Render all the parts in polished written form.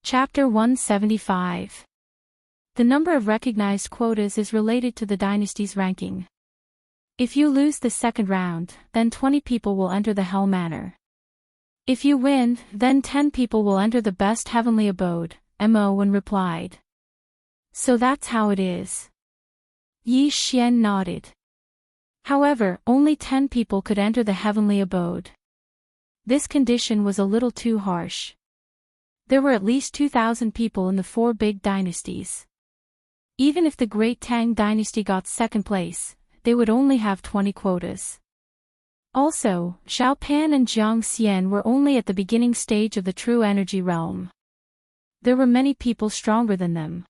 Chapter 175. The number of recognized quotas is related to the dynasty's ranking. If you lose the second round, then 20 people will enter the Hell Manor. If you win, then 10 people will enter the best heavenly abode, Mo1 replied. So that's how it is. Yi Xian nodded. However, only 10 people could enter the heavenly abode. This condition was a little too harsh. There were at least 2,000 people in the 4 big dynasties. Even if the Great Tang dynasty got second place, they would only have 20 quotas. Also, Xiao Pan and Jiang Xian were only at the beginning stage of the true energy realm. There were many people stronger than them.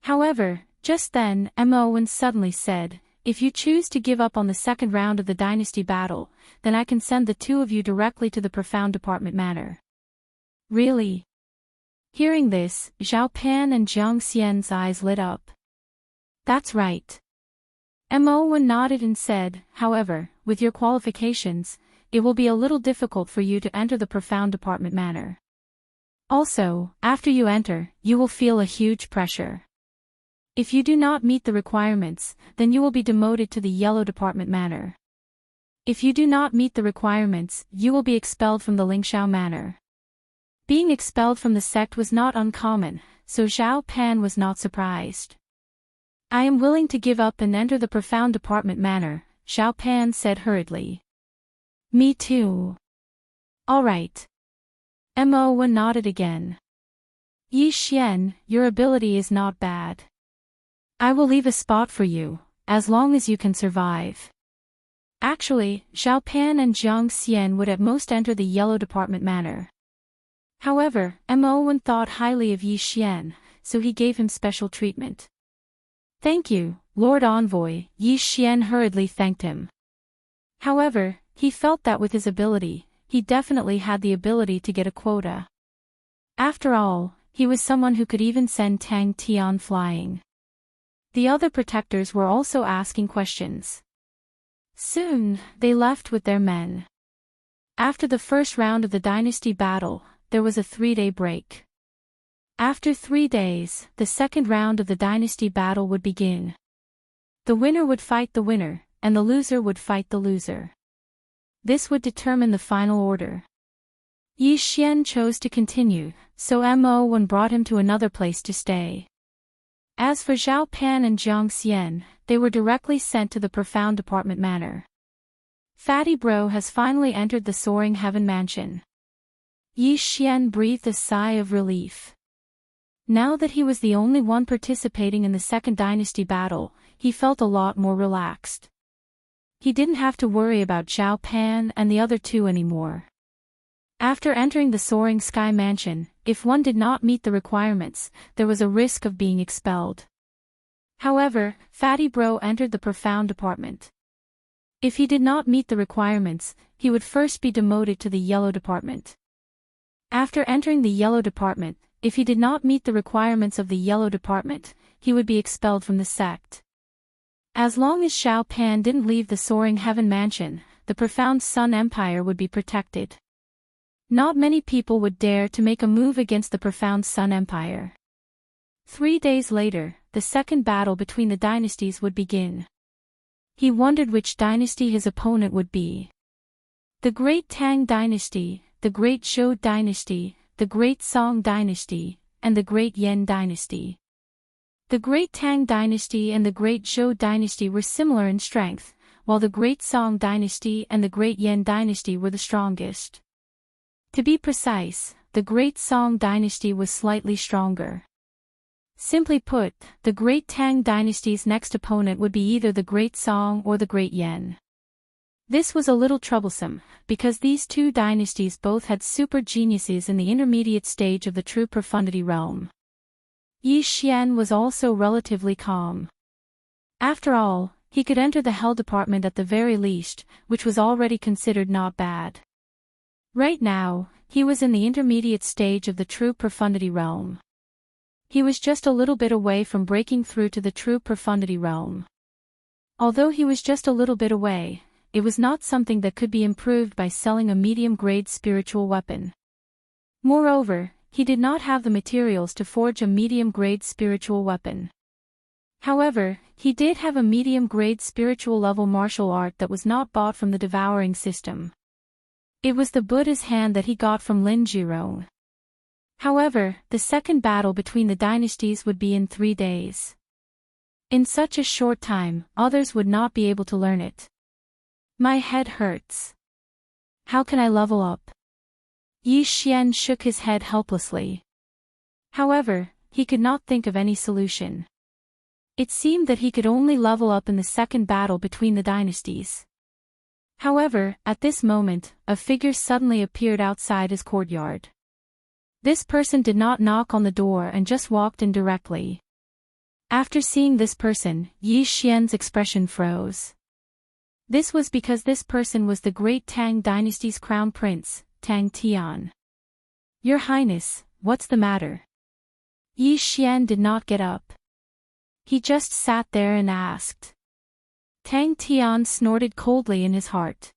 However, just then, Mo1 suddenly said, "If you choose to give up on the second round of the dynasty battle, then I can send the 2 of you directly to the Profound Department Manor." Really? Hearing this, Xiao Pan and Jiang Xian's eyes lit up. That's right. Mo1 nodded and said, "However, with your qualifications, it will be a little difficult for you to enter the Profound Department Manor. Also, after you enter, you will feel a huge pressure. If you do not meet the requirements, then you will be demoted to the Yellow Department Manor. If you do not meet the requirements, you will be expelled from the Lingxiao Manor." Being expelled from the sect was not uncommon, so Xiao Pan was not surprised. "I am willing to give up and enter the Profound Department Manor," Xiao Pan said hurriedly. "Me too." "All right." Mo1 nodded again. "Yi Xian, your ability is not bad. I will leave a spot for you, as long as you can survive." Actually, Xiao Pan and Jiang Xian would at most enter the Yellow Department Manor. However, Mo1 thought highly of Yi Xian, so he gave him special treatment. "Thank you, Lord Envoy," Yi Xian hurriedly thanked him. However, he felt that with his ability, he definitely had the ability to get a quota. After all, he was someone who could even send Tang Tian flying. The other protectors were also asking questions. Soon, they left with their men. After the first round of the dynasty battle, there was a 3-day break. After 3 days, the second round of the dynasty battle would begin. The winner would fight the winner, and the loser would fight the loser. This would determine the final order. Yi Xian chose to continue, so Mo1 brought him to another place to stay. As for Xiao Pan and Jiang Xian, they were directly sent to the Profound Department Manor. Fatty Bro has finally entered the Soaring Heaven Mansion. Yi Xian breathed a sigh of relief. Now that he was the only one participating in the second dynasty battle, he felt a lot more relaxed. He didn't have to worry about Xiao Pan and the other 2 anymore. After entering the Soaring Sky Mansion, if one did not meet the requirements, there was a risk of being expelled. However, Fatty Bro entered the Profound Department. If he did not meet the requirements, he would first be demoted to the Yellow Department. After entering the Yellow Department, if he did not meet the requirements of the Yellow Department, he would be expelled from the sect. As long as Xiao Pan didn't leave the Soaring Heaven Mansion, the Profound Sun Empire would be protected. Not many people would dare to make a move against the Profound Sun Empire. 3 days later, the second battle between the dynasties would begin. He wondered which dynasty his opponent would be. The Great Tang Dynasty, the Great Zhou Dynasty, the Great Song Dynasty, and the Great Yan Dynasty. The Great Tang Dynasty and the Great Zhou Dynasty were similar in strength, while the Great Song Dynasty and the Great Yan Dynasty were the strongest. To be precise, the Great Song Dynasty was slightly stronger. Simply put, the Great Tang Dynasty's next opponent would be either the Great Song or the Great Yan. This was a little troublesome, because these 2 dynasties both had super geniuses in the intermediate stage of the true profundity realm. Yi Xian was also relatively calm. After all, he could enter the Hell Department at the very least, which was already considered not bad. Right now, he was in the intermediate stage of the true profundity realm. He was just a little bit away from breaking through to the true profundity realm. Although he was just a little bit away, it was not something that could be improved by selling a medium-grade spiritual weapon. Moreover, he did not have the materials to forge a medium-grade spiritual weapon. However, he did have a medium-grade spiritual level martial art that was not bought from the devouring system. It was the Buddha's hand that he got from Lin Jirong. However, the second battle between the dynasties would be in 3 days. In such a short time, others would not be able to learn it. My head hurts. How can I level up? Yi Xian shook his head helplessly. However, he could not think of any solution. It seemed that he could only level up in the second battle between the dynasties. However, at this moment, a figure suddenly appeared outside his courtyard. This person did not knock on the door and just walked in directly. After seeing this person, Yi Xian's expression froze. This was because this person was the great Tang dynasty's crown prince, Tang Tian. Your Highness, what's the matter? Yi Xian did not get up. He just sat there and asked. Tang Tian snorted coldly in his heart.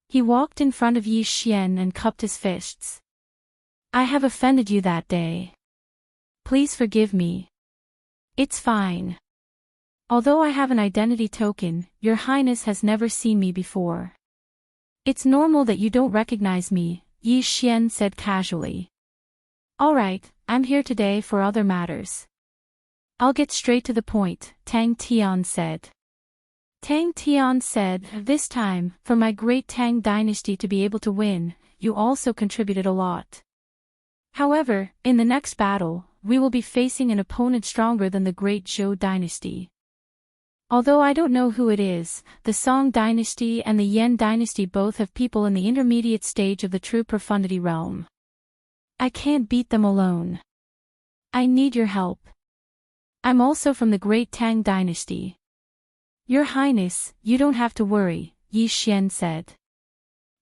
He walked in front of Yi Xian and cupped his fists. I have offended you that day. Please forgive me. It's fine. Although I have an identity token, Your Highness has never seen me before. It's normal that you don't recognize me, Yi Xian said casually. Alright, I'm here today for other matters. I'll get straight to the point, Tang Tian said. Tang Tian said, this time, for my great Tang dynasty to be able to win, you also contributed a lot. However, in the next battle, we will be facing an opponent stronger than the great Zhou dynasty. Although I don't know who it is, the Song dynasty and the Yan dynasty both have people in the intermediate stage of the true profundity realm. I can't beat them alone. I need your help. I'm also from the great Tang dynasty. Your Highness, you don't have to worry, Yi Xian said.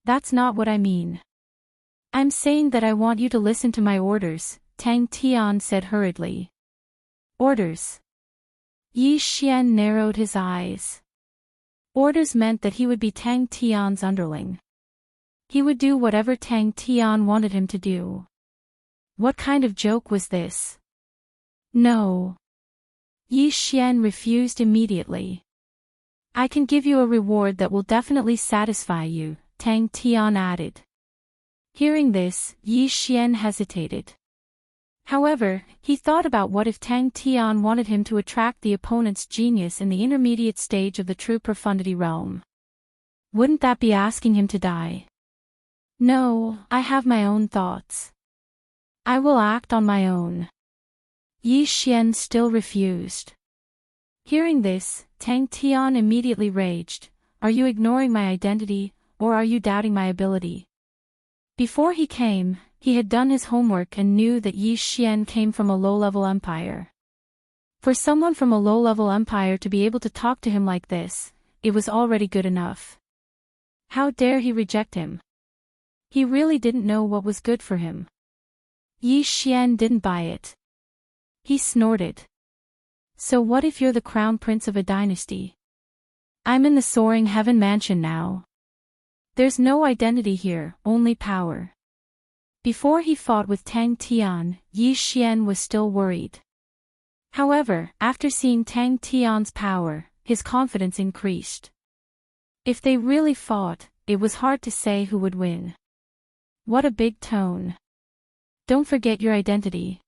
That's not what I mean. I'm saying that I want you to listen to my orders, Tang Tian said hurriedly. Orders? Yi Xian narrowed his eyes. Orders meant that he would be Tang Tian's underling. He would do whatever Tang Tian wanted him to do. What kind of joke was this? No. Yi Xian refused immediately. I can give you a reward that will definitely satisfy you, Tang Tian added. Hearing this, Yi Xian hesitated. However, he thought about what if Tang Tian wanted him to attract the opponent's genius in the intermediate stage of the true profundity realm. Wouldn't that be asking him to die? No, I have my own thoughts. I will act on my own. Yi Xian still refused. Hearing this, Tang Tian immediately raged. Are you ignoring my identity, or are you doubting my ability? Before he came, he had done his homework and knew that Yi Xian came from a low-level empire. For someone from a low-level empire to be able to talk to him like this, it was already good enough. How dare he reject him? He really didn't know what was good for him. Yi Xian didn't buy it. He snorted. So what if you're the crown prince of a dynasty? I'm in the soaring heaven mansion now. There's no identity here, only power. Before he fought with Tang Tian, Yi Xian was still worried. However, after seeing Tang Tian's power, his confidence increased. If they really fought, it was hard to say who would win. What a big tone. Don't forget your identity.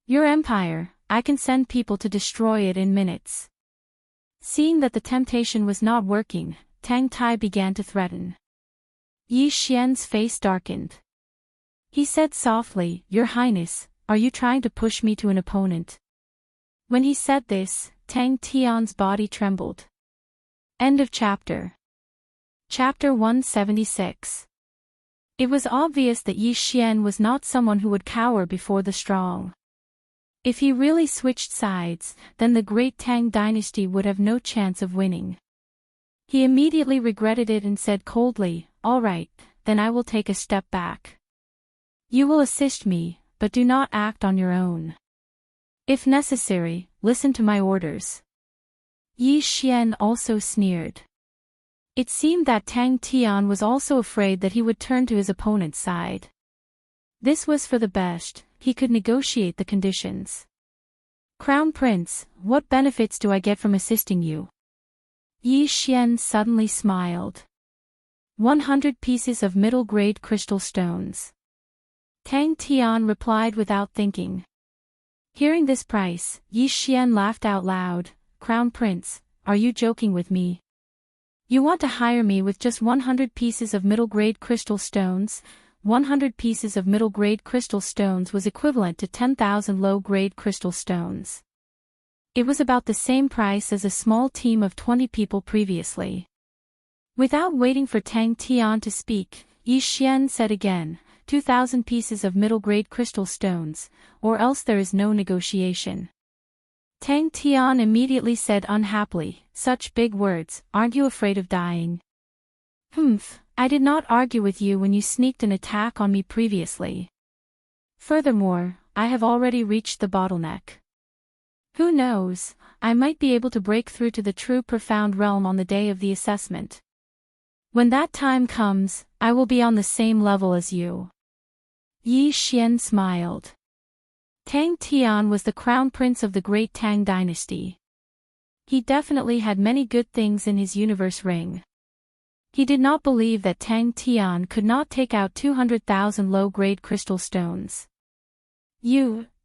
Your empire, I can send people to destroy it in minutes. Seeing that the temptation was not working, Tang Tai began to threaten. Yi Xian's face darkened. He said softly, Your Highness, are you trying to push me to an opponent? When he said this, Tang Tian's body trembled. End of chapter. Chapter 176. It was obvious that Yi Xian was not someone who would cower before the strong. If he really switched sides, then the great Tang dynasty would have no chance of winning. He immediately regretted it and said coldly, All right, then I will take a step back. You will assist me, but do not act on your own. If necessary, listen to my orders. Yi Xian also sneered. It seemed that Tang Tian was also afraid that he would turn to his opponent's side. This was for the best, he could negotiate the conditions. Crown Prince, what benefits do I get from assisting you? Yi Xian suddenly smiled. 100 pieces of middle-grade crystal stones. Tang Tian replied without thinking. Hearing this price, Yi Xian laughed out loud. Crown Prince, are you joking with me? You want to hire me with just 100 pieces of middle-grade crystal stones? 100 pieces of middle-grade crystal stones was equivalent to 10,000 low-grade crystal stones. It was about the same price as a small team of 20 people previously. Without waiting for Tang Tian to speak, Yi Xian said again, 2,000 pieces of middle-grade crystal stones, or else there is no negotiation. Tang Tian immediately said unhappily, such big words, aren't you afraid of dying? Humph, I did not argue with you when you sneaked an attack on me previously. Furthermore, I have already reached the bottleneck. Who knows, I might be able to break through to the true profound realm on the day of the assessment. When that time comes, I will be on the same level as you. Yi Xian smiled. Tang Tian was the crown prince of the great Tang dynasty. He definitely had many good things in his universe ring. He did not believe that Tang Tian could not take out 200,000 low-grade crystal stones.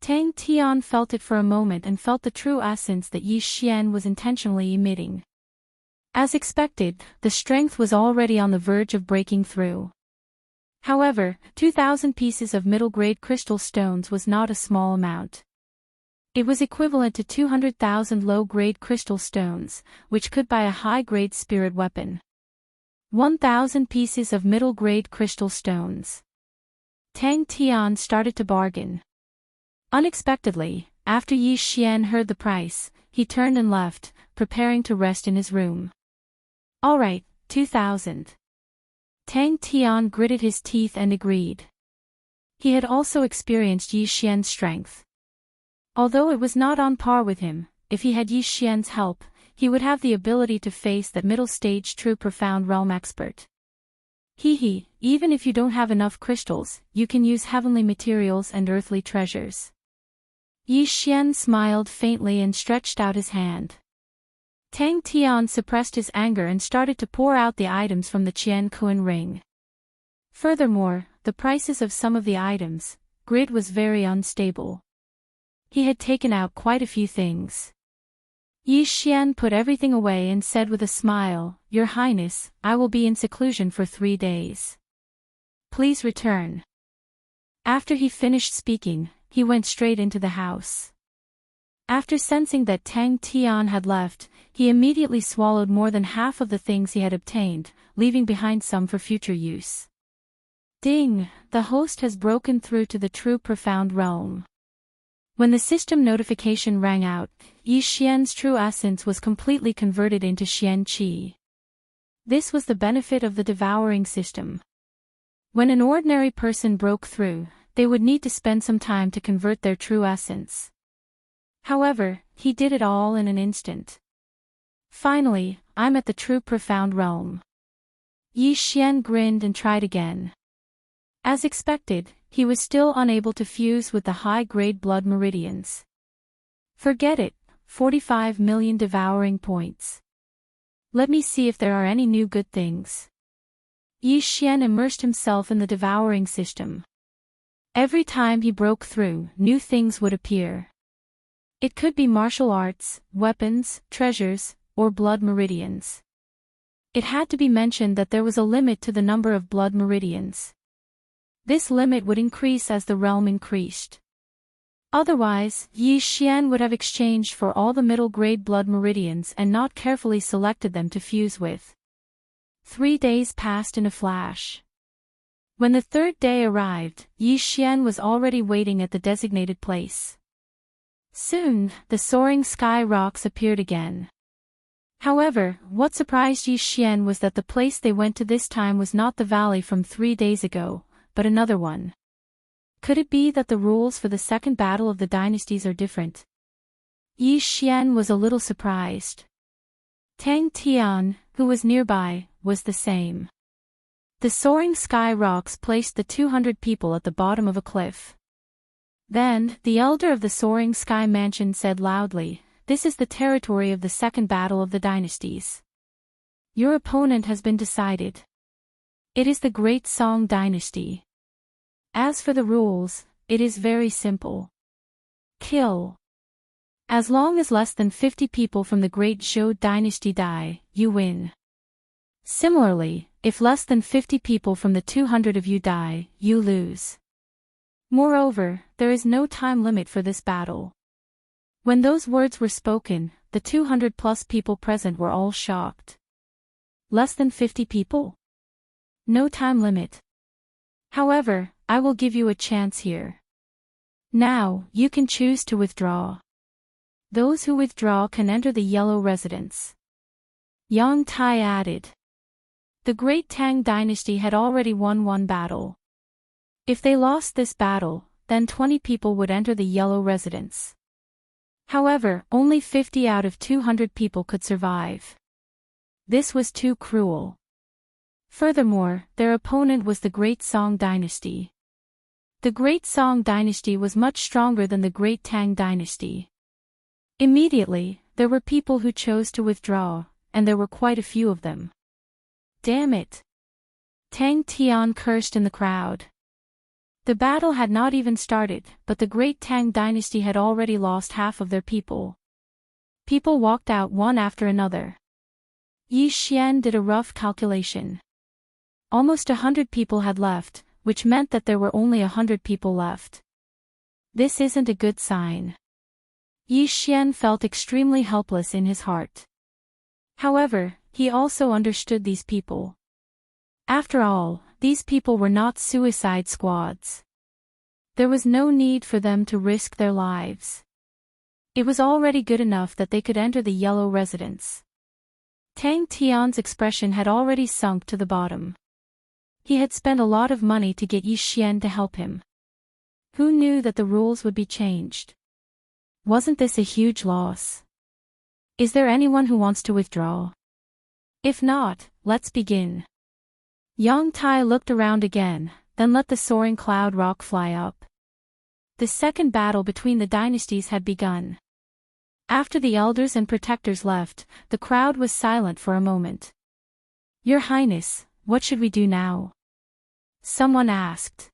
Tang Tian felt it for a moment and felt the true essence that Yi Xian was intentionally emitting. As expected, the strength was already on the verge of breaking through. However, 2,000 pieces of middle-grade crystal stones was not a small amount. It was equivalent to 200,000 low-grade crystal stones, which could buy a high-grade spirit weapon. 1,000 pieces of middle-grade crystal stones. Tang Tian started to bargain. Unexpectedly, after Yi Xian heard the price, he turned and left, preparing to rest in his room. All right, 2,000. Tang Tian gritted his teeth and agreed. He had also experienced Yi Xian's strength. Although it was not on par with him, if he had Yi Xian's help, he would have the ability to face that middle-stage true profound realm expert. Even if you don't have enough crystals, you can use heavenly materials and earthly treasures. Yi Xian smiled faintly and stretched out his hand. Tang Tian suppressed his anger and started to pour out the items from the Qian Kun ring. Furthermore, the prices of some of the items, grid was very unstable. He had taken out quite a few things. Yi Xian put everything away and said with a smile, Your Highness, I will be in seclusion for 3 days. Please return. After he finished speaking, he went straight into the house. After sensing that Tang Tian had left, he immediately swallowed more than half of the things he had obtained, leaving behind some for future use. Ding! The host has broken through to the true profound realm. When the system notification rang out, Yi Xian's true essence was completely converted into Xian Qi. This was the benefit of the devouring system. When an ordinary person broke through, they would need to spend some time to convert their true essence. However, he did it all in an instant. Finally, I'm at the true profound realm. Yi Xian grinned and tried again. As expected, he was still unable to fuse with the high-grade blood meridians. Forget it, 45 million devouring points. Let me see if there are any new good things. Yi Xian immersed himself in the devouring system. Every time he broke through, new things would appear. It could be martial arts, weapons, treasures, or blood meridians. It had to be mentioned that there was a limit to the number of blood meridians. This limit would increase as the realm increased. Otherwise, Yi Xian would have exchanged for all the middle-grade blood meridians and not carefully selected them to fuse with. 3 days passed in a flash. When the 3rd day arrived, Yi Xian was already waiting at the designated place. Soon, the soaring sky rocks appeared again. However, what surprised Yi Xian was that the place they went to this time was not the valley from 3 days ago, but another one. Could it be that the rules for the second battle of the dynasties are different? Yi Xian was a little surprised. Tang Tian, who was nearby, was the same. The soaring sky rocks placed the 200 people at the bottom of a cliff. Then, the elder of the soaring sky mansion said loudly, "This is the territory of the second battle of the dynasties. Your opponent has been decided. It is the Great Song Dynasty. As for the rules, it is very simple. Kill. As long as less than 50 people from the Great Zhou Dynasty die, you win. Similarly, if less than 50 people from the 200 of you die, you lose. Moreover, there is no time limit for this battle." When those words were spoken, the 200+ people present were all shocked. Less than 50 people? No time limit. However, I will give you a chance here. Now, you can choose to withdraw. Those who withdraw can enter the yellow residence. Yang Tai added. The Great Tang Dynasty had already won one battle. If they lost this battle, then 20 people would enter the yellow residence. However, only 50 out of 200 people could survive. This was too cruel. Furthermore, their opponent was the Great Song Dynasty. The Great Song Dynasty was much stronger than the Great Tang Dynasty. Immediately, there were people who chose to withdraw, and there were quite a few of them. Damn it! Tang Tian cursed in the crowd. The battle had not even started, but the Great Tang Dynasty had already lost half of their people. People walked out one after another. Yi Xian did a rough calculation. Almost 100 people had left, which meant that there were only 100 people left. This isn't a good sign. Yi Xian felt extremely helpless in his heart. However, he also understood these people. After all, these people were not suicide squads. There was no need for them to risk their lives. It was already good enough that they could enter the yellow residence. Tang Tian's expression had already sunk to the bottom. He had spent a lot of money to get Yi Xian to help him. Who knew that the rules would be changed? Wasn't this a huge loss? Is there anyone who wants to withdraw? If not, let's begin. Yang Tai looked around again, then let the soaring cloud rock fly up. The second battle between the dynasties had begun. After the elders and protectors left, the crowd was silent for a moment. Your Highness, what should we do now? Someone asked.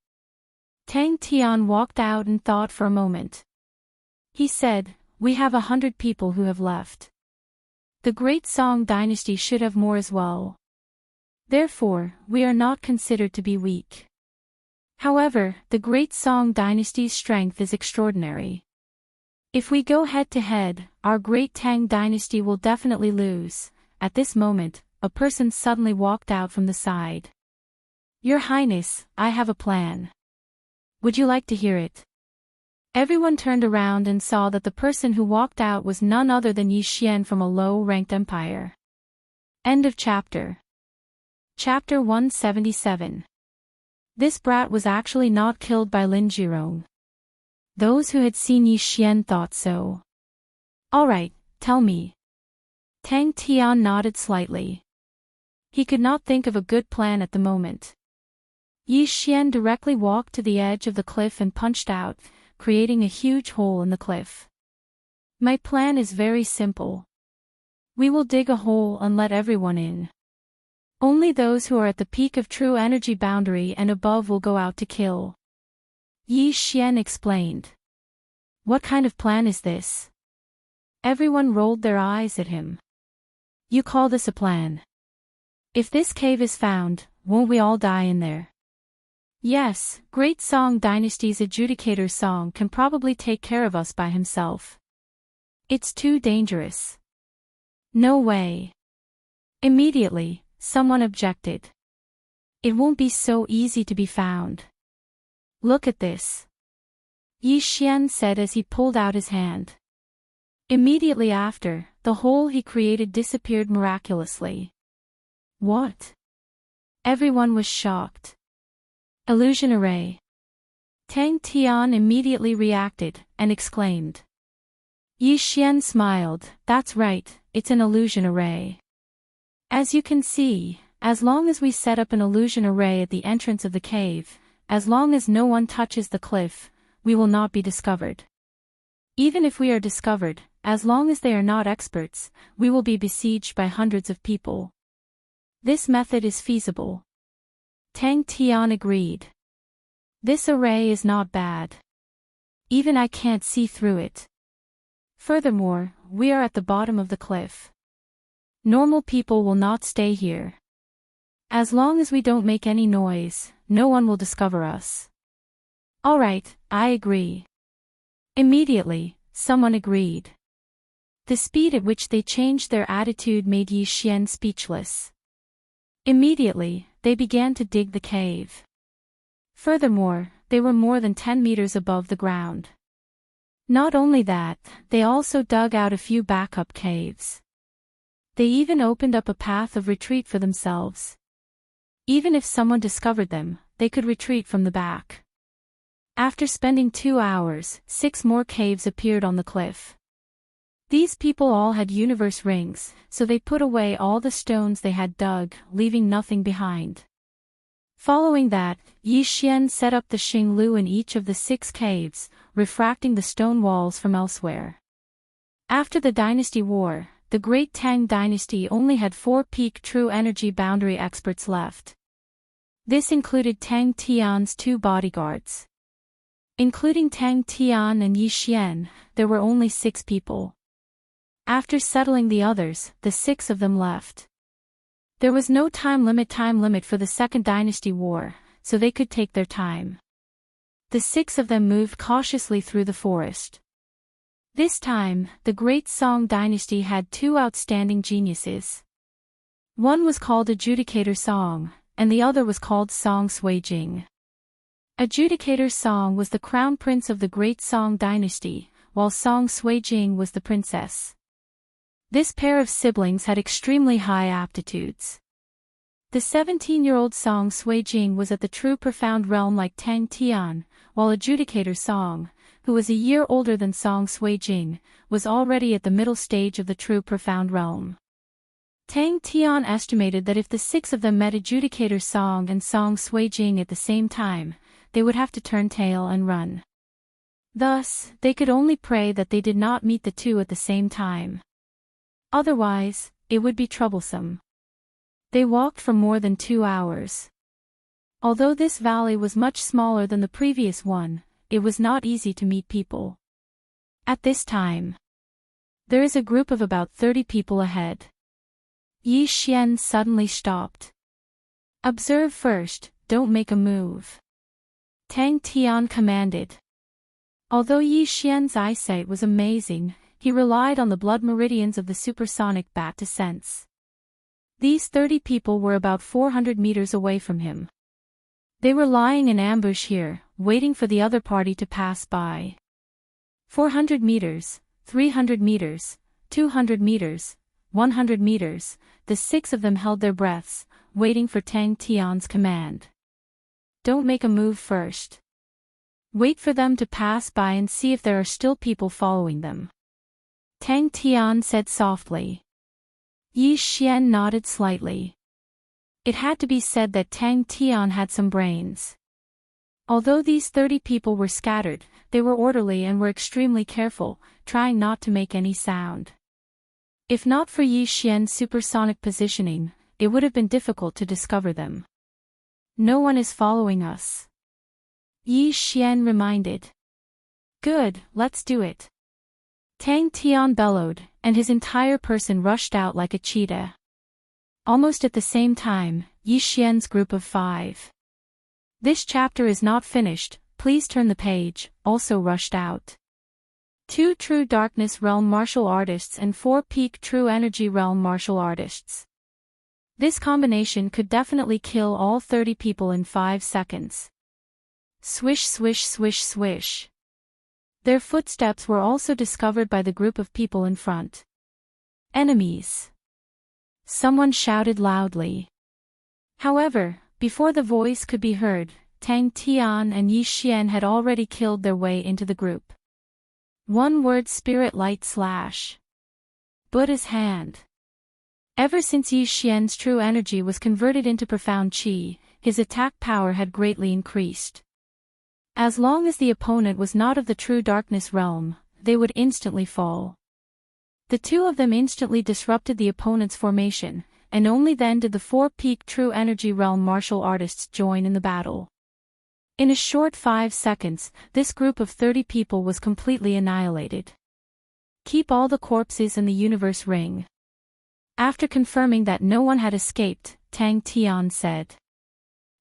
Tang Tian walked out and thought for a moment. He said, "We have 100 people who have left. The Great Song Dynasty should have more as well. Therefore, we are not considered to be weak. However, the Great Song Dynasty's strength is extraordinary. If we go head-to-head, our Great Tang Dynasty will definitely lose." At this moment, a person suddenly walked out from the side. Your Highness, I have a plan. Would you like to hear it? Everyone turned around and saw that the person who walked out was none other than Yi Xian from a low-ranked empire. End of chapter. Chapter 177. This brat was actually not killed by Lin Jirong. Those who had seen Yi Xian thought so. Alright, tell me. Tang Tian nodded slightly. He could not think of a good plan at the moment. Yi Xian directly walked to the edge of the cliff and punched out, creating a huge hole in the cliff. My plan is very simple. We will dig a hole and let everyone in. Only those who are at the peak of true energy boundary and above will go out to kill. Yi Xian explained. What kind of plan is this? Everyone rolled their eyes at him. You call this a plan? If this cave is found, won't we all die in there? Yes, Great Song Dynasty's adjudicator Song can probably take care of us by himself. It's too dangerous. No way. Immediately, someone objected. It won't be so easy to be found. Look at this. Yi Xian said as he pulled out his hand. Immediately after, the hole he created disappeared miraculously. What? Everyone was shocked. Illusion array. Tang Tian immediately reacted, and exclaimed. Yi Xian smiled, that's right, it's an illusion array. As you can see, As long as we set up an illusion array at the entrance of the cave, as long as no one touches the cliff, we will not be discovered. Even if we are discovered, as long as they are not experts, we will be besieged by hundreds of people. This method is feasible. Tang Tian agreed. This array is not bad. Even I can't see through it. Furthermore, we are at the bottom of the cliff. Normal people will not stay here. As long as we don't make any noise, no one will discover us. All right, I agree. Immediately, someone agreed. The speed at which they changed their attitude made Yi Xian speechless. Immediately, they began to dig the cave. Furthermore, they were more than 10 meters above the ground. Not only that, they also dug out a few backup caves. They even opened up a path of retreat for themselves. Even if someone discovered them, they could retreat from the back. After spending 2 hours, 6 more caves appeared on the cliff. These people all had universe rings, so they put away all the stones they had dug, leaving nothing behind. Following that, Yi Xian set up the Xinglu in each of the 6 caves, refracting the stone walls from elsewhere. After the dynasty war, the Great Tang dynasty only had 4 peak true energy boundary experts left. This included Tang Tian's 2 bodyguards. Including Tang Tian and Yi Xian, there were only 6 people. After settling the others, the 6 of them left. There was no time limit for the Second Dynasty War, so they could take their time. The 6 of them moved cautiously through the forest. This time, the Great Song Dynasty had 2 outstanding geniuses. One was called Adjudicator Song, and the other was called Song Suijing. Adjudicator Song was the crown prince of the Great Song Dynasty, while Song Suijing was the princess. This pair of siblings had extremely high aptitudes. The 17-year-old Song Suijing was at the true profound realm like Tang Tian, while Adjudicator Song, who was a year older than Song Suijing, was already at the middle stage of the true profound realm. Tang Tian estimated that if the 6 of them met Adjudicator Song and Song Suijing at the same time, they would have to turn tail and run. Thus, they could only pray that they did not meet the 2 at the same time. Otherwise, it would be troublesome. They walked for more than 2 hours. Although this valley was much smaller than the previous one, it was not easy to meet people. At this time, there is a group of about 30 people ahead. Yi Xian suddenly stopped. Observe first, don't make a move. Tang Tian commanded. Although Yi Xian's eyesight was amazing, he relied on the blood meridians of the supersonic bat to sense. These 30 people were about 400 meters away from him. They were lying in ambush here, waiting for the other party to pass by. 400 meters, 300 meters, 200 meters, 100 meters, the 6 of them held their breaths, waiting for Tang Tian's command. Don't make a move first. Wait for them to pass by and see if there are still people following them. Tang Tian said softly. Yi Xian nodded slightly. It had to be said that Tang Tian had some brains. Although these 30 people were scattered, they were orderly and were extremely careful, trying not to make any sound. If not for Yi Xian's supersonic positioning, it would have been difficult to discover them. No one is following us. Yi Xian reminded. Good, let's do it. Tang Tian bellowed, and his entire person rushed out like a cheetah. Almost at the same time, Yi Xian's group of 5. This chapter is not finished, please turn the page, also rushed out. 2 true darkness realm martial artists and 4 peak true energy realm martial artists. This combination could definitely kill all 30 people in 5 seconds. Swish swish swish swish. Their footsteps were also discovered by the group of people in front. Enemies. Someone shouted loudly. However, before the voice could be heard, Tang Tian and Yi Xian had already killed their way into the group. One word spirit light slash. Buddha's hand. Ever since Yi Xian's true energy was converted into profound qi, his attack power had greatly increased. As long as the opponent was not of the true darkness realm, they would instantly fall. The two of them instantly disrupted the opponent's formation, and only then did the four-peak true energy realm martial artists join in the battle. In a short 5 seconds, this group of 30 people was completely annihilated. Keep all the corpses in the universe ring. After confirming that no one had escaped, Tang Tian said.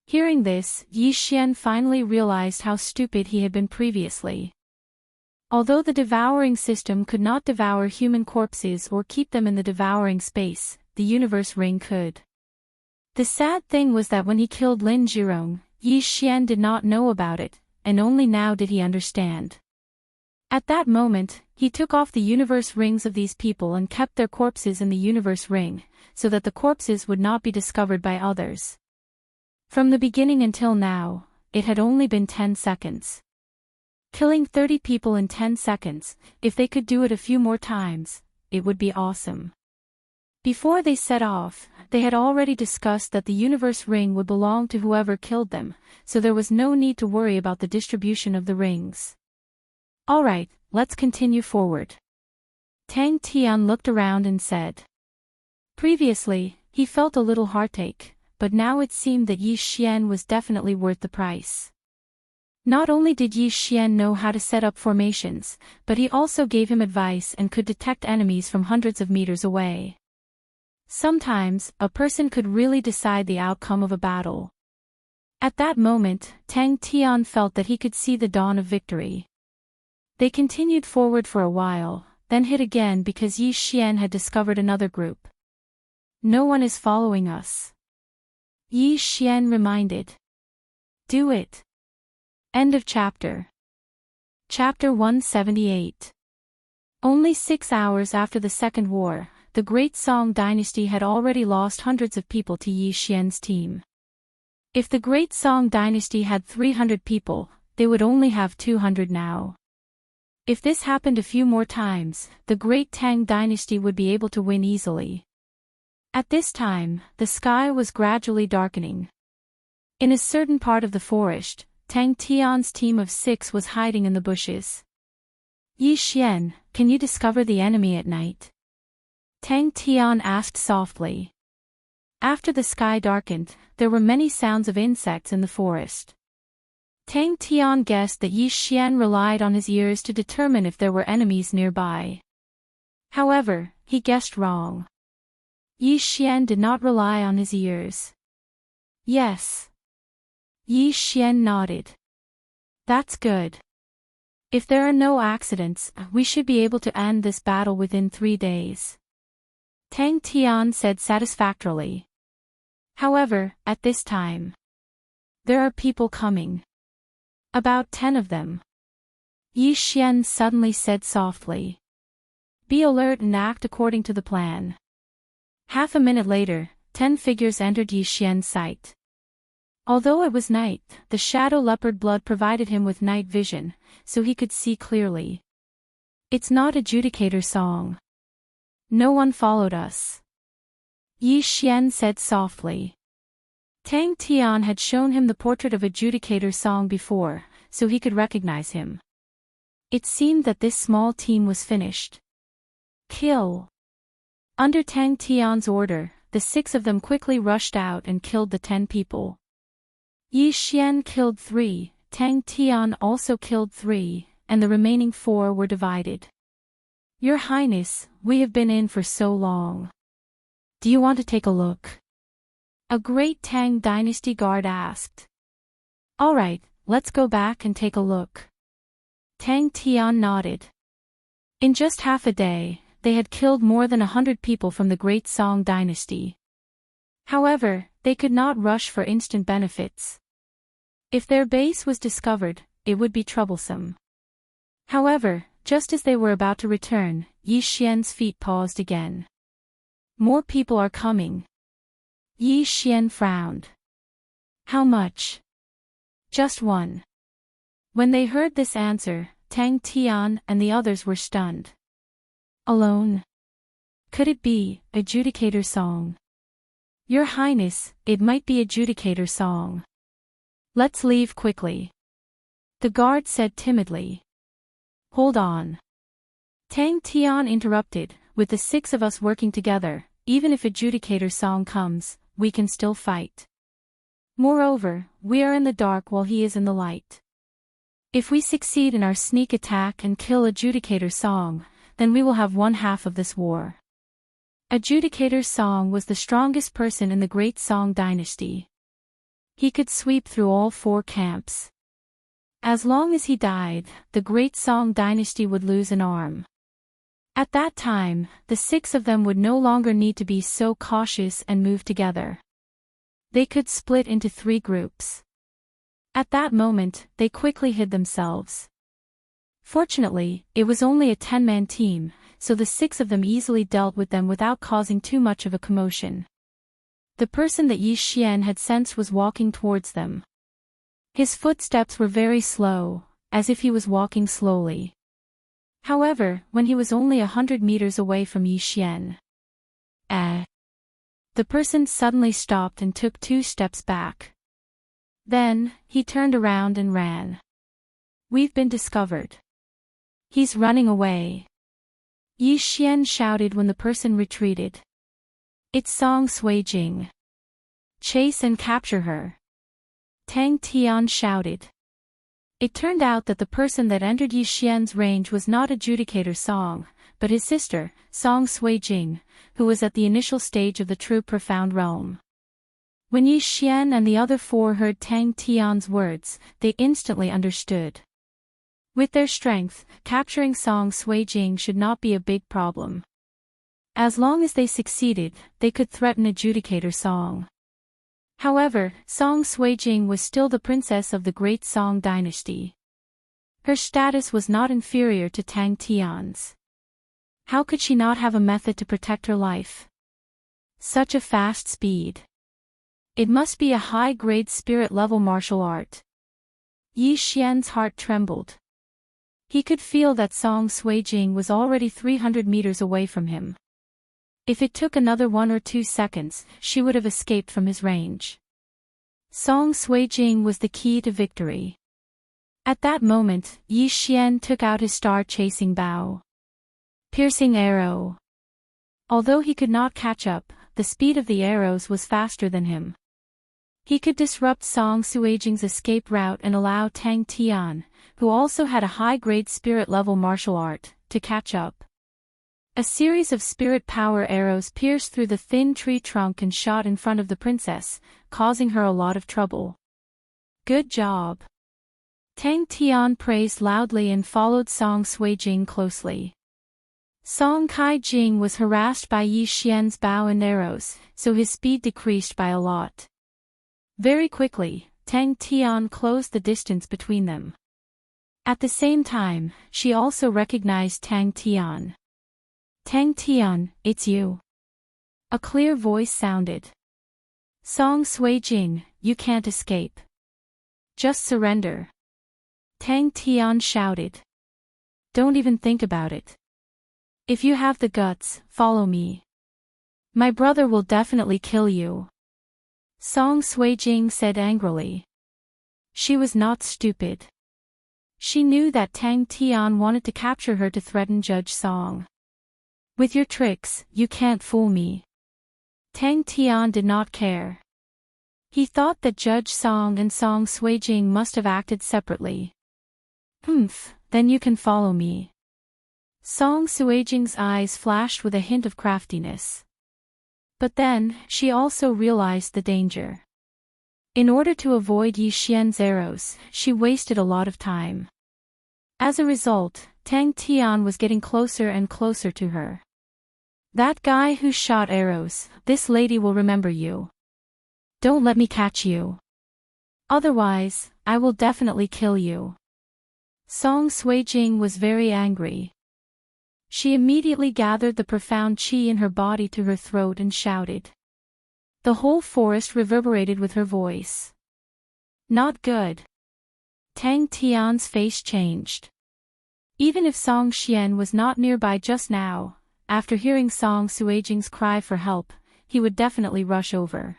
Hearing this, Yi Xian finally realized how stupid he had been previously. Although the devouring system could not devour human corpses or keep them in the devouring space, the universe ring could. The sad thing was that when he killed Lin Zhirong, Yi Xian did not know about it, and only now did he understand. At that moment, he took off the universe rings of these people and kept their corpses in the universe ring, so that the corpses would not be discovered by others. From the beginning until now, it had only been 10 seconds. Killing 30 people in 10 seconds, if they could do it a few more times, it would be awesome. Before they set off, they had already discussed that the universe ring would belong to whoever killed them, so there was no need to worry about the distribution of the rings. Alright, let's continue forward. Tang Tian looked around and said. Previously, he felt a little heartache, but now it seemed that Yi Xian was definitely worth the price. Not only did Yi Xian know how to set up formations, but he also gave him advice and could detect enemies from hundreds of meters away. Sometimes, a person could really decide the outcome of a battle. At that moment, Tang Tian felt that he could see the dawn of victory. They continued forward for a while, then hit again because Yi Xian had discovered another group. No one is following us. Yi Xian reminded. Do it. End of chapter. Chapter 178. Only 6 hours after the Second War, the Great Song Dynasty had already lost hundreds of people to Yi Xian's team. If the Great Song Dynasty had 300 people, they would only have 200 now. If this happened a few more times, the Great Tang Dynasty would be able to win easily. At this time, the sky was gradually darkening. In a certain part of the forest, Tang Tian's team of 6 was hiding in the bushes. Yi Xian, can you discover the enemy at night? Tang Tian asked softly. After the sky darkened, there were many sounds of insects in the forest. Tang Tian guessed that Yi Xian relied on his ears to determine if there were enemies nearby. However, he guessed wrong. Yi Xian did not rely on his ears. Yes. Yi Xian nodded. That's good. If there are no accidents, we should be able to end this battle within 3 days. Tang Tian said satisfactorily. However, at this time, there are people coming. About 10 of them. Yi Xian suddenly said softly. Be alert and act according to the plan. Half a minute later, 10 figures entered Yi Xian's sight. Although it was night, the shadow leopard blood provided him with night vision, so he could see clearly. It's not adjudicator song. No one followed us. Yi Xian said softly. Tang Tian had shown him the portrait of adjudicator song before, so he could recognize him. It seemed that this small team was finished. Kill. Under Tang Tian's order, the 6 of them quickly rushed out and killed the 10 people. Yi Xian killed 3, Tang Tian also killed 3, and the remaining 4 were divided. Your Highness, we have been in for so long. Do you want to take a look? A great Tang Dynasty guard asked. Alright, let's go back and take a look. Tang Tian nodded. In just half a day, they had killed more than 100 people from the Great Song Dynasty. However, they could not rush for instant benefits. If their base was discovered, it would be troublesome. However, just as they were about to return, Yi Xian's feet paused again. More people are coming. Yi Xian frowned. How much? Just 1. When they heard this answer, Tang Tian and the others were stunned. Alone? Could it be adjudicator song? Your Highness, it might be adjudicator song. Let's leave quickly. The guard said timidly. Hold on. Tang Tian interrupted, with the 6 of us working together, even if adjudicator song comes, we can still fight. Moreover, we are in the dark while he is in the light. If we succeed in our sneak attack and kill adjudicator song, then we will have one half of this war. Adjudicator Song was the strongest person in the Great Song dynasty. He could sweep through all 4 camps. As long as he died, the Great Song dynasty would lose an arm. At that time, the 6 of them would no longer need to be so cautious and move together. They could split into 3 groups. At that moment, they quickly hid themselves. Fortunately, it was only a 10-man team, so the 6 of them easily dealt with them without causing too much of a commotion. The person that Yi Xian had sensed was walking towards them. His footsteps were very slow, as if he was walking slowly. However, when he was only 100 meters away from Yi Xian, the person suddenly stopped and took 2 steps back. Then, he turned around and ran. We've been discovered. He's running away. Yi Xian shouted when the person retreated. It's Song Suijing. Chase and capture her. Tang Tian shouted. It turned out that the person that entered Yi Xian's range was not adjudicator Song, but his sister, Song Suijing, who was at the initial stage of the true profound realm. When Yi Xian and the other 4 heard Tang Tian's words, they instantly understood. With their strength, capturing Song Suijing should not be a big problem. As long as they succeeded, they could threaten adjudicator Song. However, Song Suijing was still the princess of the Great Song dynasty. Her status was not inferior to Tang Tian's. How could she not have a method to protect her life? Such a fast speed. It must be a high-grade spirit-level martial art. Yi Xian's heart trembled. He could feel that Song Suijing was already 300 meters away from him. If it took another 1 or 2 seconds, she would have escaped from his range. Song Suijing was the key to victory. At that moment, Yi Xian took out his star-chasing bow. Piercing arrow. Although he could not catch up, the speed of the arrows was faster than him. He could disrupt Song Suijing's escape route and allow Tang Tian, who also had a high-grade spirit-level martial art, to catch up. A series of spirit power arrows pierced through the thin tree trunk and shot in front of the princess, causing her a lot of trouble. Good job. Tang Tian praised loudly and followed Song Suijing closely. Song Kai-jing was harassed by Yi Xian's bow and arrows, so his speed decreased by a lot. Very quickly, Tang Tian closed the distance between them. At the same time, she also recognized Tang Tian. Tang Tian, it's you. A clear voice sounded. Song Suijing, you can't escape. Just surrender. Tang Tian shouted. Don't even think about it. If you have the guts, follow me. My brother will definitely kill you. Song Suijing said angrily. She was not stupid. She knew that Tang Tian wanted to capture her to threaten Judge Song. With your tricks, you can't fool me. Tang Tian did not care. He thought that Judge Song and Song Suijing must have acted separately. Then you can follow me. Song Suijing's eyes flashed with a hint of craftiness. But then, she also realized the danger. In order to avoid Yi Xian's arrows, she wasted a lot of time. As a result, Tang Tian was getting closer and closer to her. That guy who shot arrows, this lady will remember you. Don't let me catch you. Otherwise, I will definitely kill you. Song Suijing was very angry. She immediately gathered the profound qi in her body to her throat and shouted. The whole forest reverberated with her voice. Not good. Tang Tian's face changed. Even if Song Xian was not nearby just now, after hearing Song Suijing's cry for help, he would definitely rush over.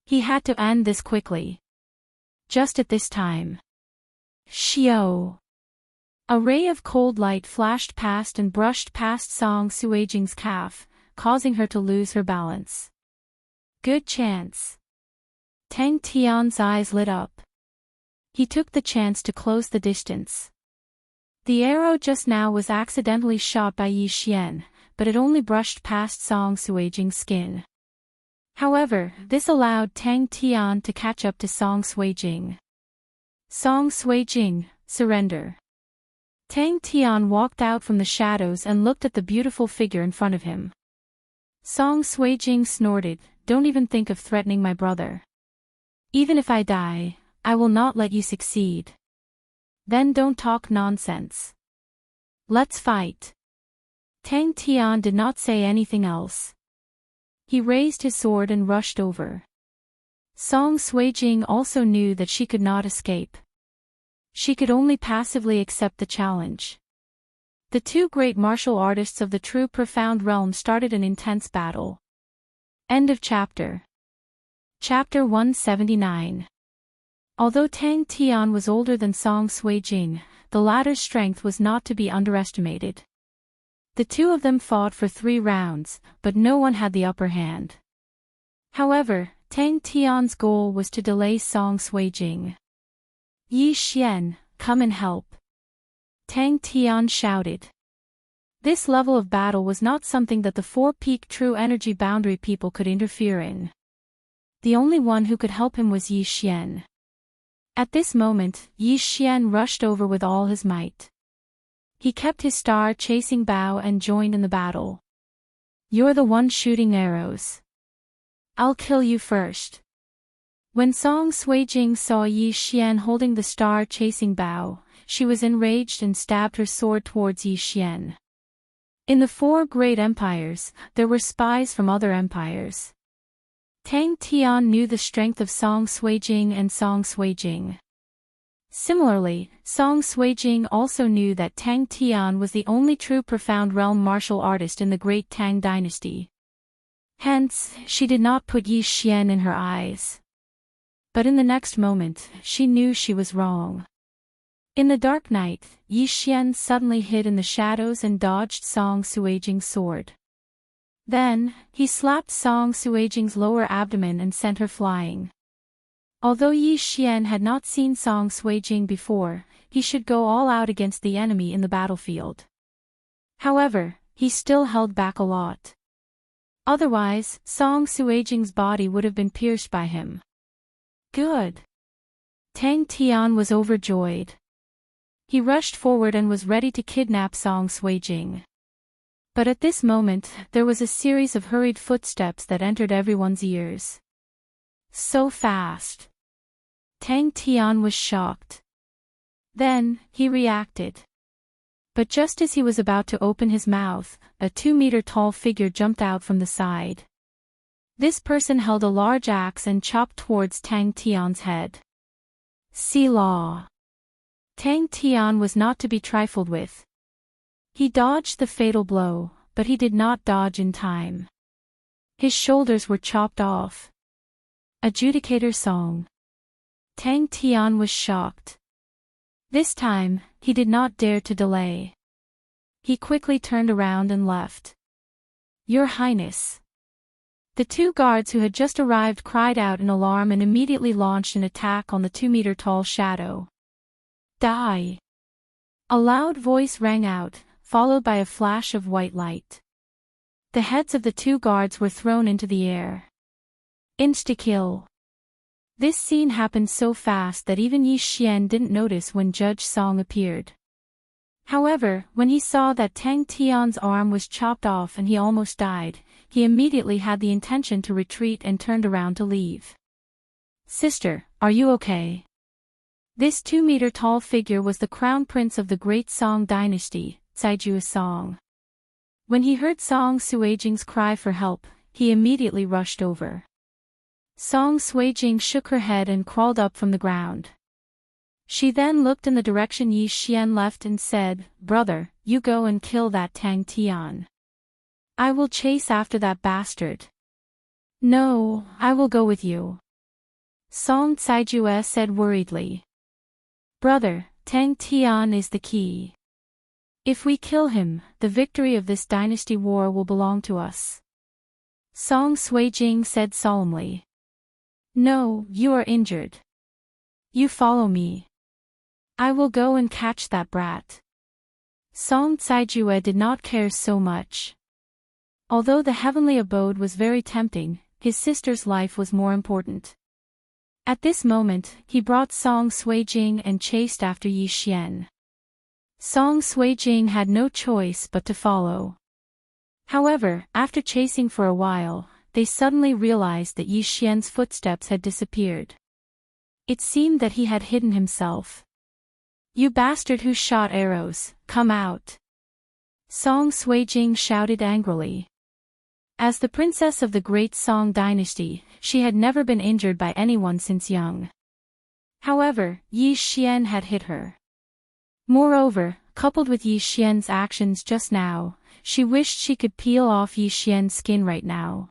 He had to end this quickly. Just at this time. Xiao! A ray of cold light flashed past and brushed past Song Suijing's calf, causing her to lose her balance. Good chance. Tang Tian's eyes lit up. He took the chance to close the distance. The arrow just now was accidentally shot by Yi Xian, but it only brushed past Song Suijing's skin. However, this allowed Tang Tian to catch up to Song Suijing. Song Suijing, surrender. Tang Tian walked out from the shadows and looked at the beautiful figure in front of him. Song Suijing snorted, "Don't even think of threatening my brother. Even if I die, I will not let you succeed. Then don't talk nonsense. Let's fight." Tang Tian did not say anything else. He raised his sword and rushed over. Song Suijing also knew that she could not escape. She could only passively accept the challenge. The two great martial artists of the true profound realm started an intense battle. End of chapter. Chapter 179. Although Tang Tian was older than Song Suijing, the latter's strength was not to be underestimated. The two of them fought for 3 rounds, but no one had the upper hand. However, Tang Tian's goal was to delay Song Suijing. "Yi Xian, come and help!" Tang Tian shouted. This level of battle was not something that the 4-peak true energy boundary people could interfere in. The only one who could help him was Yi Xian. At this moment, Yi Xian rushed over with all his might. He kept his star-chasing bow and joined in the battle. "You're the one shooting arrows. I'll kill you first." When Song Suijing saw Yi Xian holding the star-chasing bow, she was enraged and stabbed her sword towards Yi Xian. In the 4 great empires, there were spies from other empires. Tang Tian knew the strength of Song Suijing and Song Suijing. Similarly, Song Suijing also knew that Tang Tian was the only true profound realm martial artist in the great Tang dynasty. Hence, she did not put Yi Xian in her eyes. But in the next moment, she knew she was wrong. In the dark night, Yi Xian suddenly hid in the shadows and dodged Song Suijing's sword. Then, he slapped Song Suijing's lower abdomen and sent her flying. Although Yi Xian had not seen Song Suijing before, he should go all out against the enemy in the battlefield. However, he still held back a lot. Otherwise, Song Suijing's body would have been pierced by him. Good. Tang Tian was overjoyed. He rushed forward and was ready to kidnap Song Suijing. But at this moment, there was a series of hurried footsteps that entered everyone's ears. So fast. Tang Tian was shocked. Then, he reacted. But just as he was about to open his mouth, a 2-meter-tall figure jumped out from the side. This person held a large axe and chopped towards Tang Tian's head. Selah. Tang Tian was not to be trifled with. He dodged the fatal blow, but he did not dodge in time. His shoulders were chopped off. Adjudicator Song. Tang Tian was shocked. This time, he did not dare to delay. He quickly turned around and left. "Your Highness." The 2 guards who had just arrived cried out in alarm and immediately launched an attack on the 2-meter-tall shadow. Die! A loud voice rang out, followed by a flash of white light. The heads of the 2 guards were thrown into the air. Insta-kill. This scene happened so fast that even Yi Xian didn't notice when Judge Song appeared. However, when he saw that Tang Tian's arm was chopped off and he almost died, he immediately had the intention to retreat and turned around to leave. "Sister, are you okay?" This 2-meter-tall figure was the crown prince of the great Song dynasty, Caijua Song. When he heard Song Suijing's cry for help, he immediately rushed over. Song Suijing shook her head and crawled up from the ground. She then looked in the direction Yi Xian left and said, "Brother, you go and kill that Tang Tian." I will chase after that bastard. No, I will go with you. Song Caijue said worriedly. Brother, Tang Tian is the key. If we kill him, the victory of this dynasty war will belong to us. Song Suijing said solemnly. No, you are injured. You follow me. I will go and catch that brat. Song Caijue did not care so much. Although the heavenly abode was very tempting, his sister's life was more important. At this moment, he brought Song Suijing and chased after Yi Xian. Song Suijing had no choice but to follow. However, after chasing for a while, they suddenly realized that Yi Xian's footsteps had disappeared. It seemed that he had hidden himself. You bastard who shot arrows, come out! Song Suijing shouted angrily. As the princess of the great Song dynasty, she had never been injured by anyone since young. However, Yi Xian had hit her. Moreover, coupled with Yi Xian's actions just now, she wished she could peel off Yi Xian's skin right now.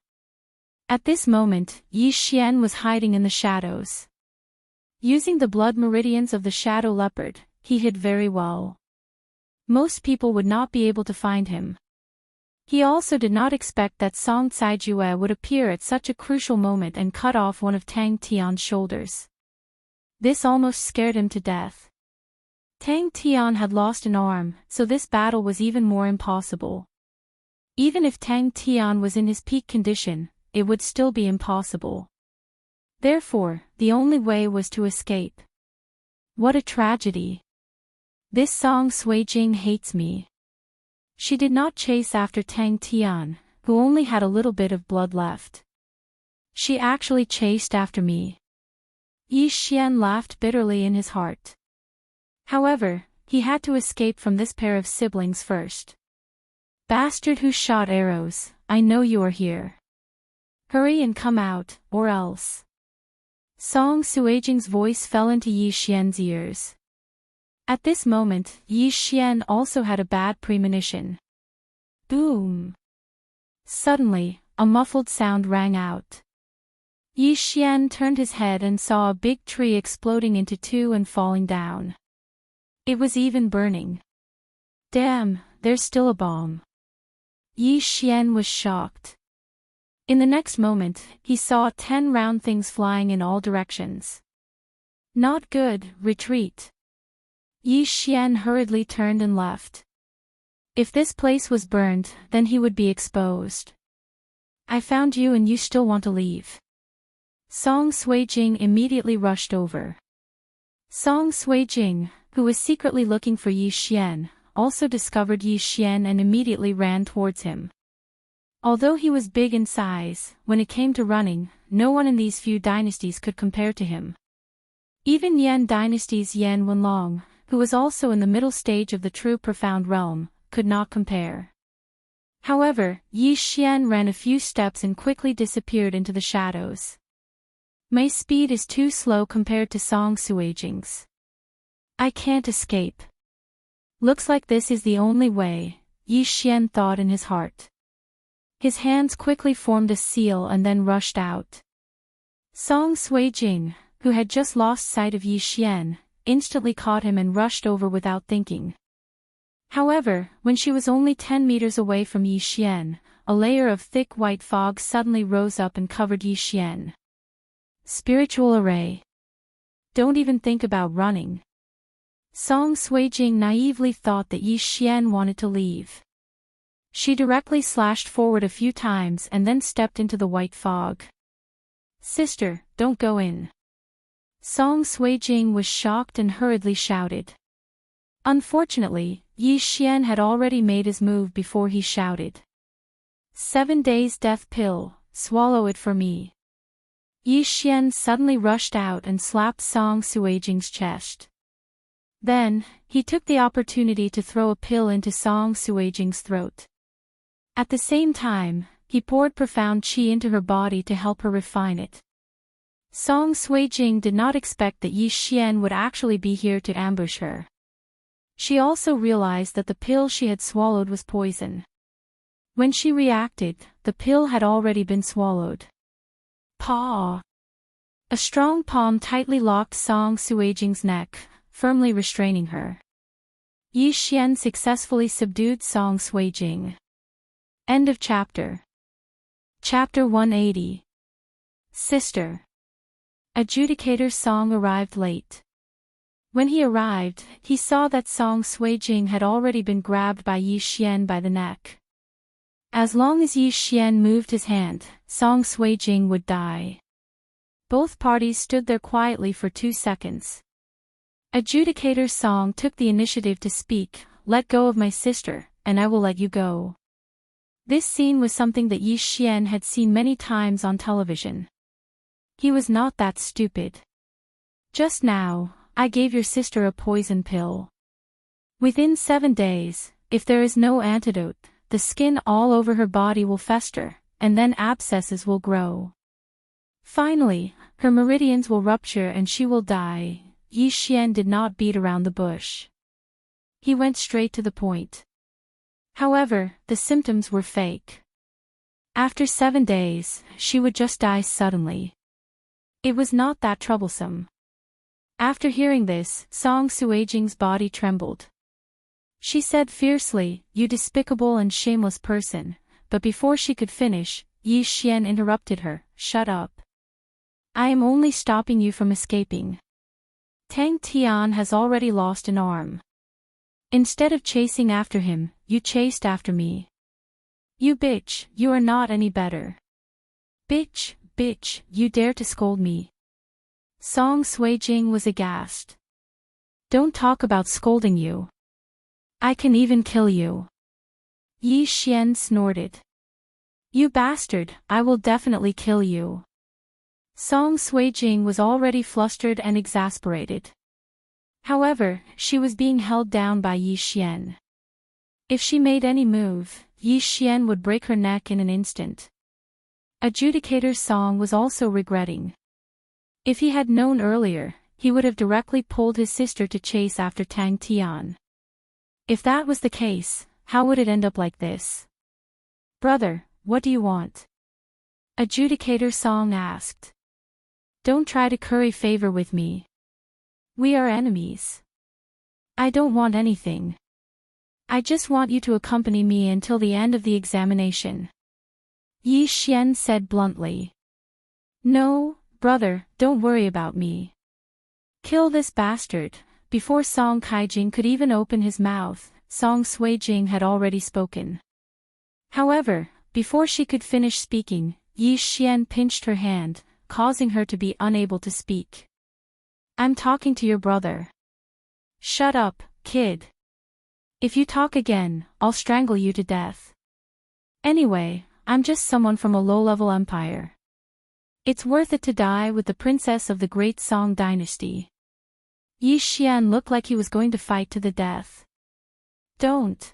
At this moment, Yi Xian was hiding in the shadows. Using the blood meridians of the shadow leopard, he hid very well. Most people would not be able to find him. He also did not expect that Song Caijue would appear at such a crucial moment and cut off one of Tang Tian's shoulders. This almost scared him to death. Tang Tian had lost an arm, so this battle was even more impossible. Even if Tang Tian was in his peak condition, it would still be impossible. Therefore, the only way was to escape. What a tragedy. This Song Suijing hates me. She did not chase after Tang Tian, who only had a little bit of blood left. She actually chased after me. Yi Xian laughed bitterly in his heart. However, he had to escape from this pair of siblings first. Bastard who shot arrows, I know you are here. Hurry and come out, or else. Song Suijing's voice fell into Yi Xian's ears. At this moment, Yi Xian also had a bad premonition. Boom! Suddenly, a muffled sound rang out. Yi Xian turned his head and saw a big tree exploding into two and falling down. It was even burning. Damn, there's still a bomb. Yi Xian was shocked. In the next moment, he saw 10 round things flying in all directions. Not good, retreat. Yi Xian hurriedly turned and left. If this place was burned, then he would be exposed. I found you and you still want to leave. Song Suijing immediately rushed over. Song Suijing, who was secretly looking for Yi Xian, also discovered Yi Xian and immediately ran towards him. Although he was big in size, when it came to running, no one in these few dynasties could compare to him. Even Yan dynasty's Yan Wenlong, who was also in the middle stage of the true profound realm, could not compare. However, Yi Xian ran a few steps and quickly disappeared into the shadows. My speed is too slow compared to Song Suijing's. I can't escape. Looks like this is the only way, Yi Xian thought in his heart. His hands quickly formed a seal and then rushed out. Song Suijing, who had just lost sight of Yi Xian, instantly caught him and rushed over without thinking. However, when she was only 10 meters away from Yi Xian, a layer of thick white fog suddenly rose up and covered Yi Xian. Spiritual array. Don't even think about running. Song Suijing naively thought that Yi Xian wanted to leave. She directly slashed forward a few times and then stepped into the white fog. Sister, don't go in. Song Suijing was shocked and hurriedly shouted. Unfortunately, Yi Xian had already made his move before he shouted. 7 days death pill, swallow it for me. Yi Xian suddenly rushed out and slapped Song Suijing's chest. Then, he took the opportunity to throw a pill into Song Suijing's throat. At the same time, he poured profound qi into her body to help her refine it. Song Suijing did not expect that Yi Xian would actually be here to ambush her. She also realized that the pill she had swallowed was poison. When she reacted, the pill had already been swallowed. Paw. A strong palm tightly locked Song Suijing's neck, firmly restraining her. Yi Xian successfully subdued Song Suijing. End of chapter. Chapter 180. Sister. Adjudicator Song arrived late. When he arrived, he saw that Song Suijing had already been grabbed by Yi Xian by the neck. As long as Yi Xian moved his hand, Song Suijing would die. Both parties stood there quietly for 2 seconds. Adjudicator Song took the initiative to speak, "Let go of my sister, and I will let you go." This scene was something that Yi Xian had seen many times on television. He was not that stupid. "Just now, I gave your sister a poison pill. Within 7 days, if there is no antidote, the skin all over her body will fester, and then abscesses will grow. Finally, her meridians will rupture and she will die." Yi Xian did not beat around the bush. He went straight to the point. However, the symptoms were fake. After 7 days, she would just die suddenly. It was not that troublesome. After hearing this, Song Suijing's body trembled. She said fiercely, "You despicable and shameless person," but before she could finish, Yi Xian interrupted her, "Shut up. I am only stopping you from escaping. Tang Tian has already lost an arm. Instead of chasing after him, you chased after me. You bitch, you are not any better. Bitch, bitch, you dare to scold me." Song Suijing was aghast. "Don't talk about scolding you. I can even kill you." Yi Xian snorted. "You bastard, I will definitely kill you." Song Suijing was already flustered and exasperated. However, she was being held down by Yi Xian. If she made any move, Yi Xian would break her neck in an instant. Adjudicator Song was also regretting. If he had known earlier, he would have directly pulled his sister to chase after Tang Tian. If that was the case, how would it end up like this? "Brother, what do you want?" Adjudicator Song asked. "Don't try to curry favor with me. We are enemies. I don't want anything. I just want you to accompany me until the end of the examination," Yi Xian said bluntly. "No, brother, don't worry about me. Kill this bastard." Before Song Kaijing could even open his mouth, Song Suijing had already spoken. However, before she could finish speaking, Yi Xian pinched her hand, causing her to be unable to speak. "I'm talking to your brother." "Shut up, kid. If you talk again, I'll strangle you to death. Anyway, I'm just someone from a low-level empire. It's worth it to die with the princess of the great Song dynasty." Yi Xian looked like he was going to fight to the death. "Don't."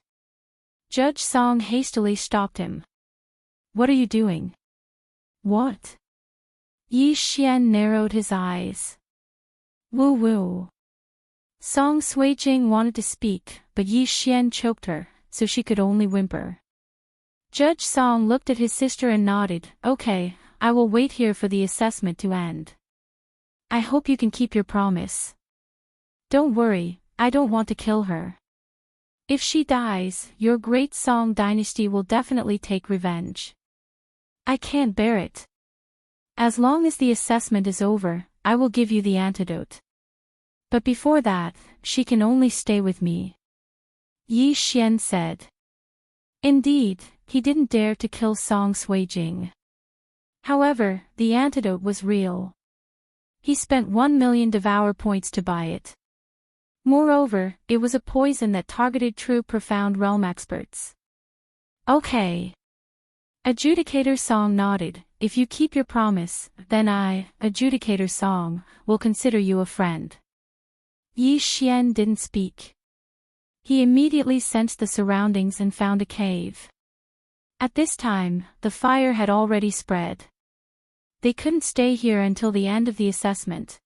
Judge Song hastily stopped him. "What are you doing?" "What?" Yi Xian narrowed his eyes. "Woo-woo." Song Suijing wanted to speak, but Yi Xian choked her, so she could only whimper. Judge Song looked at his sister and nodded. "Okay, I will wait here for the assessment to end. I hope you can keep your promise. Don't worry, I don't want to kill her. If she dies, your great Song dynasty will definitely take revenge. I can't bear it. As long as the assessment is over, I will give you the antidote. But before that, she can only stay with me," Yi Xian said. Indeed, he didn't dare to kill Song Suijing. However, the antidote was real. He spent 1 million devour points to buy it. Moreover, it was a poison that targeted true profound realm experts. "Okay." Adjudicator Song nodded. "If you keep your promise, then I, Adjudicator Song, will consider you a friend." Yi Xian didn't speak. He immediately sensed the surroundings and found a cave. At this time, the fire had already spread. They couldn't stay here until the end of the assessment.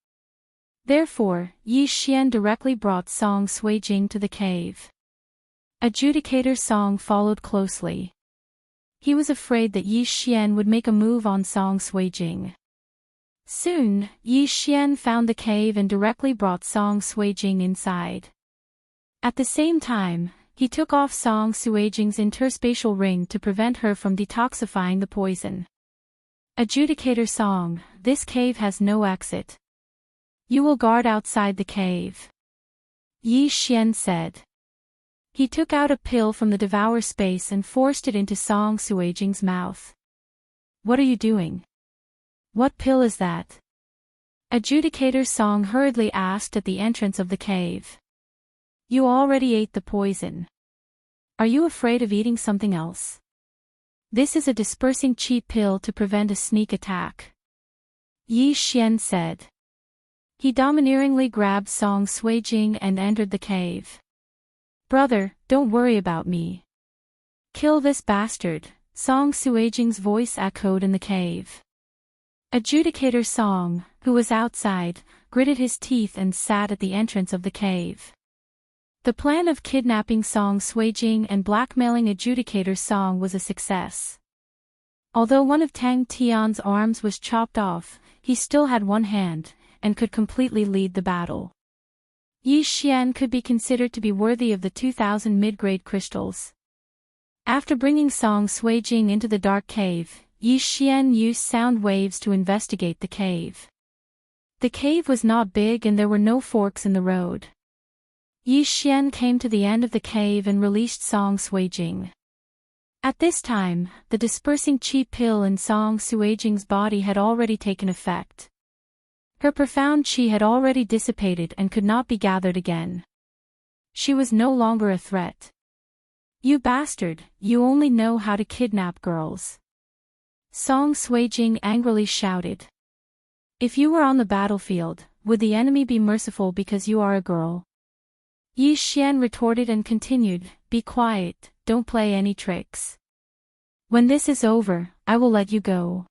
Therefore, Yi Xian directly brought Song Suijing to the cave. Adjudicator Song followed closely. He was afraid that Yi Xian would make a move on Song Suijing. Soon, Yi Xian found the cave and directly brought Song Suijing inside. At the same time, he took off Song Suijing's interspatial ring to prevent her from detoxifying the poison. Adjudicator Song, this cave has no exit. You will guard outside the cave. Yi Xian said. He took out a pill from the devour space and forced it into Song Suijing's mouth. What are you doing? What pill is that? Adjudicator Song hurriedly asked at the entrance of the cave. You already ate the poison. Are you afraid of eating something else? This is a dispersing chi pill to prevent a sneak attack. Yi Xian said. He domineeringly grabbed Song Suijing and entered the cave. Brother, don't worry about me. Kill this bastard, Song Suijing's voice echoed in the cave. Adjudicator Song, who was outside, gritted his teeth and sat at the entrance of the cave. The plan of kidnapping Song Suijing and blackmailing Adjudicator Song was a success. Although one of Tang Tian's arms was chopped off, he still had one hand, and could completely lead the battle. Yi Xian could be considered to be worthy of the 2,000 mid-grade crystals. After bringing Song Suijing into the dark cave, Yi Xian used sound waves to investigate the cave. The cave was not big and there were no forks in the road. Yi Xian came to the end of the cave and released Song Suijing. At this time, the dispersing chi pill in Song Suijing's body had already taken effect. Her profound chi had already dissipated and could not be gathered again. She was no longer a threat. You bastard, you only know how to kidnap girls. Song Suijing angrily shouted. If you were on the battlefield, would the enemy be merciful because you are a girl? Yi Xian retorted and continued, be quiet, don't play any tricks. When this is over, I will let you go.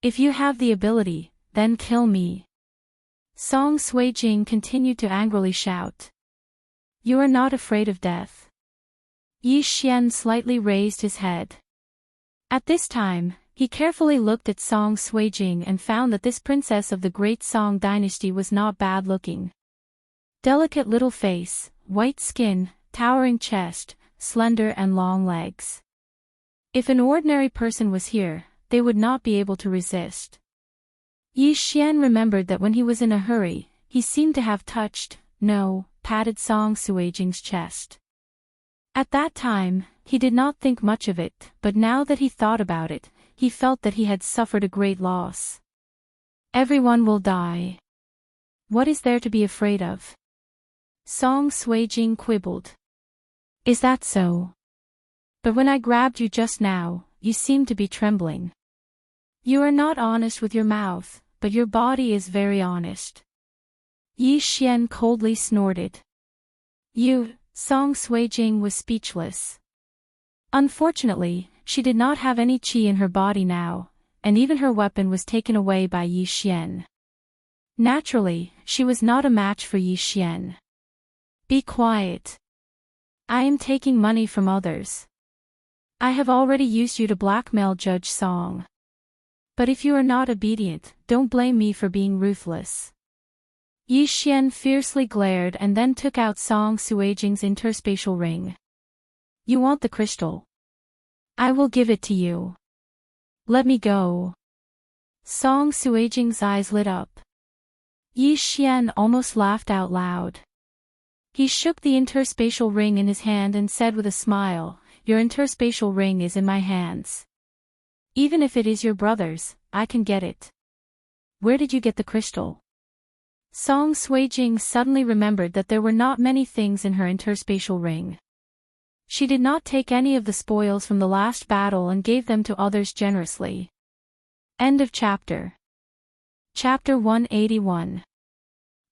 If you have the ability, then kill me. Song Suijing continued to angrily shout. You are not afraid of death. Yi Xian slightly raised his head. At this time, he carefully looked at Song Suijing and found that this princess of the great Song dynasty was not bad looking. Delicate little face, white skin, towering chest, slender and long legs. If an ordinary person was here, they would not be able to resist. Yi Xian remembered that when he was in a hurry, he seemed to have patted Song Suijing's chest. At that time, he did not think much of it, but now that he thought about it, he felt that he had suffered a great loss. Everyone will die. What is there to be afraid of? Song Suijing quibbled. Is that so? But when I grabbed you just now, you seemed to be trembling. You are not honest with your mouth, but your body is very honest. Yi Xian coldly snorted. Song Suijing was speechless. Unfortunately, she did not have any qi in her body now, and even her weapon was taken away by Yi Xian. Naturally, she was not a match for Yi Xian. Be quiet. I am taking money from others. I have already used you to blackmail Judge Song. But if you are not obedient, don't blame me for being ruthless. Yi Xian fiercely glared and then took out Song Suijing's interspatial ring. You want the crystal? I will give it to you. Let me go. Song Suijing's eyes lit up. Yi Xian almost laughed out loud. He shook the interspatial ring in his hand and said with a smile, Your interspatial ring is in my hands. Even if it is your brother's, I can get it. Where did you get the crystal? Song Suijing suddenly remembered that there were not many things in her interspatial ring. She did not take any of the spoils from the last battle and gave them to others generously. End of chapter. Chapter 181.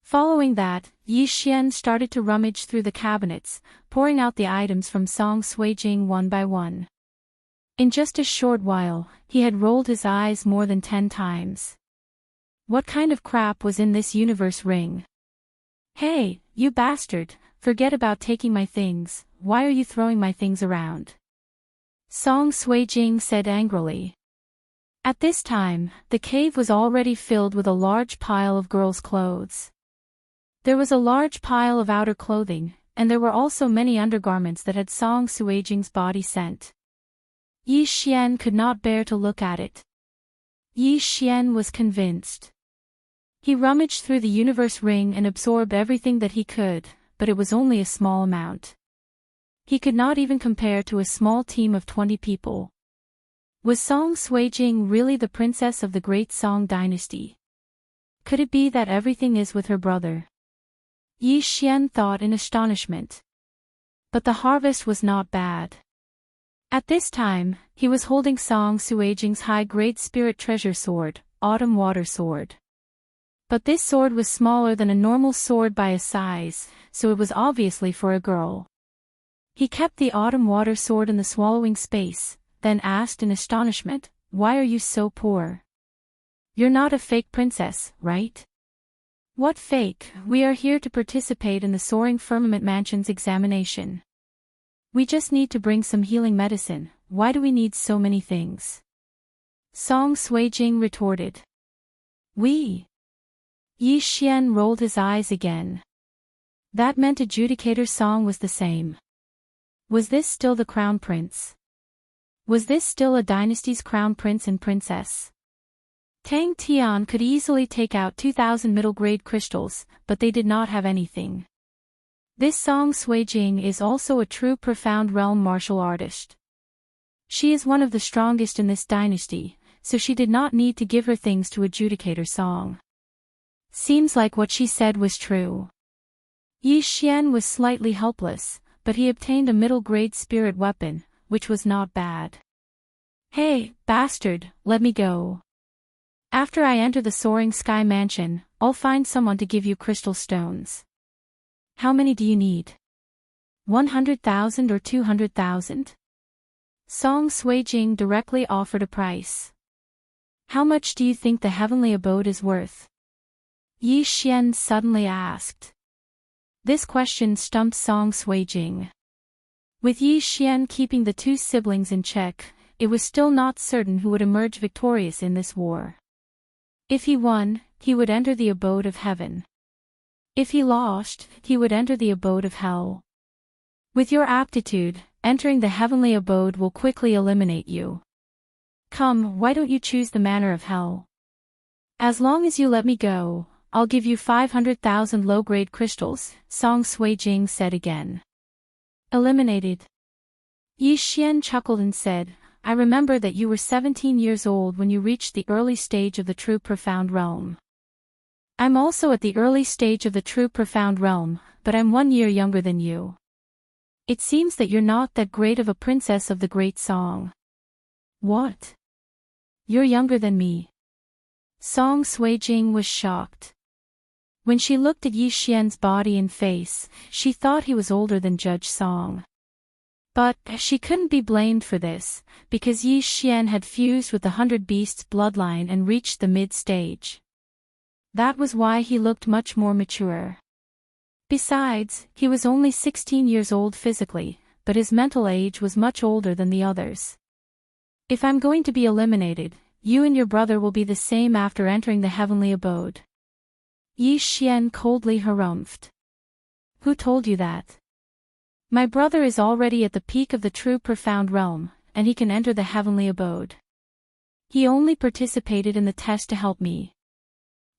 Following that, Yi Xian started to rummage through the cabinets, pouring out the items from Song Suijing one by one. In just a short while, he had rolled his eyes more than 10 times. What kind of crap was in this universe ring? Hey, you bastard, forget about taking my things, why are you throwing my things around? Song Suijing said angrily. At this time, the cave was already filled with a large pile of girls' clothes. There was a large pile of outer clothing, and there were also many undergarments that had Song Suijing's body scent. Yi Xian could not bear to look at it. Yi Xian was convinced. He rummaged through the universe ring and absorbed everything that he could, but it was only a small amount. He could not even compare to a small team of 20 people. Was Song Suijing really the princess of the great Song dynasty? Could it be that everything is with her brother? Yi Xian thought in astonishment. But the harvest was not bad. At this time, he was holding Song Suijing's high-grade spirit treasure sword, Autumn Water Sword. But this sword was smaller than a normal sword by a size, so it was obviously for a girl. He kept the Autumn Water Sword in the swallowing space, then asked in astonishment, "Why are you so poor? You're not a fake princess, right?" "What fake? We are here to participate in the Soaring Firmament Mansion's examination. We just need to bring some healing medicine. Why do we need so many things?" Song Suijing retorted. "We?" Yi Xian rolled his eyes again. That meant Adjudicator Song was the same. Was this still the crown prince? Was this still a dynasty's crown prince and princess? Tang Tian could easily take out 2,000 middle-grade crystals, but they did not have anything. This Song Suijing is also a true profound realm martial artist. She is one of the strongest in this dynasty, so she did not need to give her things to Adjudicator Song. Seems like what she said was true. Yi Xian was slightly helpless, but he obtained a middle-grade spirit weapon, which was not bad. "Hey, bastard, let me go. After I enter the Soaring Sky Mansion, I'll find someone to give you crystal stones. How many do you need? 100,000 or 200,000? Song Suijing directly offered a price. "How much do you think the heavenly abode is worth?" Yi Xian suddenly asked. This question stumped Song Suijing. With Yi Xian keeping the two siblings in check, it was still not certain who would emerge victorious in this war. If he won, he would enter the abode of heaven. If he lost, he would enter the abode of hell. With your aptitude, entering the heavenly abode will quickly eliminate you. Come, why don't you choose the manner of hell? As long as you let me go, I'll give you 500,000 low-grade crystals, Song Suijing said again. Eliminated. Yi Xian chuckled and said, "I remember that you were 17 years old when you reached the early stage of the true profound realm. I'm also at the early stage of the true profound realm, but I'm 1 year younger than you. It seems that you're not that great of a princess of the great Song." "What? You're younger than me?" Song Suijing was shocked. When she looked at Yi Xian's body and face, she thought he was older than Judge Song. But she couldn't be blamed for this, because Yi Xian had fused with the 100 Beasts bloodline and reached the mid-stage. That was why he looked much more mature. Besides, he was only 16 years old physically, but his mental age was much older than the others. "If I'm going to be eliminated, you and your brother will be the same after entering the heavenly abode." Yi Xian coldly harumphed. "Who told you that? My brother is already at the peak of the true profound realm, and he can enter the heavenly abode. He only participated in the test to help me.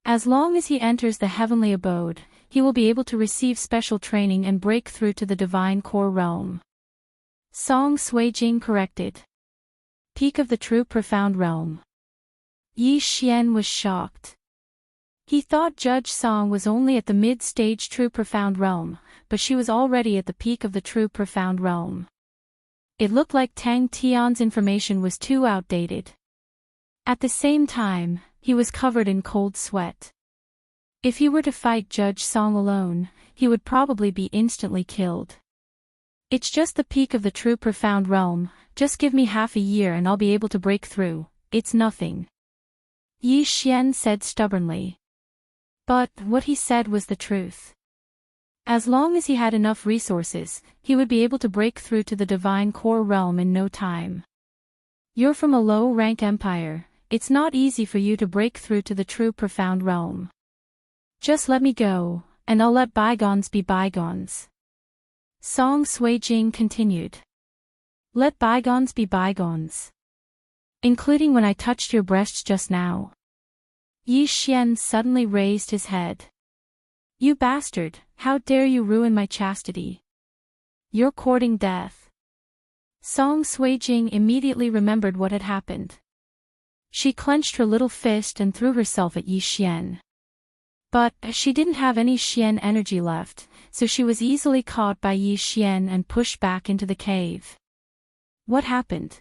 As long as he enters the heavenly abode, he will be able to receive special training and break through to the divine core realm." Song Suijing corrected. "Peak of the true profound realm." Yi Xian was shocked. He thought Judge Song was only at the mid-stage true profound realm, but she was already at the peak of the true profound realm. It looked like Tang Tian's information was too outdated. At the same time, he was covered in cold sweat. If he were to fight Judge Song alone, he would probably be instantly killed. "It's just the peak of the true profound realm, just give me half a year and I'll be able to break through, it's nothing," Yi Xian said stubbornly. But what he said was the truth. As long as he had enough resources, he would be able to break through to the divine core realm in no time. You're from a low-rank empire, it's not easy for you to break through to the true profound realm. Just let me go, and I'll let bygones be bygones. Song Sui-jing continued. Let bygones be bygones. Including when I touched your breasts just now. Yi Xian suddenly raised his head. You bastard, how dare you ruin my chastity? You're courting death. Song Sui-jing immediately remembered what had happened. She clenched her little fist and threw herself at Yi Xian. But she didn't have any Xian energy left, so she was easily caught by Yi Xian and pushed back into the cave. What happened?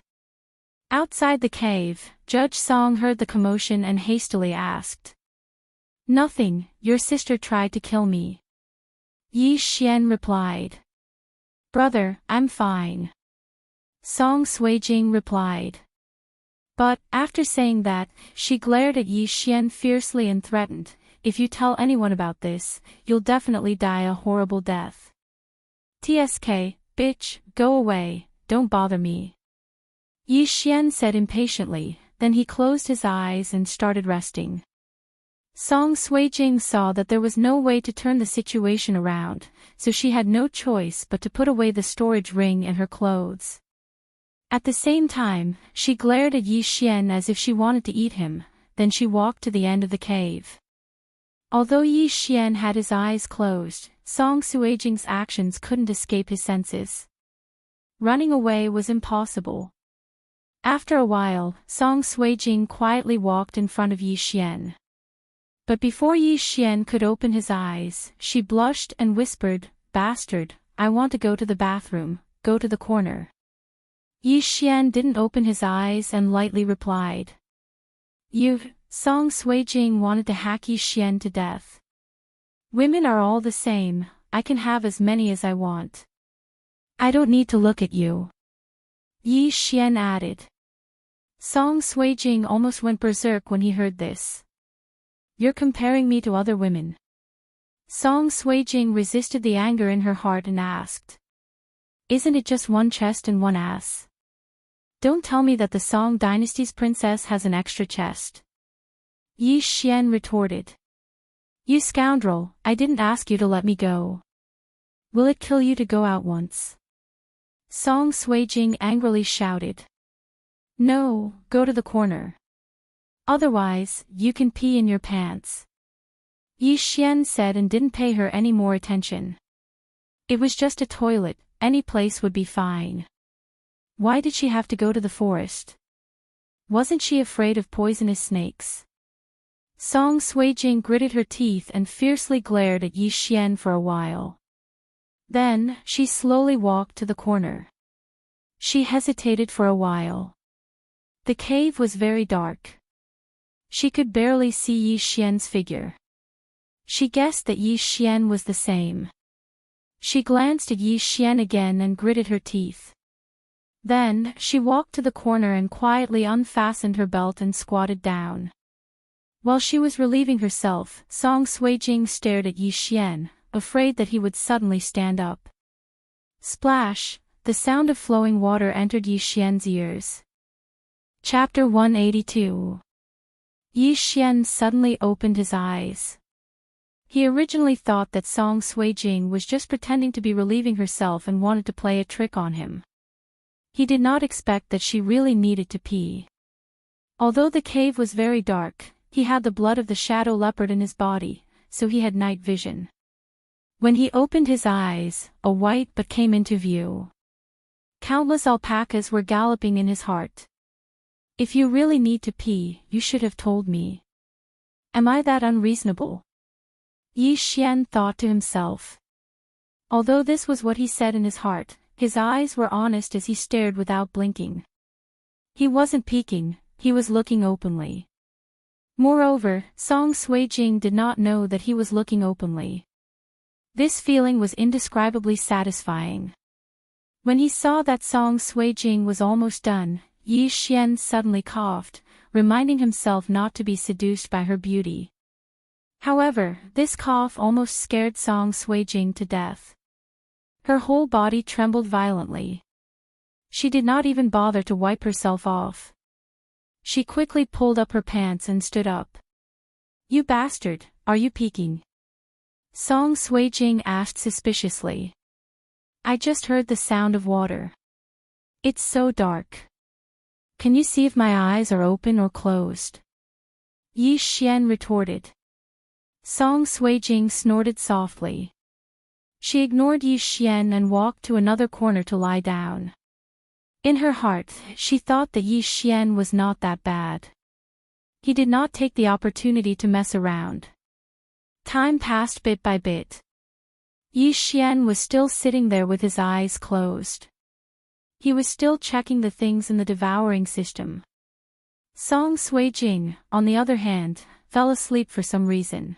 Outside the cave, Judge Song heard the commotion and hastily asked. Nothing, your sister tried to kill me. Yi Xian replied. Brother, I'm fine. Song Sui-jing replied. But, after saying that, she glared at Yi Xian fiercely and threatened, if you tell anyone about this, you'll definitely die a horrible death. TSK, bitch, go away, don't bother me. Yi Xian said impatiently, then he closed his eyes and started resting. Song Sui-jing saw that there was no way to turn the situation around, so she had no choice but to put away the storage ring and her clothes. At the same time, she glared at Yi Xian as if she wanted to eat him, then she walked to the end of the cave. Although Yi Xian had his eyes closed, Song Sui-jing's actions couldn't escape his senses. Running away was impossible. After a while, Song Sui-jing quietly walked in front of Yi Xian. But before Yi Xian could open his eyes, she blushed and whispered, Bastard, I want to go to the bathroom, go to the corner. Yi Xian didn't open his eyes and lightly replied. Song Sui-jing wanted to hack Yi Xian to death. Women are all the same, I can have as many as I want. I don't need to look at you. Yi Xian added. Song Sui-jing almost went berserk when he heard this. You're comparing me to other women. Song Sui-jing resisted the anger in her heart and asked. Isn't it just one chest and one ass? Don't tell me that the Song dynasty's princess has an extra chest. Yi Xian retorted. You scoundrel, I didn't ask you to let me go. Will it kill you to go out once? Song Sui-jing angrily shouted. No, go to the corner. Otherwise, you can pee in your pants. Yi Xian said and didn't pay her any more attention. It was just a toilet, any place would be fine. Why did she have to go to the forest? Wasn't she afraid of poisonous snakes? Song Sui-jing gritted her teeth and fiercely glared at Yi Xian for a while. Then, she slowly walked to the corner. She hesitated for a while. The cave was very dark. She could barely see Yi Xian's figure. She guessed that Yi Xian was the same. She glanced at Yi Xian again and gritted her teeth. Then, she walked to the corner and quietly unfastened her belt and squatted down. While she was relieving herself, Song Sui-jing stared at Yi Xian, afraid that he would suddenly stand up. Splash! The sound of flowing water entered Yi Xian's ears. Chapter 182. Yi Xian suddenly opened his eyes. He originally thought that Song Sui-jing was just pretending to be relieving herself and wanted to play a trick on him. He did not expect that she really needed to pee. Although the cave was very dark, he had the blood of the shadow leopard in his body, so he had night vision. When he opened his eyes, a white butt came into view. Countless alpacas were galloping in his heart. If you really need to pee, you should have told me. Am I that unreasonable? Yi Xian thought to himself. Although this was what he said in his heart, his eyes were honest as he stared without blinking. He wasn't peeking, he was looking openly. Moreover, Song Sui-jing did not know that he was looking openly. This feeling was indescribably satisfying. When he saw that Song Sui-jing was almost done, Yi Xian suddenly coughed, reminding himself not to be seduced by her beauty. However, this cough almost scared Song Suijing to death. Her whole body trembled violently. She did not even bother to wipe herself off. She quickly pulled up her pants and stood up. "You bastard, are you peeking?" Song Suijing asked suspiciously. "I just heard the sound of water. It's so dark. Can you see if my eyes are open or closed?" Yi Xian retorted. Song Suijing snorted softly. She ignored Yi Xian and walked to another corner to lie down. In her heart, she thought that Yi Xian was not that bad. He did not take the opportunity to mess around. Time passed bit by bit. Yi Xian was still sitting there with his eyes closed. He was still checking the things in the devouring system. Song Suijing, on the other hand, fell asleep for some reason.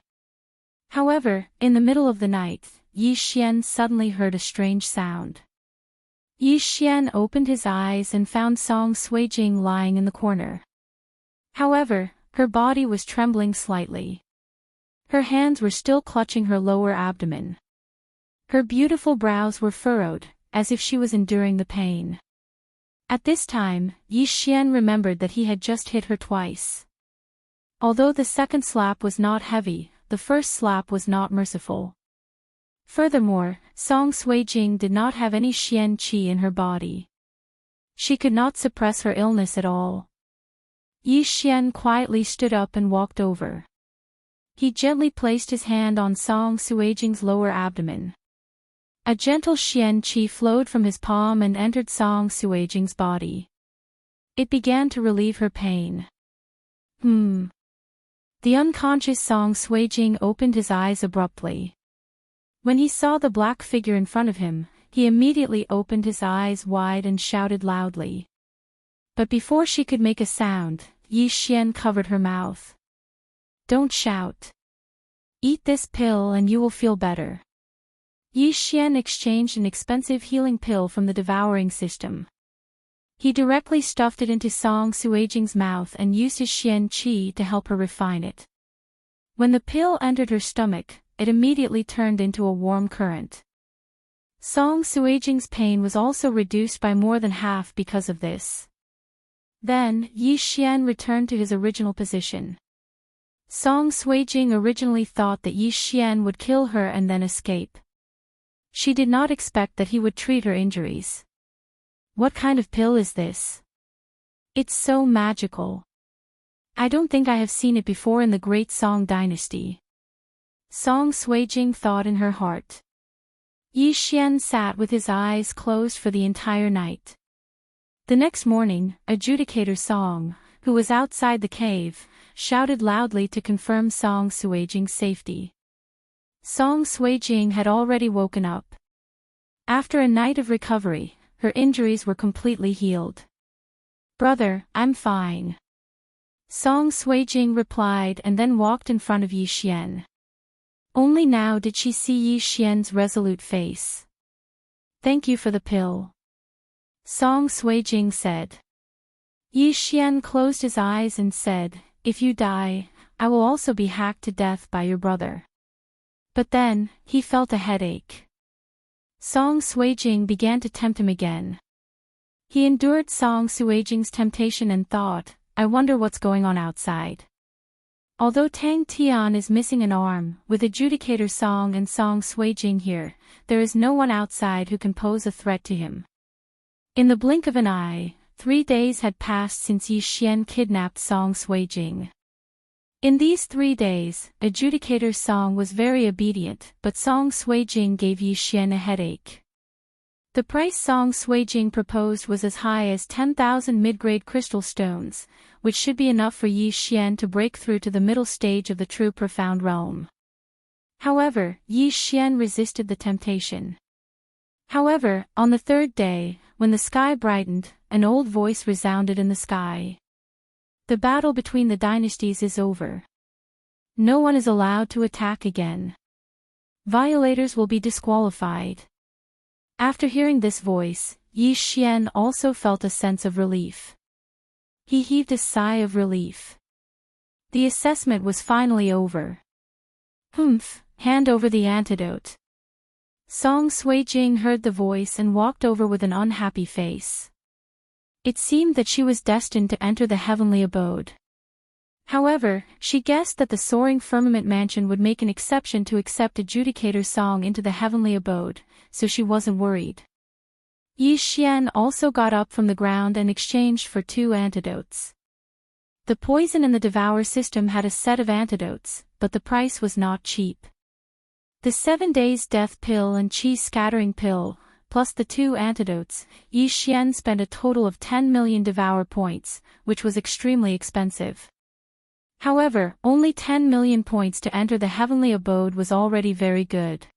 However, in the middle of the night, Yi Xian suddenly heard a strange sound. Yi Xian opened his eyes and found Song Suijing lying in the corner. However, her body was trembling slightly. Her hands were still clutching her lower abdomen. Her beautiful brows were furrowed, as if she was enduring the pain. At this time, Yi Xian remembered that he had just hit her twice. Although the second slap was not heavy, the first slap was not merciful. Furthermore, Song Suijing did not have any Xian qi in her body. She could not suppress her illness at all. Yi Xian quietly stood up and walked over. He gently placed his hand on Song Suijing's lower abdomen. A gentle Xian qi flowed from his palm and entered Song Suijing's body. It began to relieve her pain. The unconscious Song Suijing opened his eyes abruptly. When he saw the black figure in front of him, he immediately opened his eyes wide and shouted loudly. But before she could make a sound, Yi Xian covered her mouth. "Don't shout. Eat this pill and you will feel better." Yi Xian exchanged an expensive healing pill from the devouring system. He directly stuffed it into Song Suijing's mouth and used his Xian qi to help her refine it. When the pill entered her stomach, it immediately turned into a warm current. Song Suijing's pain was also reduced by more than half because of this. Then, Yi Xian returned to his original position. Song Suijing originally thought that Yi Xian would kill her and then escape. She did not expect that he would treat her injuries. "What kind of pill is this? It's so magical. I don't think I have seen it before in the Great Song Dynasty." Song Suijing thought in her heart. Yi Xian sat with his eyes closed for the entire night. The next morning, Adjudicator Song, who was outside the cave, shouted loudly to confirm Song Suijing's safety. Song Suijing had already woken up. After a night of recovery, her injuries were completely healed. "Brother, I'm fine," Song Suijing replied and then walked in front of Yi Xian. Only now did she see Yi Xian's resolute face. "Thank you for the pill," Song Suijing said. Yi Xian closed his eyes and said, "If you die, I will also be hacked to death by your brother." But then, he felt a headache. Song Suijing began to tempt him again. He endured Song Suijing's temptation and thought, "I wonder what's going on outside." Although Tang Tian is missing an arm, with Adjudicator Song and Song Suijing here, there is no one outside who can pose a threat to him. In the blink of an eye, 3 days had passed since Yi Xian kidnapped Song Suijing. In these 3 days, Adjudicator Song was very obedient, but Song Suijing gave Yi Xian a headache. The price Song Suijing proposed was as high as 10,000 mid-grade crystal stones, which should be enough for Yi Xian to break through to the middle stage of the true profound realm. However, Yi Xian resisted the temptation. However, on the 3rd day, when the sky brightened, an old voice resounded in the sky. "The battle between the dynasties is over. No one is allowed to attack again. Violators will be disqualified." After hearing this voice, Yi Xian also felt a sense of relief. He heaved a sigh of relief. The assessment was finally over. Humph, hand over the antidote. Song Sui-jing heard the voice and walked over with an unhappy face. It seemed that she was destined to enter the heavenly abode. However, she guessed that the soaring firmament mansion would make an exception to accept Adjudicator Song into the heavenly abode, so she wasn't worried. Yi Xian also got up from the ground and exchanged for 2 antidotes. The poison and the devour system had a set of antidotes, but the price was not cheap. The 7 days death pill and chi scattering pill, plus the 2 antidotes, Yi Xian spent a total of 10 million devour points, which was extremely expensive. However, only 10 million points to enter the heavenly abode was already very good.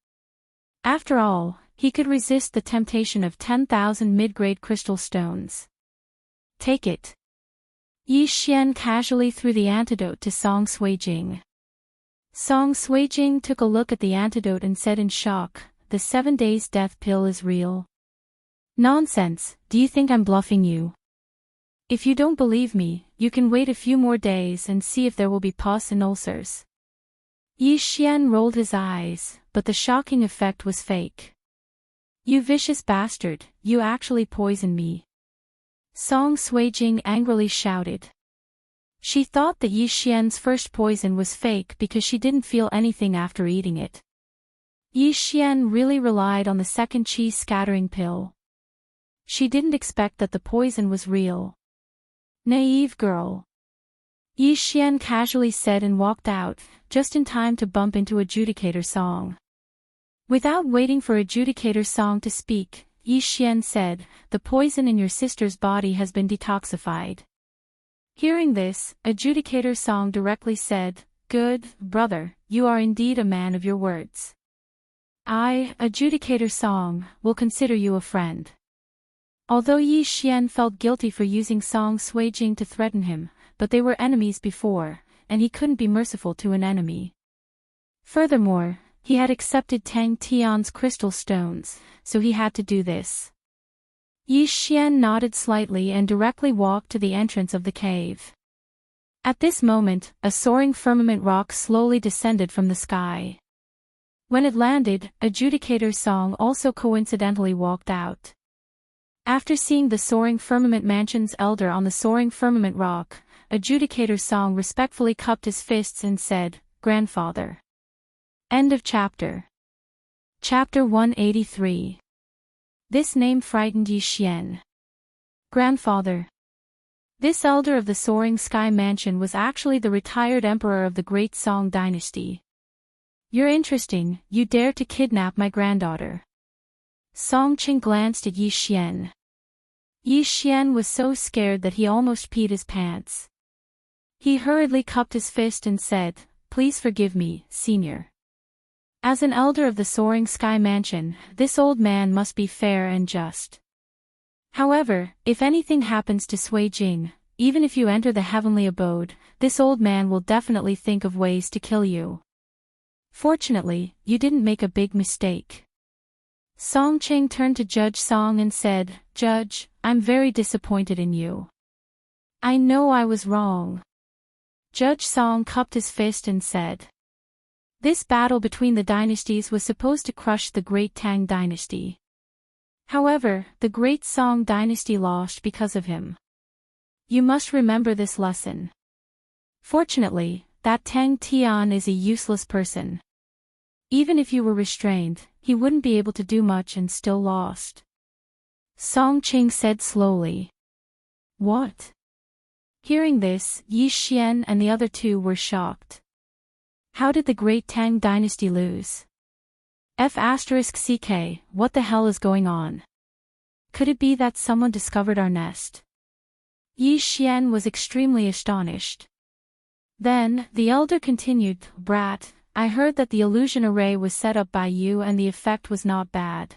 After all, he could resist the temptation of 10,000 mid-grade crystal stones. Take it. Yi Xian casually threw the antidote to Song Sui-jing. Song Sui-jing took a look at the antidote and said in shock, "The 7 days death pill is real." "Nonsense, do you think I'm bluffing you? If you don't believe me, you can wait a few more days and see if there will be pus and ulcers." Yi Xian rolled his eyes, but the shocking effect was fake. "You vicious bastard, you actually poisoned me." Song Sui-jing angrily shouted. She thought that Yi Xian's first poison was fake because she didn't feel anything after eating it. Yi Xian really relied on the second chi scattering pill. She didn't expect that the poison was real. Naive girl. Yi Xian casually said and walked out, just in time to bump into Adjudicator Song. Without waiting for Adjudicator Song to speak, Yi Xian said, "The poison in your sister's body has been detoxified." Hearing this, Adjudicator Song directly said, "Good, brother, you are indeed a man of your words. I, Adjudicator Song, will consider you a friend." Although Yi Xian felt guilty for using Song Sui-jing to threaten him, but they were enemies before, and he couldn't be merciful to an enemy. Furthermore, he had accepted Tang Tian's crystal stones, so he had to do this. Yi Xian nodded slightly and directly walked to the entrance of the cave. At this moment, a soaring firmament rock slowly descended from the sky. When it landed, Adjudicator Song also coincidentally walked out. After seeing the soaring firmament mansion's elder on the soaring firmament rock, Adjudicator Song respectfully cupped his fists and said, "Grandfather." End of chapter. Chapter 183. This name frightened Yi Xian. Grandfather. This elder of the soaring sky mansion was actually the retired emperor of the Great Song dynasty. "You're interesting, you dare to kidnap my granddaughter." Song Qing glanced at Yi Xian. Yi Xian was so scared that he almost peed his pants. He hurriedly cupped his fist and said, "Please forgive me, senior. As an elder of the soaring sky mansion, this old man must be fair and just. However, if anything happens to Sui-jing, even if you enter the heavenly abode, this old man will definitely think of ways to kill you. Fortunately, you didn't make a big mistake." Song Qing turned to Judge Song and said, "Judge, I'm very disappointed in you. I know I was wrong." Judge Song cupped his fist and said, "This battle between the dynasties was supposed to crush the Great Tang dynasty. However, the Great Song dynasty lost because of him. You must remember this lesson. Fortunately, that Tang Tian is a useless person. Even if you were restrained, he wouldn't be able to do much and still lost." Song Qing said slowly. "What?" Hearing this, Yi Xian and the other 2 were shocked. How did the Great Tang dynasty lose? F***ck, what the hell is going on? Could it be that someone discovered our nest? Yi Xian was extremely astonished. Then, the elder continued, "Brat, I heard that the illusion array was set up by you and the effect was not bad.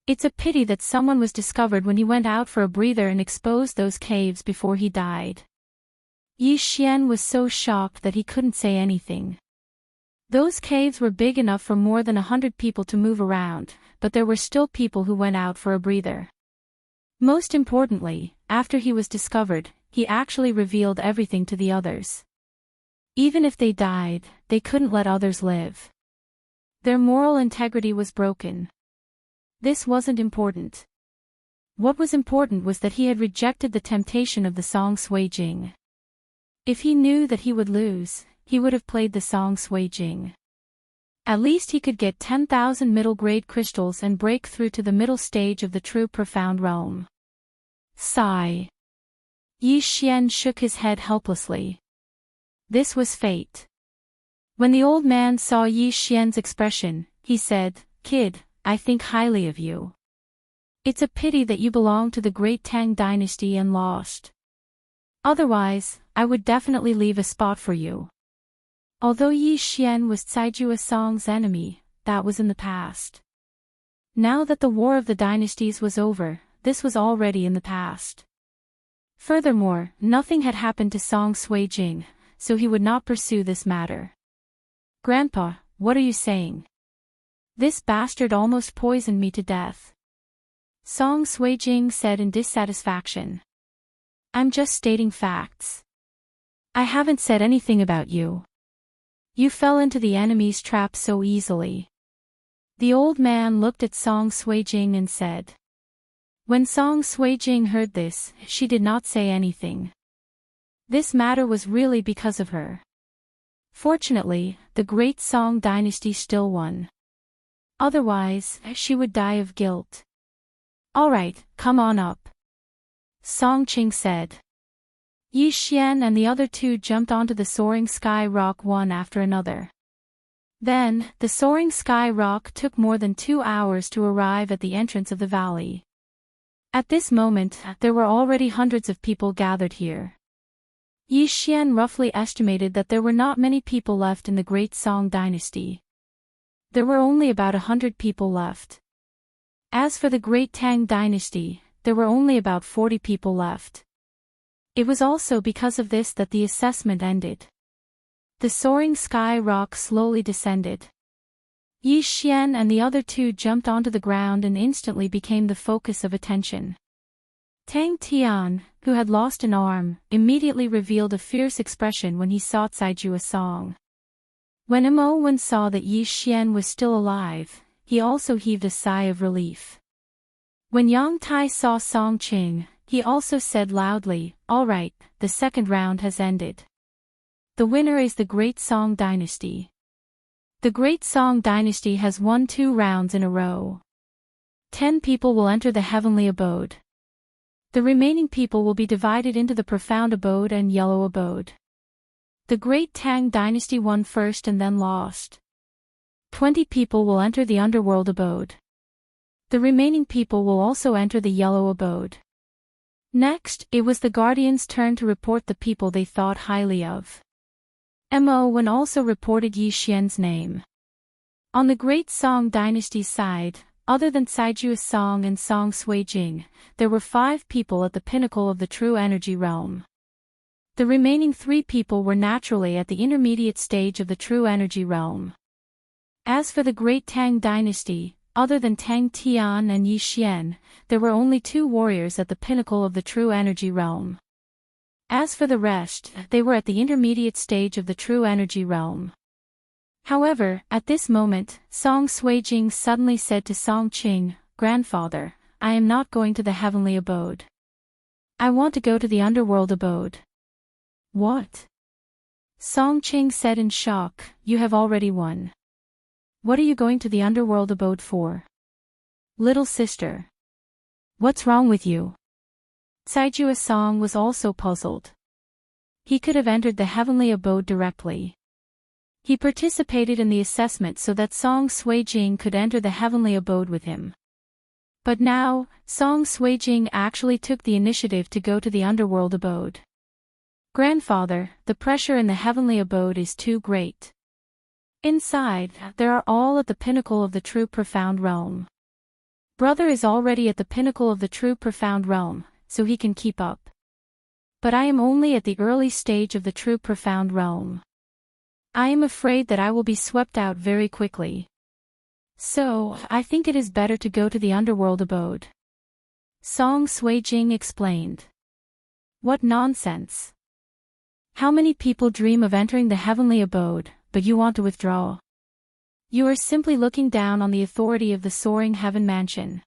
It's a pity that someone was discovered when he went out for a breather and exposed those caves before he died." Yi Xian was so shocked that he couldn't say anything. Those caves were big enough for more than 100 people to move around, but there were still people who went out for a breather. Most importantly, after he was discovered, he actually revealed everything to the others. Even if they died, they couldn't let others live. Their moral integrity was broken. This wasn't important. What was important was that he had rejected the temptation of the song Sui Jing. If he knew that he would lose, he would have played the song Sui Jing. At least he could get 10,000 middle-grade crystals and break through to the middle stage of the true profound realm. Sigh. Yi Xian shook his head helplessly. This was fate. When the old man saw Yi Xian's expression, he said, "Kid, I think highly of you. It's a pity that you belong to the great Tang dynasty and lost. Otherwise, I would definitely leave a spot for you." Although Yi Xian was Cai Song's enemy, that was in the past. Now that the War of the Dynasties was over, this was already in the past. Furthermore, nothing had happened to Song Sui Jing, so he would not pursue this matter. "Grandpa, what are you saying? This bastard almost poisoned me to death," Song Sui Jing said in dissatisfaction. "I'm just stating facts. I haven't said anything about you. You fell into the enemy's trap so easily." The old man looked at Song Sui Jing and said. When Song Sui Jing heard this, she did not say anything. This matter was really because of her. Fortunately, the great Song dynasty still won. Otherwise, she would die of guilt. "All right, come on up," Song Qing said. Yi Xian and the other two jumped onto the soaring sky rock one after another. Then, the soaring sky rock took more than 2 hours to arrive at the entrance of the valley. At this moment, there were already hundreds of people gathered here. Yi Xian roughly estimated that there were not many people left in the Great Song dynasty. There were only about 100 people left. As for the Great Tang dynasty, there were only about 40 people left. It was also because of this that the assessment ended. The soaring sky rock slowly descended. Yi Xian and the other two jumped onto the ground and instantly became the focus of attention. Tang Tian, who had lost an arm, immediately revealed a fierce expression when he saw Cai Song. When Mo Wen saw that Yi Xian was still alive, he also heaved a sigh of relief. When Yang Tai saw Song Qing, he also said loudly, "All right, the second round has ended. The winner is the Great Song dynasty. The Great Song dynasty has won 2 rounds in a row. 10 people will enter the heavenly abode. The remaining people will be divided into the profound abode and yellow abode. The Great Tang dynasty won first and then lost. 20 people will enter the underworld abode. The remaining people will also enter the yellow abode." Next, it was the Guardians' turn to report the people they thought highly of. Mo Wen also reported Yi Xian's name. On the Great Song dynasty's side, other than Cai Song and Song Sui Jing, there were 5 people at the pinnacle of the true energy realm. The remaining 3 people were naturally at the intermediate stage of the true energy realm. As for the Great Tang dynasty, other than Tang Tian and Yi Xian, there were only 2 warriors at the pinnacle of the true energy realm. As for the rest, they were at the intermediate stage of the true energy realm. However, at this moment, Song Sui Jing suddenly said to Song Qing, "Grandfather, I am not going to the heavenly abode. I want to go to the underworld abode." "What?" Song Qing said in shock, "You have already won. What are you going to the underworld abode for?" "Little sister. What's wrong with you?" Cai Song was also puzzled. He could have entered the heavenly abode directly. He participated in the assessment so that Song Sui Jing could enter the heavenly abode with him. But now, Song Sui Jing actually took the initiative to go to the underworld abode. "Grandfather, the pressure in the heavenly abode is too great. Inside, there are all at the pinnacle of the true profound realm. Brother is already at the pinnacle of the true profound realm, so he can keep up. But I am only at the early stage of the true profound realm. I am afraid that I will be swept out very quickly. So, I think it is better to go to the underworld abode," Song Sui Jing explained. "What nonsense. How many people dream of entering the heavenly abode, but you want to withdraw? You are simply looking down on the authority of the soaring heaven mansion.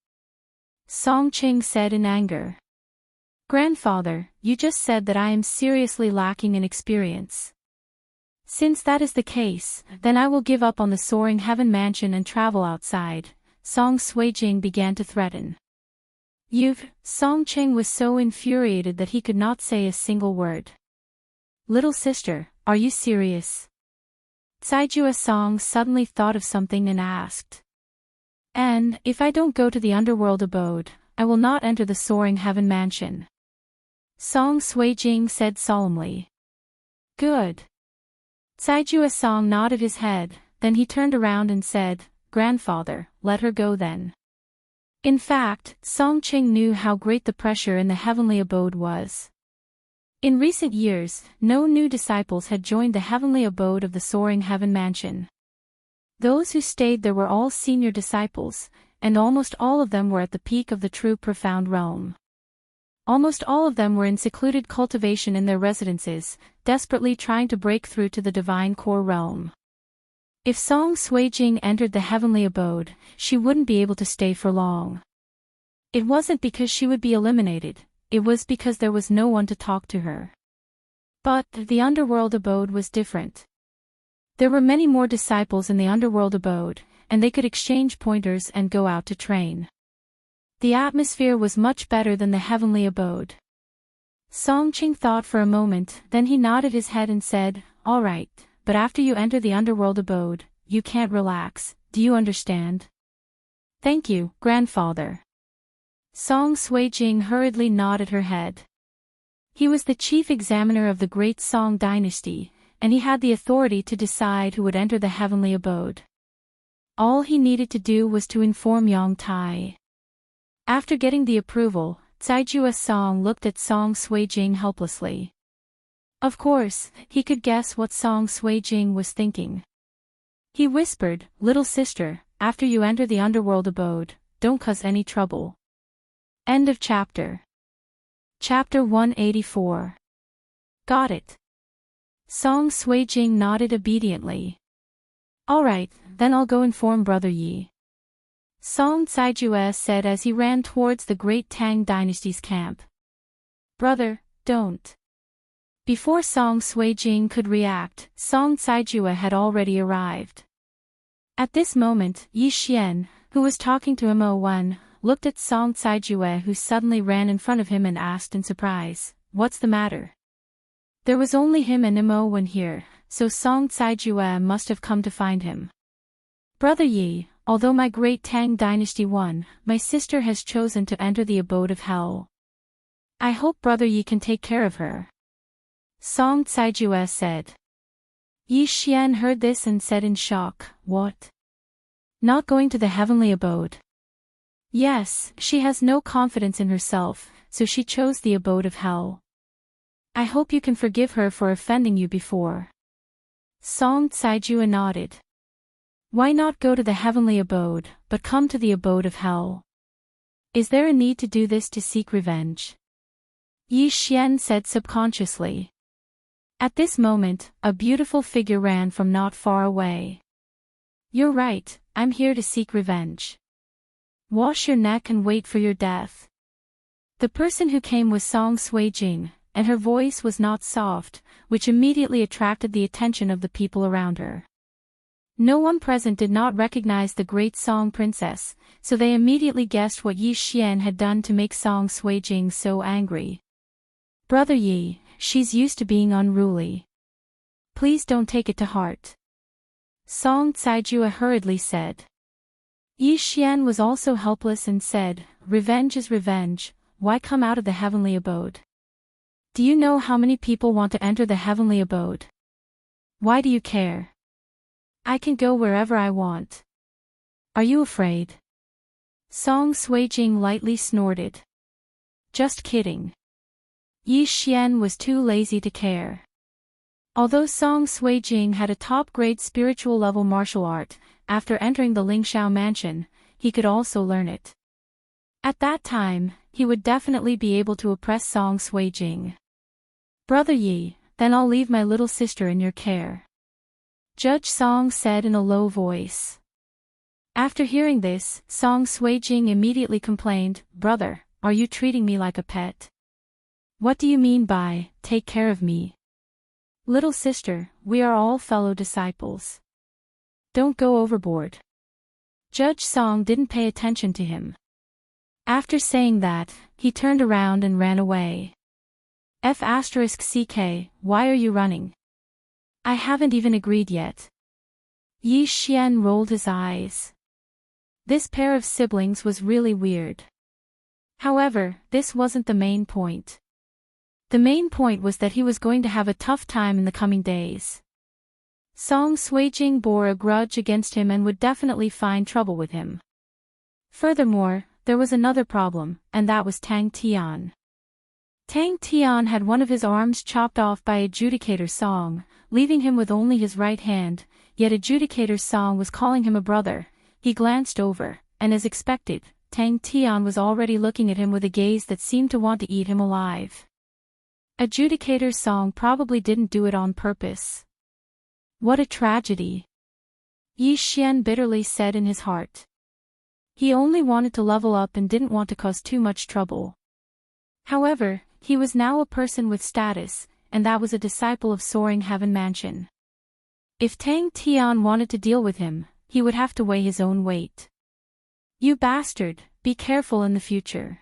Song Ching said in anger. Grandfather, you just said that I am seriously lacking in experience. Since that is the case, then I will give up on the soaring heaven mansion and travel outside, Song Suijing began to threaten. Song Ching was so infuriated that he could not say a single word. Little sister, are you serious? Caijua Song suddenly thought of something and asked. And, if I don't go to the underworld abode, I will not enter the soaring heaven mansion. Song Suijing said solemnly. Good. Caijua Song nodded his head, then he turned around and said, Grandfather, let her go then. In fact, Song Ching knew how great the pressure in the heavenly abode was. In recent years, no new disciples had joined the heavenly abode of the soaring heaven mansion. Those who stayed there were all senior disciples, and almost all of them were at the peak of the true profound realm. Almost all of them were in secluded cultivation in their residences, desperately trying to break through to the divine core realm. If Song Suijing entered the heavenly abode, she wouldn't be able to stay for long. It wasn't because she would be eliminated, it was because there was no one to talk to her. But the underworld abode was different. There were many more disciples in the underworld abode, and they could exchange pointers and go out to train. The atmosphere was much better than the heavenly abode. Song Ching thought for a moment, then he nodded his head and said, All right, but after you enter the underworld abode, you can't relax, do you understand? Thank you, grandfather. Song Suijing hurriedly nodded her head. He was the chief examiner of the great Song dynasty, and he had the authority to decide who would enter the heavenly abode. All he needed to do was to inform Yang Tai. After getting the approval, Caijua Song looked at Song Suijing helplessly. Of course, he could guess what Song Suijing was thinking. He whispered, Little sister, after you enter the underworld abode, don't cause any trouble. End of chapter. Chapter 184. Got it. Song Suijing nodded obediently. All right, then I'll go inform Brother Yi. Song Caijua said as he ran towards the great Tang dynasty's camp. Brother, don't. Before Song Suijing could react, Song Caijua had already arrived. At this moment, Yi Xian, who was talking to Mo1, looked at Song Caijua, who suddenly ran in front of him and asked in surprise, What's the matter? There was only him and Mo1 here, so Song Caijua must have come to find him. Brother Yi, although my great Tang dynasty won, my sister has chosen to enter the abode of hell. I hope Brother Yi can take care of her. Song Caijua said. Yi Xian heard this and said in shock, What? Not going to the heavenly abode? Yes, she has no confidence in herself, so she chose the abode of hell. I hope you can forgive her for offending you before. Song Caijua nodded. Why not go to the heavenly abode, but come to the abode of hell? Is there a need to do this to seek revenge? Yi Xian said subconsciously. At this moment, a beautiful figure ran from not far away. You're right, I'm here to seek revenge. Wash your neck and wait for your death. The person who came was Song Suijing, and her voice was not soft, which immediately attracted the attention of the people around her. No one present did not recognize the great Song princess, so they immediately guessed what Yi Xian had done to make Song Suijing so angry. Brother Yi, she's used to being unruly. Please don't take it to heart. Song Caijua hurriedly said. Yi Xian was also helpless and said, Revenge is revenge, why come out of the heavenly abode? Do you know how many people want to enter the heavenly abode? Why do you care? I can go wherever I want. Are you afraid? Song Suijing lightly snorted. Just kidding. Yi Xian was too lazy to care. Although Song Suijing had a top-grade spiritual level martial art, after entering the Lingxiao mansion, he could also learn it. At that time, he would definitely be able to oppress Song Suijing. Brother Yi, then I'll leave my little sister in your care," Judge Song said in a low voice. After hearing this, Song Suijing immediately complained, "Brother, are you treating me like a pet? What do you mean by, take care of me? Little sister, we are all fellow disciples. Don't go overboard." Judge Song didn't pay attention to him. After saying that, he turned around and ran away. F***ck, why are you running? I haven't even agreed yet. Yi Xian rolled his eyes. This pair of siblings was really weird. However, this wasn't the main point. The main point was that he was going to have a tough time in the coming days. Song Suijing bore a grudge against him and would definitely find trouble with him. Furthermore, there was another problem, and that was Tang Tian. Tang Tian had one of his arms chopped off by Adjudicator Song, leaving him with only his right hand, yet Adjudicator Song was calling him a brother. He glanced over, and as expected, Tang Tian was already looking at him with a gaze that seemed to want to eat him alive. Adjudicator Song probably didn't do it on purpose. What a tragedy, Yi Xian bitterly said in his heart. He only wanted to level up and didn't want to cause too much trouble. However, he was now a person with status, and that was a disciple of Soaring Heaven Mansion. If Tang Tian wanted to deal with him, he would have to weigh his own weight. You bastard, be careful in the future.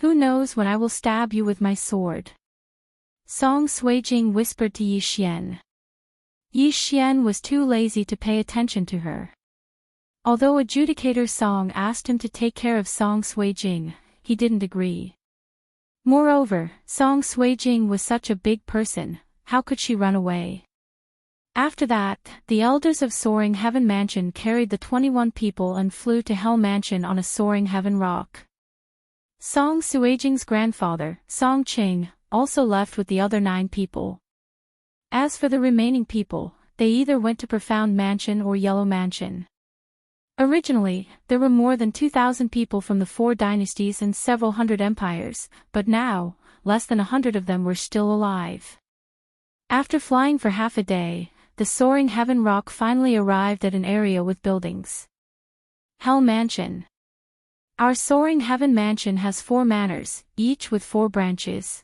Who knows when I will stab you with my sword? Song Suijing whispered to Yi Xian. Yi Xian was too lazy to pay attention to her. Although Adjudicator Song asked him to take care of Song Suijing, he didn't agree. Moreover, Song Suijing was such a big person, how could she run away? After that, the elders of Soaring Heaven Mansion carried the 21 people and flew to Hell Mansion on a Soaring Heaven rock. Song Suijing's grandfather, Song Qing, also left with the other 9 people. As for the remaining people, they either went to Profound Mansion or Yellow Mansion. Originally, there were more than 2,000 people from the 4 dynasties and several hundred empires, but now, less than 100 of them were still alive. After flying for half a day, the Soaring Heaven Rock finally arrived at an area with buildings. Hell Mansion. Our Soaring Heaven Mansion has 4 manors, each with 4 branches.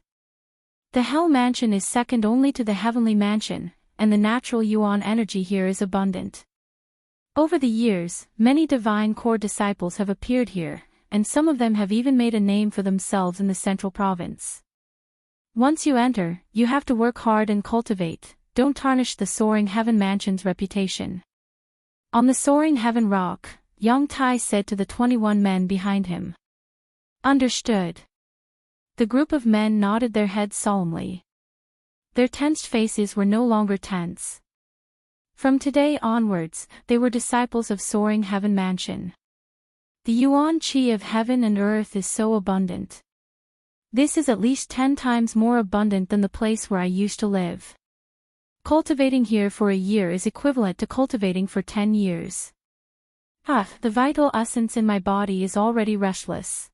The Hell Mansion is second only to the Heavenly Mansion, and the natural yuan energy here is abundant. Over the years, many divine core disciples have appeared here, and some of them have even made a name for themselves in the central province. Once you enter, you have to work hard and cultivate, don't tarnish the Soaring Heaven Mansion's reputation. On the Soaring Heaven Rock, Yang Tai said to the 21 men behind him. Understood. The group of men nodded their heads solemnly. Their tensed faces were no longer tense. From today onwards, they were disciples of Soaring Heaven Mansion. The yuan qi of heaven and earth is so abundant. This is at least 10 times more abundant than the place where I used to live. Cultivating here for a year is equivalent to cultivating for 10 years. The vital essence in my body is already restless.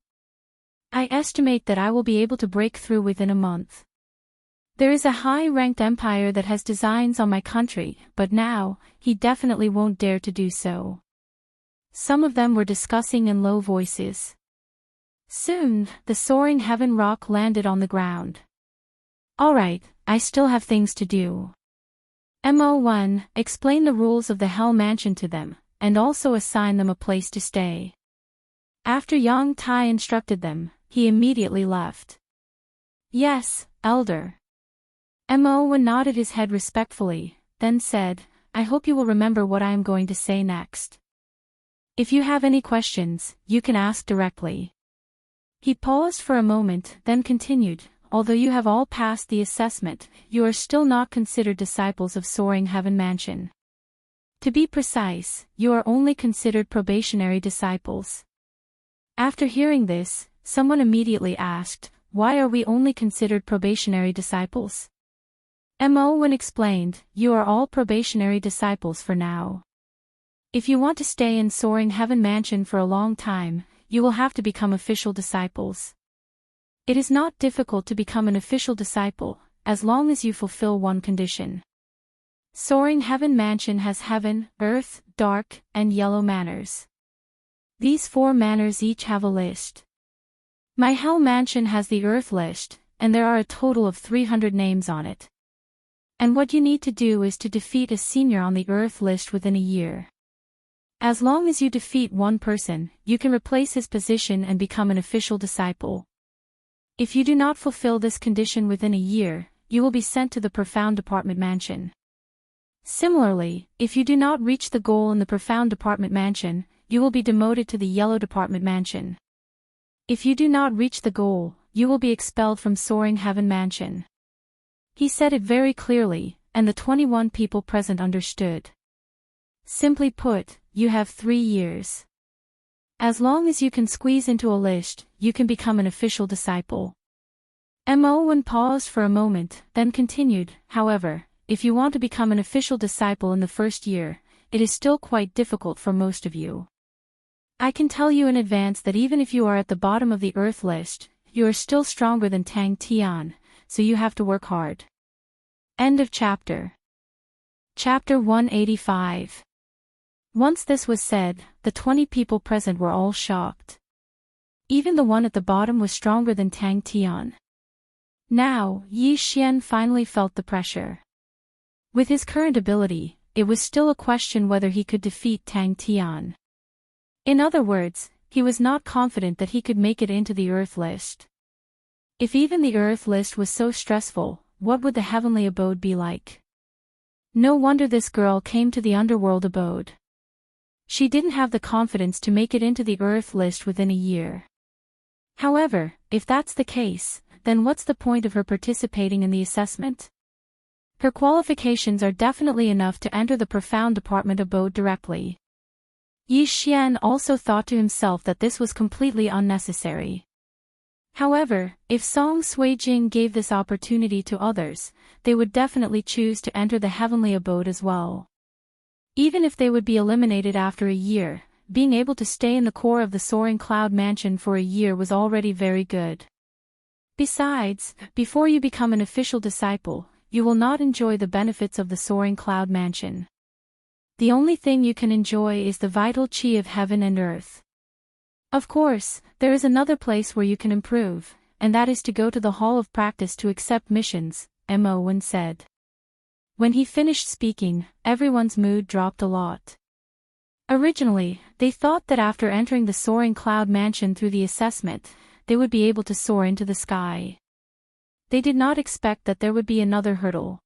I estimate that I will be able to break through within a month. There is a high-ranked empire that has designs on my country, but now, he definitely won't dare to do so. Some of them were discussing in low voices. Soon, the Soaring Heaven Rock landed on the ground. Alright, I still have things to do. Mo1, explain the rules of the Hell Mansion to them, and also assign them a place to stay. After Yang Tai instructed them, he immediately left. Yes, Elder. Mo1 nodded his head respectfully, then said, I hope you will remember what I am going to say next. If you have any questions, you can ask directly. He paused for a moment, then continued, although you have all passed the assessment, you are still not considered disciples of Soaring Heaven Mansion. To be precise, you are only considered probationary disciples. After hearing this, someone immediately asked, why are we only considered probationary disciples? Mo1 explained, you are all probationary disciples for now. If you want to stay in Soaring Heaven Mansion for a long time, you will have to become official disciples. It is not difficult to become an official disciple, as long as you fulfill one condition. Soaring Heaven Mansion has heaven, earth, dark, and yellow manors. These 4 manors each have a list. My Hell Mansion has the earth list, and there are a total of 300 names on it. And what you need to do is to defeat a senior on the earth list within a year. As long as you defeat one person, you can replace his position and become an official disciple. If you do not fulfill this condition within a year, you will be sent to the Profound Department Mansion. Similarly, if you do not reach the goal in the Profound Department Mansion, you will be demoted to the Yellow Department Mansion. If you do not reach the goal, you will be expelled from Soaring Heaven Mansion. He said it very clearly, and the 21 people present understood. Simply put, you have 3 years. As long as you can squeeze into a list, you can become an official disciple. Owen paused for a moment, then continued, however, if you want to become an official disciple in the first year, it is still quite difficult for most of you. I can tell you in advance that even if you are at the bottom of the earth list, you are still stronger than Tang Tian, so you have to work hard. End of chapter. Chapter 185. Once this was said, the 20 people present were all shocked. Even the one at the bottom was stronger than Tang Tian. Now, Yi Xian finally felt the pressure. With his current ability, it was still a question whether he could defeat Tang Tian. In other words, he was not confident that he could make it into the Earth list. If even the Earth list was so stressful, what would the heavenly abode be like? No wonder this girl came to the underworld abode. She didn't have the confidence to make it into the Earth list within a year. However, if that's the case, then what's the point of her participating in the assessment? Her qualifications are definitely enough to enter the Profound Department abode directly. Yi Xian also thought to himself that this was completely unnecessary. However, if Song Suijing gave this opportunity to others, they would definitely choose to enter the heavenly abode as well. Even if they would be eliminated after a year, being able to stay in the core of the Soaring Cloud Mansion for a year was already very good. Besides, before you become an official disciple, you will not enjoy the benefits of the Soaring Cloud Mansion. The only thing you can enjoy is the vital chi of heaven and earth. Of course, there is another place where you can improve, and that is to go to the Hall of Practice to accept missions, Owen said. When he finished speaking, everyone's mood dropped a lot. Originally, they thought that after entering the Soaring Cloud Mansion through the assessment, they would be able to soar into the sky. They did not expect that there would be another hurdle.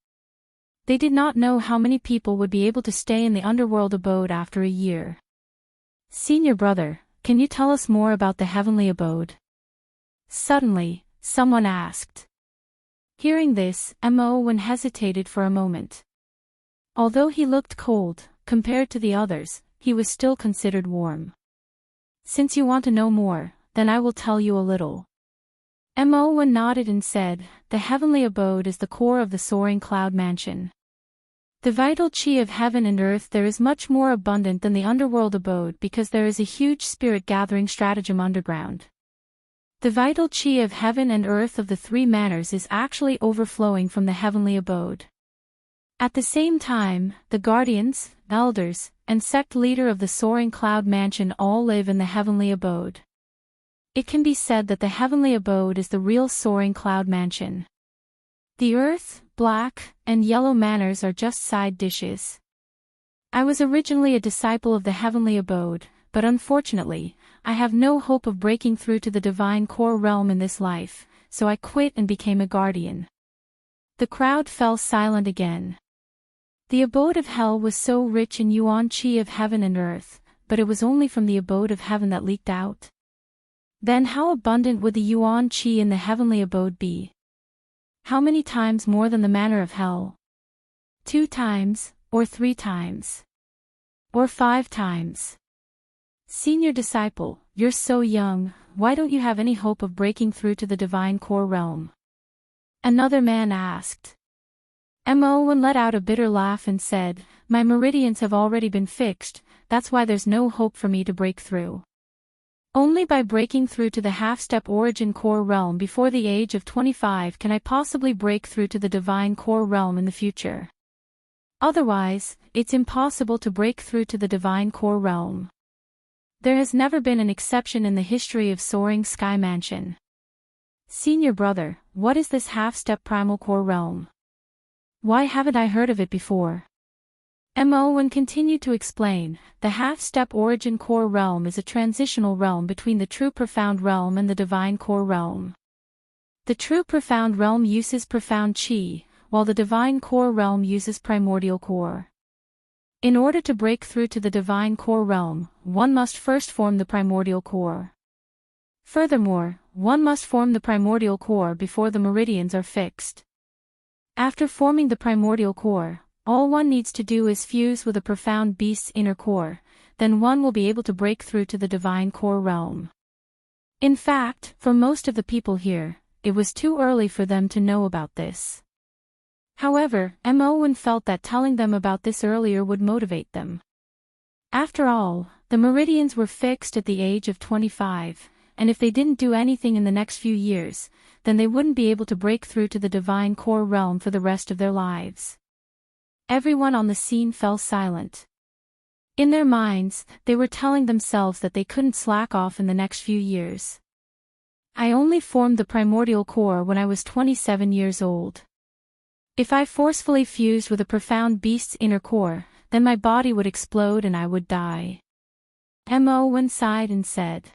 They did not know how many people would be able to stay in the underworld abode after a year. Senior brother, can you tell us more about the heavenly abode? Suddenly, someone asked. Hearing this, Owen hesitated for a moment. Although he looked cold, compared to the others, he was still considered warm. Since you want to know more, then I will tell you a little. Owen nodded and said, the heavenly abode is the core of the Soaring Cloud Mansion. The vital chi of heaven and earth there is much more abundant than the underworld abode because there is a huge spirit gathering stratagem underground. The vital chi of heaven and earth of the 3 manors is actually overflowing from the heavenly abode. At the same time, the guardians, elders, and sect leader of the Soaring Cloud Mansion all live in the heavenly abode. It can be said that the heavenly abode is the real Soaring Cloud Mansion. The earth, black, and yellow manors are just side dishes. I was originally a disciple of the heavenly abode, but unfortunately, I have no hope of breaking through to the divine core realm in this life, so I quit and became a guardian. The crowd fell silent again. The abode of hell was so rich in yuan chi of heaven and earth, but it was only from the abode of heaven that leaked out. Then how abundant would the yuan chi in the heavenly abode be? How many times more than the manor of hell? 2 times, or 3 times? Or 5 times? Senior disciple, you're so young, why don't you have any hope of breaking through to the divine core realm? Another man asked. Owen let out a bitter laugh and said, my meridians have already been fixed, that's why there's no hope for me to break through. Only by breaking through to the half-step origin core realm before the age of 25 can I possibly break through to the divine core realm in the future. Otherwise, it's impossible to break through to the divine core realm. There has never been an exception in the history of Soaring Sky Mansion. Senior brother, what is this half-step primal core realm? Why haven't I heard of it before? Owen continued to explain, the half-step origin core realm is a transitional realm between the true profound realm and the divine core realm. The true profound realm uses profound chi, while the divine core realm uses primordial core. In order to break through to the divine core realm, one must first form the primordial core. Furthermore, one must form the primordial core before the meridians are fixed. After forming the primordial core, all one needs to do is fuse with a profound beast's inner core, then one will be able to break through to the divine core realm. In fact, for most of the people here, it was too early for them to know about this. However, Owen felt that telling them about this earlier would motivate them. After all, the meridians were fixed at the age of 25, and if they didn't do anything in the next few years, then they wouldn't be able to break through to the divine core realm for the rest of their lives. Everyone on the scene fell silent. In their minds, they were telling themselves that they couldn't slack off in the next few years. I only formed the primordial core when I was 27 years old. If I forcefully fused with a profound beast's inner core, then my body would explode and I would die. Owen sighed and said.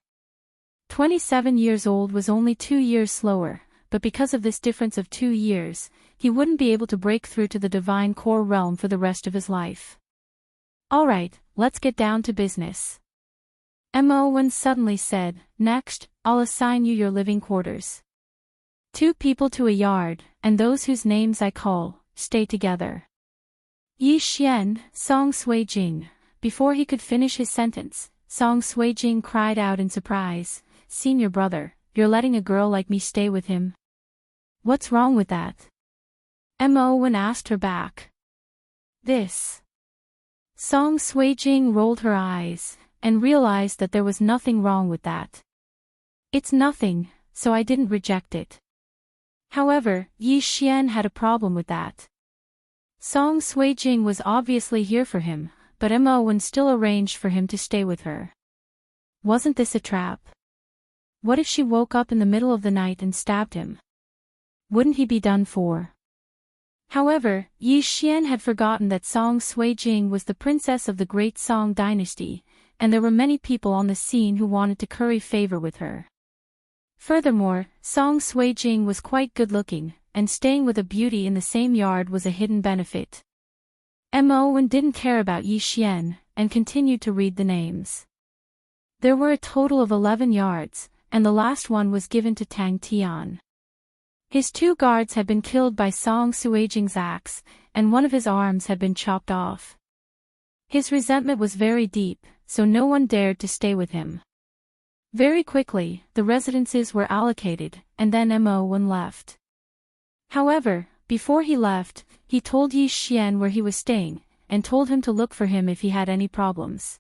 27 years old was only 2 years slower, but because of this difference of 2 years, he wouldn't be able to break through to the divine core realm for the rest of his life. Alright, let's get down to business. Owen suddenly said, next, I'll assign you your living quarters. 2 people to a yard, and those whose names I call, stay together. Yi Xian, Song Sui-jing. Before he could finish his sentence, Song Sui-jing cried out in surprise, Senior brother, you're letting a girl like me stay with him? What's wrong with that? Owen asked her back. This. Song Sui-jing rolled her eyes, and realized that there was nothing wrong with that. It's nothing, so I didn't reject it. However, Yi Xian had a problem with that. Song Sui-jing was obviously here for him, but Owen still arranged for him to stay with her. Wasn't this a trap? What if she woke up in the middle of the night and stabbed him? Wouldn't he be done for? However, Yi Xian had forgotten that Song Sui-jing was the princess of the great Song dynasty, and there were many people on the scene who wanted to curry favor with her. Furthermore, Song Sui-jing was quite good-looking, and staying with a beauty in the same yard was a hidden benefit. Owen didn't care about Yi Xian, and continued to read the names. There were a total of 11 yards, and the last one was given to Tang Tian. His 2 guards had been killed by Song Sui-jing's axe, and one of his arms had been chopped off. His resentment was very deep, so no one dared to stay with him. Very quickly, the residences were allocated, and then Owen left. However, before he left, he told Yi Xian where he was staying, and told him to look for him if he had any problems.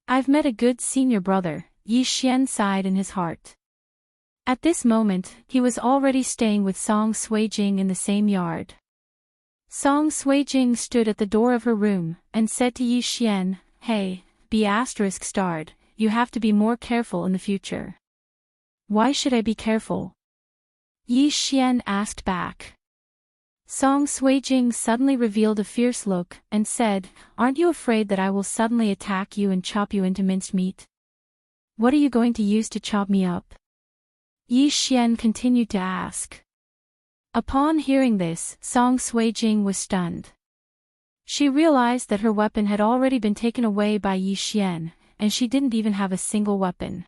I've met a good senior brother, Yi Xian sighed in his heart. At this moment, he was already staying with Song Sui-jing in the same yard. Song Sui-jing stood at the door of her room, and said to Yi Xian, Hey, ****, you have to be more careful in the future. Why should I be careful? Yi Xian asked back. Song Sui-jing suddenly revealed a fierce look, and said, Aren't you afraid that I will suddenly attack you and chop you into minced meat? What are you going to use to chop me up? Yi Xian continued to ask. Upon hearing this, Song Sui-jing was stunned. She realized that her weapon had already been taken away by Yi Xian, and she didn't even have a single weapon.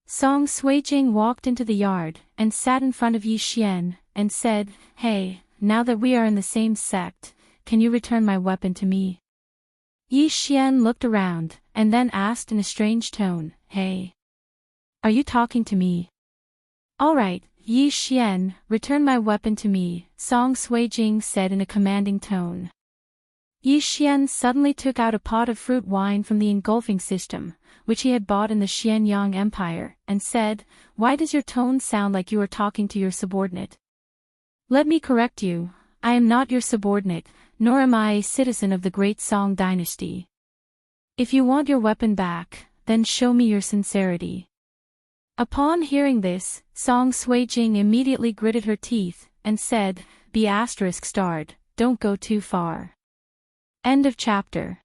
Song Sui-jing walked into the yard, and sat in front of Yi Xian, and said, Hey, now that we are in the same sect, can you return my weapon to me? Yi Xian looked around, and then asked in a strange tone, Hey. Are you talking to me? Alright, Yi Xian, return my weapon to me, Song Sui-jing said in a commanding tone. Yi Xian suddenly took out a pot of fruit wine from the engulfing system, which he had bought in the Xianyang Empire, and said, "Why does your tone sound like you are talking to your subordinate? Let me correct you, I am not your subordinate, nor am I a citizen of the great Song dynasty. If you want your weapon back, then show me your sincerity." Upon hearing this, Song Suijing immediately gritted her teeth, and said, "Be ****, don't go too far." End of chapter.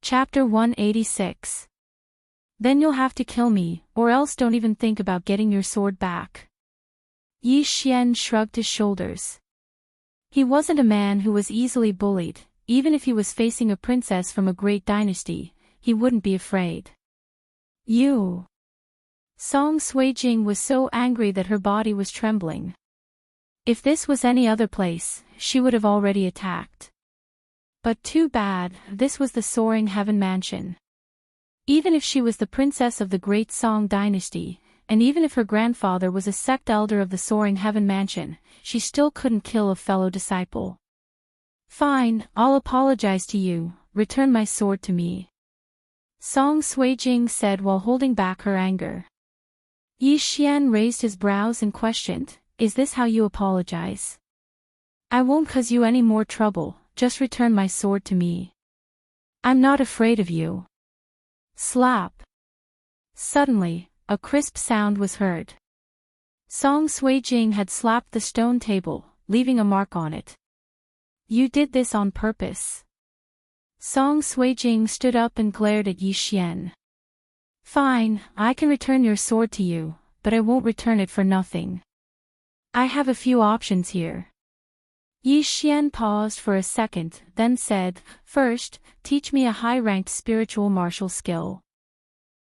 Chapter 186. Then you'll have to kill me, or else don't even think about getting your sword back. Yi Xian shrugged his shoulders. He wasn't a man who was easily bullied. Even if he was facing a princess from a great dynasty, he wouldn't be afraid. You. Song Suijing was so angry that her body was trembling. If this was any other place, she would have already attacked. But too bad, this was the Soaring Heaven Mansion. Even if she was the princess of the great Song dynasty, and even if her grandfather was a sect elder of the Soaring Heaven Mansion, she still couldn't kill a fellow disciple. "Fine, I'll apologize to you, return my sword to me," Song Suijing said while holding back her anger. Yi Xian raised his brows and questioned, "Is this how you apologize?" "I won't cause you any more trouble, just return my sword to me. I'm not afraid of you." Slap. Suddenly, a crisp sound was heard. Song Suijing had slapped the stone table, leaving a mark on it. "You did this on purpose." Song Suijing stood up and glared at Yi Xian. "Fine, I can return your sword to you, but I won't return it for nothing. I have a few options here." Yi Xian paused for a second, then said, "First, teach me a high-ranked spiritual martial skill.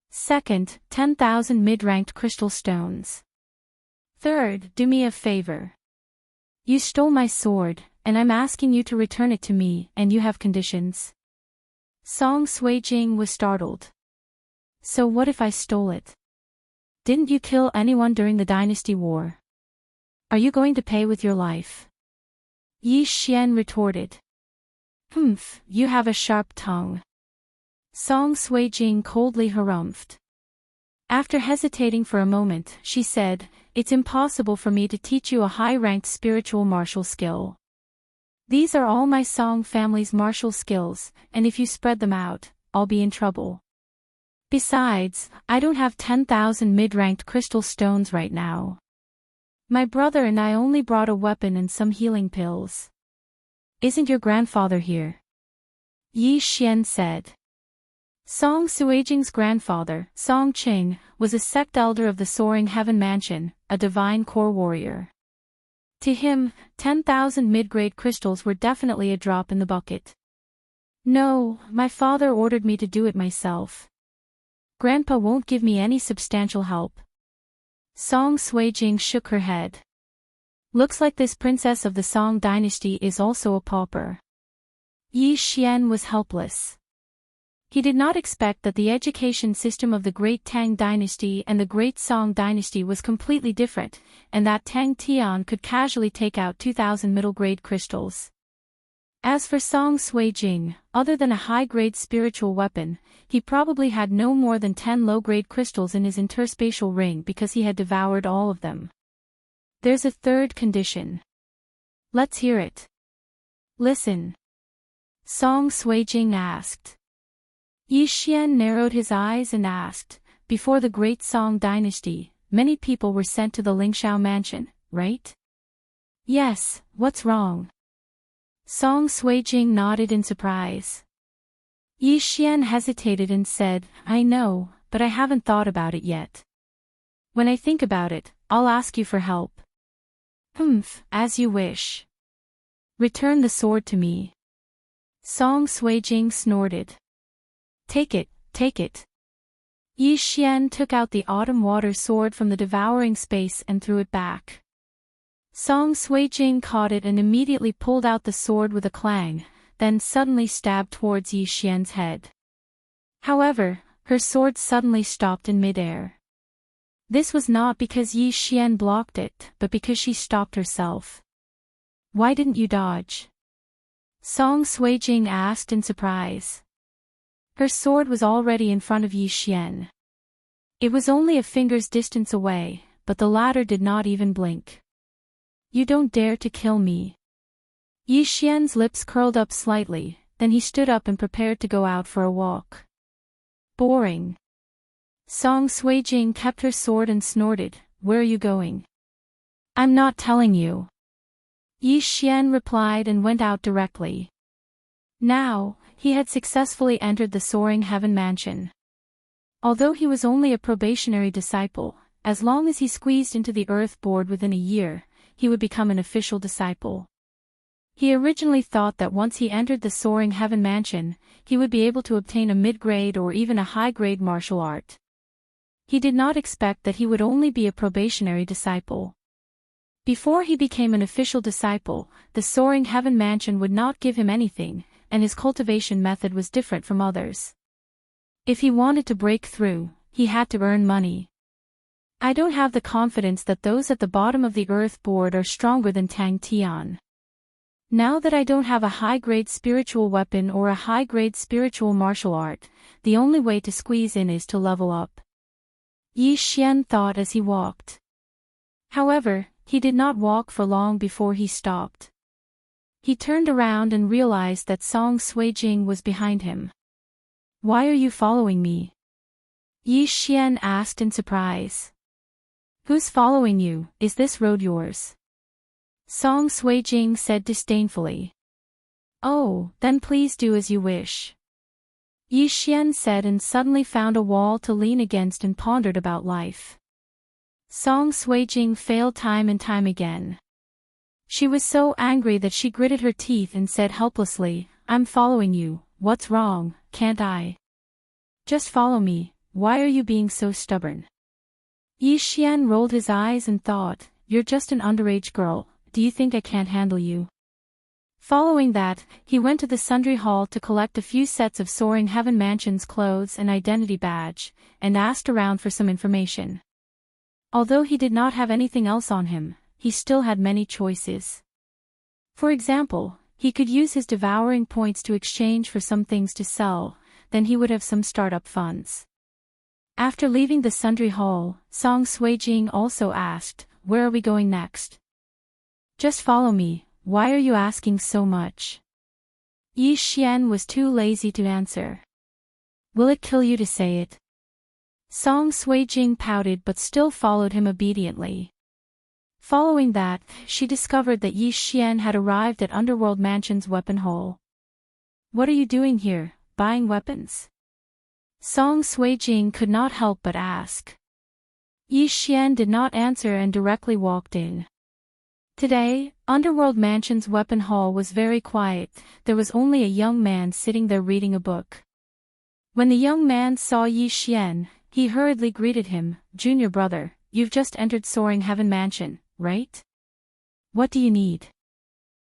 Second, 10,000 mid-ranked crystal stones. Third, do me a favor. You stole my sword, and I'm asking you to return it to me, and you have conditions." Song Suijing was startled. "So what if I stole it? Didn't you kill anyone during the dynasty war? Are you going to pay with your life?" Yi Xian retorted. "Humph, you have a sharp tongue." Song Suijing coldly harumphed. After hesitating for a moment, she said, "It's impossible for me to teach you a high-ranked spiritual martial skill. These are all my Song family's martial skills, and if you spread them out, I'll be in trouble. Besides, I don't have 10,000 mid-ranked crystal stones right now. My brother and I only brought a weapon and some healing pills." "Isn't your grandfather here?" Yi Xian said. Song Suijing's grandfather, Song Qing, was a sect elder of the Soaring Heaven Mansion, a divine core warrior. To him, 10,000 mid-grade crystals were definitely a drop in the bucket. "No, my father ordered me to do it myself. Grandpa won't give me any substantial help." Song Suijing shook her head. "Looks like this princess of the Song dynasty is also a pauper." Yi Xian was helpless. He did not expect that the education system of the Great Tang dynasty and the Great Song dynasty was completely different, and that Tang Tian could casually take out 2,000 middle-grade crystals. As for Song Suijing, other than a high-grade spiritual weapon, he probably had no more than 10 low-grade crystals in his interspatial ring because he had devoured all of them. "There's a third condition." "Let's hear it." "Listen." Song Suijing asked. Yi Xian narrowed his eyes and asked, "Before the Great Song dynasty, many people were sent to the Lingshao mansion, right?" "Yes, what's wrong?" Song Suijing nodded in surprise. Yi Xian hesitated and said, "I know, but I haven't thought about it yet. When I think about it, I'll ask you for help." "Humph, as you wish. Return the sword to me." Song Suijing snorted. Take it, take it." Yi Xian took out the autumn water sword from the devouring space and threw it back. Song Suijing caught it and immediately pulled out the sword with a clang, then suddenly stabbed towards Yi Xian's head. However, her sword suddenly stopped in midair. This was not because Yi Xian blocked it, but because she stopped herself. "Why didn't you dodge?" Song Suijing asked in surprise. Her sword was already in front of Yi Xian. It was only a finger's distance away, but the latter did not even blink. You don't dare to kill me. Yi Xian's lips curled up slightly, then he stood up and prepared to go out for a walk. Boring. Song Suijing kept her sword and snorted, Where are you going? I'm not telling you. Yi Xian replied and went out directly. Now, he had successfully entered the Soaring Heaven Mansion. Although he was only a probationary disciple, as long as he squeezed into the Earth Board within a year, he would become an official disciple. He originally thought that once he entered the Soaring Heaven Mansion, he would be able to obtain a mid-grade or even a high-grade martial art. He did not expect that he would only be a probationary disciple. Before he became an official disciple, the Soaring Heaven Mansion would not give him anything, and his cultivation method was different from others. If he wanted to break through, he had to earn money. I don't have the confidence that those at the bottom of the Earth Board are stronger than Tang Tian. Now that I don't have a high-grade spiritual weapon or a high-grade spiritual martial art, the only way to squeeze in is to level up. Yi Xian thought as he walked. However, he did not walk for long before he stopped. He turned around and realized that Song Suijing was behind him. Why are you following me? Yi Xian asked in surprise. Who's following you? Is this road yours? Song Suijing said disdainfully. Oh, then please do as you wish. Yi Xian said and suddenly found a wall to lean against and pondered about life. Song Suijing failed time and time again. She was so angry that she gritted her teeth and said helplessly, I'm following you, what's wrong, can't I? Just follow me, why are you being so stubborn? Yi Xian rolled his eyes and thought, you're just an underage girl, do you think I can't handle you? Following that, he went to the sundry hall to collect a few sets of Soaring Heaven Mansion's clothes and identity badge, and asked around for some information. Although he did not have anything else on him, he still had many choices. For example, he could use his devouring points to exchange for some things to sell, then he would have some startup funds. After leaving the sundry hall, Song Suijing also asked, Where are we going next? Just follow me, why are you asking so much? Yi Xian was too lazy to answer. Will it kill you to say it? Song Suijing pouted but still followed him obediently. Following that, she discovered that Yi Xian had arrived at Underworld Mansion's weapon hole. What are you doing here, buying weapons? Song Suijing could not help but ask. Yi Xian did not answer and directly walked in. Today, Underworld Mansion's weapon hall was very quiet, there was only a young man sitting there reading a book. When the young man saw Yi Xian, he hurriedly greeted him, Junior brother, you've just entered Soaring Heaven Mansion, right? What do you need?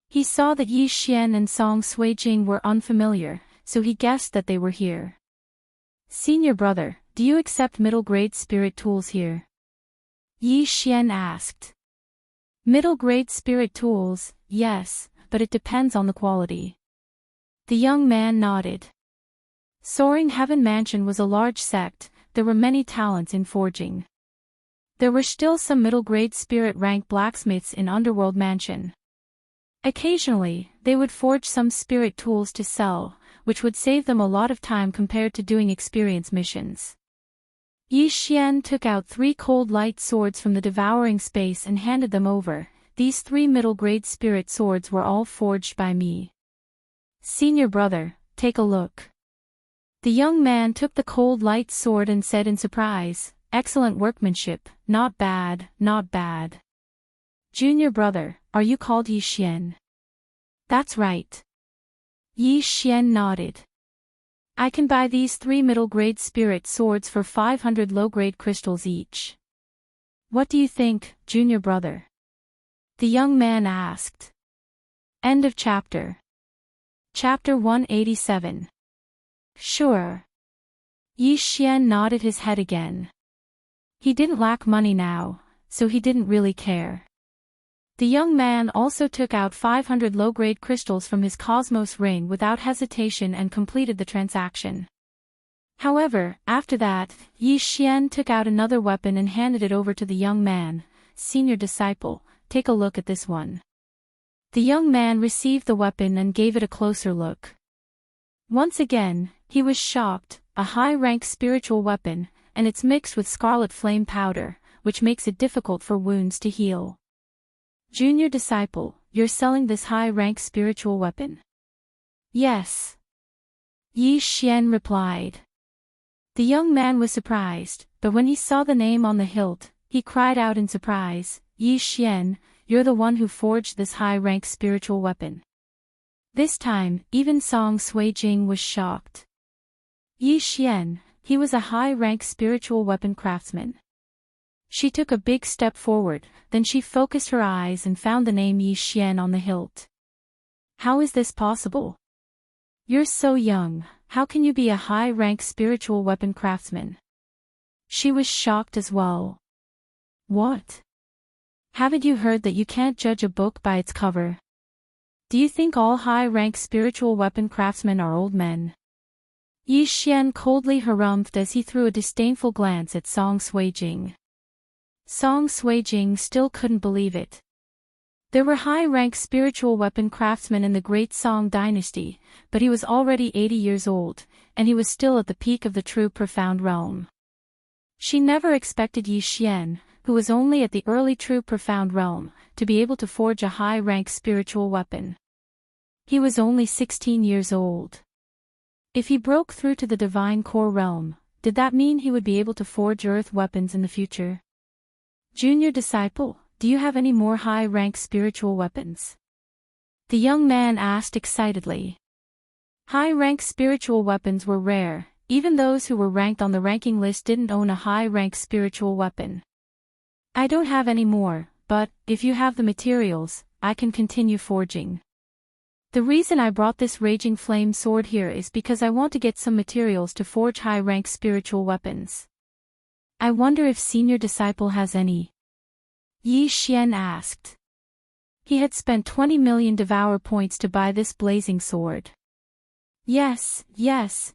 He saw that Yi Xian and Song Suijing were unfamiliar, so he guessed that they were here. Senior brother, do you accept middle-grade spirit tools here? Yi Xian asked. Middle-grade spirit tools, yes, but it depends on the quality. The young man nodded. Soaring Heaven Mansion was a large sect, there were many talents in forging. There were still some middle-grade spirit-rank blacksmiths in Underworld Mansion. Occasionally, they would forge some spirit tools to sell, which would save them a lot of time compared to doing experience missions. Yi Xian took out 3 cold light swords from the devouring space and handed them over. These 3 middle-grade spirit swords were all forged by me. Senior brother, take a look. The young man took the cold light sword and said in surprise, Excellent workmanship, not bad, not bad. Junior brother, are you called Yi Xian? That's right. Yi Xian nodded. I can buy these 3 middle-grade spirit swords for 500 low-grade crystals each. What do you think, junior brother? The young man asked. End of chapter. Chapter 187. Sure. Yi Xian nodded his head again. He didn't lack money now, so he didn't really care. The young man also took out 500 low-grade crystals from his cosmos ring without hesitation and completed the transaction. However, after that, Yi Xian took out another weapon and handed it over to the young man. "Senior disciple, take a look at this one." The young man received the weapon and gave it a closer look. Once again, he was shocked. A high-rank spiritual weapon, and it's mixed with scarlet flame powder, which makes it difficult for wounds to heal. "Junior disciple, you're selling this high-rank spiritual weapon?" "Yes," Yi Xian replied. The young man was surprised, but when he saw the name on the hilt, he cried out in surprise, "Yi Xian, you're the one who forged this high-rank spiritual weapon." This time, even Song Suijing was shocked. Yi Xian, he was a high-rank spiritual weapon craftsman. She took a big step forward, then she focused her eyes and found the name Yi Xian on the hilt. "How is this possible? You're so young, how can you be a high-rank spiritual weapon craftsman?" She was shocked as well. "What? Haven't you heard that you can't judge a book by its cover? Do you think all high-rank spiritual weapon craftsmen are old men?" Yi Xian coldly harumphed as he threw a disdainful glance at Song Suijing. Song Suijing still couldn't believe it. There were high-rank spiritual weapon craftsmen in the Great Song dynasty, but he was already 80 years old, and he was still at the peak of the true profound realm. She never expected Yi Xian, who was only at the early true profound realm, to be able to forge a high-rank spiritual weapon. He was only 16 years old. If he broke through to the divine core realm, did that mean he would be able to forge earth weapons in the future? "Junior disciple, do you have any more high-rank spiritual weapons?" the young man asked excitedly. High-rank spiritual weapons were rare, even those who were ranked on the ranking list didn't own a high-rank spiritual weapon. "I don't have any more, but, if you have the materials, I can continue forging. The reason I brought this raging flame sword here is because I want to get some materials to forge high-rank spiritual weapons. I wonder if senior disciple has any?" Yi Xian asked. He had spent 20 million devour points to buy this blazing sword. Yes,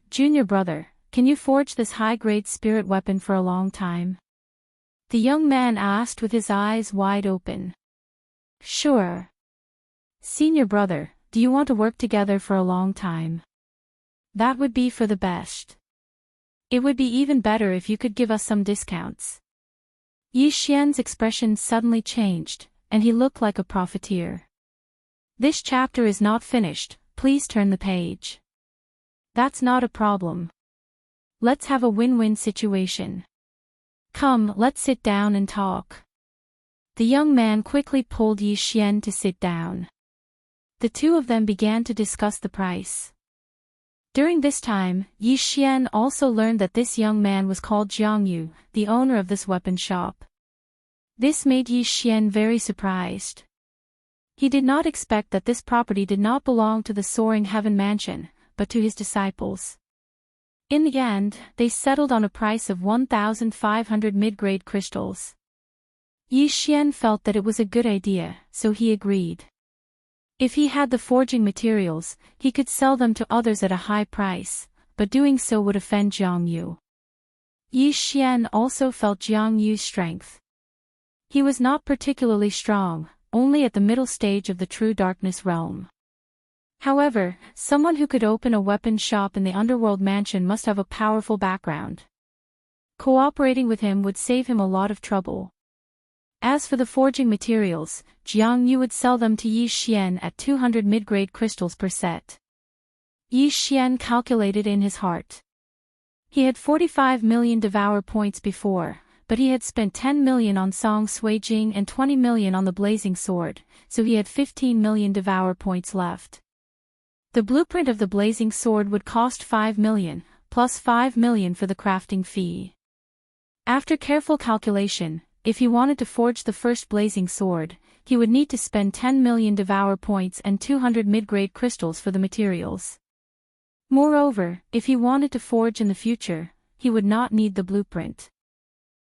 junior brother, can you forge this high-grade spirit weapon for a long time?" the young man asked with his eyes wide open. "Sure. Senior brother, do you want to work together for a long time? That would be for the best. It would be even better if you could give us some discounts." Yi Xian's expression suddenly changed, and he looked like a profiteer. "This chapter is not finished, please turn the page." "That's not a problem. Let's have a win-win situation. Come, let's sit down and talk." The young man quickly pulled Yi Xian to sit down. The two of them began to discuss the price. During this time, Yi Xian also learned that this young man was called Jiang Yu, the owner of this weapon shop. This made Yi Xian very surprised. He did not expect that this property did not belong to the Soaring Heaven Mansion, but to his disciples. In the end, they settled on a price of 1,500 mid-grade crystals. Yi Xian felt that it was a good idea, so he agreed. If he had the forging materials, he could sell them to others at a high price, but doing so would offend Jiang Yu. Yi Xian also felt Jiang Yu's strength. He was not particularly strong, only at the middle stage of the true darkness realm. However, someone who could open a weapon shop in the underworld mansion must have a powerful background. Cooperating with him would save him a lot of trouble. As for the forging materials, Jiang Yu would sell them to Yi Xian at 200 mid-grade crystals per set. Yi Xian calculated in his heart. He had 45 million devour points before, but he had spent 10 million on Song Suijing and 20 million on the blazing sword, so he had 15 million devour points left. The blueprint of the blazing sword would cost 5 million, plus 5 million for the crafting fee. After careful calculation, if he wanted to forge the first blazing sword, he would need to spend 10 million devour points and 200 mid-grade crystals for the materials. Moreover, if he wanted to forge in the future, he would not need the blueprint.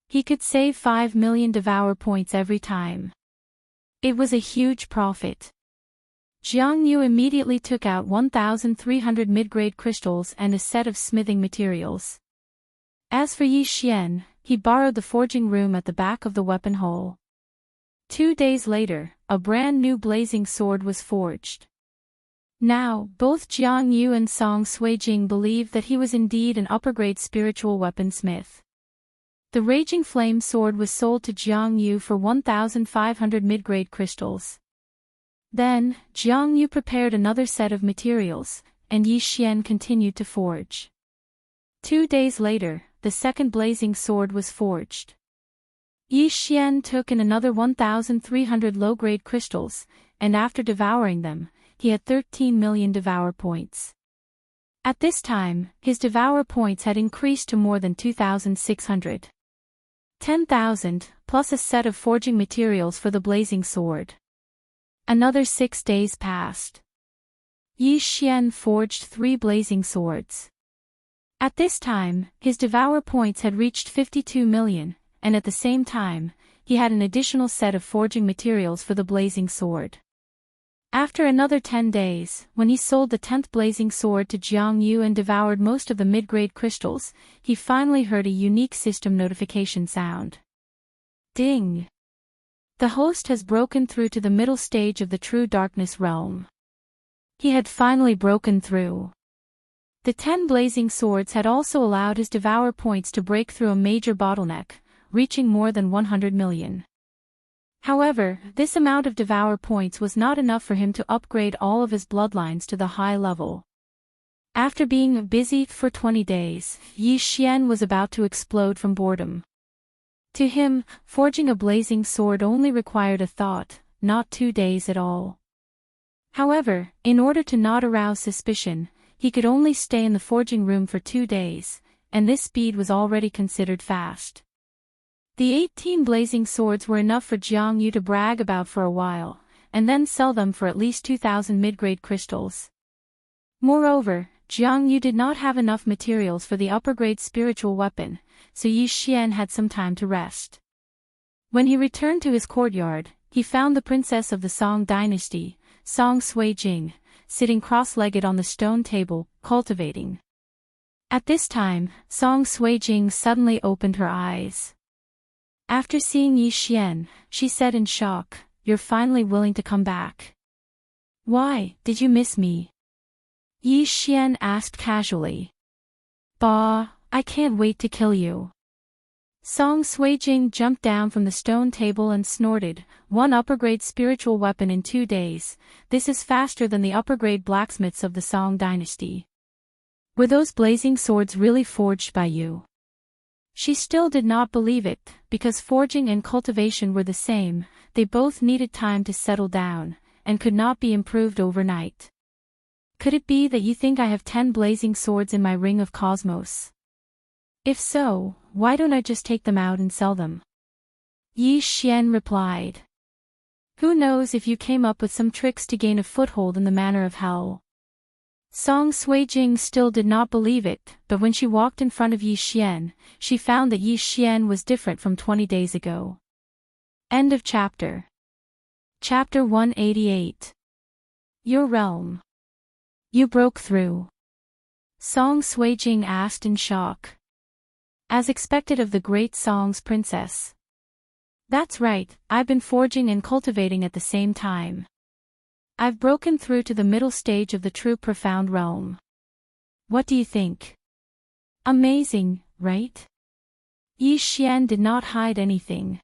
He could save 5 million devour points every time. It was a huge profit. Jiang Yu immediately took out 1,300 mid-grade crystals and a set of smithing materials. As for Yi Xian, he borrowed the forging room at the back of the weapon hole. 2 days later, a brand new blazing sword was forged. Now, both Jiang Yu and Song Suijing believed that he was indeed an upper-grade spiritual weaponsmith. The Raging Flame sword was sold to Jiang Yu for 1,500 mid-grade crystals. Then, Jiang Yu prepared another set of materials, and Yi Xian continued to forge. 2 days later, the second blazing sword was forged. Yi Xian took in another 1,300 low-grade crystals, and after devouring them, he had 13 million devour points. At this time, his devour points had increased to more than 2,600. 10,000, plus a set of forging materials for the blazing sword. Another 6 days passed. Yi Xian forged 3 blazing swords. At this time, his devour points had reached 52 million, and at the same time, he had an additional set of forging materials for the blazing sword. After another 10 days, when he sold the 10th blazing sword to Jiang Yu and devoured most of the mid-grade crystals, he finally heard a unique system notification sound. Ding! The host has broken through to the middle stage of the True Darkness realm. He had finally broken through. The 10 blazing swords had also allowed his devour points to break through a major bottleneck, reaching more than 100 million. However, this amount of devour points was not enough for him to upgrade all of his bloodlines to the high level. After being busy for 20 days, Yi Xian was about to explode from boredom. To him, forging a blazing sword only required a thought, not 2 days at all. However, in order to not arouse suspicion, he could only stay in the forging room for 2 days, and this speed was already considered fast. The 18 blazing swords were enough for Jiang Yu to brag about for a while, and then sell them for at least 2,000 mid-grade crystals. Moreover, Jiang Yu did not have enough materials for the upper-grade spiritual weapon, so Yi Xian had some time to rest. When he returned to his courtyard, he found the princess of the Song dynasty, Song Suijing, sitting cross-legged on the stone table, cultivating. At this time, Song Suijing suddenly opened her eyes. After seeing Yi Xian, she said in shock, "You're finally willing to come back. Why, did you miss me?" Yi Xian asked casually. "Bah, I can't wait to kill you." Song Suijing jumped down from the stone table and snorted, "1 upper-grade spiritual weapon in 2 days, this is faster than the upper-grade blacksmiths of the Song dynasty. Were those blazing swords really forged by you?" She still did not believe it, because forging and cultivation were the same, they both needed time to settle down, and could not be improved overnight. "Could it be that you think I have 10 blazing swords in my ring of cosmos? If so, why don't I just take them out and sell them?" Yi Xian replied. "Who knows if you came up with some tricks to gain a foothold in the manor of hell." Song Suijing still did not believe it, but when she walked in front of Yi Xian, she found that Yi Xian was different from 20 days ago. End of chapter. Chapter 188. Your realm. You broke through. Song Suijing asked in shock. As expected of the great Song's princess. "That's right, I've been forging and cultivating at the same time. I've broken through to the middle stage of the true profound realm. What do you think? Amazing, right?" Yi Xian did not hide anything.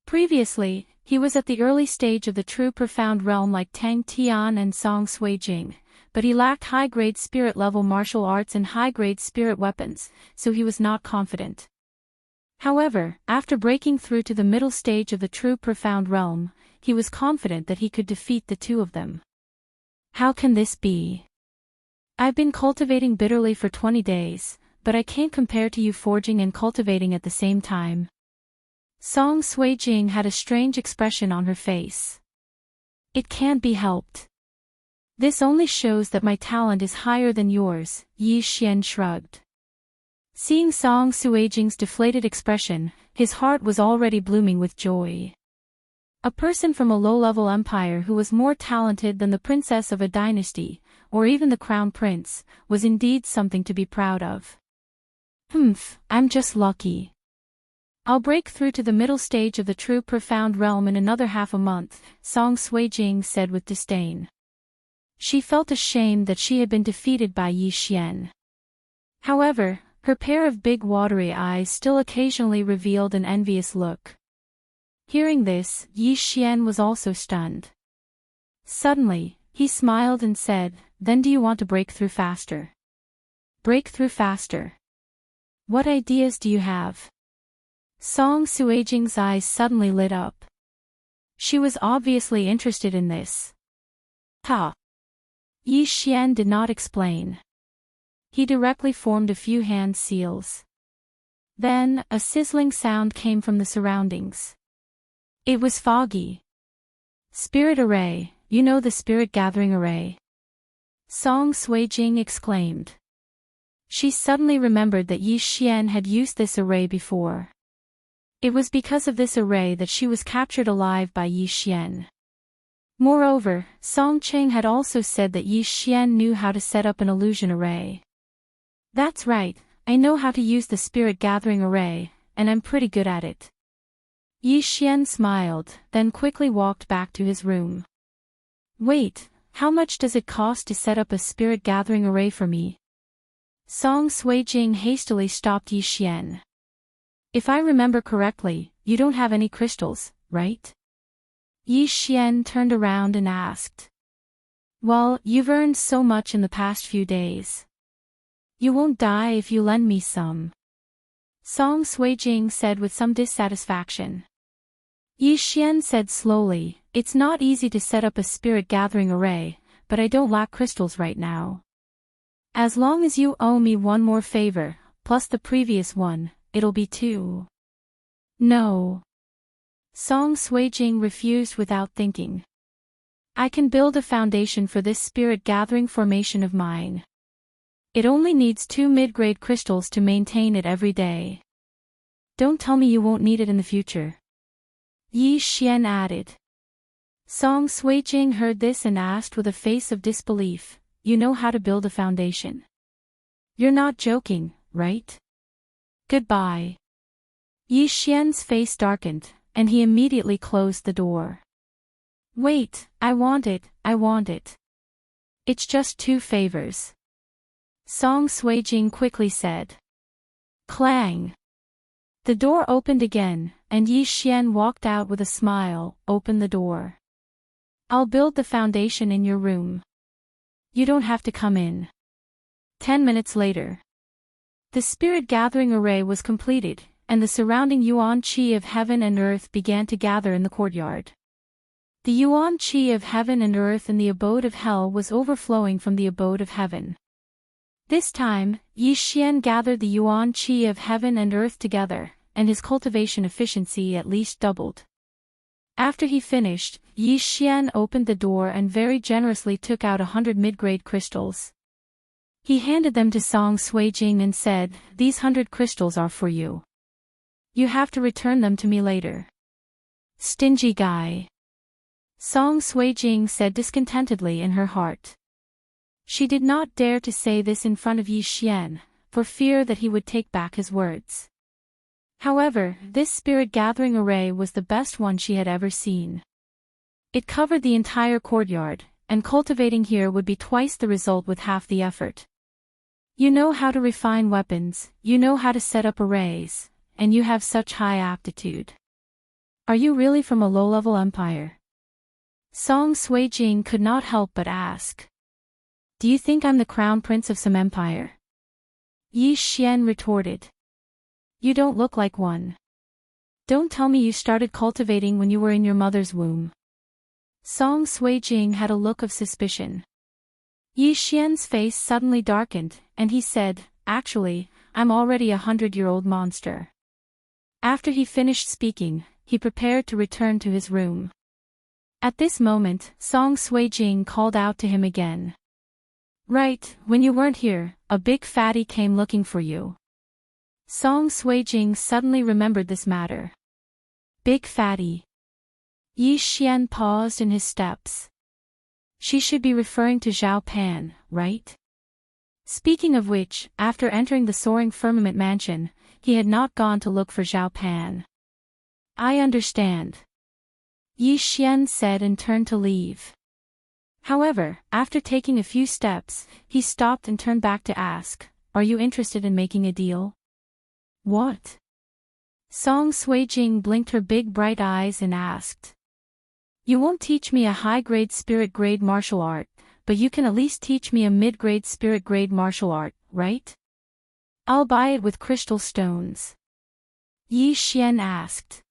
Previously, he was at the early stage of the true profound realm like Tang Tian and Song Suijing, but he lacked high-grade spirit-level martial arts and high-grade spirit weapons, so he was not confident. However, after breaking through to the middle stage of the true profound realm, he was confident that he could defeat the two of them. "How can this be? I've been cultivating bitterly for 20 days, but I can't compare to you forging and cultivating at the same time." Song Suijing had a strange expression on her face. "It can't be helped. This only shows that my talent is higher than yours," Yi Xian shrugged. Seeing Song Suijing's deflated expression, his heart was already blooming with joy. A person from a low-level empire who was more talented than the princess of a dynasty, or even the crown prince, was indeed something to be proud of. I'm just lucky. I'll break through to the middle stage of the true profound realm in another half a month, Song Sui-jing said with disdain. She felt ashamed that she had been defeated by Yi Xian. However, her pair of big watery eyes still occasionally revealed an envious look. Hearing this, Yi Xian was also stunned. Suddenly, he smiled and said, "Then do you want to break through faster?" Break through faster. What ideas do you have? Song Sui-jing's eyes suddenly lit up. She was obviously interested in this. Ha! Yi Xian did not explain. He directly formed a few hand seals. Then, a sizzling sound came from the surroundings. It was foggy. Spirit array, you know the spirit gathering array? Song Sui-jing exclaimed. She suddenly remembered that Yi Xian had used this array before. It was because of this array that she was captured alive by Yi Xian. Moreover, Song Cheng had also said that Yi Xian knew how to set up an illusion array. That's right, I know how to use the spirit gathering array, and I'm pretty good at it. Yi Xian smiled, then quickly walked back to his room. Wait, how much does it cost to set up a spirit gathering array for me? Song Sui-jing hastily stopped Yi Xian. If I remember correctly, you don't have any crystals, right? Yi Xian turned around and asked. Well, you've earned so much in the past few days. You won't die if you lend me some. Song Sui-jing said with some dissatisfaction. Yi Xian said slowly, it's not easy to set up a spirit gathering array, but I don't lack crystals right now. As long as you owe me one more favor, plus the previous one, it'll be two. No. Song Sui-jing refused without thinking. I can build a foundation for this spirit gathering formation of mine. It only needs 2 mid-grade crystals to maintain it every day. Don't tell me you won't need it in the future. Yi Xian added. Song Sui-jing heard this and asked with a face of disbelief, you know how to build a foundation? You're not joking, right? Goodbye. Yi Xian's face darkened, and he immediately closed the door. Wait, I want it. It's just 2 favors. Song Sui-jing quickly said. Clang. The door opened again, and Yi Xian walked out with a smile, opened the door. I'll build the foundation in your room. You don't have to come in. 10 minutes later. The spirit gathering array was completed, and the surrounding yuan qi of heaven and earth began to gather in the courtyard. The yuan qi of heaven and earth in the abode of hell was overflowing from the abode of heaven. This time, Yi Xian gathered the yuan qi of heaven and earth together, and his cultivation efficiency at least doubled. After he finished, Yi Xian opened the door and very generously took out 100 mid-grade crystals. He handed them to Song Sui-jing and said, these 100 crystals are for you. You have to return them to me later. Stingy guy. Song Sui-jing said discontentedly in her heart. She did not dare to say this in front of Yi Xian, for fear that he would take back his words. However, this spirit gathering array was the best one she had ever seen. It covered the entire courtyard, and cultivating here would be twice the result with half the effort. You know how to refine weapons, you know how to set up arrays, and you have such high aptitude. Are you really from a low-level empire? Song Sui-jing could not help but ask. Do you think I'm the crown prince of some empire? Yi Xian retorted. You don't look like one. Don't tell me you started cultivating when you were in your mother's womb. Song Sui-jing had a look of suspicion. Yi Xian's face suddenly darkened, and he said, actually, I'm already a 100-year-old monster. After he finished speaking, he prepared to return to his room. At this moment, Song Sui-jing called out to him again. Right, when you weren't here, a big fatty came looking for you. Song Sui-jing suddenly remembered this matter. Big fatty. Yi Xian paused in his steps. She should be referring to Zhao Pan, right? Speaking of which, after entering the soaring firmament mansion, he had not gone to look for Zhao Pan. I understand. Yi Xian said and turned to leave. However, after taking a few steps, he stopped and turned back to ask, "Are you interested in making a deal?" What? Song Suijing blinked her big bright eyes and asked. You won't teach me a high-grade spirit-grade martial art, but you can at least teach me a mid-grade spirit-grade martial art, right? I'll buy it with crystal stones. Yi Xian asked.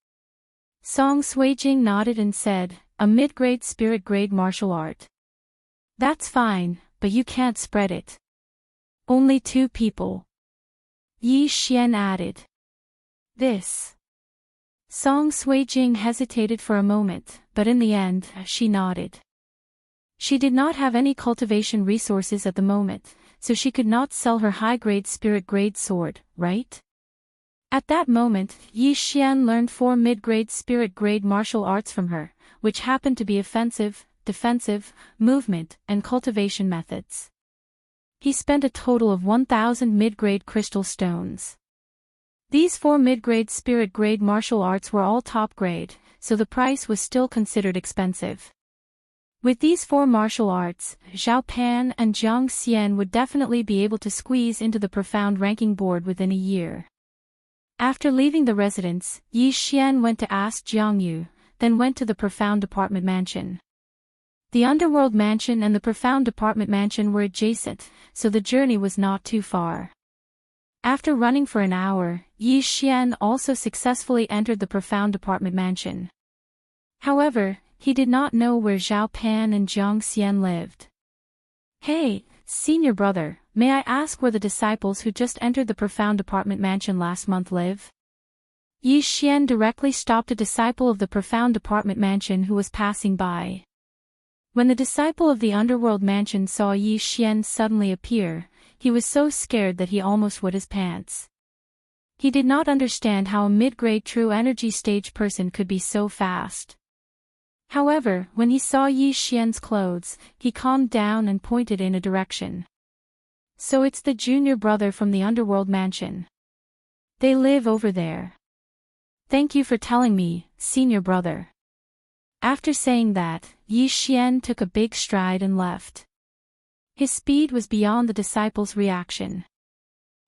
Song Suijing nodded and said, a mid-grade spirit-grade martial art. That's fine, but you can't spread it. Only 2 people. Yi Xian added. This. Song Suijing hesitated for a moment, but in the end, she nodded. She did not have any cultivation resources at the moment, so she could not sell her high-grade spirit-grade sword, right? At that moment, Yi Xian learned 4 mid-grade spirit-grade martial arts from her, which happened to be offensive, defensive, movement, and cultivation methods. He spent a total of 1,000 mid-grade crystal stones. These 4 mid-grade spirit-grade martial arts were all top-grade, so the price was still considered expensive. With these 4 martial arts, Zhao Pan and Jiang Xian would definitely be able to squeeze into the profound ranking board within a year. After leaving the residence, Yi Xian went to ask Jiang Yu, then went to the profound apartment mansion. The underworld mansion and the profound apartment mansion were adjacent, so the journey was not too far. After running for an hour, Yi Xian also successfully entered the profound apartment mansion. However, he did not know where Zhao Pan and Jiang Xian lived. Hey, senior brother, may I ask where the disciples who just entered the profound apartment mansion last month live? Yi Xian directly stopped a disciple of the profound apartment mansion who was passing by. When the disciple of the underworld mansion saw Yi Xian suddenly appear, he was so scared that he almost wet his pants. He did not understand how a mid-grade true energy stage person could be so fast. However, when he saw Yi Xian's clothes, he calmed down and pointed in a direction. So it's the junior brother from the underworld mansion. They live over there. Thank you for telling me, senior brother. After saying that, Yi Xian took a big stride and left. His speed was beyond the disciple's reaction.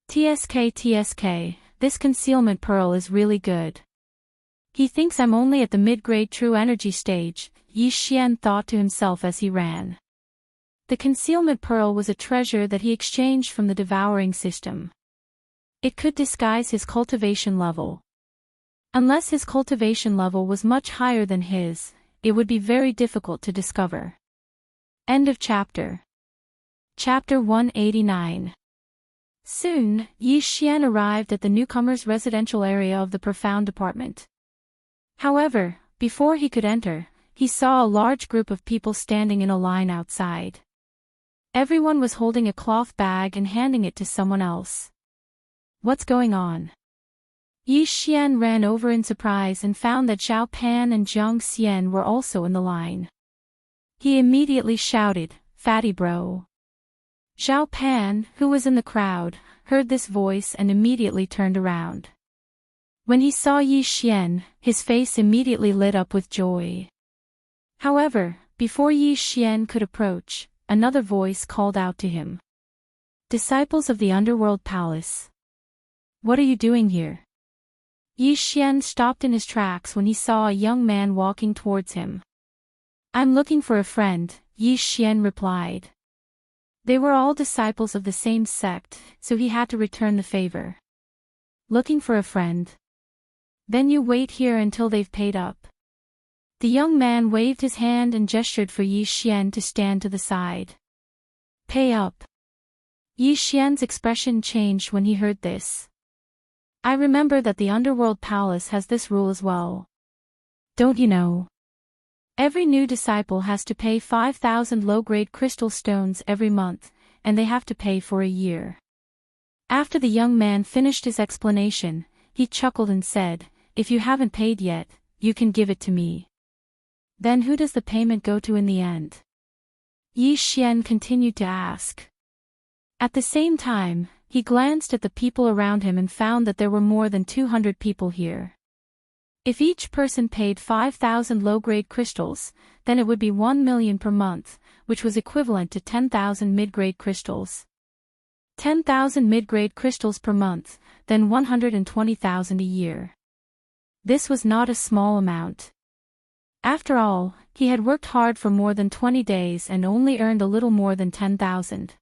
TSK, this concealment pearl is really good. He thinks I'm only at the mid-grade true energy stage, Yi Xian thought to himself as he ran. The concealment pearl was a treasure that he exchanged from the devouring system. It could disguise his cultivation level. Unless his cultivation level was much higher than his, it would be very difficult to discover. End of chapter. Chapter 189. Soon, Yi Xian arrived at the newcomer's residential area of the profound apartment. However, before he could enter, he saw a large group of people standing in a line outside. Everyone was holding a cloth bag and handing it to someone else. What's going on? Yi Xian ran over in surprise and found that Zhao Pan and Jiang Xian were also in the line. He immediately shouted, "Fatty bro." Zhao Pan, who was in the crowd, heard this voice and immediately turned around. When he saw Yi Xian, his face immediately lit up with joy. However, before Yi Xian could approach, another voice called out to him. Disciples of the underworld palace. What are you doing here? Yi Xian stopped in his tracks when he saw a young man walking towards him. I'm looking for a friend, Yi Xian replied. They were all disciples of the same sect, so he had to return the favor. Looking for a friend? Then you wait here until they've paid up. The young man waved his hand and gestured for Yi Xian to stand to the side. Pay up. Yi Xian's expression changed when he heard this. I remember that the underworld palace has this rule as well. Don't you know? Every new disciple has to pay 5,000 low-grade crystal stones every month, and they have to pay for a year. After the young man finished his explanation, he chuckled and said, if you haven't paid yet, you can give it to me. Then who does the payment go to in the end? Yi Xian continued to ask. At the same time, he glanced at the people around him and found that there were more than 200 people here. If each person paid 5,000 low-grade crystals, then it would be 1 million per month, which was equivalent to 10,000 mid-grade crystals. 10,000 mid-grade crystals per month, then 120,000 a year. This was not a small amount. After all, he had worked hard for more than 20 days and only earned a little more than 10,000.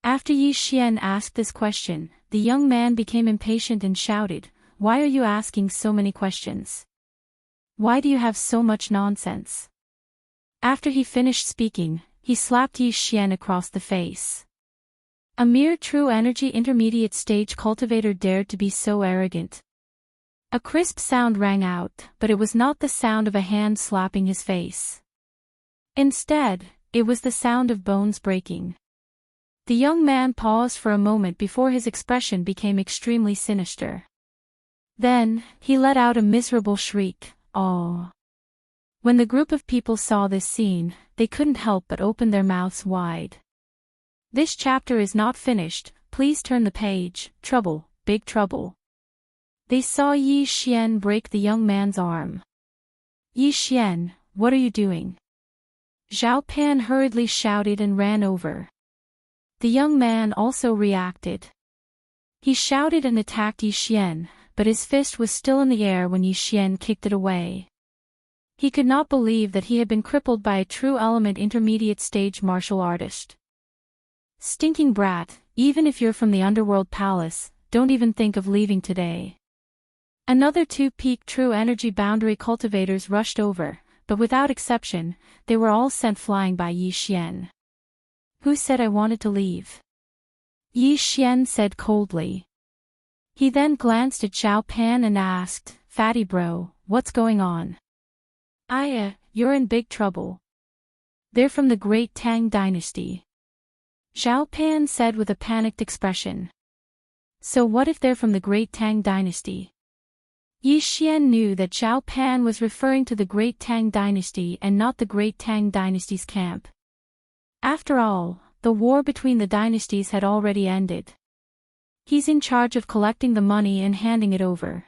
After Yi Xian asked this question, the young man became impatient and shouted, "Why are you asking so many questions? Why do you have so much nonsense?" After he finished speaking, he slapped Yi Xian across the face. A mere true energy intermediate stage cultivator dared to be so arrogant. A crisp sound rang out, but it was not the sound of a hand slapping his face. Instead, it was the sound of bones breaking. The young man paused for a moment before his expression became extremely sinister. Then, he let out a miserable shriek, "Oh!" When the group of people saw this scene, they couldn't help but open their mouths wide. This chapter is not finished, please turn the page. Trouble, big trouble. They saw Yi Xian break the young man's arm. "Yi Xian, what are you doing?" Zhao Pan hurriedly shouted and ran over. The young man also reacted. He shouted and attacked Yi Xian, but his fist was still in the air when Yi Xian kicked it away. He could not believe that he had been crippled by a true element intermediate stage martial artist. "Stinking brat, even if you're from the underworld palace, don't even think of leaving today." Another two peak true energy boundary cultivators rushed over, but without exception, they were all sent flying by Yi Xian. "Who said I wanted to leave?" Yi Xian said coldly. He then glanced at Zhao Pan and asked, "Fatty bro, what's going on?" You're in big trouble. They're from the Great Tang Dynasty." Zhao Pan said with a panicked expression. "So what if they're from the Great Tang Dynasty?" Yi Xian knew that Zhao Pan was referring to the Great Tang Dynasty and not the Great Tang Dynasty's camp. After all, the war between the dynasties had already ended. He's in charge of collecting the money and handing it over.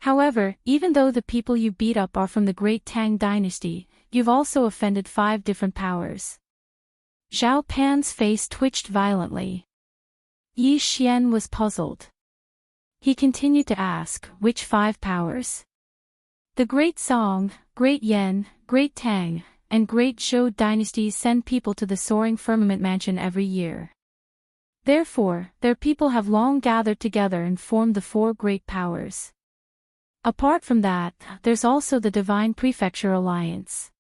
However, even though the people you beat up are from the Great Tang Dynasty, you've also offended 5 different powers. Zhao Pan's face twitched violently. Yi Xian was puzzled. He continued to ask, which 5 powers? The Great Song, Great Yan, Great Tang, and Great Zhou dynasties send people to the soaring firmament mansion every year. Therefore, their people have long gathered together and formed the 4 great powers. Apart from that, there's also the Divine Prefecture Alliance.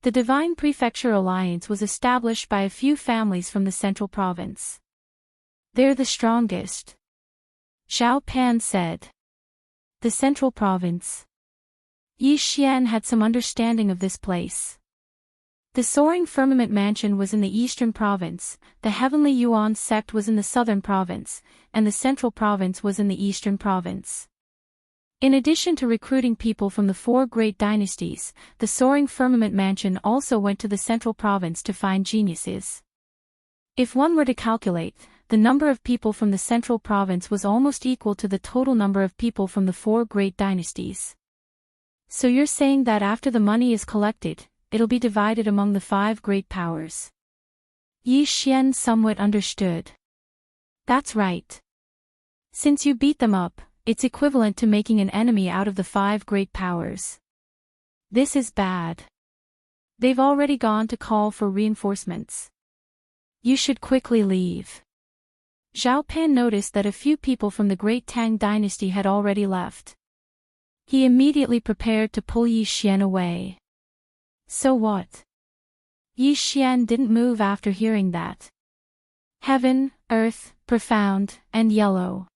The Divine Prefecture Alliance was established by a few families from the central province. They're the strongest. Zhao Pan said. The central province. Yi Xian had some understanding of this place. The soaring firmament mansion was in the eastern province, the heavenly Yuan sect was in the southern province, and the central province was in the eastern province. In addition to recruiting people from the 4 great dynasties, the soaring firmament mansion also went to the central province to find geniuses. If one were to calculate, the number of people from the central province was almost equal to the total number of people from the 4 great dynasties. So you're saying that after the money is collected, it'll be divided among the 5 great powers? Yi Xian somewhat understood. That's right. Since you beat them up, it's equivalent to making an enemy out of the 5 great powers. This is bad. They've already gone to call for reinforcements. You should quickly leave. Zhao Pan noticed that a few people from the Great Tang Dynasty had already left. He immediately prepared to pull Yi Xian away. So what? Yi Xian didn't move after hearing that. Heaven, earth, profound, and yellow.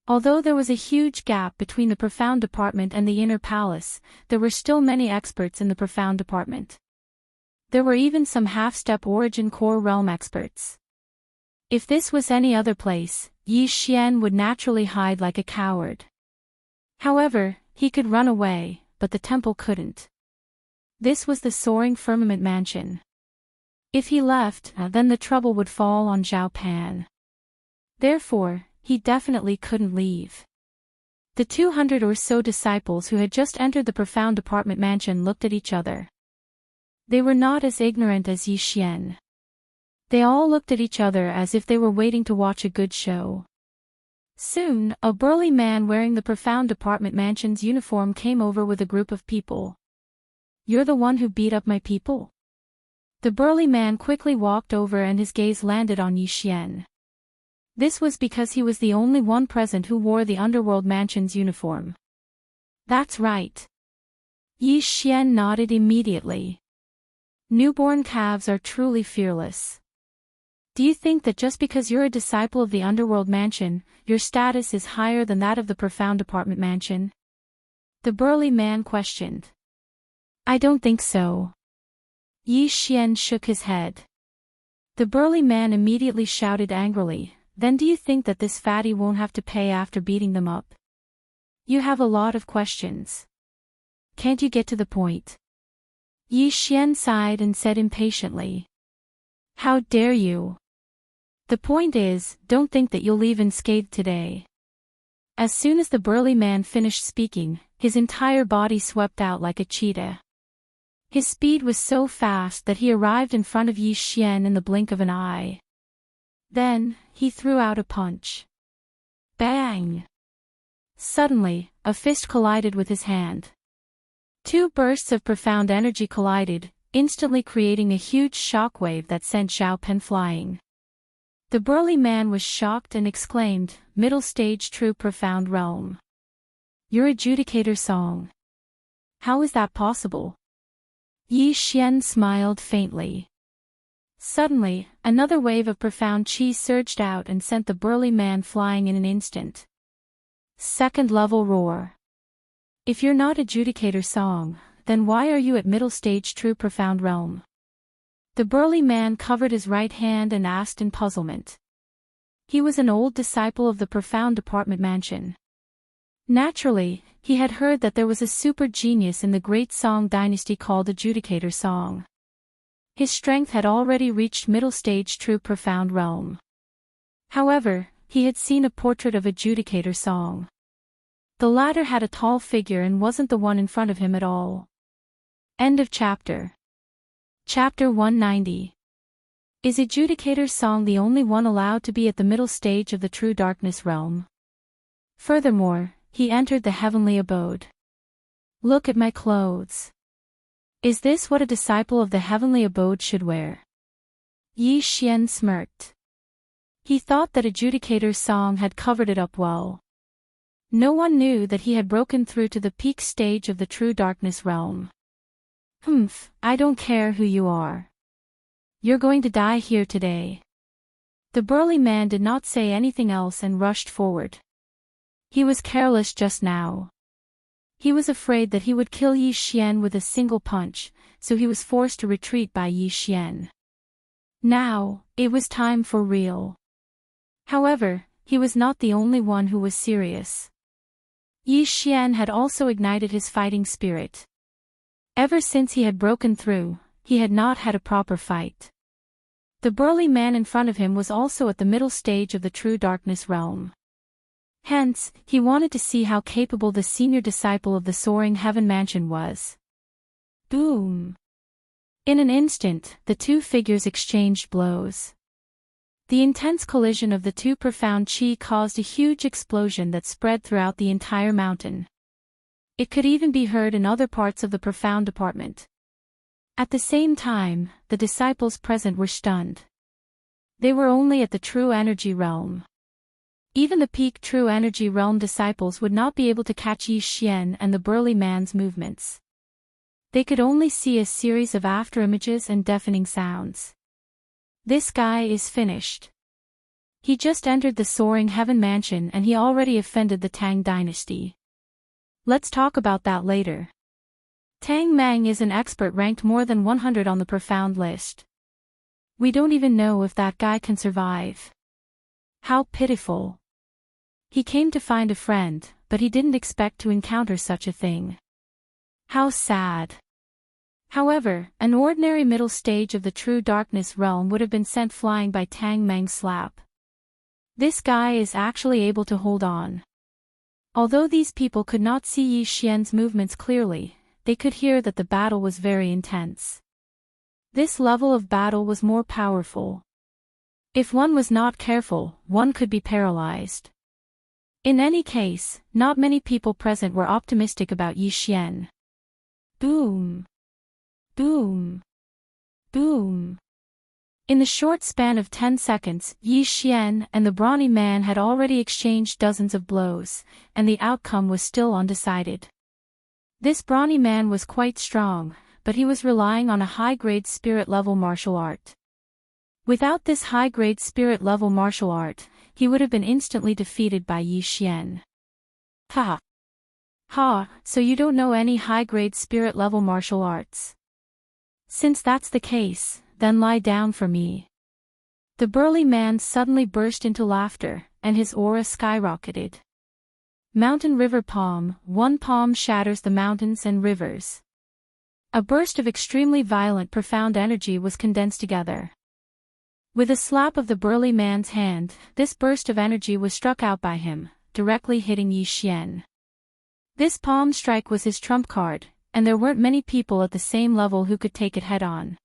Although there was a huge gap between the profound department and the inner palace, there were still many experts in the profound department. There were even some half-step origin core realm experts. If this was any other place, Yi Xian would naturally hide like a coward. However, he could run away, but the temple couldn't. This was the soaring firmament mansion. If he left, then the trouble would fall on Zhao Pan. Therefore, he definitely couldn't leave. The 200 or so disciples who had just entered the profound apartment mansion looked at each other. They were not as ignorant as Yi Xian. They all looked at each other as if they were waiting to watch a good show. Soon, a burly man wearing the profound apartment mansion's uniform came over with a group of people. "You're the one who beat up my people?" The burly man quickly walked over and his gaze landed on Yi Xian. This was because he was the only one present who wore the underworld mansion's uniform. "That's right." Yi Xian nodded immediately. "Newborn calves are truly fearless. Do you think that just because you're a disciple of the underworld mansion, your status is higher than that of the profound apartment mansion?" The burly man questioned. "I don't think so." Yi Xian shook his head. The burly man immediately shouted angrily, "Then do you think that this fatty won't have to pay after beating them up? You have a lot of questions. Can't you get to the point?" Yi Xian sighed and said impatiently. "How dare you? The point is, don't think that you'll leave unscathed today." As soon as the burly man finished speaking, his entire body swept out like a cheetah. His speed was so fast that he arrived in front of Yi Xian in the blink of an eye. Then, he threw out a punch. Bang! Suddenly, a fist collided with his hand. Two bursts of profound energy collided, instantly creating a huge shockwave that sent Zhao Pen flying. The burly man was shocked and exclaimed, "Middle stage true profound realm. Your adjudicator song. How is that possible?" Yi Xian smiled faintly. Suddenly, another wave of profound chi surged out and sent the burly man flying in an instant. Second level roar. "If you're not adjudicator song, then why are you at middle stage true profound realm?" The burly man covered his right hand and asked in puzzlement. He was an old disciple of the profound apartment mansion. Naturally, he had heard that there was a super genius in the great Song dynasty called Adjudicator Song. His strength had already reached middle stage true profound realm. However, he had seen a portrait of Adjudicator Song. The latter had a tall figure and wasn't the one in front of him at all. End of chapter. Chapter 190. Is Adjudicator Song the only one allowed to be at the middle stage of the true darkness realm? Furthermore, he entered the heavenly abode. "Look at my clothes. Is this what a disciple of the heavenly abode should wear?" Yi Xian smirked. He thought that Adjudicator Song had covered it up well. No one knew that he had broken through to the peak stage of the true darkness realm. "Humph, I don't care who you are. You're going to die here today." The burly man did not say anything else and rushed forward. He was careless just now. He was afraid that he would kill Yi Xian with a single punch, so he was forced to retreat by Yi Xian. Now, it was time for real. However, he was not the only one who was serious. Yi Xian had also ignited his fighting spirit. Ever since he had broken through, he had not had a proper fight. The burly man in front of him was also at the middle stage of the true darkness realm. Hence, he wanted to see how capable the senior disciple of the soaring heaven mansion was. Boom! In an instant, the two figures exchanged blows. The intense collision of the two profound chi caused a huge explosion that spread throughout the entire mountain. It could even be heard in other parts of the profound apartment. At the same time, the disciples present were stunned. They were only at the true energy realm. Even the peak true energy realm disciples would not be able to catch Yi Xian and the burly man's movements. They could only see a series of afterimages and deafening sounds. This guy is finished. He just entered the soaring heaven mansion and he already offended the Tang dynasty. Let's talk about that later. Tang Mang is an expert ranked more than 100 on the profound list. We don't even know if that guy can survive. How pitiful. He came to find a friend, but he didn't expect to encounter such a thing. How sad. However, an ordinary middle stage of the true darkness realm would have been sent flying by Tang Meng's slap. This guy is actually able to hold on. Although these people could not see Yi Xian's movements clearly, they could hear that the battle was very intense. This level of battle was more powerful. If one was not careful, one could be paralyzed. In any case, not many people present were optimistic about Yi Xian. Boom! Boom! Boom! In the short span of 10 seconds, Yi Xian and the brawny man had already exchanged dozens of blows, and the outcome was still undecided. This brawny man was quite strong, but he was relying on a high-grade spirit-level martial art. Without this high-grade spirit-level martial art, he would have been instantly defeated by Yi Xian. Ha! Ha, so you don't know any high-grade spirit-level martial arts? Since that's the case, then lie down for me. The burly man suddenly burst into laughter, and his aura skyrocketed. Mountain River Palm, one palm shatters the mountains and rivers. A burst of extremely violent profound energy was condensed together. With a slap of the burly man's hand, this burst of energy was struck out by him, directly hitting Yi Xian. This palm strike was his trump card, and there weren't many people at the same level who could take it head-on.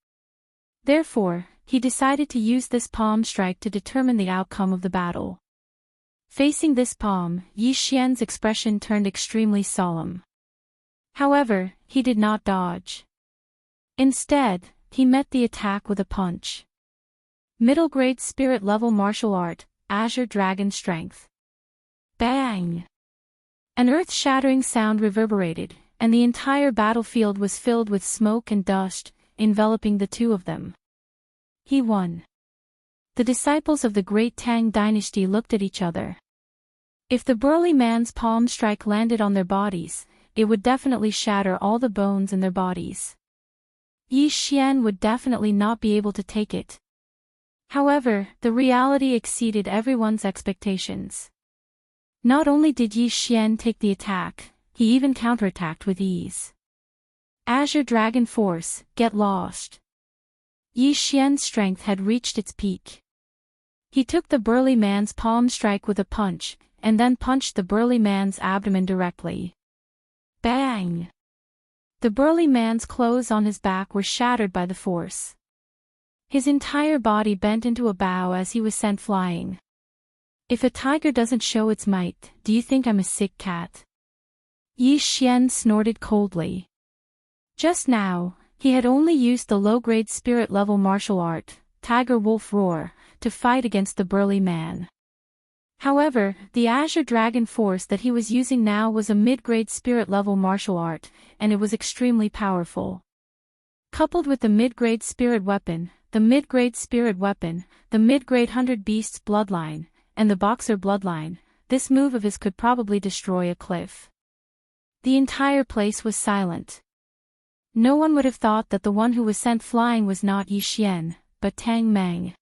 Therefore, he decided to use this palm strike to determine the outcome of the battle. Facing this palm, Yi Xian's expression turned extremely solemn. However, he did not dodge. Instead, he met the attack with a punch. Middle-grade spirit-level martial art, Azure Dragon Strength. Bang! An earth-shattering sound reverberated, and the entire battlefield was filled with smoke and dust, enveloping the two of them. He won. The disciples of the great Tang dynasty looked at each other. If the burly man's palm strike landed on their bodies, it would definitely shatter all the bones in their bodies. Yi Xian would definitely not be able to take it. However, the reality exceeded everyone's expectations. Not only did Yi Xian take the attack, he even counterattacked with ease. Azure Dragon Force, get lost. Yi Xian's strength had reached its peak. He took the burly man's palm strike with a punch, and then punched the burly man's abdomen directly. Bang! The burly man's clothes on his back were shattered by the force. His entire body bent into a bow as he was sent flying. If a tiger doesn't show its might, do you think I'm a sick cat? Yi Xian snorted coldly. Just now, he had only used the low-grade spirit-level martial art, Tiger Wolf Roar, to fight against the burly man. However, the Azure Dragon Force that he was using now was a mid-grade spirit-level martial art, and it was extremely powerful. Coupled with the mid-grade spirit weapon, the mid-grade spirit weapon, the mid-grade 100 Beasts bloodline, and the Boxer bloodline, this move of his could probably destroy a cliff. The entire place was silent. No one would have thought that the one who was sent flying was not Yi Xian, but Tang Meng.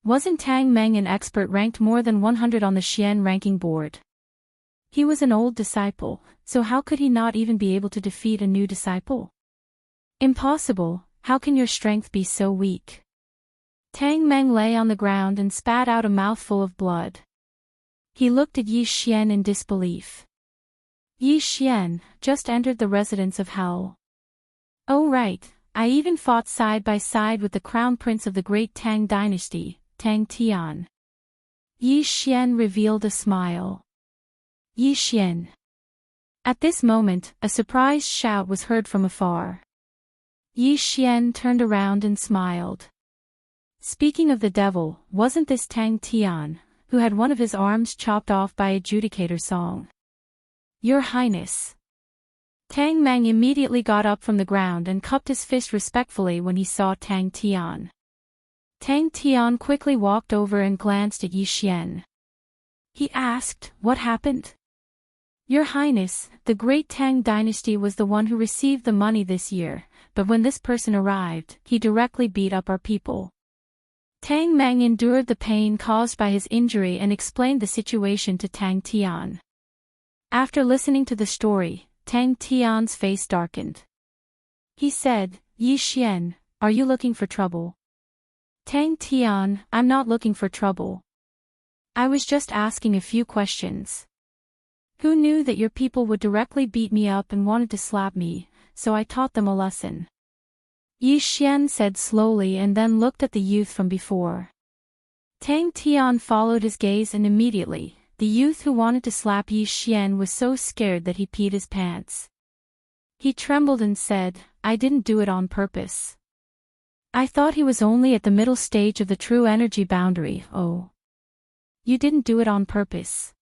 Wasn't Tang Meng an expert ranked more than 100 on the Xian ranking board? He was an old disciple, so how could he not even be able to defeat a new disciple? Impossible, how can your strength be so weak? Tang Meng lay on the ground and spat out a mouthful of blood. He looked at Yi Xian in disbelief. Yi Xian just entered the residence of hell. Oh right, I even fought side by side with the crown prince of the great Tang dynasty, Tang Tian. Yi Xian revealed a smile. Yi Xian. At this moment, a surprised shout was heard from afar. Yi Xian turned around and smiled. Speaking of the devil, wasn't this Tang Tian, who had one of his arms chopped off by Adjudicator Song? Your Highness. Tang Meng immediately got up from the ground and cupped his fist respectfully when he saw Tang Tian. Tang Tian quickly walked over and glanced at Yi Xian. He asked, "What happened?" Your Highness, the great Tang dynasty was the one who received the money this year, but when this person arrived, he directly beat up our people. Tang Meng endured the pain caused by his injury and explained the situation to Tang Tian. After listening to the story, Tang Tian's face darkened. He said, Yi Xian, are you looking for trouble? Tang Tian, I'm not looking for trouble. I was just asking a few questions. Who knew that your people would directly beat me up and wanted to slap me, so I taught them a lesson. Yi Xian said slowly and then looked at the youth from before. Tang Tian followed his gaze and immediately, the youth who wanted to slap Yi Xian was so scared that he peed his pants. He trembled and said, I didn't do it on purpose. I thought he was only at the middle stage of the true energy boundary. Oh. You didn't do it on purpose.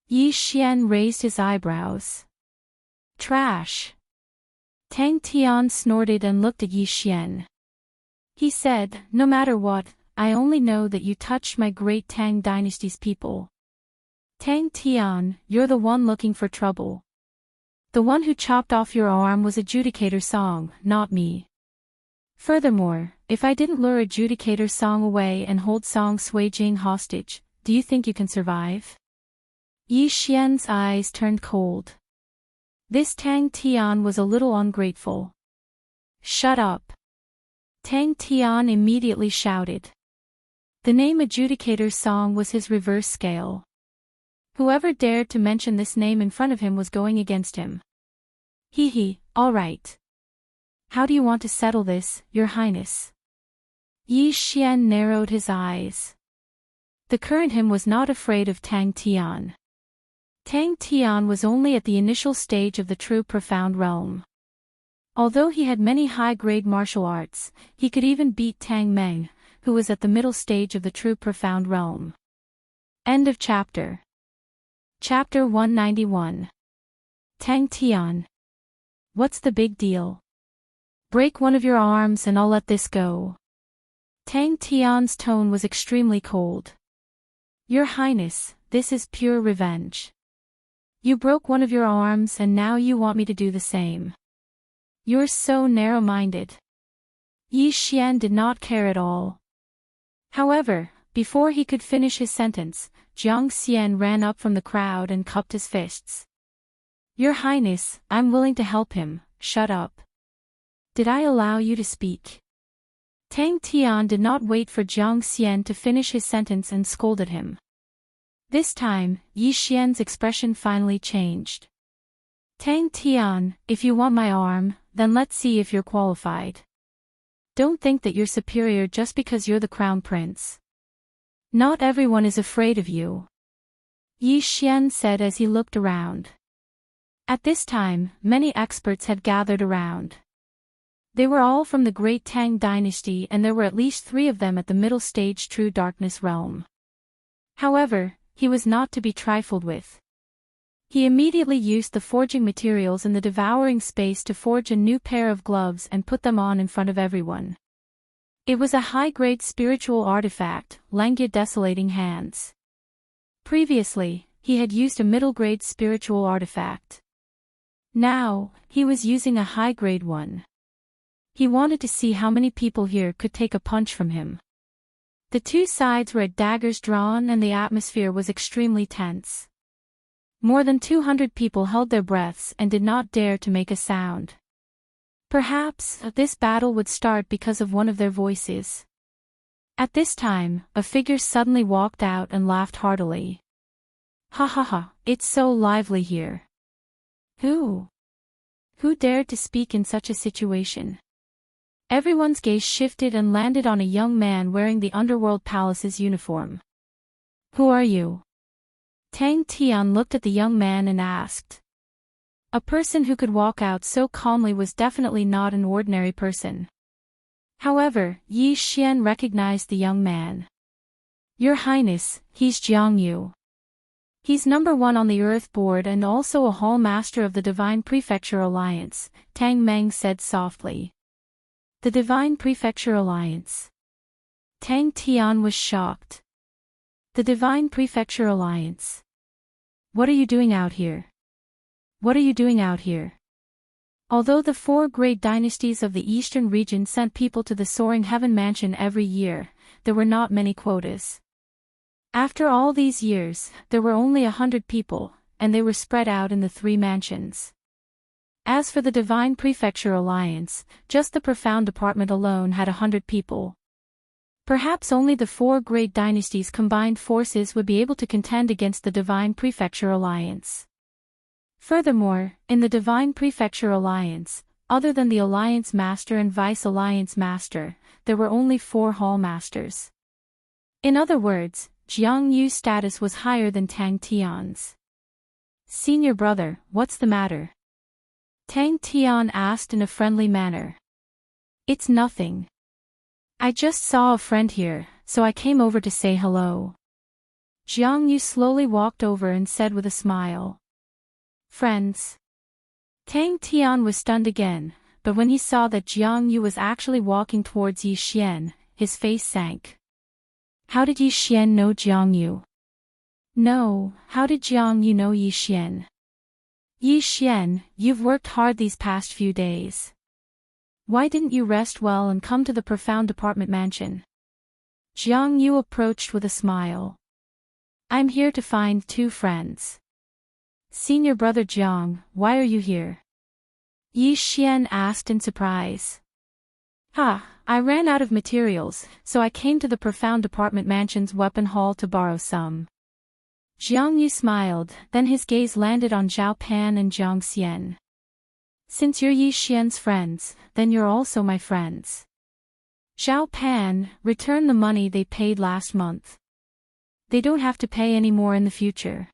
Yi Xian raised his eyebrows. Trash. Tang Tian snorted and looked at Yi Xian. He said, no matter what, I only know that you touched my great Tang dynasty's people. Tang Tian, you're the one looking for trouble. The one who chopped off your arm was Adjudicator Song, not me. Furthermore, if I didn't lure Adjudicator Song away and hold Song Suijing hostage, do you think you can survive? Yi Xian's eyes turned cold. This Tang Tian was a little ungrateful. Shut up. Tang Tian immediately shouted. The name Adjudicator Song was his reverse scale. Whoever dared to mention this name in front of him was going against him. Hee, all right. How do you want to settle this, Your Highness? Yi Xian narrowed his eyes. The current him was not afraid of Tang Tian. Tang Tian was only at the initial stage of the true profound realm. Although he had many high-grade martial arts, he could even beat Tang Meng, who was at the middle stage of the true profound realm. End of chapter. Chapter 191. Tang Tian. What's the big deal? Break one of your arms and I'll let this go. Tang Tian's tone was extremely cold. Your Highness, this is pure revenge. You broke one of your arms and now you want me to do the same. You're so narrow-minded. Yi Xian did not care at all. However, before he could finish his sentence, Jiang Xian ran up from the crowd and cupped his fists. Your Highness, I'm willing to help him, shut up. Did I allow you to speak? Tang Tian did not wait for Jiang Xian to finish his sentence and scolded him. This time, Yi Xian's expression finally changed. Tang Tian, if you want my arm, then let's see if you're qualified. Don't think that you're superior just because you're the crown prince. Not everyone is afraid of you. Yi Xian said as he looked around. At this time, many experts had gathered around. They were all from the great Tang dynasty and there were at least 3 of them at the middle stage True Darkness realm. However, he was not to be trifled with. He immediately used the forging materials in the devouring space to forge a new pair of gloves and put them on in front of everyone. It was a high-grade spiritual artifact, Langya Desolating Hands. Previously, he had used a middle-grade spiritual artifact. Now, he was using a high-grade one. He wanted to see how many people here could take a punch from him. The 2 sides were at daggers drawn and the atmosphere was extremely tense. More than 200 people held their breaths and did not dare to make a sound. Perhaps, this battle would start because of one of their voices. At this time, a figure suddenly walked out and laughed heartily. Ha ha ha, it's so lively here. Who? Who dared to speak in such a situation? Everyone's gaze shifted and landed on a young man wearing the Underworld Palace's uniform. Who are you? Tang Tian looked at the young man and asked. A person who could walk out so calmly was definitely not an ordinary person. However, Yi Xian recognized the young man. Your Highness, he's Jiang Yu. He's number 1 on the Earth Board and also a Hall Master of the Divine Prefecture Alliance, Tang Meng said softly. The Divine Prefecture Alliance. Tang Tian was shocked. The Divine Prefecture Alliance. What are you doing out here? What are you doing out here? Although the 4 great dynasties of the eastern region sent people to the Soaring Heaven Mansion every year, there were not many quotas. After all these years, there were only 100 people, and they were spread out in the 3 mansions. As for the Divine Prefecture Alliance, just the Profound Department alone had 100 people. Perhaps only the 4 great dynasties' combined forces would be able to contend against the Divine Prefecture Alliance. Furthermore, in the Divine Prefecture Alliance, other than the Alliance Master and Vice Alliance Master, there were only 4 Hall Masters. In other words, Jiang Yu's status was higher than Tang Tian's. "Senior brother, what's the matter?" Tang Tian asked in a friendly manner. "It's nothing. I just saw a friend here, so I came over to say hello." Jiang Yu slowly walked over and said with a smile. "Friends?" Tang Tian was stunned again, but when he saw that Jiang Yu was actually walking towards Yi Xian, his face sank. "How did Yi Xian know Jiang Yu?" "No, how did Jiang Yu know Yi Xian?" "Yi Xian, you've worked hard these past few days. Why didn't you rest well and come to the Profound Department Mansion?" Jiang Yu approached with a smile. "I'm here to find 2 friends." "Senior brother Jiang, why are you here?" Yi Xian asked in surprise. I ran out of materials, so I came to the Profound Department Mansion's weapon hall to borrow some." Jiang Yu smiled, then his gaze landed on Zhao Pan and Jiang Xian. "Since you're Yi Xian's friends, then you're also my friends." Zhao Pan, return the money they paid last month. They don't have to pay any more in the future.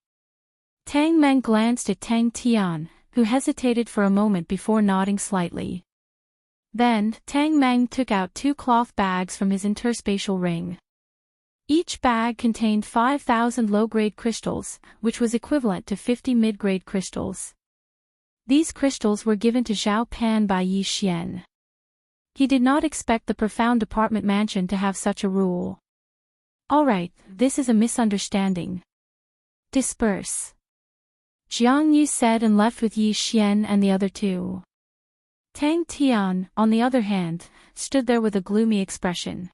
Tang Meng glanced at Tang Tian, who hesitated for a moment before nodding slightly. Then, Tang Meng took out 2 cloth bags from his interspatial ring. Each bag contained 5,000 low-grade crystals, which was equivalent to 50 mid-grade crystals. These crystals were given to Zhao Pan by Yi Xian. He did not expect the Profound Department Mansion to have such a rule. "Alright, this is a misunderstanding. Disperse," Jiang Yu said and left with Yi Xian and the other 2. Tang Tian, on the other hand, stood there with a gloomy expression.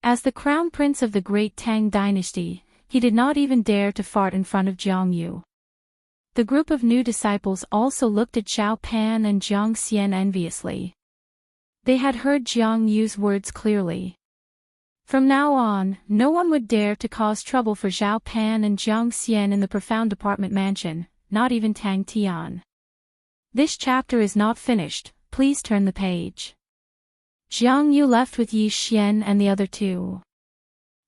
As the crown prince of the great Tang dynasty, he did not even dare to fart in front of Jiang Yu. The group of new disciples also looked at Zhao Pan and Jiang Xian enviously. They had heard Jiang Yu's words clearly. From now on, no one would dare to cause trouble for Zhao Pan and Jiang Xian in the Profound Department Mansion, not even Tang Tian. This chapter is not finished, please turn the page. Jiang Yu left with Yi Xian and the other 2.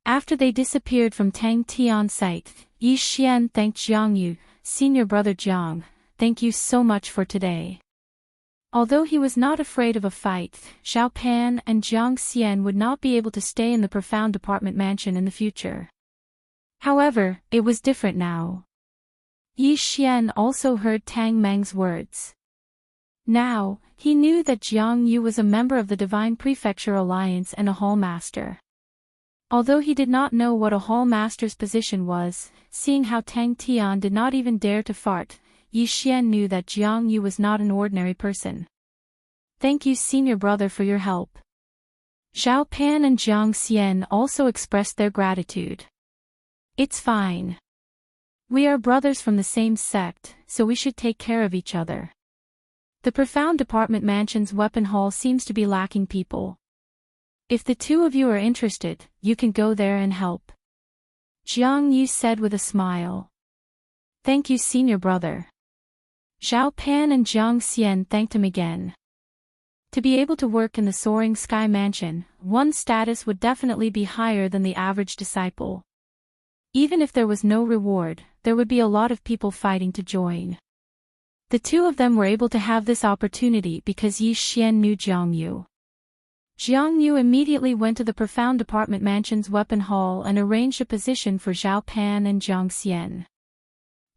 After they disappeared from Tang Tian's sight, Yi Xian thanked Jiang Yu. "Senior brother Jiang, thank you so much for today." Although he was not afraid of a fight, Zhao Pan and Jiang Xian would not be able to stay in the Profound Department Mansion in the future. However, it was different now. Yi Xian also heard Tang Meng's words. Now, he knew that Jiang Yu was a member of the Divine Prefecture Alliance and a Hall Master. Although he did not know what a Hall Master's position was, seeing how Tang Tian did not even dare to fart, Yi Xian knew that Jiang Yu was not an ordinary person. "Thank you senior brother for your help." Zhao Pan and Jiang Xian also expressed their gratitude. "It's fine. We are brothers from the same sect, so we should take care of each other." The Profound Department Mansion's weapon hall seems to be lacking people. If the 2 of you are interested, you can go there and help," Jiang Yu said with a smile. "Thank you senior brother." Zhao Pan and Jiang Xian thanked him again. To be able to work in the Soaring Sky Mansion, one's status would definitely be higher than the average disciple. Even if there was no reward, there would be a lot of people fighting to join. The 2 of them were able to have this opportunity because Yi Xian knew Jiang Yu. Jiang Yu immediately went to the Profound Department Mansion's weapon hall and arranged a position for Zhao Pan and Jiang Xian.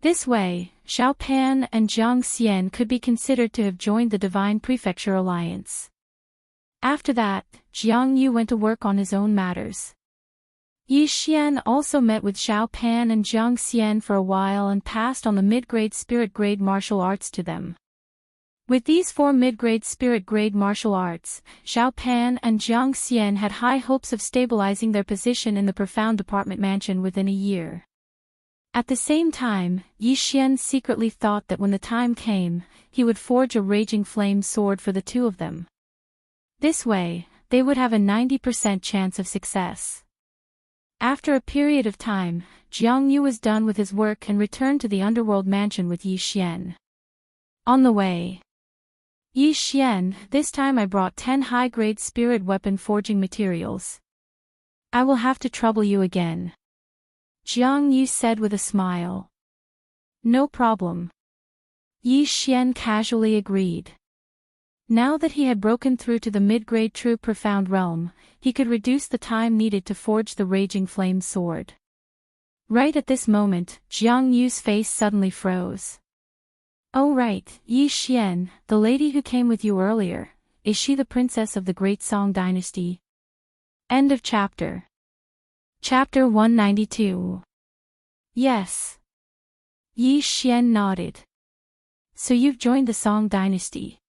This way, Zhao Pan and Jiang Xian could be considered to have joined the Divine Prefecture Alliance. After that, Jiang Yu went to work on his own matters. Yi Xian also met with Zhao Pan and Jiang Xian for a while and passed on the mid-grade spirit grade martial arts to them. With these 4 mid-grade spirit grade martial arts, Zhao Pan and Jiang Xian had high hopes of stabilizing their position in the Profound Department Mansion within a year. At the same time, Yi Xian secretly thought that when the time came, he would forge a raging flame sword for the two of them. This way, they would have a 90% chance of success. After a period of time, Jiang Yu was done with his work and returned to the underworld mansion with Yi Xian. On the way, Yi Xian, this time I brought 10 high-grade spirit weapon forging materials. I will have to trouble you again. Jiang Yu said with a smile. No problem. Yi Xian casually agreed. Now that he had broken through to the mid-grade true profound realm, he could reduce the time needed to forge the raging flame sword. Right at this moment, Jiang Yu's face suddenly froze. Oh right, Yi Xian, the lady who came with you earlier, is she the princess of the Great Song Dynasty? End of chapter. Chapter 192. Yes. Yi Xian nodded. So you've joined the Song Dynasty?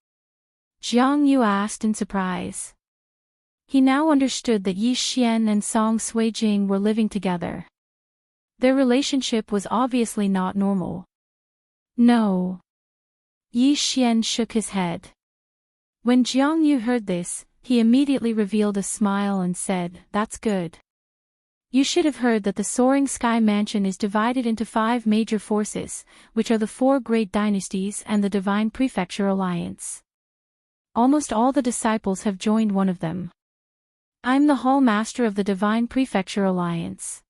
Jiang Yu asked in surprise. He now understood that Yi Xian and Song Suijing were living together. Their relationship was obviously not normal. No. Yi Xian shook his head. When Jiang Yu heard this, he immediately revealed a smile and said, "That's good. You should have heard that the Soaring Sky Mansion is divided into 5 major forces, which are the 4 great dynasties and the Divine Prefecture Alliance. Almost all the disciples have joined one of them. I'm the Hall Master of the Divine Prefecture Alliance.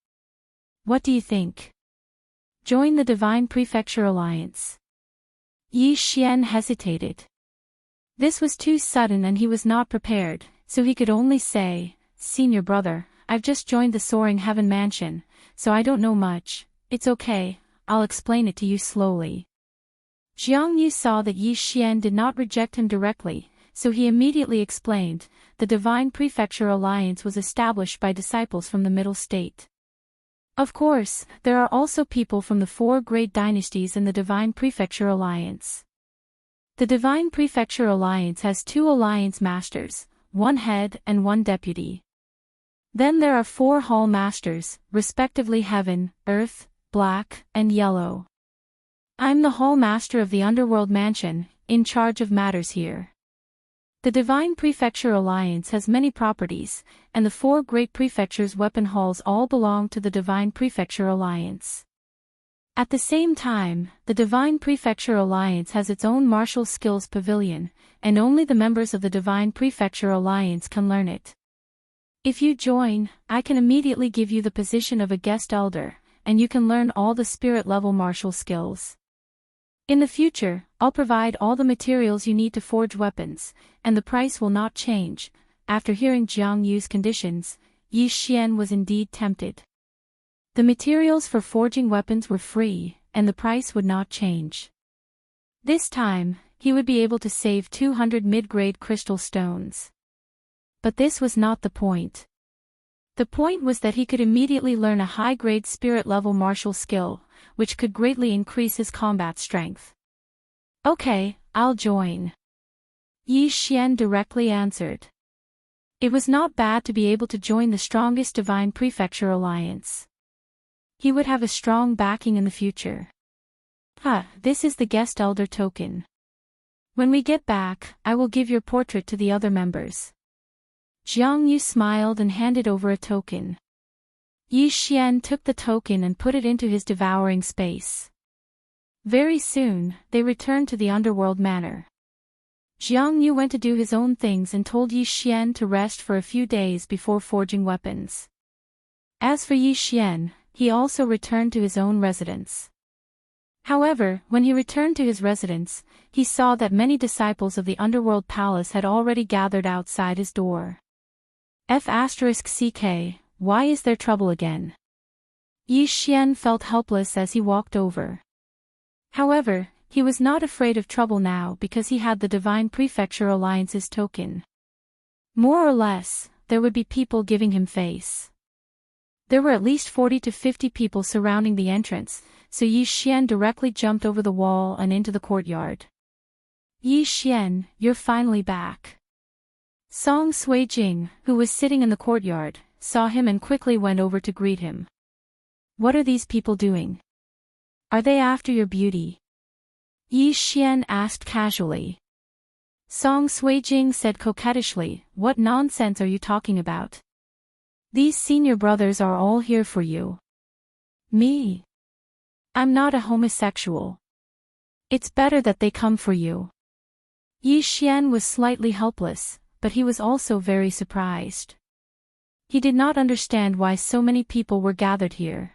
What do you think? Join the Divine Prefecture Alliance." Yi Xian hesitated. This was too sudden and he was not prepared, so he could only say, "Senior brother, I've just joined the Soaring Heaven Mansion, so I don't know much. It's okay, I'll explain it to you slowly." Jiang Yu saw that Yi Xian did not reject him directly, so he immediately explained, the Divine Prefecture Alliance was established by disciples from the Middle State. Of course, there are also people from the 4 great dynasties in the Divine Prefecture Alliance. The Divine Prefecture Alliance has 2 alliance masters, 1 head and 1 deputy. Then there are 4 hall masters, respectively Heaven, Earth, Black, and Yellow. I'm the Hall Master of the Underworld Mansion, in charge of matters here. The Divine Prefecture Alliance has many properties, and the 4 great prefectures' weapon halls all belong to the Divine Prefecture Alliance. At the same time, the Divine Prefecture Alliance has its own martial skills pavilion, and only the members of the Divine Prefecture Alliance can learn it. If you join, I can immediately give you the position of a guest elder, and you can learn all the spirit-level martial skills. In the future, I'll provide all the materials you need to forge weapons, and the price will not change. After hearing Jiang Yu's conditions, Yi Xian was indeed tempted. The materials for forging weapons were free, and the price would not change. This time, he would be able to save 200 mid-grade crystal stones. But this was not the point. The point was that he could immediately learn a high-grade spirit-level martial skill, which could greatly increase his combat strength. Okay, I'll join. Yi Xian directly answered. It was not bad to be able to join the strongest Divine Prefecture Alliance. He would have a strong backing in the future. This is the guest elder token. When we get back, I will give your portrait to the other members. Jiang Yu smiled and handed over a token. Yi Xian took the token and put it into his devouring space. Very soon, they returned to the underworld manor. Jiang Yu went to do his own things and told Yi Xian to rest for a few days before forging weapons. As for Yi Xian, he also returned to his own residence. However, when he returned to his residence, he saw that many disciples of the underworld palace had already gathered outside his door. F***CK, why is there trouble again? Yi Xian felt helpless as he walked over. However, he was not afraid of trouble now because he had the Divine Prefecture Alliance's token. More or less, there would be people giving him face. There were at least 40 to 50 people surrounding the entrance, so Yi Xian directly jumped over the wall and into the courtyard. Yi Xian, you're finally back. Song Suijing, who was sitting in the courtyard, saw him and quickly went over to greet him. What are these people doing? Are they after your beauty? Yi Xian asked casually. Song Suijing said coquettishly, what nonsense are you talking about? These senior brothers are all here for you. Me? I'm not a homosexual. It's better that they come for you. Yi Xian was slightly helpless, but he was also very surprised. He did not understand why so many people were gathered here.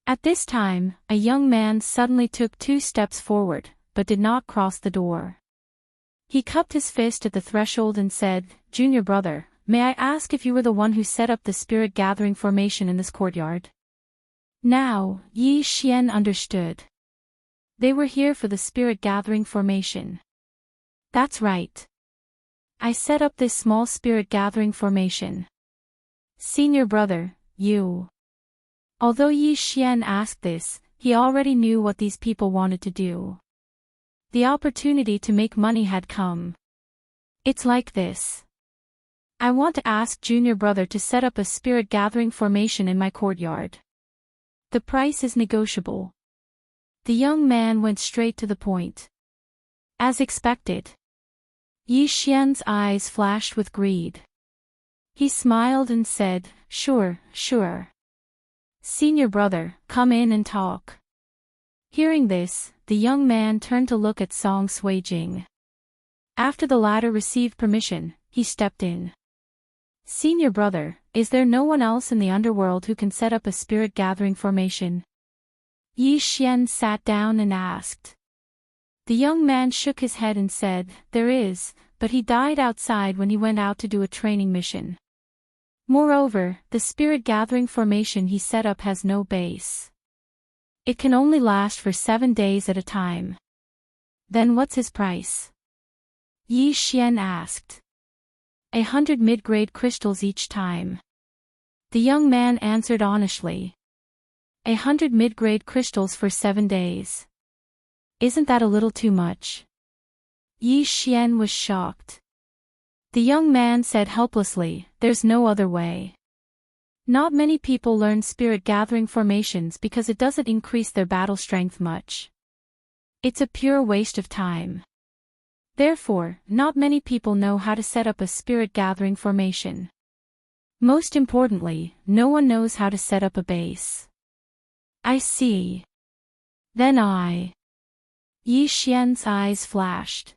At this time, a young man suddenly took 2 steps forward, but did not cross the door. He cupped his fist at the threshold and said, Junior brother, may I ask if you were the one who set up the spirit gathering formation in this courtyard? Now, Yi Xian understood. They were here for the spirit gathering formation. That's right. I set up this small spirit gathering formation. Senior brother, you. Although Yi Xian asked this, he already knew what these people wanted to do. The opportunity to make money had come. It's like this. I want to ask Junior brother to set up a spirit gathering formation in my courtyard. The price is negotiable. The young man went straight to the point. As expected. Yi Xian's eyes flashed with greed. He smiled and said, Sure, sure. Senior brother, come in and talk. Hearing this, the young man turned to look at Song Suijing. After the latter received permission, he stepped in. Senior brother, is there no one else in the underworld who can set up a spirit gathering formation? Yi Xian sat down and asked. The young man shook his head and said, There is, but he died outside when he went out to do a training mission. Moreover, the spirit gathering formation he set up has no base. It can only last for 7 days at a time. Then what's his price? Yi Xian asked. 100 mid-grade crystals each time. The young man answered honestly. 100 mid-grade crystals for 7 days. Isn't that a little too much? Yi Xian was shocked. The young man said helplessly, There's no other way. Not many people learn spirit gathering formations because it doesn't increase their battle strength much. It's a pure waste of time. Therefore, not many people know how to set up a spirit gathering formation. Most importantly, no one knows how to set up a base. I see. Then Yi Xian's eyes flashed.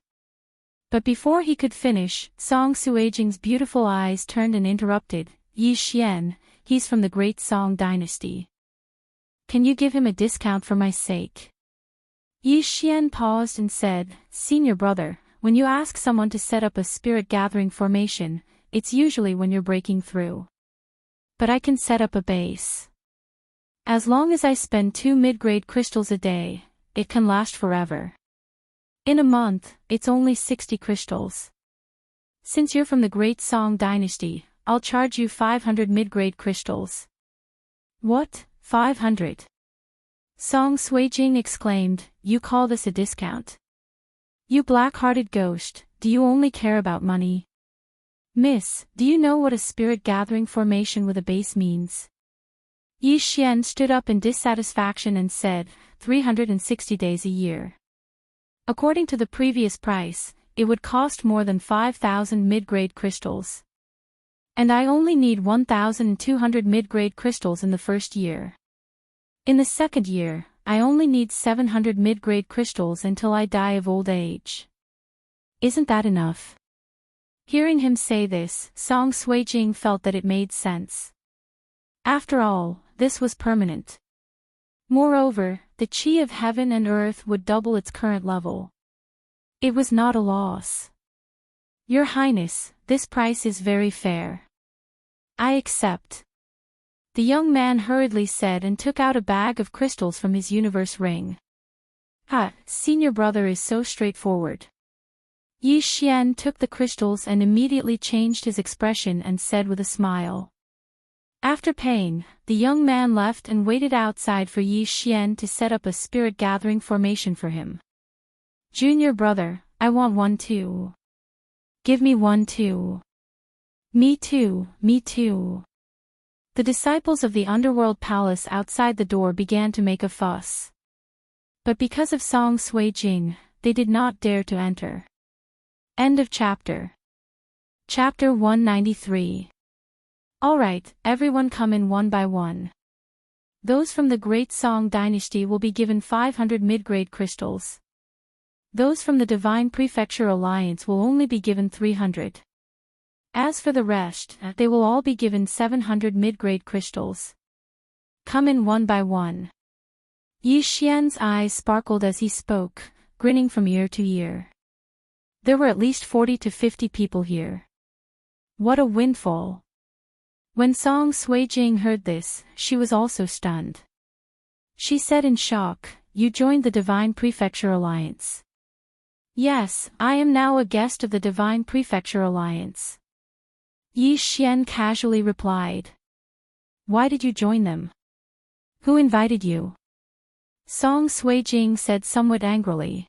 But before he could finish, Song Suijing's beautiful eyes turned and interrupted, Yi Xian, he's from the great Song dynasty. Can you give him a discount for my sake? Yi Xian paused and said, Senior brother, when you ask someone to set up a spirit gathering formation, it's usually when you're breaking through. But I can set up a base. As long as I spend 2 mid-grade crystals a day, it can last forever. In a month, it's only 60 crystals. Since you're from the great Song dynasty, I'll charge you 500 mid-grade crystals. What, 500? Song Suijing exclaimed, You call this a discount? You black-hearted ghost, do you only care about money? Miss, do you know what a spirit gathering formation with a base means? Yi Xian stood up in dissatisfaction and said, 360 days a year. According to the previous price, it would cost more than 5,000 mid-grade crystals. And I only need 1,200 mid-grade crystals in the first year. In the second year, I only need 700 mid-grade crystals until I die of old age. Isn't that enough? Hearing him say this, Song Suijing felt that it made sense. After all, this was permanent. Moreover, the qi of heaven and earth would double its current level. It was not a loss. Your Highness, this price is very fair. I accept. The young man hurriedly said and took out a bag of crystals from his universe ring. Senior brother is so straightforward. Yi Xian took the crystals and immediately changed his expression and said with a smile. After paying, the young man left and waited outside for Yi Xian to set up a spirit gathering formation for him. Junior brother, I want one too. Give me one too. Me too, me too. The disciples of the underworld palace outside the door began to make a fuss. But because of Song Sui-jing, they did not dare to enter. End of chapter. Chapter 193. Alright, everyone come in one by one. Those from the Great Song Dynasty will be given 500 mid-grade crystals. Those from the Divine Prefecture Alliance will only be given 300. As for the rest, they will all be given 700 mid-grade crystals. Come in one by one. Yi Xian's eyes sparkled as he spoke, grinning from ear to ear. There were at least 40 to 50 people here. What a windfall. When Song Sui-jing heard this, she was also stunned. She said in shock, "You joined the Divine Prefecture Alliance." "Yes, I am now a guest of the Divine Prefecture Alliance." Yi Xian casually replied. "Why did you join them? Who invited you?" Song Sui-jing said somewhat angrily.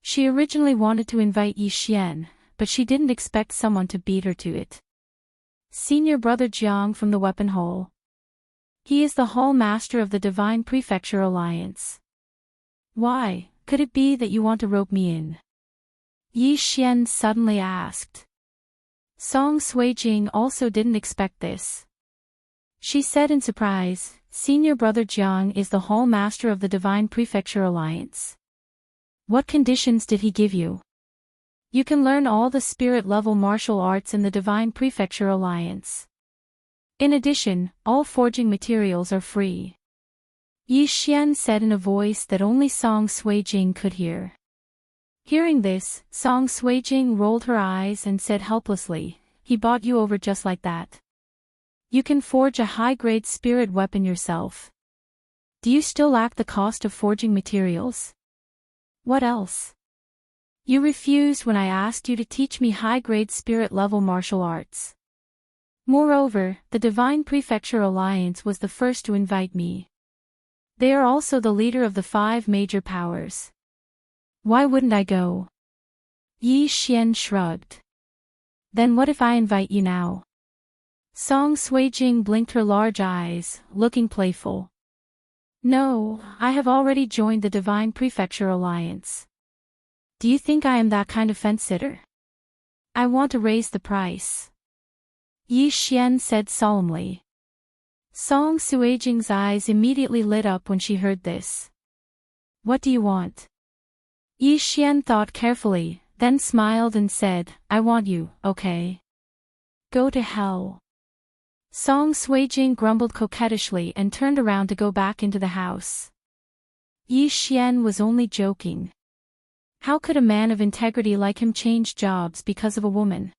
She originally wanted to invite Yi Xian, but she didn't expect someone to beat her to it. Senior Brother Jiang from the Weapon Hall. He is the Hall Master of the Divine Prefecture Alliance. Why, could it be that you want to rope me in? Yi Xian suddenly asked. Song Sui-jing also didn't expect this. She said in surprise, Senior Brother Jiang is the Hall Master of the Divine Prefecture Alliance. What conditions did he give you? You can learn all the spirit-level martial arts in the Divine Prefecture Alliance. In addition, all forging materials are free. Yi Xian said in a voice that only Song Sui-jing could hear. Hearing this, Song Sui-jing rolled her eyes and said helplessly, "He bought you over just like that. You can forge a high-grade spirit weapon yourself. Do you still lack the cost of forging materials? What else? You refused when I asked you to teach me high-grade spirit-level martial arts. Moreover, the Divine Prefecture Alliance was the first to invite me. They are also the leader of the 5 major powers. Why wouldn't I go?" Yi Xian shrugged. "Then what if I invite you now?" Song Sui-jing blinked her large eyes, looking playful. "No, I have already joined the Divine Prefecture Alliance. Do you think I am that kind of fence-sitter? I want to raise the price." Yi Xian said solemnly. Song Sui-jing's eyes immediately lit up when she heard this. "What do you want?" Yi Xian thought carefully, then smiled and said, "I want you, okay? Go to hell." Song Sui-jing grumbled coquettishly and turned around to go back into the house. Yi Xian was only joking. How could a man of integrity like him change jobs because of a woman?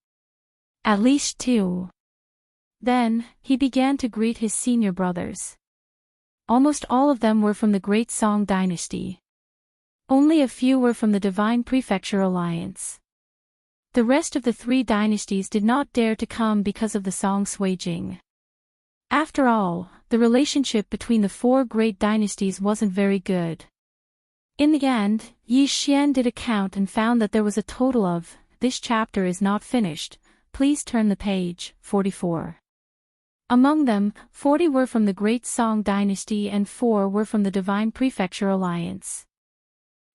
At least 2. Then, he began to greet his senior brothers. Almost all of them were from the Great Song Dynasty. Only a few were from the Divine Prefecture Alliance. The rest of the 3 dynasties did not dare to come because of the Song Sui-jing. After all, the relationship between the 4 great dynasties wasn't very good. In the end, Yi Xian did a count and found that there was a total of, this chapter is not finished, please turn the page, 44. Among them, 40 were from the Great Song Dynasty and 4 were from the Divine Prefecture Alliance.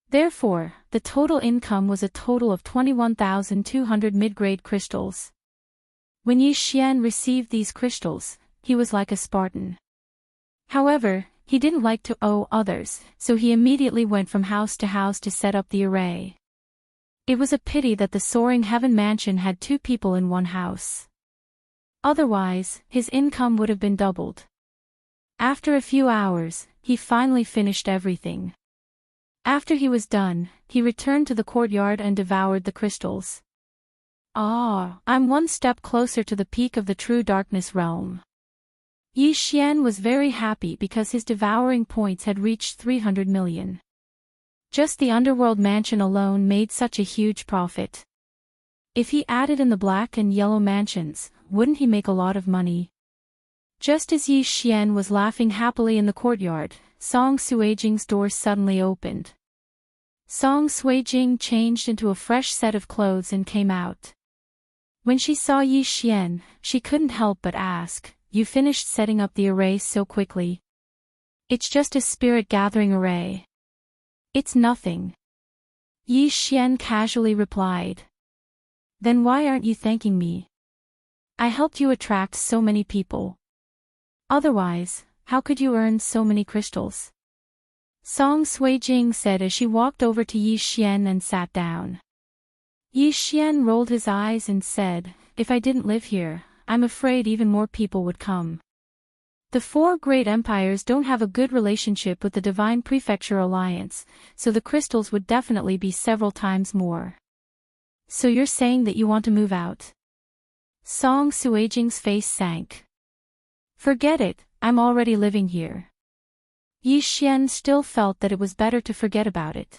Therefore, the total income was a total of 21,200 mid-grade crystals. When Yi Xian received these crystals, he was like a Spartan. However, he didn't like to owe others, so he immediately went from house to house to set up the array. It was a pity that the Soaring Heaven Mansion had 2 people in one house. Otherwise, his income would have been doubled. After a few hours, he finally finished everything. After he was done, he returned to the courtyard and devoured the crystals. Ah, I'm one step closer to the peak of the true darkness realm. Yi Xian was very happy because his devouring points had reached 300 million. Just the underworld mansion alone made such a huge profit. If he added in the black and yellow mansions, wouldn't he make a lot of money? Just as Yi Xian was laughing happily in the courtyard, Song Sui-jing's door suddenly opened. Song Sui-jing changed into a fresh set of clothes and came out. When she saw Yi Xian, she couldn't help but ask, "You finished setting up the array so quickly?" "It's just a spirit gathering array. It's nothing. Yi Xian casually replied. Then why aren't you thanking me? I helped you attract so many people. Otherwise, how could you earn so many crystals? Song Suijing said as she walked over to Yi Xian and sat down. Yi Xian rolled his eyes and said, if I didn't live here, I'm afraid even more people would come. The four great empires don't have a good relationship with the Divine Prefecture Alliance, so the crystals would definitely be several times more. So you're saying that you want to move out? Song Suijing's face sank. Forget it, I'm already living here. Yi Xian still felt that it was better to forget about it.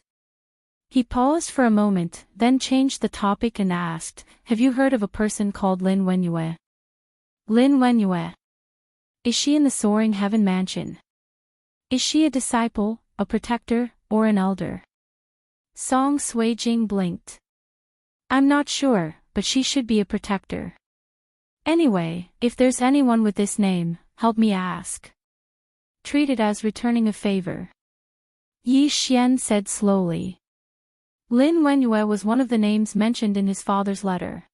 He paused for a moment, then changed the topic and asked, have you heard of a person called Lin Wenyue? Lin Wenyue. Is she in the Soaring Heaven Mansion? Is she a disciple, a protector, or an elder? Song Suijing blinked. I'm not sure, but she should be a protector. Anyway, if there's anyone with this name, help me ask. Treat it as returning a favor. Yi Xian said slowly. Lin Wenyue was one of the names mentioned in his father's letter.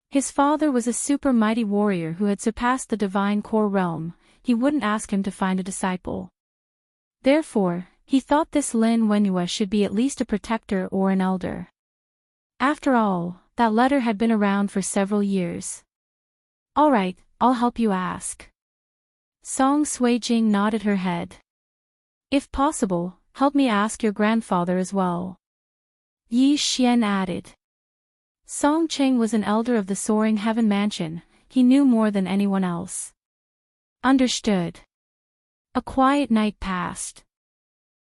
His father was a super mighty warrior who had surpassed the divine core realm. He wouldn't ask him to find a disciple. Therefore, he thought this Lin Wenyue should be at least a protector or an elder. After all, that letter had been around for several years. Alright, I'll help you ask. Song Suijing nodded her head. If possible, help me ask your grandfather as well. Yi Xian added. Song Cheng was an elder of the Soaring Heaven Mansion, he knew more than anyone else. Understood. A quiet night passed.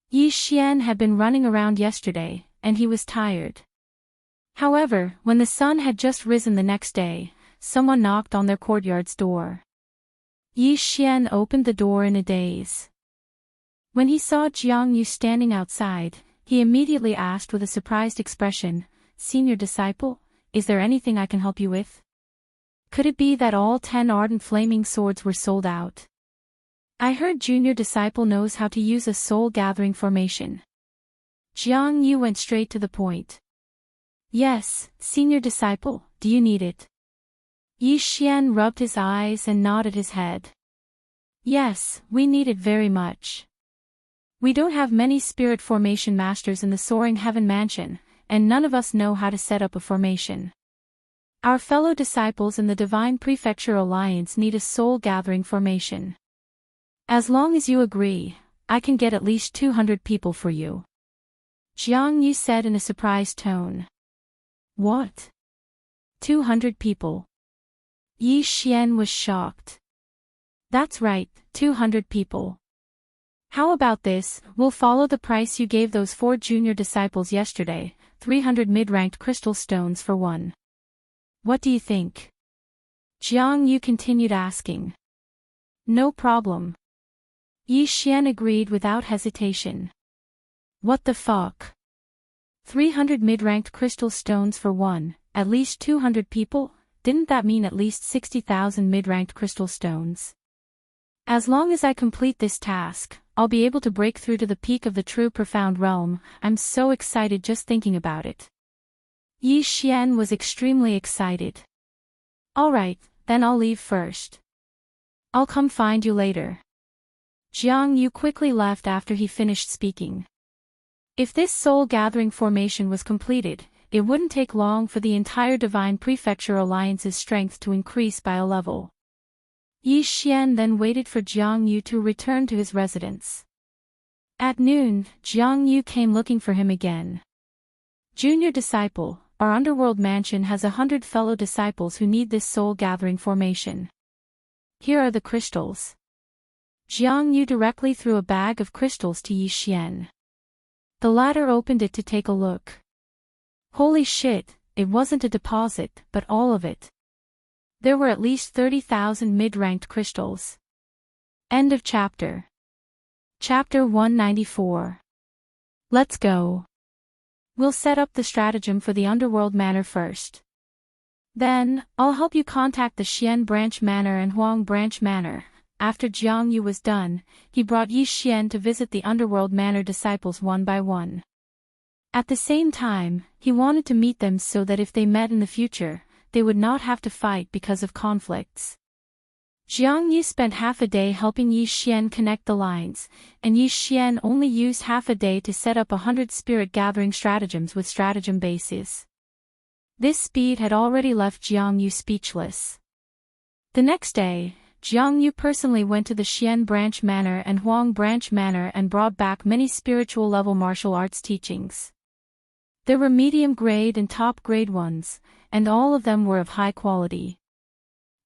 Yi Xian had been running around yesterday, and he was tired. However, when the sun had just risen the next day, someone knocked on their courtyard's door. Yi Xian opened the door in a daze. When he saw Jiang Yu standing outside, he immediately asked with a surprised expression, Senior disciple, is there anything I can help you with? Could it be that all 10 ardent flaming swords were sold out? I heard Junior disciple knows how to use a soul-gathering formation. Jiang Yu went straight to the point. Yes, Senior disciple, do you need it? Yi Xian rubbed his eyes and nodded his head. Yes, we need it very much. We don't have many spirit formation masters in the Soaring Heaven Mansion, and none of us know how to set up a formation. Our fellow disciples in the Divine Prefecture Alliance need a soul-gathering formation. As long as you agree, I can get at least 200 people for you. Jiang Yu said in a surprised tone. What? 200 people? Yi Xian was shocked. That's right, 200 people. How about this, we'll follow the price you gave those 4 junior disciples yesterday, 300 mid-ranked crystal stones for one. What do you think? Jiang Yu continued asking. No problem. Yi Xian agreed without hesitation. What the fuck? 300 mid-ranked crystal stones for one, at least 200 people? Didn't that mean at least 60,000 mid-ranked crystal stones? As long as I complete this task, I'll be able to break through to the peak of the true profound realm. I'm so excited just thinking about it. Yi Xian was extremely excited. Alright, then I'll leave first. I'll come find you later. Jiang Yu quickly left after he finished speaking. If this soul-gathering formation was completed, it wouldn't take long for the entire Divine Prefecture Alliance's strength to increase by a level. Yi Xian then waited for Jiang Yu to return to his residence. At noon, Jiang Yu came looking for him again. Junior disciple, our underworld mansion has 100 fellow disciples who need this soul-gathering formation. Here are the crystals. Jiang Yu directly threw a bag of crystals to Yi Xian. The latter opened it to take a look. Holy shit, it wasn't a deposit, but all of it. There were at least 30,000 mid-ranked crystals. End of chapter. Chapter 194. Let's go. We'll set up the stratagem for the Underworld Manor first. Then, I'll help you contact the Xian Branch Manor and Huang Branch Manor. after Jiang Yu was done, he brought Yi Xian to visit the underworld manor disciples one by one. At the same time, he wanted to meet them so that if they met in the future, they would not have to fight because of conflicts. Jiang Yu spent half a day helping Yi Xian connect the lines, and Yi Xian only used half a day to set up 100 spirit-gathering stratagems with stratagem bases. This speed had already left Jiang Yu speechless. The next day, Jiang Yu personally went to the Xian Branch Manor and Huang Branch Manor and brought back many spiritual-level martial arts teachings. There were medium-grade and top-grade ones, and all of them were of high quality.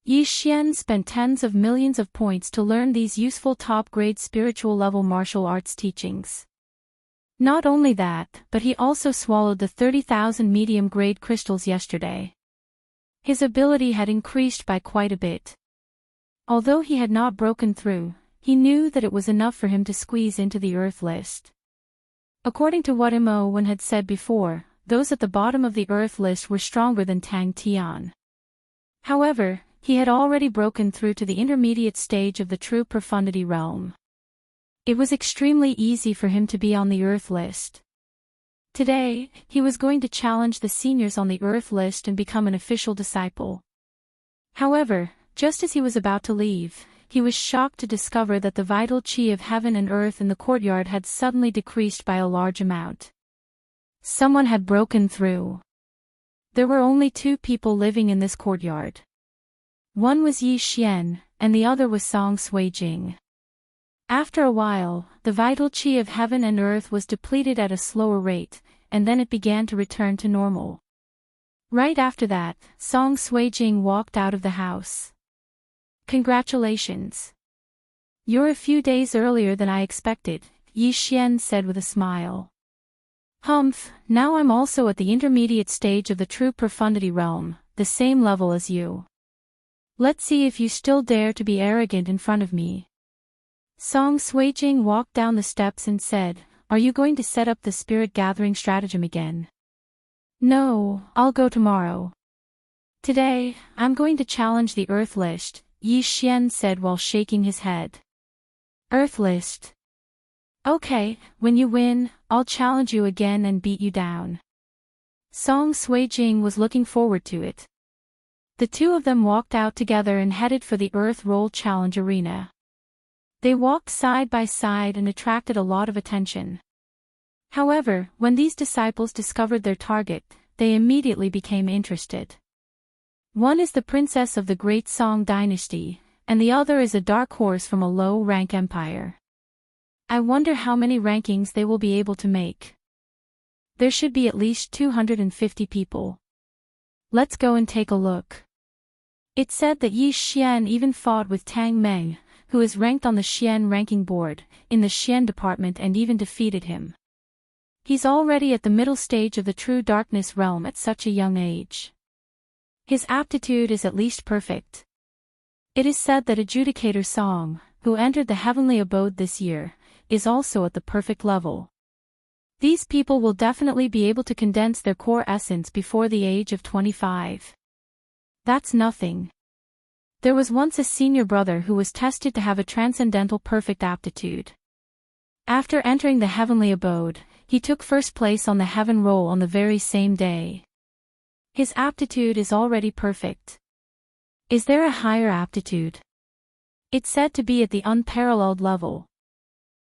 Yi Xian spent tens of millions of points to learn these useful top-grade spiritual-level martial arts teachings. Not only that, but he also swallowed the 30,000 medium-grade crystals yesterday. His ability had increased by quite a bit. Although he had not broken through, he knew that it was enough for him to squeeze into the Earth list. According to what Mo Wen had said before, those at the bottom of the Earth list were stronger than Tang Tian. However, he had already broken through to the intermediate stage of the true profundity realm. It was extremely easy for him to be on the Earth list. Today, he was going to challenge the seniors on the Earth list and become an official disciple. However, just as he was about to leave, he was shocked to discover that the vital qi of heaven and earth in the courtyard had suddenly decreased by a large amount. Someone had broken through. There were only 2 people living in this courtyard. One was Yi Xian, and the other was Song Suijing. After a while, the vital qi of heaven and earth was depleted at a slower rate, and then it began to return to normal. Right after that, Song Suijing walked out of the house. "Congratulations. You're a few days earlier than I expected," Yi Xian said with a smile. "Humph, now I'm also at the intermediate stage of the true profundity realm, the same level as you. Let's see if you still dare to be arrogant in front of me." Song Suijing walked down the steps and said, "Are you going to set up the spirit gathering stratagem again?" "No, I'll go tomorrow. Today, I'm going to challenge the Earth list," Yi Xian said while shaking his head. "Earth list? Okay, when you win, I'll challenge you again and beat you down." Song Suijing was looking forward to it. The 2 of them walked out together and headed for the Earth Roll Challenge arena. They walked side by side and attracted a lot of attention. However, when these disciples discovered their target, they immediately became interested. One is the princess of the Great Song Dynasty, and the other is a dark horse from a low-rank empire. I wonder how many rankings they will be able to make. There should be at least 250 people. Let's go and take a look. It said that Yi Xian even fought with Tang Meng, who is ranked on the Xian ranking board, in the Xian department and even defeated him. He's already at the middle stage of the true darkness realm at such a young age. His aptitude is at least perfect. It is said that Adjudicator Song, who entered the heavenly abode this year, is also at the perfect level. These people will definitely be able to condense their core essence before the age of 25. That's nothing. There was once a senior brother who was tested to have a transcendental perfect aptitude. After entering the heavenly abode, he took first place on the heaven roll on the very same day. His aptitude is already perfect. Is there a higher aptitude? It's said to be at the unparalleled level.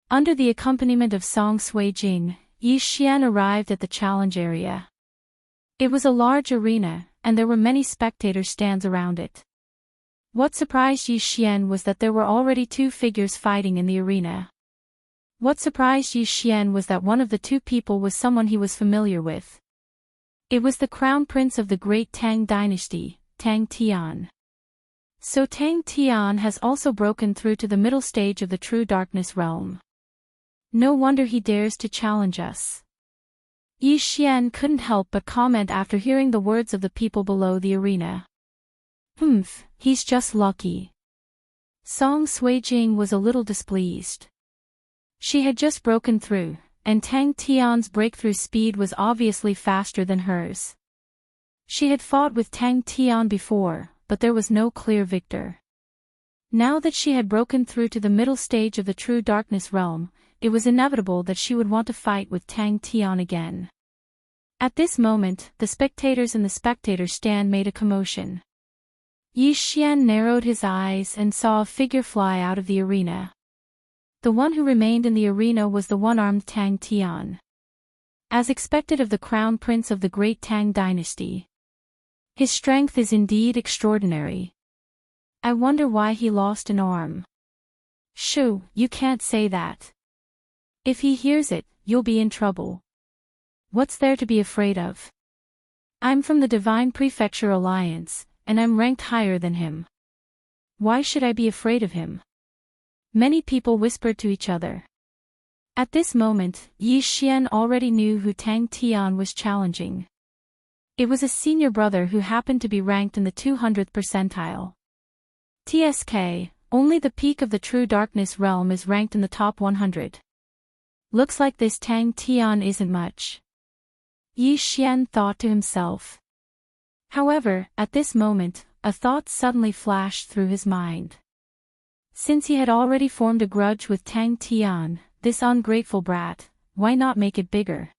Under the accompaniment of Song Suijing, Yi Xian arrived at the challenge area. It was a large arena, and there were many spectator stands around it. What surprised Yi Xian was that there were already 2 figures fighting in the arena. What surprised Yi Xian was that one of the 2 people was someone he was familiar with. It was the crown prince of the great Tang dynasty, Tang Tian. So Tang Tian has also broken through to the middle stage of the true darkness realm. No wonder he dares to challenge us. Yi Xian couldn't help but comment after hearing the words of the people below the arena. He's just lucky. Song Suijing was a little displeased. She had just broken through, and Tang Tian's breakthrough speed was obviously faster than hers. She had fought with Tang Tian before, but there was no clear victor. Now that she had broken through to the middle stage of the true darkness realm, it was inevitable that she would want to fight with Tang Tian again. At this moment, the spectators in the spectator stand made a commotion. Yi Xian narrowed his eyes and saw a figure fly out of the arena. The one who remained in the arena was the one-armed Tang Tian. As expected of the crown prince of the great Tang dynasty. His strength is indeed extraordinary. I wonder why he lost an arm. Shoo, you can't say that. If he hears it, you'll be in trouble. What's there to be afraid of? I'm from the Divine Prefecture Alliance, and I'm ranked higher than him. Why should I be afraid of him? Many people whispered to each other. At this moment, Yi Xian already knew who Tang Tian was challenging. It was a senior brother who happened to be ranked in the 200th percentile. TSK, only the peak of the true darkness realm is ranked in the top 100. Looks like this Tang Tian isn't much. Yi Xian thought to himself. However, at this moment, a thought suddenly flashed through his mind. Since he had already formed a grudge with Tang Tian, this ungrateful brat, why not make it bigger?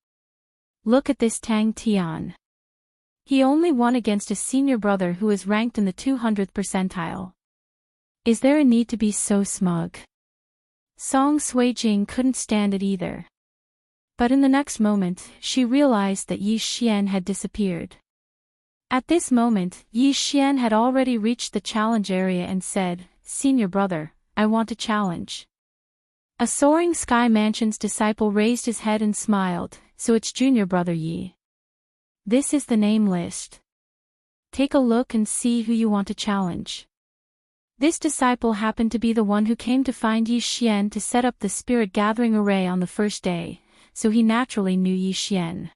Look at this Tang Tian. He only won against a senior brother who is ranked in the 200th percentile. Is there a need to be so smug? Song Suijing couldn't stand it either. But in the next moment, she realized that Yi Xian had disappeared. At this moment, Yi Xian had already reached the challenge area and said, "Senior brother, I want to challenge." A Soaring Sky Mansion's disciple raised his head and smiled, "So it's junior brother Yi. This is the name list. Take a look and see who you want to challenge." This disciple happened to be the one who came to find Yi Xian to set up the spirit gathering array on the first day, so he naturally knew Yi Xian.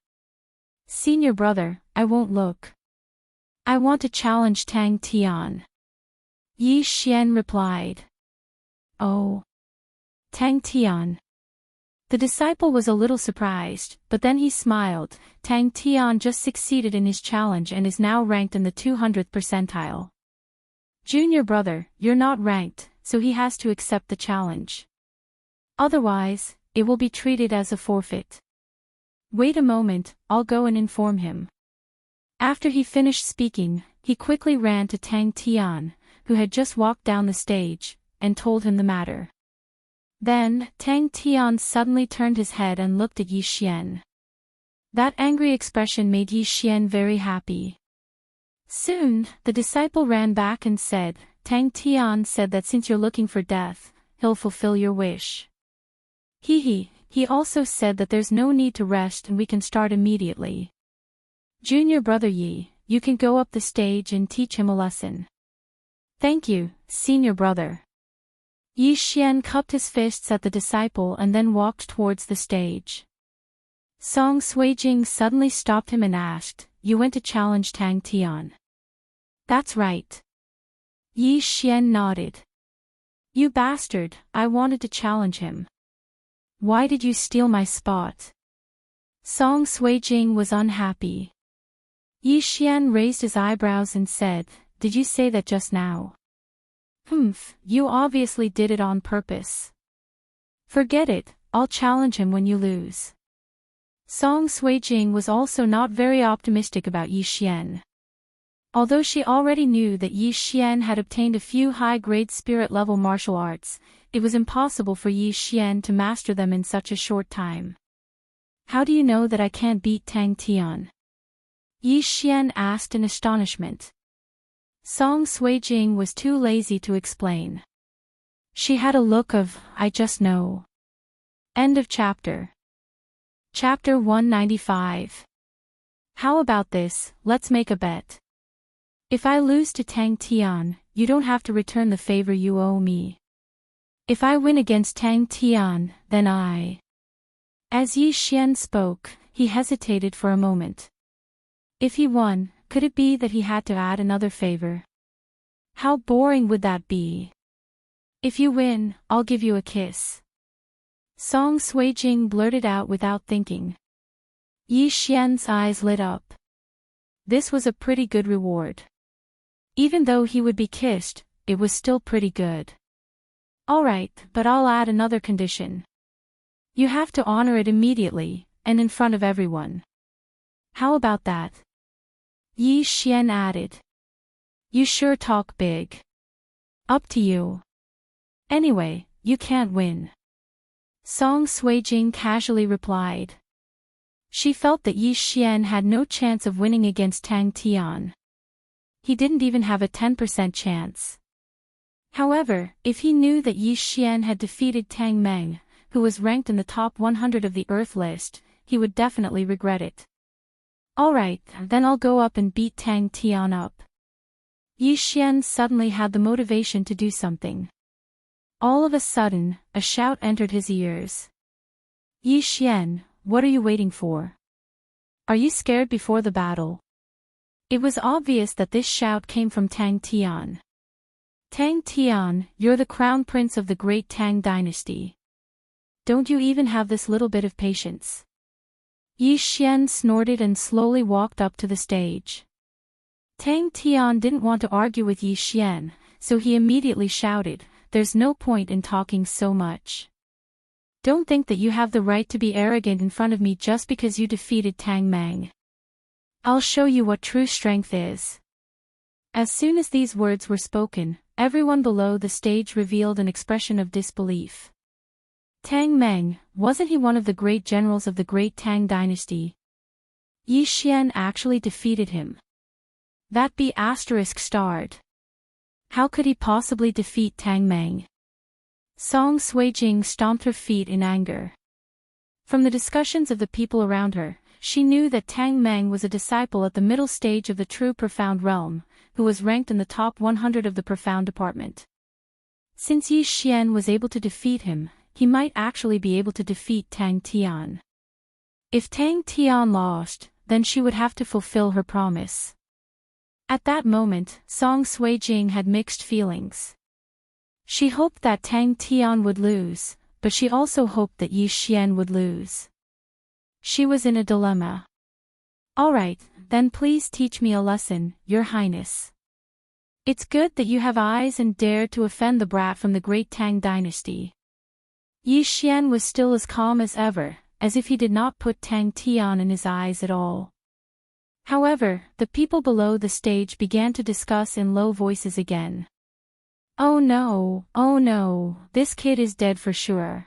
"Senior brother, I won't look. I want to challenge Tang Tian." Yi Xian replied. "Oh. Tang Tian." The disciple was a little surprised, but then he smiled. Tang Tian just succeeded in his challenge and is now ranked in the 200th percentile. "Junior brother, you're not ranked, so he has to accept the challenge. Otherwise, it will be treated as a forfeit. Wait a moment, I'll go and inform him." After he finished speaking, he quickly ran to Tang Tian, who had just walked down the stage, and told him the matter. Then, Tang Tian suddenly turned his head and looked at Yi Xian. That angry expression made Yi Xian very happy. Soon, the disciple ran back and said, "Tang Tian said that since you're looking for death, he'll fulfill your wish. He also said that there's no need to rest and we can start immediately. Junior brother Yi, you can go up the stage and teach him a lesson." "Thank you, senior brother." Yi Xian cupped his fists at the disciple and then walked towards the stage. Song Suijing suddenly stopped him and asked, "You went to challenge Tang Tian?" "That's right." Yi Xian nodded. "You bastard, I wanted to challenge him. Why did you steal my spot?" Song Suijing was unhappy. Yi Xian raised his eyebrows and said, "Did you say that just now?" "Humph, you obviously did it on purpose." "Forget it, I'll challenge him when you lose." Song Suijing was also not very optimistic about Yi Xian. Although she already knew that Yi Xian had obtained a few high-grade spirit-level martial arts, it was impossible for Yi Xian to master them in such a short time. "How do you know that I can't beat Tang Tian?" Yi Xian asked in astonishment. Song Suijing was too lazy to explain. She had a look of, "I just know." End of chapter. Chapter 195. How about this, let's make a bet. If I lose to Tang Tian, you don't have to return the favor you owe me. If I win against Tang Tian, then I... As Yi Xian spoke, he hesitated for a moment. If he won, could it be that he had to add another favor? How boring would that be? "If you win, I'll give you a kiss." Song Suijing blurted out without thinking. Yi Xian's eyes lit up. This was a pretty good reward. Even though he would be kissed, it was still pretty good. Alright, but I'll add another condition. You have to honor it immediately, and in front of everyone. How about that? Yi Xian added. You sure talk big. Up to you. Anyway, you can't win. Song Suijing casually replied. She felt that Yi Xian had no chance of winning against Tang Tian. He didn't even have a 10% chance. However, if he knew that Yi Xian had defeated Tang Meng, who was ranked in the top 100 of the Earth list, he would definitely regret it. Alright, then I'll go up and beat Tang Tian up. Yi Xian suddenly had the motivation to do something. All of a sudden, a shout entered his ears. Yi Xian, what are you waiting for? Are you scared before the battle? It was obvious that this shout came from Tang Tian. Tang Tian, you're the crown prince of the great Tang dynasty. Don't you even have this little bit of patience? Yi Xian snorted and slowly walked up to the stage. Tang Tian didn't want to argue with Yi Xian, so he immediately shouted, "There's no point in talking so much. Don't think that you have the right to be arrogant in front of me just because you defeated Tang Meng. I'll show you what true strength is." As soon as these words were spoken, everyone below the stage revealed an expression of disbelief. Tang Meng, wasn't he one of the great generals of the great Tang dynasty? Yi Xian actually defeated him. That be asterisk starred. How could he possibly defeat Tang Meng? Song Suijing stomped her feet in anger. From the discussions of the people around her, she knew that Tang Meng was a disciple at the middle stage of the true profound realm, who was ranked in the top 100 of the profound department. Since Yi Xian was able to defeat him, he might actually be able to defeat Tang Tian. If Tang Tian lost, then she would have to fulfill her promise. At that moment, Song Suijing had mixed feelings. She hoped that Tang Tian would lose, but she also hoped that Yi Xian would lose. She was in a dilemma. Alright, then please teach me a lesson, Your Highness. It's good that you have eyes and dare to offend the brat from the great Tang dynasty. Yi Xian was still as calm as ever, as if he did not put Tang Tian in his eyes at all. However, the people below the stage began to discuss in low voices again. Oh no, this kid is dead for sure.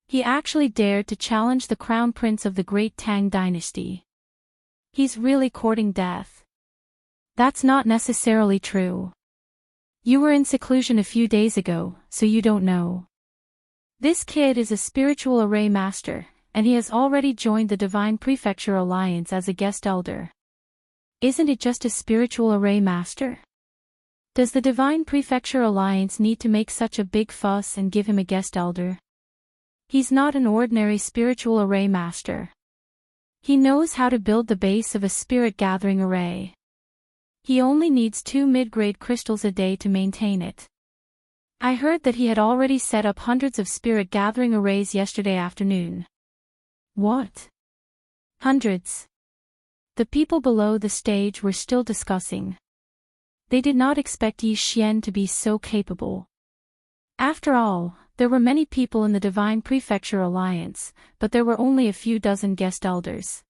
He actually dared to challenge the crown prince of the great Tang dynasty. He's really courting death. That's not necessarily true. You were in seclusion a few days ago, so you don't know. This kid is a spiritual array master, and he has already joined the Divine Prefecture Alliance as a guest elder. Isn't it just a spiritual array master? Does the Divine Prefecture Alliance need to make such a big fuss and give him a guest elder? He's not an ordinary spiritual array master. He knows how to build the base of a spirit gathering array. He only needs 2 mid-grade crystals a day to maintain it. I heard that he had already set up hundreds of spirit gathering arrays yesterday afternoon. What? Hundreds? The people below the stage were still discussing. They did not expect Yi Xian to be so capable. After all, there were many people in the Divine Prefecture Alliance, but there were only a few dozen guest elders.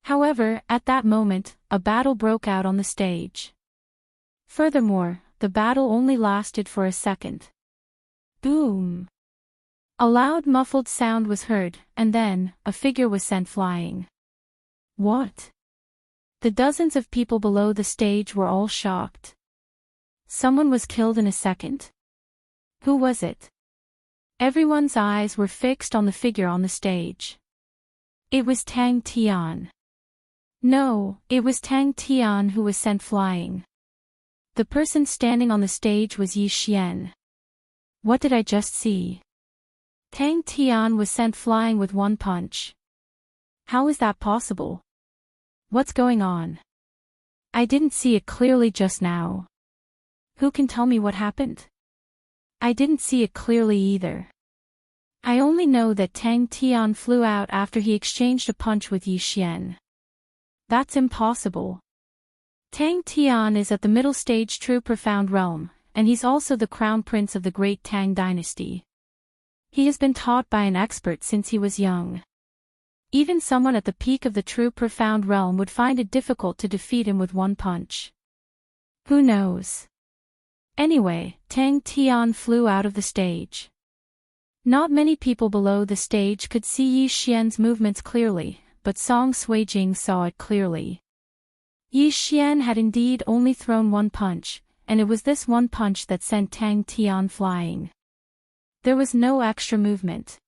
However, at that moment, a battle broke out on the stage. Furthermore, the battle only lasted for a second. Boom! A loud muffled sound was heard, and then, a figure was sent flying. What? The dozens of people below the stage were all shocked. Someone was killed in a second? Who was it? Everyone's eyes were fixed on the figure on the stage. It was Tang Tian. No, it was Tang Tian who was sent flying. The person standing on the stage was Yi Xian. What did I just see? Tang Tian was sent flying with one punch. How is that possible? What's going on? I didn't see it clearly just now. Who can tell me what happened? I didn't see it clearly either. I only know that Tang Tian flew out after he exchanged a punch with Yi Xian. That's impossible. Tang Tian is at the middle stage true profound realm, and he's also the crown prince of the great Tang dynasty. He has been taught by an expert since he was young. Even someone at the peak of the true profound realm would find it difficult to defeat him with one punch. Who knows? Anyway, Tang Tian flew out of the stage. Not many people below the stage could see Yi Xian's movements clearly, but Song Suijing saw it clearly. Yi Xian had indeed only thrown one punch, and it was this one punch that sent Tang Tian flying. There was no extra movement.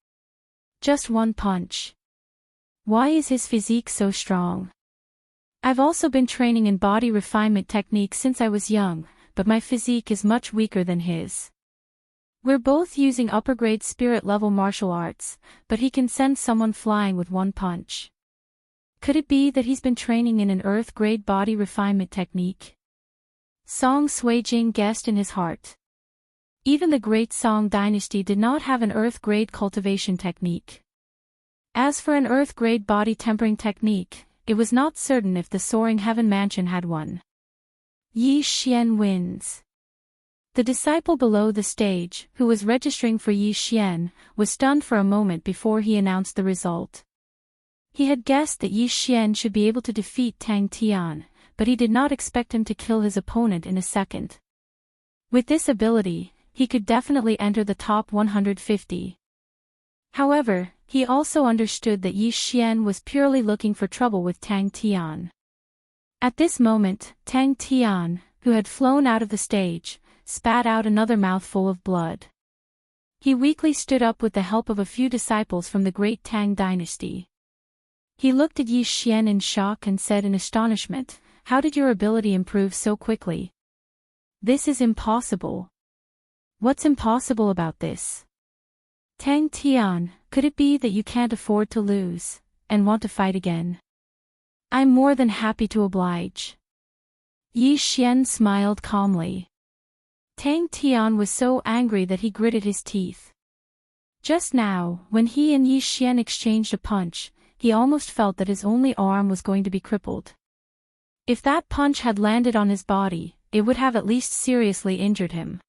Just one punch. Why is his physique so strong? I've also been training in body refinement techniques since I was young, but my physique is much weaker than his. We're both using upper-grade spirit-level martial arts, but he can send someone flying with one punch. Could it be that he's been training in an earth-grade body refinement technique? Song Suijing guessed in his heart. Even the great Song dynasty did not have an earth-grade cultivation technique. As for an earth-grade body tempering technique, it was not certain if the Soaring Heaven Mansion had one. Yi Xian wins. The disciple below the stage, who was registering for Yi Xian, was stunned for a moment before he announced the result. He had guessed that Yi Xian should be able to defeat Tang Tian, but he did not expect him to kill his opponent in a second. With this ability, he could definitely enter the top 150. However, he also understood that Yi Xian was purely looking for trouble with Tang Tian. At this moment, Tang Tian, who had flown out of the stage, spat out another mouthful of blood. He weakly stood up with the help of a few disciples from the great Tang dynasty. He looked at Yi Xian in shock and said in astonishment, "How did your ability improve so quickly? This is impossible." "What's impossible about this?" "Tang Tian, could it be that you can't afford to lose, and want to fight again?" "I'm more than happy to oblige." Yi Xian smiled calmly. Tang Tian was so angry that he gritted his teeth. Just now, when he and Yi Xian exchanged a punch, he almost felt that his only arm was going to be crippled. If that punch had landed on his body, it would have at least seriously injured him.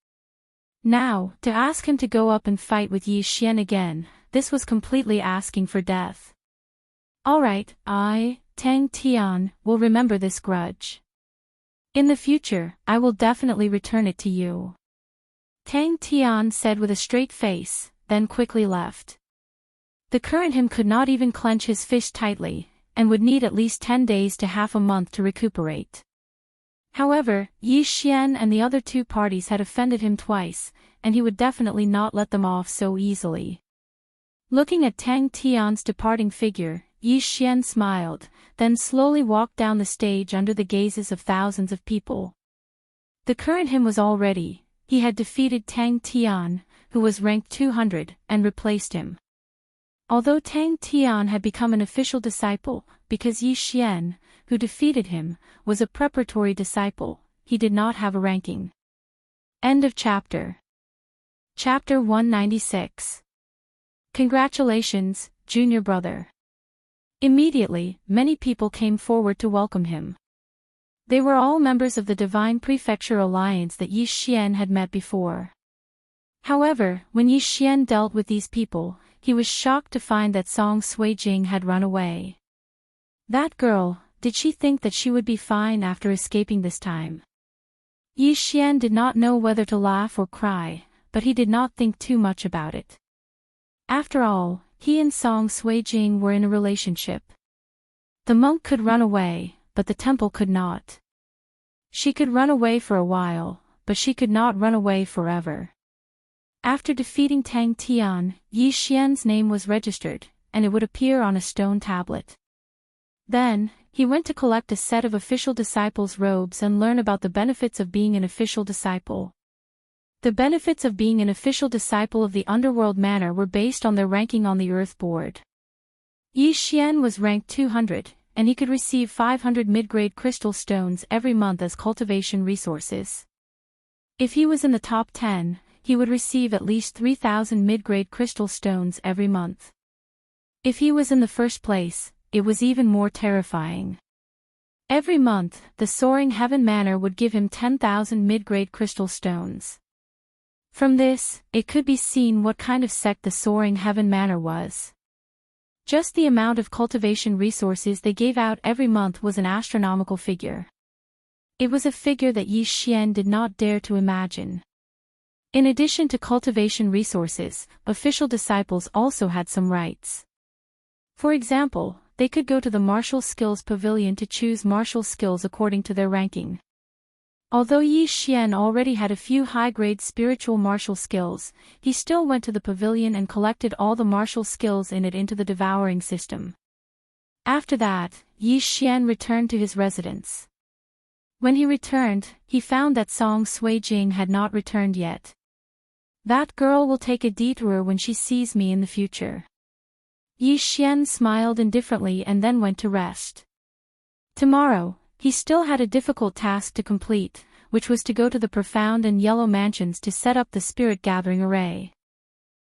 Now, to ask him to go up and fight with Yi Xian again, this was completely asking for death. "Alright, I, Tang Tian, will remember this grudge. In the future, I will definitely return it to you," Tang Tian said with a straight face, then quickly left. The current him could not even clench his fist tightly, and would need at least 10 days to half a month to recuperate. However, Yi Xian and the other two parties had offended him twice, and he would definitely not let them off so easily. Looking at Tang Tian's departing figure, Yi Xian smiled, then slowly walked down the stage under the gazes of thousands of people. The current him was all ready. He had defeated Tang Tian, who was ranked 200, and replaced him. Although Tang Tian had become an official disciple, because Yi Xian, who defeated him, was a preparatory disciple, he did not have a ranking. End of chapter. Chapter 196. Congratulations, junior brother. Immediately, many people came forward to welcome him. They were all members of the Divine Prefecture Alliance that Yi Xian had met before. However, when Yi Xian dealt with these people, he was shocked to find that Song Suijing had run away. That girl, did she think that she would be fine after escaping this time? Yi Xian did not know whether to laugh or cry, but he did not think too much about it. After all, he and Song Suijing were in a relationship. The monk could run away, but the temple could not. She could run away for a while, but she could not run away forever. After defeating Tang Tian, Yi Xian's name was registered, and it would appear on a stone tablet. Then, he went to collect a set of official disciples' robes and learn about the benefits of being an official disciple. The benefits of being an official disciple of the Underworld Manor were based on their ranking on the Earth Board. Yi Xian was ranked 200, and he could receive 500 mid-grade crystal stones every month as cultivation resources. If he was in the top 10, he would receive at least 3,000 mid-grade crystal stones every month. If he was in the first place, it was even more terrifying. Every month, the Soaring Heaven Manor would give him 10,000 mid-grade crystal stones. From this, it could be seen what kind of sect the Soaring Heaven Manor was. Just the amount of cultivation resources they gave out every month was an astronomical figure. It was a figure that Yi Xian did not dare to imagine. In addition to cultivation resources, official disciples also had some rights. For example, they could go to the martial skills pavilion to choose martial skills according to their ranking. Although Yi Xian already had a few high-grade spiritual martial skills, he still went to the pavilion and collected all the martial skills in it into the devouring system. After that, Yi Xian returned to his residence. When he returned, he found that Song Suijing had not returned yet. That girl will take a detour when she sees me in the future. Yi Xian smiled indifferently and then went to rest. Tomorrow, he still had a difficult task to complete, which was to go to the Profound and Yellow Mansions to set up the Spirit Gathering Array.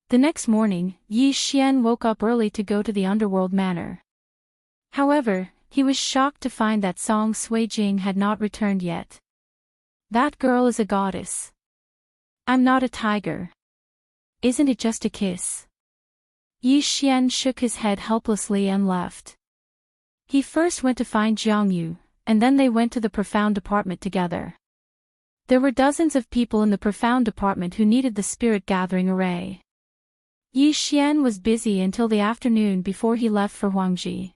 The next morning, Yi Xian woke up early to go to the Underworld Manor. However, he was shocked to find that Song Suijing had not returned yet. That girl is a goddess. I'm not a tiger. Isn't it just a kiss? Yi Xian shook his head helplessly and left. He first went to find Jiang Yu, and then they went to the Profound Department together. There were dozens of people in the Profound Department who needed the Spirit Gathering Array. Yi Xian was busy until the afternoon before he left for Huangji.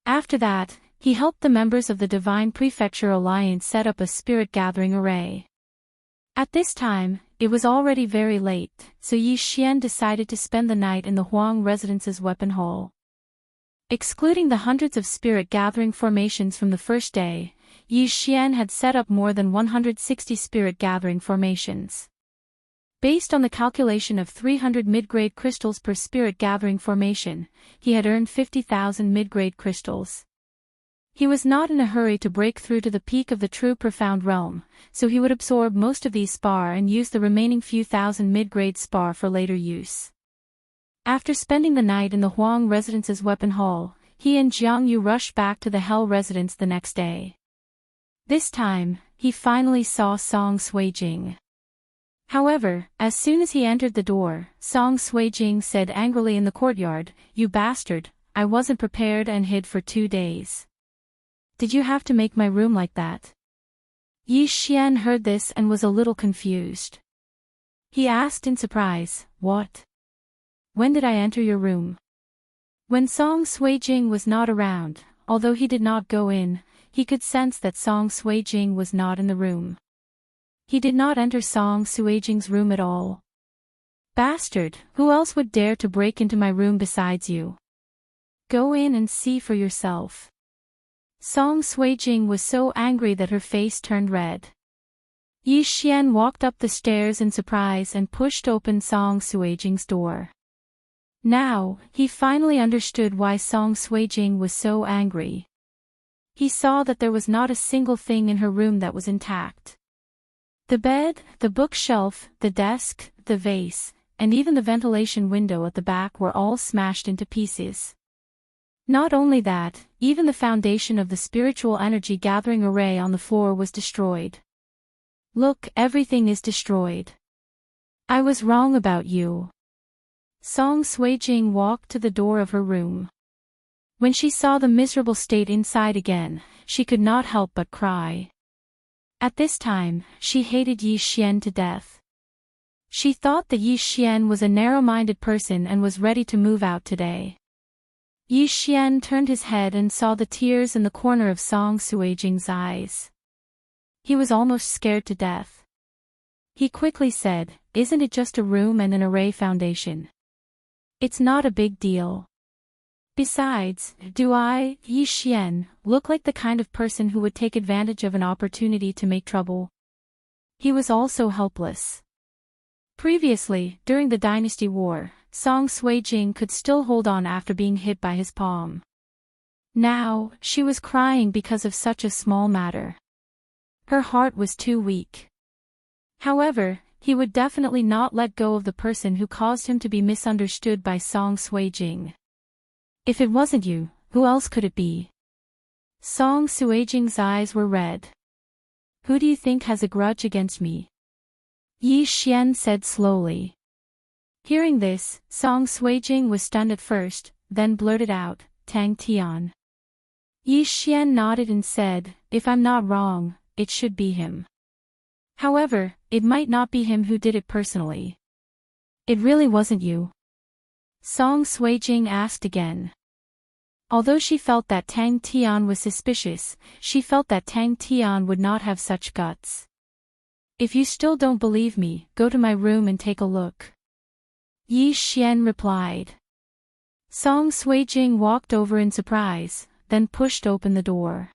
After that, he helped the members of the Divine Prefecture Alliance set up a Spirit Gathering Array. At this time, it was already very late, so Yi Xian decided to spend the night in the Huang Residence's weapon hall. Excluding the hundreds of spirit gathering formations from the first day, Yi Xian had set up more than 160 spirit gathering formations. Based on the calculation of 300 mid-grade crystals per spirit gathering formation, he had earned 50,000 mid-grade crystals. He was not in a hurry to break through to the peak of the true profound realm, so he would absorb most of these spar and use the remaining few thousand mid-grade spar for later use. After spending the night in the Huang Residence's weapon hall, he and Jiang Yu rushed back to the Hell Residence the next day. This time, he finally saw Song Suijing. However, as soon as he entered the door, Song Suijing said angrily in the courtyard, "You bastard, I wasn't prepared and hid for 2 days. Did you have to make my room like that?" Yi Xian heard this and was a little confused. He asked in surprise, "What? When did I enter your room?" When Song Suijing was not around, although he did not go in, he could sense that Song Suijing was not in the room. He did not enter Song Suijing's room at all. "Bastard, who else would dare to break into my room besides you? Go in and see for yourself." Song Suijing was so angry that her face turned red. Yi Xian walked up the stairs in surprise and pushed open Song Suijing's door. Now, he finally understood why Song Suijing was so angry. He saw that there was not a single thing in her room that was intact. The bed, the bookshelf, the desk, the vase, and even the ventilation window at the back were all smashed into pieces. Not only that, even the foundation of the spiritual energy gathering array on the floor was destroyed. "Look, everything is destroyed. I was wrong about you." Song Suijing walked to the door of her room. When she saw the miserable state inside again, she could not help but cry. At this time, she hated Yi Xian to death. She thought that Yi Xian was a narrow-minded person and was ready to move out today. Yi Xian turned his head and saw the tears in the corner of Song Suijing's eyes. He was almost scared to death. He quickly said, "Isn't it just a room and an array foundation? It's not a big deal. Besides, do I, Yi Xian, look like the kind of person who would take advantage of an opportunity to make trouble?" He was also helpless. Previously, during the Dynasty War, Song Suijing could still hold on after being hit by his palm. Now, she was crying because of such a small matter. Her heart was too weak. However, he would definitely not let go of the person who caused him to be misunderstood by Song Suijing. "If it wasn't you, who else could it be?" Song Suijing's eyes were red. Who do you think has a grudge against me? Yi Xian said slowly. Hearing this, Song Suijing was stunned at first, then blurted out, Tang Tian. Yi Xian nodded and said, if I'm not wrong, it should be him. However, it might not be him who did it personally. It really wasn't you? Song Suijing asked again. Although she felt that Tang Tian was suspicious, she felt that Tang Tian would not have such guts. If you still don't believe me, go to my room and take a look. Yi Xian replied. Song Suijing walked over in surprise, then pushed open the door.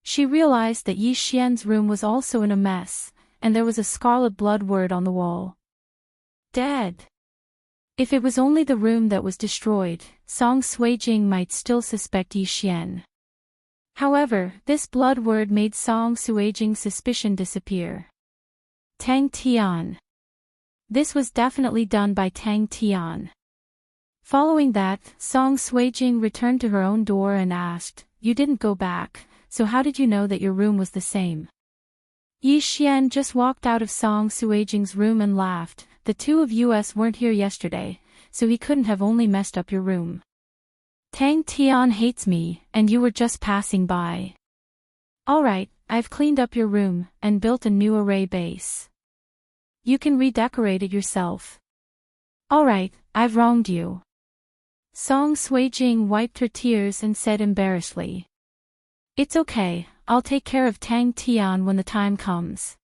She realized that Yi Xian's room was also in a mess, and there was a scarlet blood word on the wall. Dead. If it was only the room that was destroyed, Song Suijing might still suspect Yi Xian. However, this blood word made Song Suijing's suspicion disappear. Tang Tian. This was definitely done by Tang Tian. Following that, Song Suijing returned to her own door and asked, you didn't go back, so how did you know that your room was the same? Yi Xian just walked out of Song Suijing's room and laughed. The two of us weren't here yesterday, so he couldn't have only messed up your room. Tang Tian hates me, and you were just passing by. Alright, I've cleaned up your room, and built a new array base. You can redecorate it yourself. Alright, I've wronged you. Song Suijing wiped her tears and said embarrassedly. It's okay, I'll take care of Tang Tian when the time comes.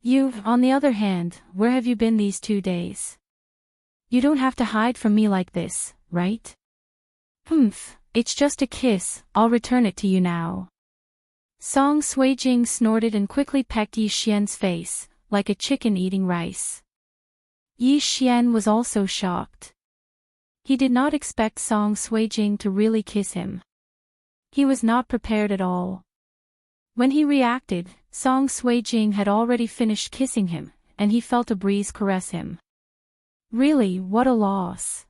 You, on the other hand, where have you been these 2 days? You don't have to hide from me like this, right? It's just a kiss, I'll return it to you now. Song Suijing snorted and quickly pecked Yi Xian's face, like a chicken eating rice. Yi Xian was also shocked. He did not expect Song Suijing to really kiss him. He was not prepared at all. When he reacted, Song Suijing had already finished kissing him, and he felt a breeze caress him. Really, what a loss.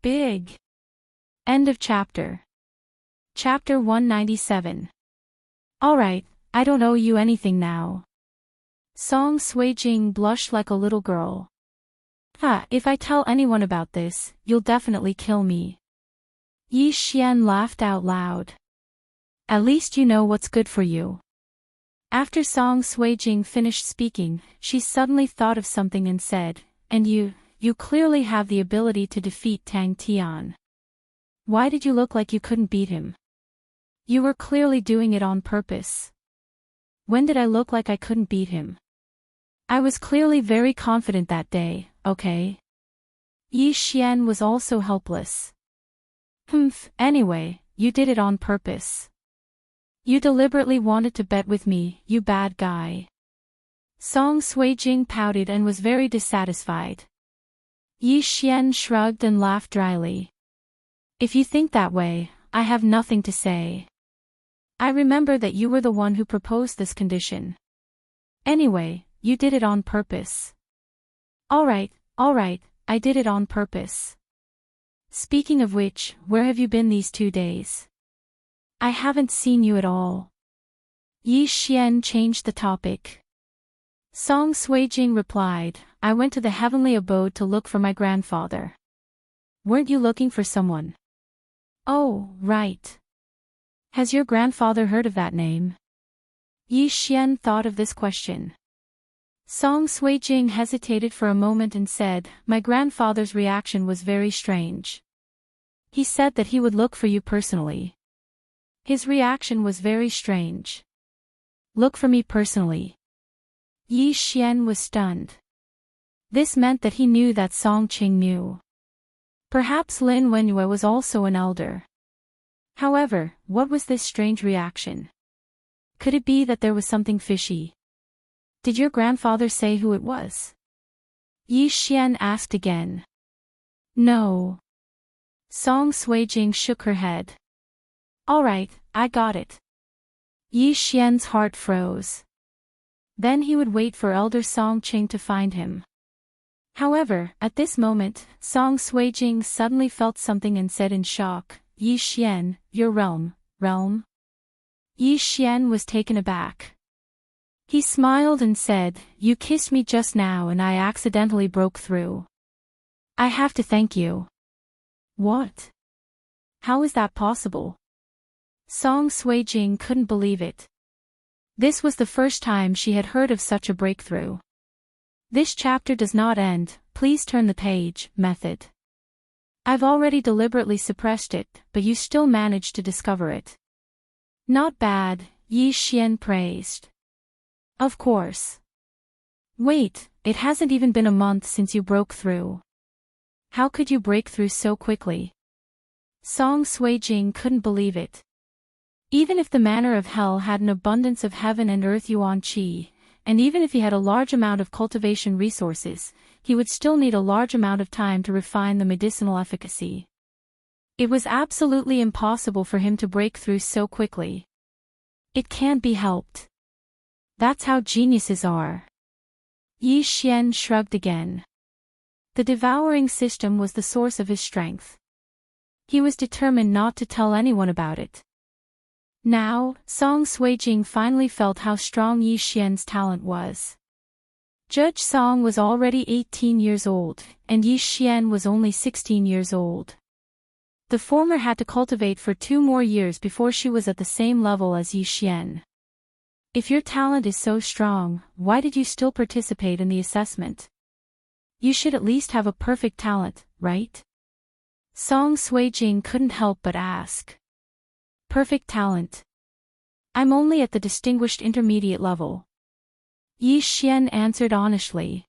Big. End of chapter. Chapter 197. Alright, I don't owe you anything now. Song Suijing blushed like a little girl. If I tell anyone about this, you'll definitely kill me. Yi Xian laughed out loud. At least you know what's good for you. After Song Suijing finished speaking, she suddenly thought of something and said, and you clearly have the ability to defeat Tang Tian. Why did you look like you couldn't beat him? You were clearly doing it on purpose. When did I look like I couldn't beat him? I was clearly very confident that day, okay? Yi Xian was also helpless. Anyway, you did it on purpose. You deliberately wanted to bet with me, you bad guy. Song Suijing pouted and was very dissatisfied. Yi Xian shrugged and laughed dryly. If you think that way, I have nothing to say. I remember that you were the one who proposed this condition. Anyway, you did it on purpose. Alright, I did it on purpose. Speaking of which, where have you been these 2 days? I haven't seen you at all. Yi Xian changed the topic. Song Suijing replied, I went to the heavenly abode to look for my grandfather. Weren't you looking for someone? Oh, right. Has your grandfather heard of that name? Yi Xian thought of this question. Song Suijing hesitated for a moment and said, my grandfather's reaction was very strange. He said that he would look for you personally. His reaction was very strange. Look for me personally. Yi Xian was stunned. This meant that he knew that Song Qing knew. Perhaps Lin Wenyue was also an elder. However, what was this strange reaction? Could it be that there was something fishy? Did your grandfather say who it was? Yi Xian asked again. No. Song Suijing shook her head. Alright, I got it. Yi Xian's heart froze. Then he would wait for Elder Song Qing to find him. However, at this moment, Song Suijing suddenly felt something and said in shock, Yi Xian, your realm? Yi Xian was taken aback. He smiled and said, "You kissed me just now and I accidentally broke through. I have to thank you." "What? How is that possible?" Song Suijing couldn't believe it. This was the first time she had heard of such a breakthrough. "This chapter does not end, please turn the page," method. "I've already deliberately suppressed it, but you still managed to discover it." "Not bad," Yi Xian praised. "Of course." "Wait, it hasn't even been a month since you broke through. How could you break through so quickly?" Song Suijing couldn't believe it. Even if the manor of hell had an abundance of heaven and earth yuan qi, and even if he had a large amount of cultivation resources, he would still need a large amount of time to refine the medicinal efficacy. It was absolutely impossible for him to break through so quickly. It can't be helped. That's how geniuses are. Yi Xian shrugged again. The devouring system was the source of his strength. He was determined not to tell anyone about it. Now, Song Suijing finally felt how strong Yi Xian's talent was. Judge Song was already 18 years old, and Yi Xian was only 16 years old. The former had to cultivate for 2 more years before she was at the same level as Yi Xian. If your talent is so strong, why did you still participate in the assessment? You should at least have a perfect talent, right? Song Suijing couldn't help but ask. Perfect talent. I'm only at the distinguished intermediate level. Yi Xian answered honestly.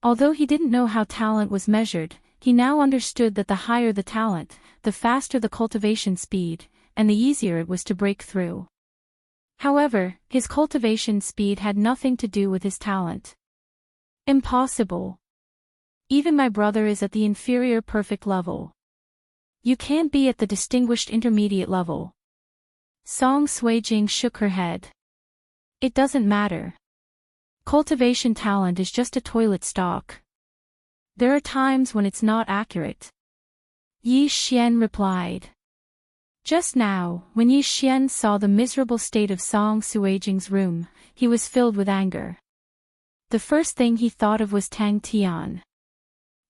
Although he didn't know how talent was measured, he now understood that the higher the talent, the faster the cultivation speed, and the easier it was to break through. However, his cultivation speed had nothing to do with his talent. Impossible. Even my brother is at the inferior perfect level. You can't be at the distinguished intermediate level. Song Suijing shook her head. It doesn't matter. Cultivation talent is just a toilet stock. There are times when it's not accurate. Yi Xian replied. Just now, when Yi Xian saw the miserable state of Song Suijing's room, he was filled with anger. The first thing he thought of was Tang Tian.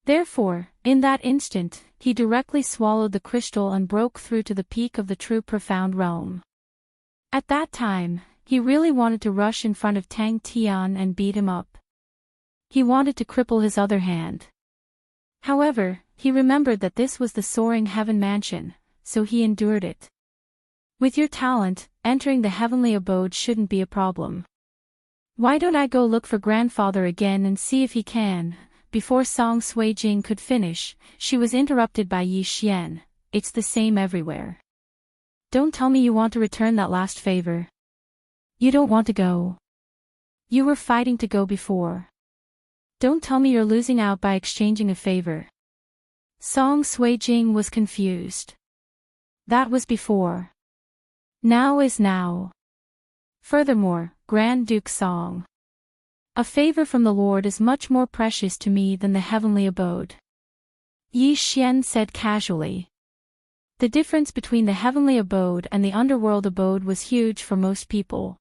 Therefore, in that instant, he directly swallowed the crystal and broke through to the peak of the true profound realm. At that time, he really wanted to rush in front of Tang Tian and beat him up. He wanted to cripple his other hand. However, he remembered that this was the soaring heaven mansion, so he endured it. With your talent, entering the heavenly abode shouldn't be a problem. Why don't I go look for grandfather again and see if he can? Before Song Suijing could finish, she was interrupted by Yi Xian. It's the same everywhere. Don't tell me you want to return that last favor. You don't want to go. You were fighting to go before. Don't tell me you're losing out by exchanging a favor. Song Suijing was confused. That was before. Now is now. Furthermore, Grand Duke Song. A favor from the Lord is much more precious to me than the heavenly abode. Yi Xian said casually. The difference between the heavenly abode and the underworld abode was huge for most people.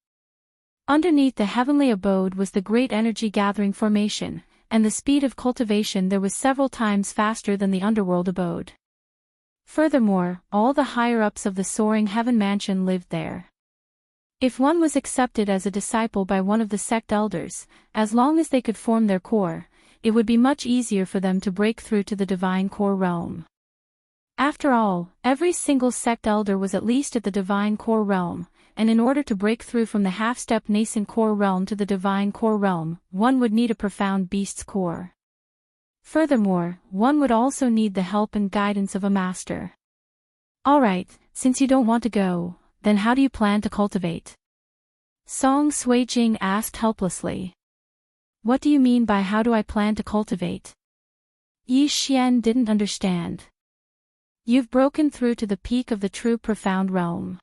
Underneath the heavenly abode was the great energy-gathering formation, and the speed of cultivation there was several times faster than the underworld abode. Furthermore, all the higher-ups of the soaring heaven mansion lived there. If one was accepted as a disciple by one of the sect elders, as long as they could form their core, it would be much easier for them to break through to the divine core realm. After all, every single sect elder was at least at the divine core realm, and in order to break through from the half-step nascent core realm to the divine core realm, one would need a profound beast's core. Furthermore, one would also need the help and guidance of a master. Alright, since you don't want to go, then how do you plan to cultivate? Song Suijing asked helplessly. What do you mean by how do I plan to cultivate? Yi Xian didn't understand. You've broken through to the peak of the true profound realm.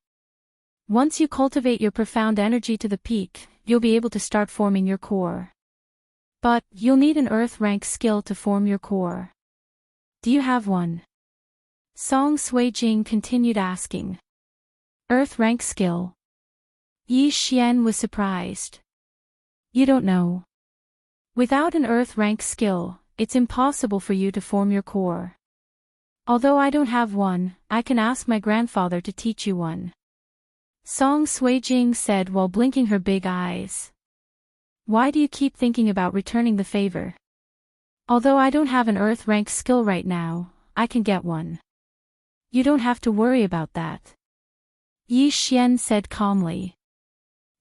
Once you cultivate your profound energy to the peak, you'll be able to start forming your core. But, you'll need an earth rank skill to form your core. Do you have one? Song Suijing continued asking. Earth rank skill. Yi Xian was surprised. You don't know. Without an earth rank skill, it's impossible for you to form your core. Although I don't have one, I can ask my grandfather to teach you one. Song Suijing said while blinking her big eyes. Why do you keep thinking about returning the favor? Although I don't have an earth rank skill right now, I can get one. You don't have to worry about that. Yi Xian said calmly.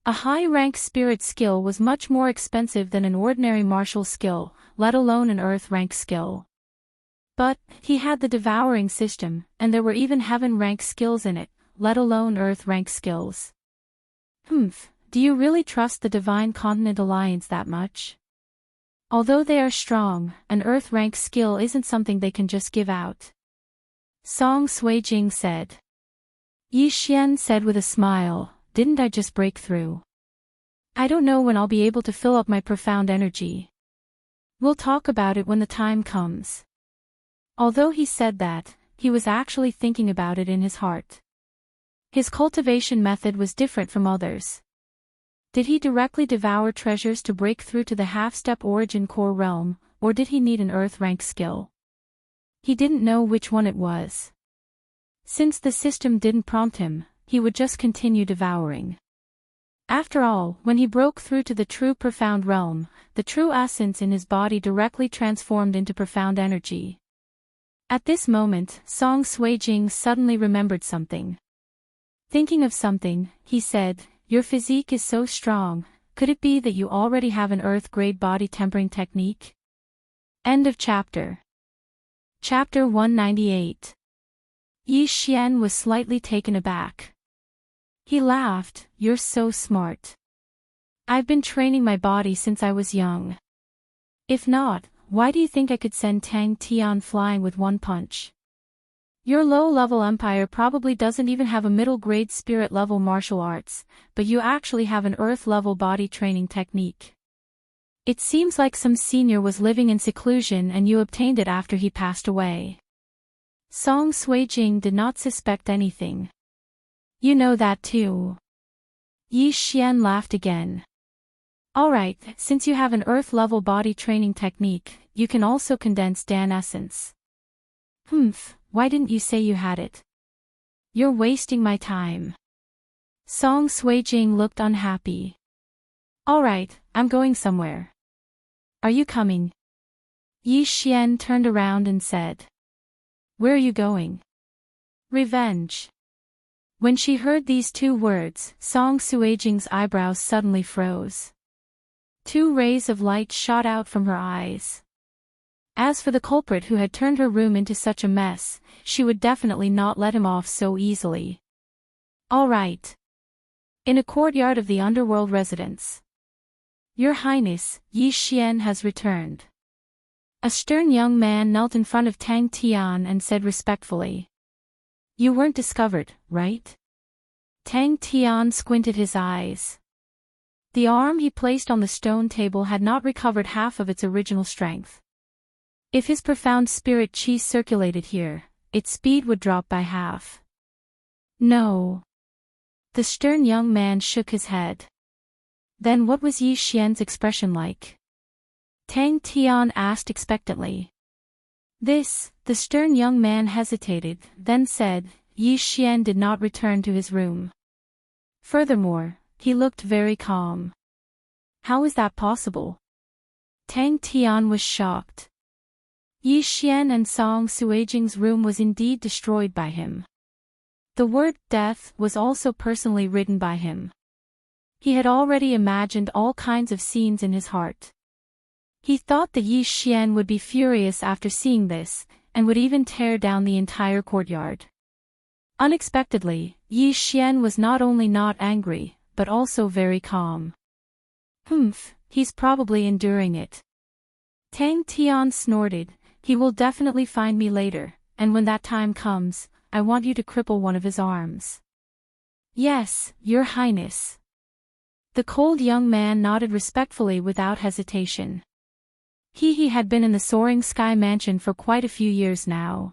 A high-rank spirit skill was much more expensive than an ordinary martial skill, let alone an earth rank skill. But, he had the devouring system, and there were even heaven rank skills in it, let alone earth rank skills. Do you really trust the Divine Continent Alliance that much? Although they are strong, an earth rank skill isn't something they can just give out. Song Suijing said. Yi Xian said with a smile, didn't I just break through? I don't know when I'll be able to fill up my profound energy. We'll talk about it when the time comes. Although he said that, he was actually thinking about it in his heart. His cultivation method was different from others. Did he directly devour treasures to break through to the half-step origin core realm, or did he need an earth rank skill? He didn't know which one it was. Since the system didn't prompt him, he would just continue devouring. After all, when he broke through to the true profound realm, the true essence in his body directly transformed into profound energy. At this moment, Song Suijing suddenly remembered something. Thinking of something, he said, your physique is so strong, could it be that you already have an earth-grade body tempering technique? End of chapter. Chapter 198. Yi Xian was slightly taken aback. He laughed, you're so smart. I've been training my body since I was young. If not, why do you think I could send Tang Tian flying with one punch? Your low-level empire probably doesn't even have a middle-grade spirit-level martial arts, but you actually have an earth-level body training technique. It seems like some senior was living in seclusion and you obtained it after he passed away. Song Suijing did not suspect anything. You know that too. Yi Xian laughed again. Alright, since you have an earth-level body training technique, you can also condense Dan essence. Why didn't you say you had it? You're wasting my time. Song Suijing looked unhappy. Alright, I'm going somewhere. Are you coming? Yi Xian turned around and said. Where are you going? Revenge. When she heard these two words, Song Suijing's eyebrows suddenly froze. Two rays of light shot out from her eyes. As for the culprit who had turned her room into such a mess, she would definitely not let him off so easily. All right. In a courtyard of the underworld residence. Your Highness, Yi Xian has returned. A stern young man knelt in front of Tang Tian and said respectfully. You weren't discovered, right? Tang Tian squinted his eyes. The arm he placed on the stone table had not recovered half of its original strength. If his profound spirit chi circulated here, its speed would drop by half. No. The stern young man shook his head. Then what was Yi Xian's expression like? Tang Tian asked expectantly. The stern young man hesitated, then said, Yi Xian did not return to his room. Furthermore, he looked very calm. How is that possible? Tang Tian was shocked. Yi Xian and Song Suijing's room was indeed destroyed by him. The word death was also personally written by him. He had already imagined all kinds of scenes in his heart. He thought that Yi Xian would be furious after seeing this, and would even tear down the entire courtyard. Unexpectedly, Yi Xian was not only not angry, but also very calm. He's probably enduring it. Tang Tian snorted, he will definitely find me later, and when that time comes, I want you to cripple one of his arms. Yes, Your Highness. The cold young man nodded respectfully without hesitation. He had been in the soaring sky mansion for quite a few years now.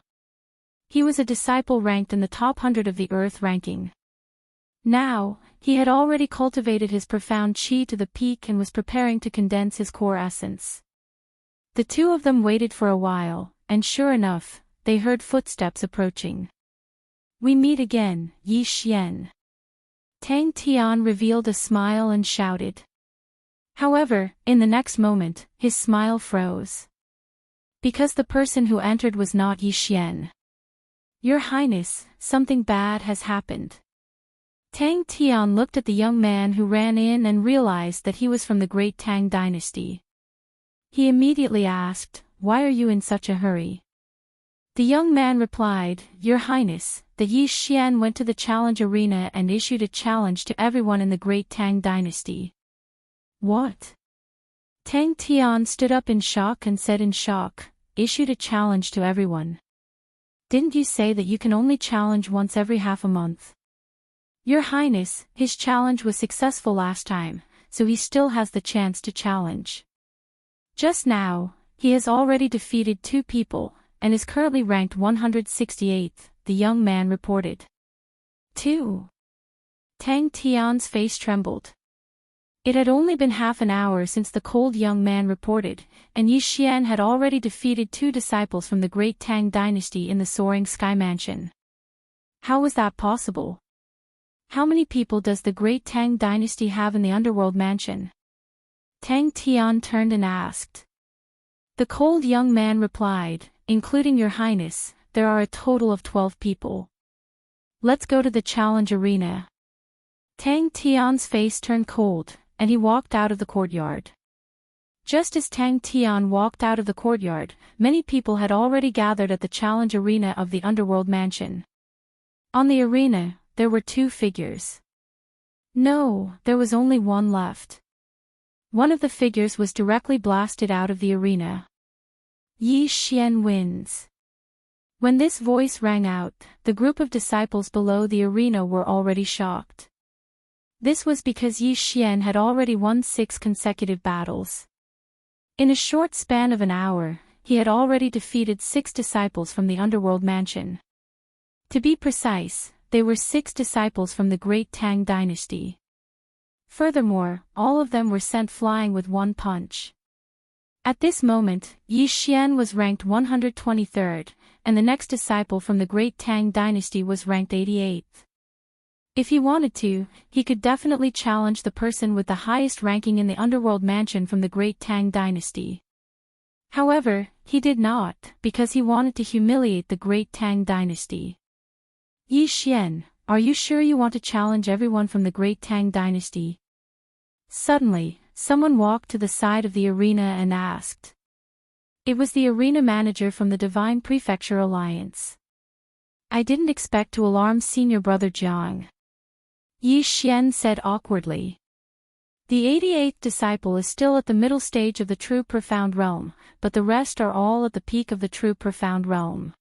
He was a disciple ranked in the top 100 of the Earth ranking. Now, he had already cultivated his profound chi to the peak and was preparing to condense his core essence. The two of them waited for a while, and sure enough, they heard footsteps approaching. "We meet again, Yi Xian." Tang Tian revealed a smile and shouted. However, in the next moment, his smile froze. Because the person who entered was not Yi Xian. "Your Highness, something bad has happened." Tang Tian looked at the young man who ran in and realized that he was from the great Tang dynasty. He immediately asked, "Why are you in such a hurry?" The young man replied, "Your Highness, the Yi Xian went to the challenge arena and issued a challenge to everyone in the great Tang dynasty." "What?" Tang Tian stood up in shock and said in shock, "Issued a challenge to everyone? Didn't you say that you can only challenge once every half a month?" "Your Highness, his challenge was successful last time, so he still has the chance to challenge. Just now, he has already defeated 2 people, and is currently ranked 168th, the young man reported. 2. Tang Tian's face trembled. It had only been half an hour since the cold young man reported, and Yi Xian had already defeated 2 disciples from the great Tang dynasty in the soaring sky mansion. How was that possible? How many people does the great Tang dynasty have in the underworld mansion? Tang Tian turned and asked. The cold young man replied, "Including your Highness, there are a total of 12 people. Let's go to the challenge arena." Tang Tian's face turned cold, and he walked out of the courtyard. Just as Tang Tian walked out of the courtyard, many people had already gathered at the challenge arena of the underworld mansion. On the arena, there were 2 figures. No, there was only one left. One of the figures was directly blasted out of the arena. Yi Xian wins. When this voice rang out, the group of disciples below the arena were already shocked. This was because Yi Xian had already won 6 consecutive battles. In a short span of an hour, he had already defeated 6 disciples from the underworld mansion. To be precise, they were 6 disciples from the great Tang dynasty. Furthermore, all of them were sent flying with one punch. At this moment, Yi Xian was ranked 123rd, and the next disciple from the great Tang dynasty was ranked 88th. If he wanted to, he could definitely challenge the person with the highest ranking in the underworld mansion from the great Tang dynasty. However, he did not, because he wanted to humiliate the great Tang dynasty. Yi Xian, are you sure you want to challenge everyone from the great Tang dynasty? Suddenly, someone walked to the side of the arena and asked. It was the arena manager from the Divine Prefecture Alliance. I didn't expect to alarm senior brother Jiang. Yi Xian said awkwardly. The 88th disciple is still at the middle stage of the true profound realm, but the rest are all at the peak of the true profound realm.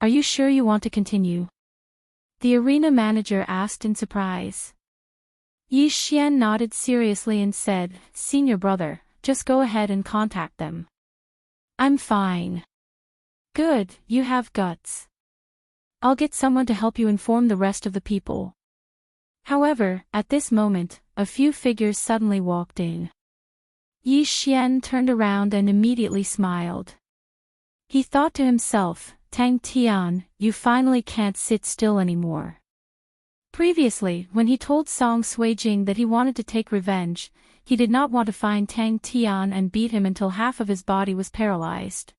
Are you sure you want to continue? The arena manager asked in surprise. Yi Xian nodded seriously and said, Senior brother, just go ahead and contact them. I'm fine. Good, you have guts. I'll get someone to help you inform the rest of the people. However, at this moment, a few figures suddenly walked in. Yi Xian turned around and immediately smiled. He thought to himself, Tang Tian, you finally can't sit still anymore. Previously, when he told Song Suijing that he wanted to take revenge, he did not want to find Tang Tian and beat him until half of his body was paralyzed.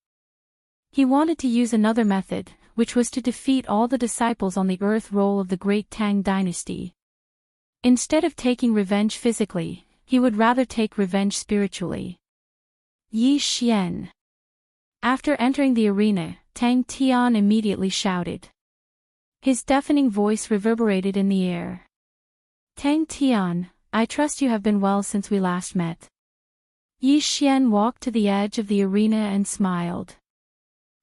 He wanted to use another method, which was to defeat all the disciples on the earth roll of the great Tang dynasty. Instead of taking revenge physically, he would rather take revenge spiritually. Yi Xian. After entering the arena, Tang Tian immediately shouted. His deafening voice reverberated in the air. Tang Tian, I trust you have been well since we last met. Yi Xian walked to the edge of the arena and smiled.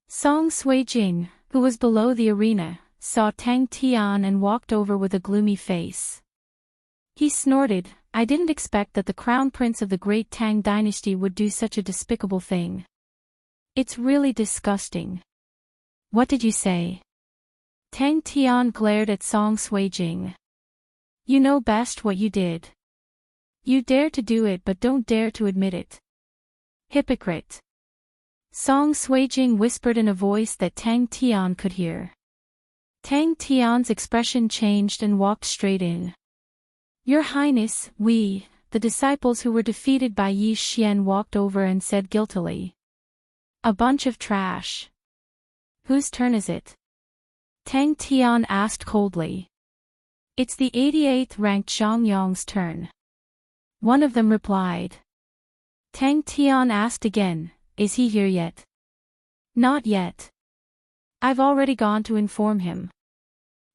Song Suijing, who was below the arena, saw Tang Tian and walked over with a gloomy face. He snorted, I didn't expect that the crown prince of the great Tang dynasty would do such a despicable thing. It's really disgusting. What did you say? Tang Tian glared at Song Suijing. You know best what you did. You dare to do it but don't dare to admit it. Hypocrite. Song Suijing whispered in a voice that Tang Tian could hear. Tang Tian's expression changed and walked straight in. Your Highness, we, the disciples who were defeated by Yi Xian, walked over and said guiltily. A bunch of trash. Whose turn is it? Tang Tian asked coldly. It's the 88th ranked Zhang Yong's turn. One of them replied. Tang Tian asked again, is he here yet? Not yet. I've already gone to inform him.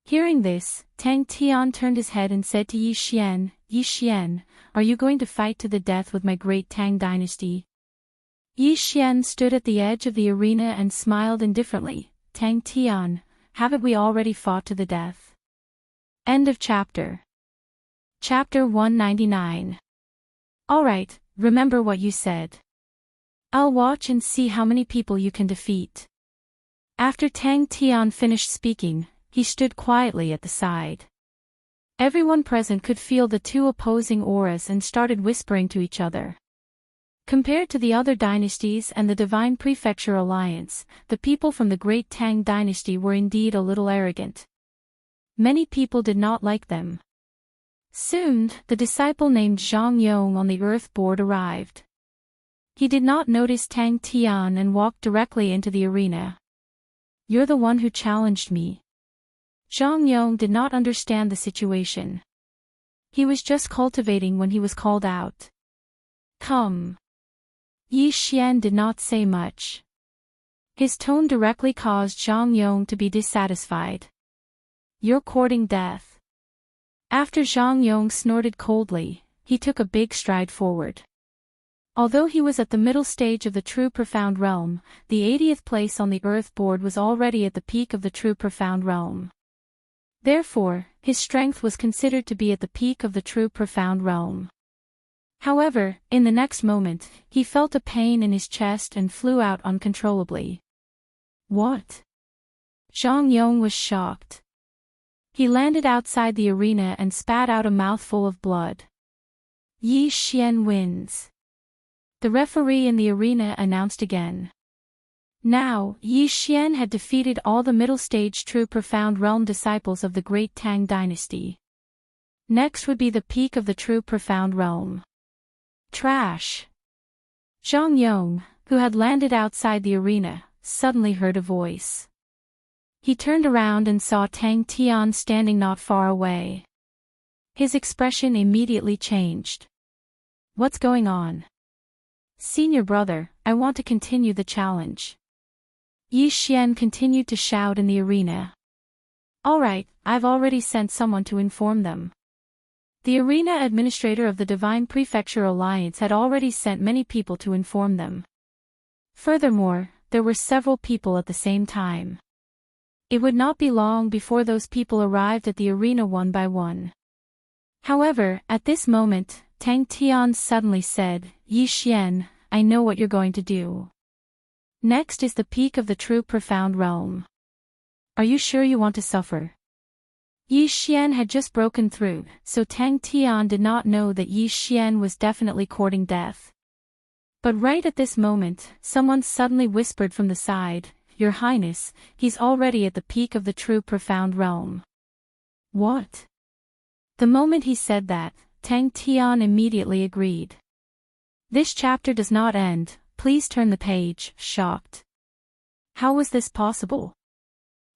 Hearing this, Tang Tian turned his head and said to Yi Xian, are you going to fight to the death with my great Tang dynasty? Yi Xian stood at the edge of the arena and smiled indifferently. Tang Tian, haven't we already fought to the death? End of chapter. Chapter 199. Alright, remember what you said. I'll watch and see how many people you can defeat. After Tang Tian finished speaking, he stood quietly at the side. Everyone present could feel the two opposing auras and started whispering to each other. Compared to the other dynasties and the Divine Prefecture Alliance, the people from the Great Tang Dynasty were indeed a little arrogant. Many people did not like them. Soon, the disciple named Zhang Yong on the earth board arrived. He did not notice Tang Tian and walked directly into the arena. You're the one who challenged me. Zhang Yong did not understand the situation. He was just cultivating when he was called out. Come. Yi Xian did not say much. His tone directly caused Zhang Yong to be dissatisfied. You're courting death. After Zhang Yong snorted coldly, he took a big stride forward. Although he was at the middle stage of the true profound realm, the 80th place on the earth board was already at the peak of the true profound realm. Therefore, his strength was considered to be at the peak of the true profound realm. However, in the next moment, he felt a pain in his chest and flew out uncontrollably. What? Zhang Yong was shocked. He landed outside the arena and spat out a mouthful of blood. Yi Xian wins. The referee in the arena announced again. Now, Yi Xian had defeated all the middle stage true profound realm disciples of the Great Tang Dynasty. Next would be the peak of the true profound realm. Trash. Zhang Yong, who had landed outside the arena, suddenly heard a voice. He turned around and saw Tang Tian standing not far away. His expression immediately changed. What's going on? Senior brother, I want to continue the challenge. Yi Xian continued to shout in the arena. Alright, I've already sent someone to inform them. The arena administrator of the Divine Prefecture Alliance had already sent many people to inform them. Furthermore, there were several people at the same time. It would not be long before those people arrived at the arena one by one. However, at this moment, Tang Tian suddenly said, Yi Xian, I know what you're going to do. Next is the peak of the true profound realm. Are you sure you want to suffer? Yi Xian had just broken through, so Tang Tian did not know that Yi Xian was definitely courting death. But right at this moment, someone suddenly whispered from the side, Your Highness, he's already at the peak of the true profound realm. What? The moment he said that, Tang Tian immediately agreed. This chapter does not end, please turn the page, shocked. How was this possible?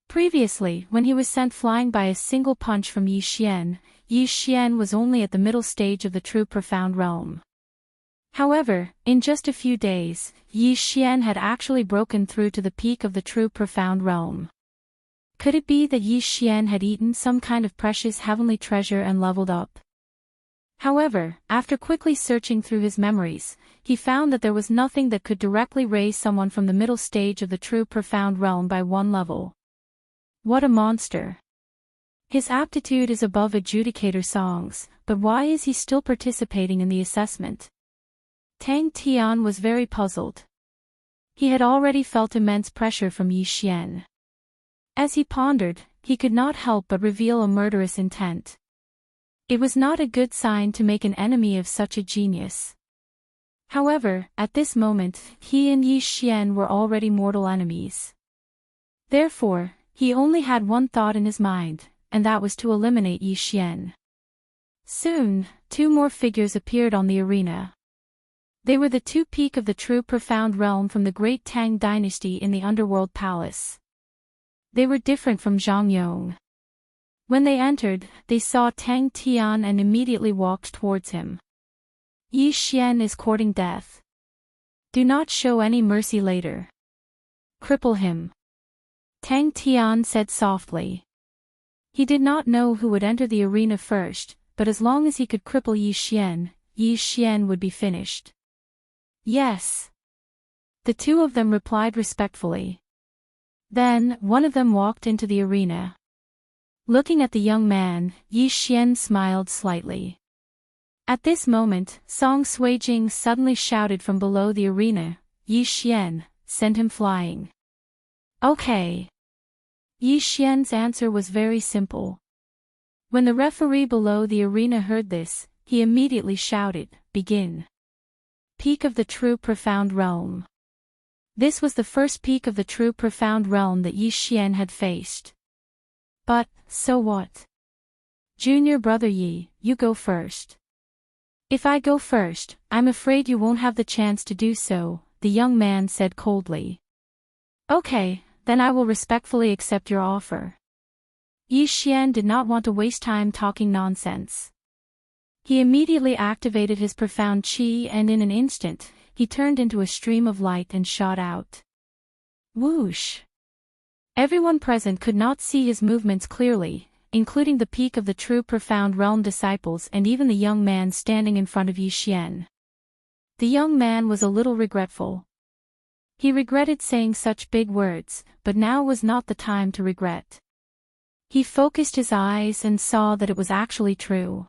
Previously, when he was sent flying by a single punch from Yi Xian was only at the middle stage of the true profound realm. However, in just a few days, Yi Xian had actually broken through to the peak of the true profound realm. Could it be that Yi Xian had eaten some kind of precious heavenly treasure and leveled up? However, after quickly searching through his memories, he found that there was nothing that could directly raise someone from the middle stage of the true profound realm by one level. What a monster! His aptitude is above adjudicator songs, but why is he still participating in the assessment? Tang Tian was very puzzled. He had already felt immense pressure from Yi Xian. As he pondered, he could not help but reveal a murderous intent. It was not a good sign to make an enemy of such a genius. However, at this moment, he and Yi Xian were already mortal enemies. Therefore, he only had one thought in his mind, and that was to eliminate Yi Xian. Soon, two more figures appeared on the arena. They were the two peak of the true profound realm from the great Tang dynasty in the underworld palace. They were different from Zhang Yong. When they entered, they saw Tang Tian and immediately walked towards him. Yi Xian is courting death. Do not show any mercy later. Cripple him. Tang Tian said softly. He did not know who would enter the arena first, but as long as he could cripple Yi Xian would be finished. Yes. The two of them replied respectfully. Then, one of them walked into the arena. Looking at the young man, Yi Xian smiled slightly. At this moment, Song Suijing suddenly shouted from below the arena, Yi Xian, send him flying. Okay. Yi Xian's answer was very simple. When the referee below the arena heard this, he immediately shouted, begin. Peak of the true profound realm. This was the first peak of the true profound realm that Yi Xian had faced. But, so what? Junior brother Yi, you go first. If I go first, I'm afraid you won't have the chance to do so, the young man said coldly. Okay, then I will respectfully accept your offer. Yi Xian did not want to waste time talking nonsense. He immediately activated his profound qi and in an instant, he turned into a stream of light and shot out. Whoosh! Everyone present could not see his movements clearly, including the peak of the true profound realm disciples and even the young man standing in front of Yi Xian. The young man was a little regretful. He regretted saying such big words, but now was not the time to regret. He focused his eyes and saw that it was actually true.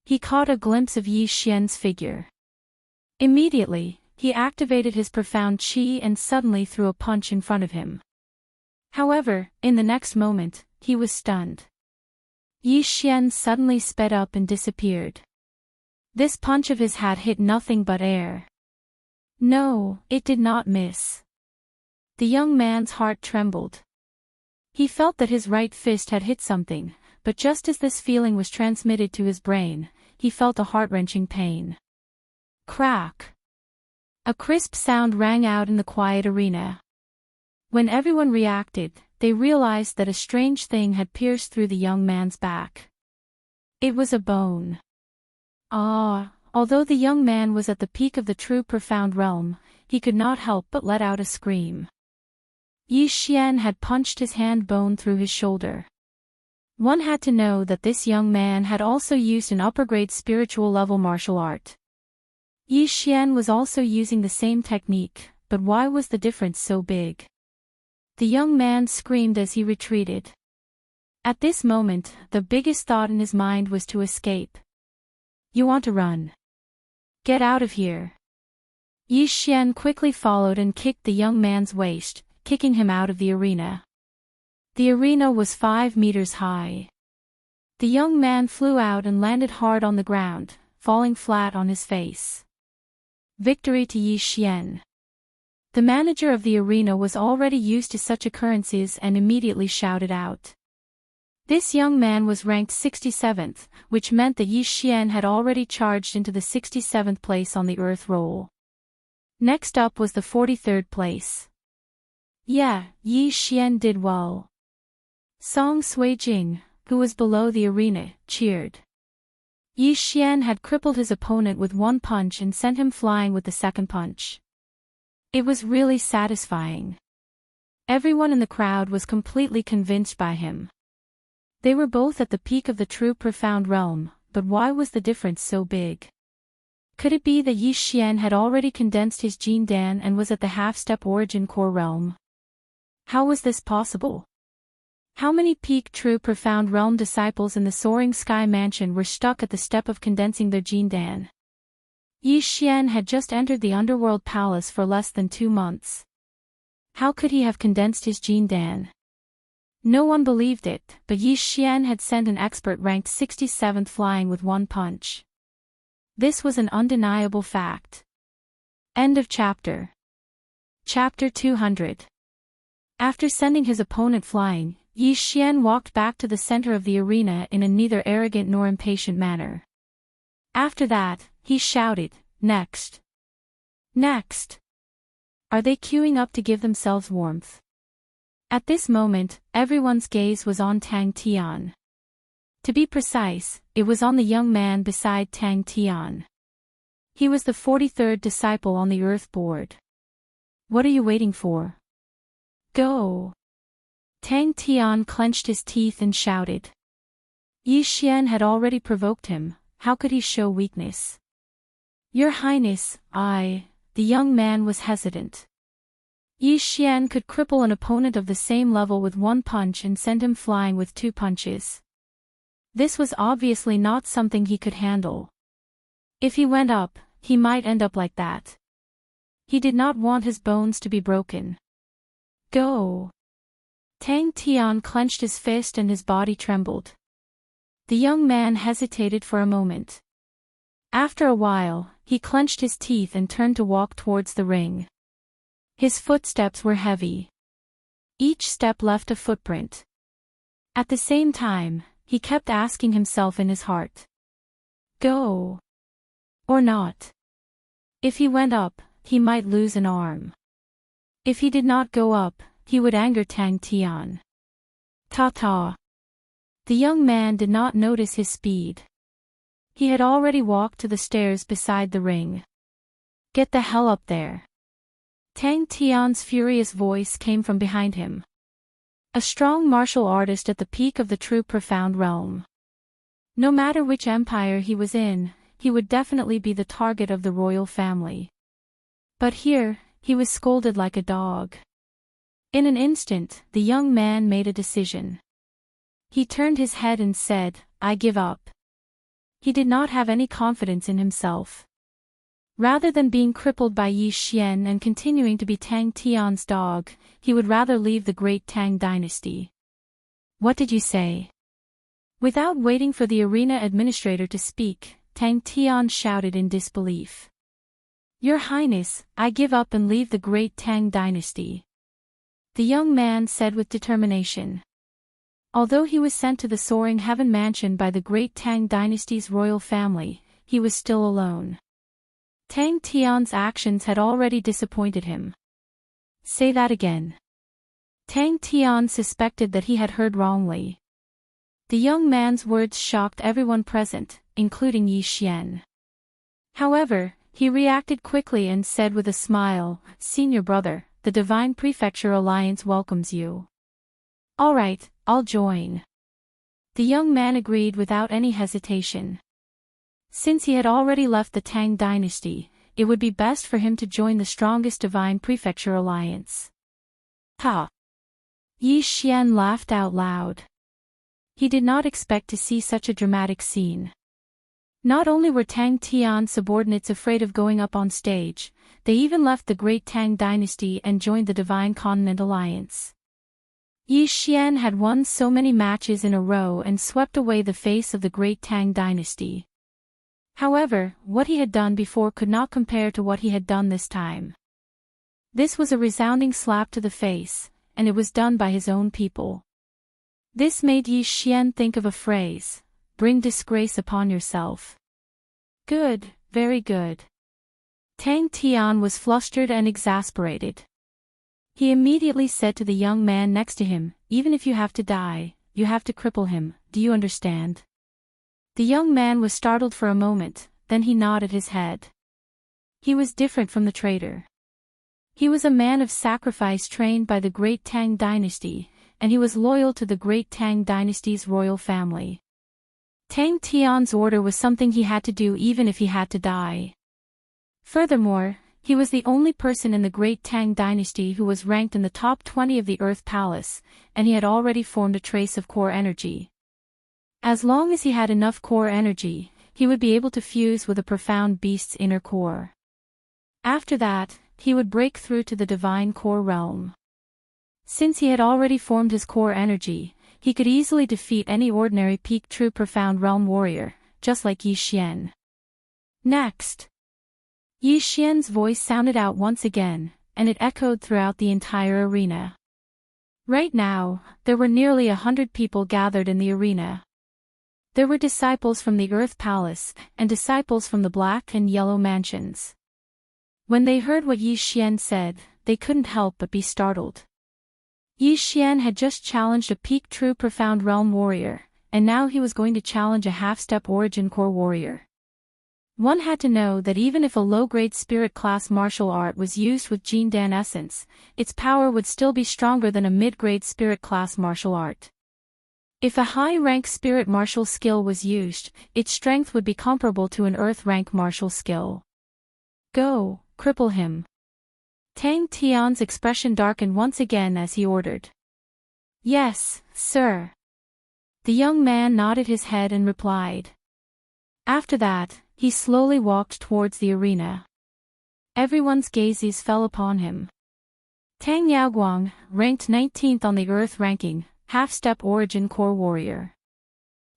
He caught a glimpse of Yi Xian's figure. Immediately, he activated his profound qi and suddenly threw a punch in front of him. However, in the next moment, he was stunned. Yi Xian suddenly sped up and disappeared. This punch of his had hit nothing but air. No, it did not miss. The young man's heart trembled. He felt that his right fist had hit something, but just as this feeling was transmitted to his brain, he felt a heart-wrenching pain. Crack! A crisp sound rang out in the quiet arena. When everyone reacted, they realized that a strange thing had pierced through the young man's back. It was a bone. Although the young man was at the peak of the true profound realm, he could not help but let out a scream. Yi Xian had punched his hand bone through his shoulder. One had to know that this young man had also used an upper-grade spiritual level martial art. Yi Xian was also using the same technique, but why was the difference so big? The young man screamed as he retreated. At this moment, the biggest thought in his mind was to escape. You want to run? Get out of here. Yi Xian quickly followed and kicked the young man's waist, kicking him out of the arena. The arena was 5 meters high. The young man flew out and landed hard on the ground, falling flat on his face. Victory to Yi Xian. The manager of the arena was already used to such occurrences and immediately shouted out. This young man was ranked 67th, which meant that Yi Xian had already charged into the 67th place on the earth roll. Next up was the 43rd place. Yeah, Yi Xian did well. Song Suijing, who was below the arena, cheered. Yi Xian had crippled his opponent with one punch and sent him flying with the second punch. It was really satisfying. Everyone in the crowd was completely convinced by him. They were both at the peak of the true profound realm, but why was the difference so big? Could it be that Yi Xian had already condensed his Jin Dan and was at the half-step origin core realm? How was this possible? How many peak true profound realm disciples in the soaring sky mansion were stuck at the step of condensing their Jin Dan? Yi Xian had just entered the underworld palace for less than 2 months. How could he have condensed his Jin Dan? No one believed it, but Yi Xian had sent an expert ranked 67th flying with one punch. This was an undeniable fact. End of chapter. Chapter 200. After sending his opponent flying, Yi Xian walked back to the center of the arena in a neither arrogant nor impatient manner. After that, he shouted, "Next! Next!" Are they queuing up to give themselves warmth? At this moment, everyone's gaze was on Tang Tian. To be precise, it was on the young man beside Tang Tian. He was the 43rd disciple on the Earth board. What are you waiting for? Go! Tang Tian clenched his teeth and shouted. Yi Xian had already provoked him, how could he show weakness? Your Highness, the young man was hesitant. Yi Xian could cripple an opponent of the same level with one punch and send him flying with two punches. This was obviously not something he could handle. If he went up, he might end up like that. He did not want his bones to be broken. Go! Tang Tian clenched his fist and his body trembled. The young man hesitated for a moment. After a while, he clenched his teeth and turned to walk towards the ring. His footsteps were heavy. Each step left a footprint. At the same time, he kept asking himself in his heart. Go! Or not? If he went up, he might lose an arm. If he did not go up, he would anger Tang Tian. Ta-ta! The young man did not notice his speed. He had already walked to the stairs beside the ring. Get the hell up there! Tang Tian's furious voice came from behind him. A strong martial artist at the peak of the true profound realm. No matter which empire he was in, he would definitely be the target of the royal family. But here, he was scolded like a dog. In an instant, the young man made a decision. He turned his head and said, I give up. He did not have any confidence in himself. Rather than being crippled by Yi Xian and continuing to be Tang Tian's dog, he would rather leave the great Tang dynasty. What did you say? Without waiting for the arena administrator to speak, Tang Tian shouted in disbelief. Your Highness, I give up and leave the great Tang dynasty. The young man said with determination. Although he was sent to the soaring heaven mansion by the great Tang dynasty's royal family, he was still alone. Tang Tian's actions had already disappointed him. Say that again. Tang Tian suspected that he had heard wrongly. The young man's words shocked everyone present, including Yi Xian. However, he reacted quickly and said with a smile, Senior brother, the Divine Prefecture Alliance welcomes you. All right, I'll join. The young man agreed without any hesitation. Since he had already left the Tang dynasty, it would be best for him to join the strongest Divine Prefecture Alliance. Ha! Yi Xian laughed out loud. He did not expect to see such a dramatic scene. Not only were Tang Tian's subordinates afraid of going up on stage, they even left the great Tang dynasty and joined the Divine Continent Alliance. Yi Xian had won so many matches in a row and swept away the face of the great Tang dynasty. However, what he had done before could not compare to what he had done this time. This was a resounding slap to the face, and it was done by his own people. This made Yi Xian think of a phrase, bring disgrace upon yourself. Good, very good. Tang Tian was flustered and exasperated. He immediately said to the young man next to him, even if you have to die, you have to cripple him, do you understand? The young man was startled for a moment, then he nodded his head. He was different from the traitor. He was a man of sacrifice trained by the great Tang dynasty, and he was loyal to the great Tang dynasty's royal family. Tang Tian's order was something he had to do even if he had to die. Furthermore, he was the only person in the great Tang dynasty who was ranked in the top 20 of the Earth Palace, and he had already formed a trace of core energy. As long as he had enough core energy, he would be able to fuse with a profound beast's inner core. After that, he would break through to the divine core realm. Since he had already formed his core energy, he could easily defeat any ordinary peak true profound realm warrior, just like Yi Xian. Next. Yi Xian's voice sounded out once again, and it echoed throughout the entire arena. Right now, there were nearly 100 people gathered in the arena. There were disciples from the Earth Palace, and disciples from the Black and Yellow Mansions. When they heard what Yi Xian said, they couldn't help but be startled. Yi Xian had just challenged a peak true profound realm warrior, and now he was going to challenge a half-step origin core warrior. One had to know that even if a low-grade spirit class martial art was used with Jin Dan essence, its power would still be stronger than a mid-grade spirit class martial art. If a high-rank spirit martial skill was used, its strength would be comparable to an earth-rank martial skill. Go, cripple him. Tang Tian's expression darkened once again as he ordered. Yes, sir. The young man nodded his head and replied. After that, he slowly walked towards the arena. Everyone's gazes fell upon him. Tang Yaoguang, ranked 19th on the Earth ranking, half-step origin core warrior.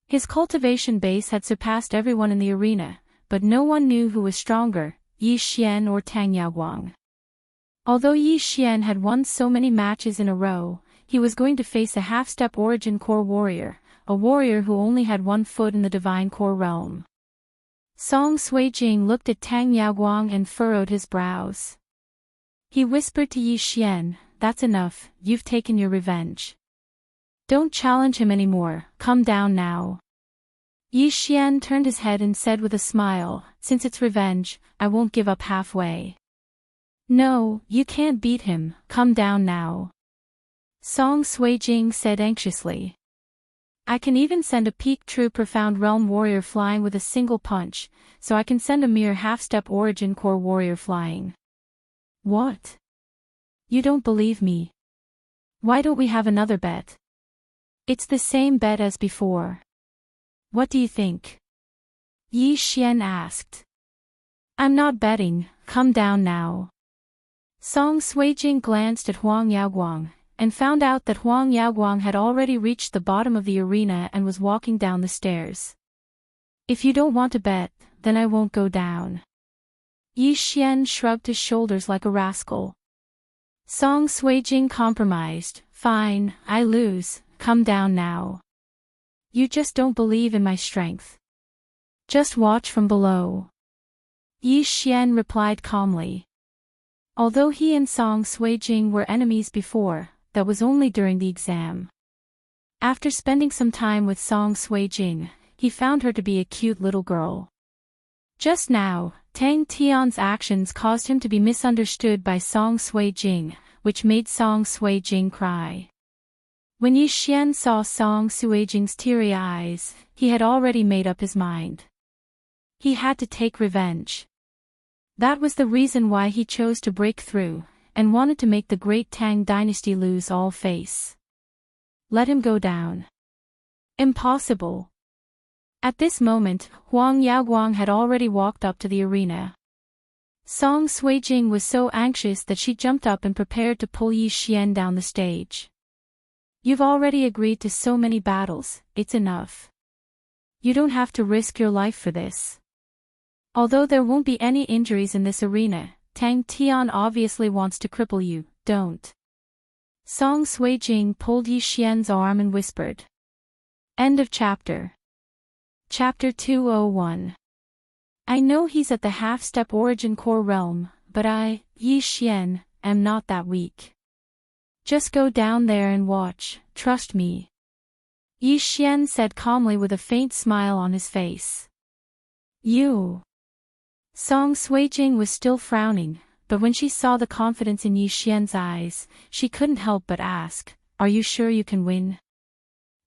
His cultivation base had surpassed everyone in the arena, but no one knew who was stronger, Yi Xian or Tang Yaoguang. Although Yi Xian had won so many matches in a row, he was going to face a half-step origin core warrior, a warrior who only had one foot in the divine core realm. Song Suijing looked at Tang Yaoguang and furrowed his brows. He whispered to Yi Xian, "That's enough, you've taken your revenge. Don't challenge him anymore, come down now." Yi Xian turned his head and said with a smile, "Since it's revenge, I won't give up halfway." "No, you can't beat him, come down now." Song Suijing said anxiously. "I can even send a peak true profound realm warrior flying with a single punch, so I can send a mere half-step origin core warrior flying." "What? You don't believe me? Why don't we have another bet?" "It's the same bet as before." "What do you think?" Yi Xian asked. "I'm not betting, come down now." Song Suijing glanced at Huang Yaoguang, and found out that Huang Yaoguang had already reached the bottom of the arena and was walking down the stairs. "If you don't want to bet, then I won't go down." Yi Xian shrugged his shoulders like a rascal. Song Suijing compromised, "Fine, I lose, come down now. You just don't believe in my strength. Just watch from below." Yi Xian replied calmly. Although he and Song Suijing were enemies before, that was only during the exam. After spending some time with Song Suijing, he found her to be a cute little girl. Just now, Tang Tian's actions caused him to be misunderstood by Song Suijing, which made Song Suijing cry. When Yi Xian saw Song Suijing's teary eyes, he had already made up his mind. He had to take revenge. That was the reason why he chose to break through, and wanted to make the great Tang dynasty lose all face. Let him go down. Impossible. At this moment, Huang Yaoguang had already walked up to the arena. Song Suijing was so anxious that she jumped up and prepared to pull Yi Xian down the stage. "You've already agreed to so many battles, it's enough. You don't have to risk your life for this. Although there won't be any injuries in this arena, Tang Tian obviously wants to cripple you, don't." Song Suijing pulled Yi Xian's arm and whispered. End of chapter. Chapter 201. I know he's at the half-step origin core realm, but I, Yi Xian, am not that weak. Just go down there and watch, trust me. Yi Xian said calmly with a faint smile on his face. You. Song Suijing was still frowning, but when she saw the confidence in Yi Xian's eyes, she couldn't help but ask, "Are you sure you can win?"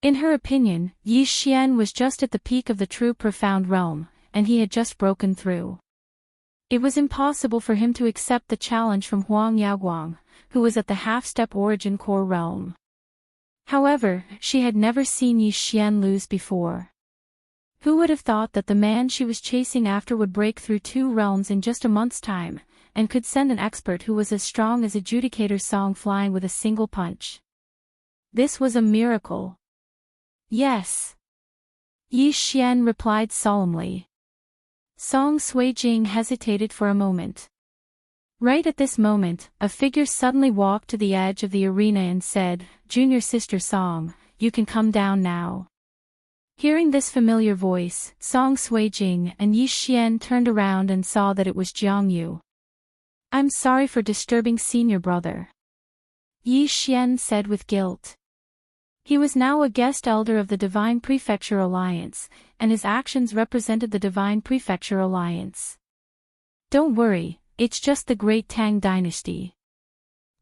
In her opinion, Yi Xian was just at the peak of the true profound realm, and he had just broken through. It was impossible for him to accept the challenge from Huang Yaoguang, who was at the half-step origin core realm. However, she had never seen Yi Xian lose before. Who would have thought that the man she was chasing after would break through 2 realms in just a month's time, and could send an expert who was as strong as Adjudicator's song flying with a single punch. This was a miracle. Yes. Yi Xian replied solemnly. Song Suijing hesitated for a moment. Right at this moment, a figure suddenly walked to the edge of the arena and said, "Junior sister Song, you can come down now." Hearing this familiar voice, Song Suijing and Yi Xian turned around and saw that it was Jiang Yu. "I'm sorry for disturbing senior brother," Yi Xian said with guilt. He was now a guest elder of the Divine Prefecture Alliance, and his actions represented the Divine Prefecture Alliance. "Don't worry, it's just the Great Tang Dynasty.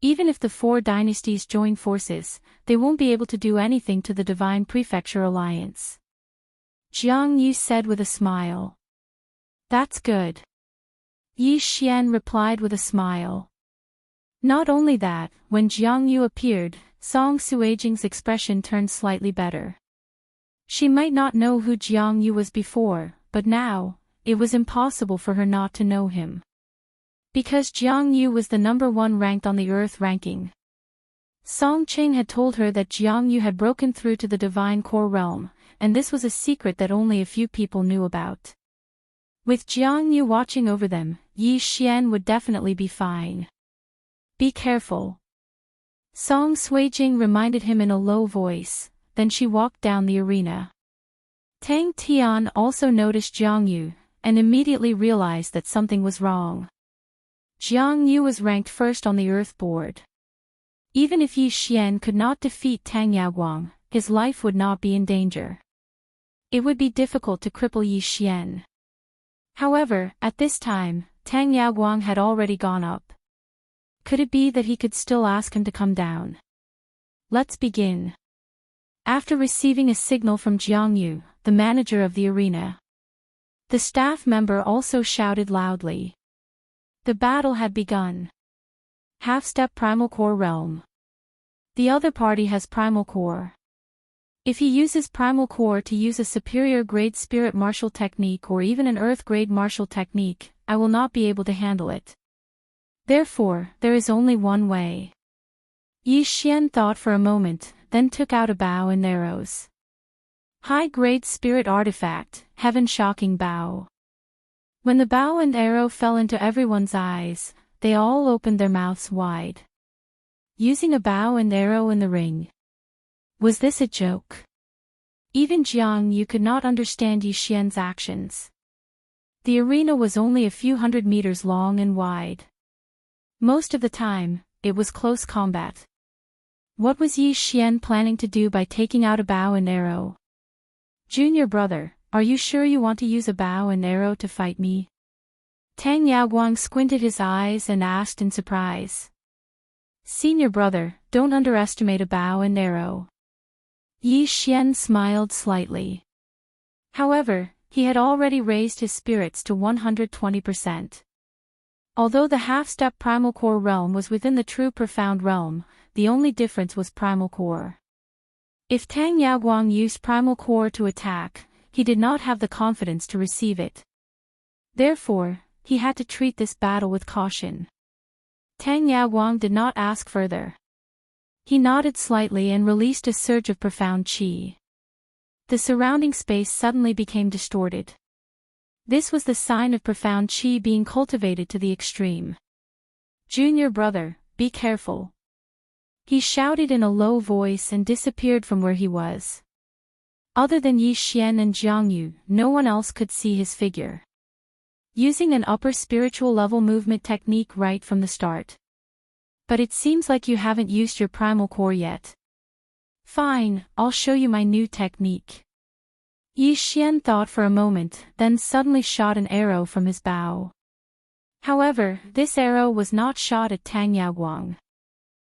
Even if the 4 dynasties join forces, they won't be able to do anything to the Divine Prefecture Alliance," Jiang Yu said with a smile. "That's good," Yi Xian replied with a smile. Not only that, when Jiang Yu appeared, Song Suijing's expression turned slightly better. She might not know who Jiang Yu was before, but now, it was impossible for her not to know him. Because Jiang Yu was the number 1 ranked on the Earth ranking. Song Qing had told her that Jiang Yu had broken through to the Divine Core Realm, and this was a secret that only a few people knew about. With Jiang Yu watching over them, Yi Xian would definitely be fine. "Be careful," Song Suijing reminded him in a low voice, then she walked down the arena. Tang Tian also noticed Jiang Yu, and immediately realized that something was wrong. Jiang Yu was ranked first on the Earth board. Even if Yi Xian could not defeat Tang Yaoguang, his life would not be in danger. It would be difficult to cripple Yi Xian. However, at this time, Tang Yaoguang had already gone up. Could it be that he could still ask him to come down? Let's begin. After receiving a signal from Jiang Yu, the manager of the arena, the staff member also shouted loudly. The battle had begun. Half-step Primal Core Realm. The other party has Primal Core. If he uses Primal Core to use a superior grade Spirit Martial Technique or even an Earth grade Martial Technique, I will not be able to handle it. Therefore, there is only one way. Yi Xian thought for a moment, then took out a bow and arrows. High-grade Spirit Artifact, Heaven Shocking Bow. When the bow and arrow fell into everyone's eyes, they all opened their mouths wide. Using a bow and arrow in the ring. Was this a joke? Even Jiang Yu could not understand Yi Xian's actions. The arena was only a few hundred meters long and wide. Most of the time, it was close combat. What was Yi Xian planning to do by taking out a bow and arrow? "Junior brother, are you sure you want to use a bow and arrow to fight me?" Tang Yaoguang squinted his eyes and asked in surprise. "Senior brother, don't underestimate a bow and arrow." Yi Xian smiled slightly. However, he had already raised his spirits to 120%. Although the half-step Primal Core realm was within the true Profound realm, the only difference was Primal Core. If Tang Yaoguang used Primal Core to attack, he did not have the confidence to receive it. Therefore, he had to treat this battle with caution. Tang Yaoguang did not ask further. He nodded slightly and released a surge of profound qi. The surrounding space suddenly became distorted. This was the sign of profound qi being cultivated to the extreme. "Junior brother, be careful," he shouted in a low voice and disappeared from where he was. Other than Yi Xian and Jiang Yu, no one else could see his figure. Using an upper spiritual level movement technique right from the start. But it seems like you haven't used your Primal Core yet. Fine, I'll show you my new technique. Yi Xian thought for a moment, then suddenly shot an arrow from his bow. However, this arrow was not shot at Tang Yaoguang.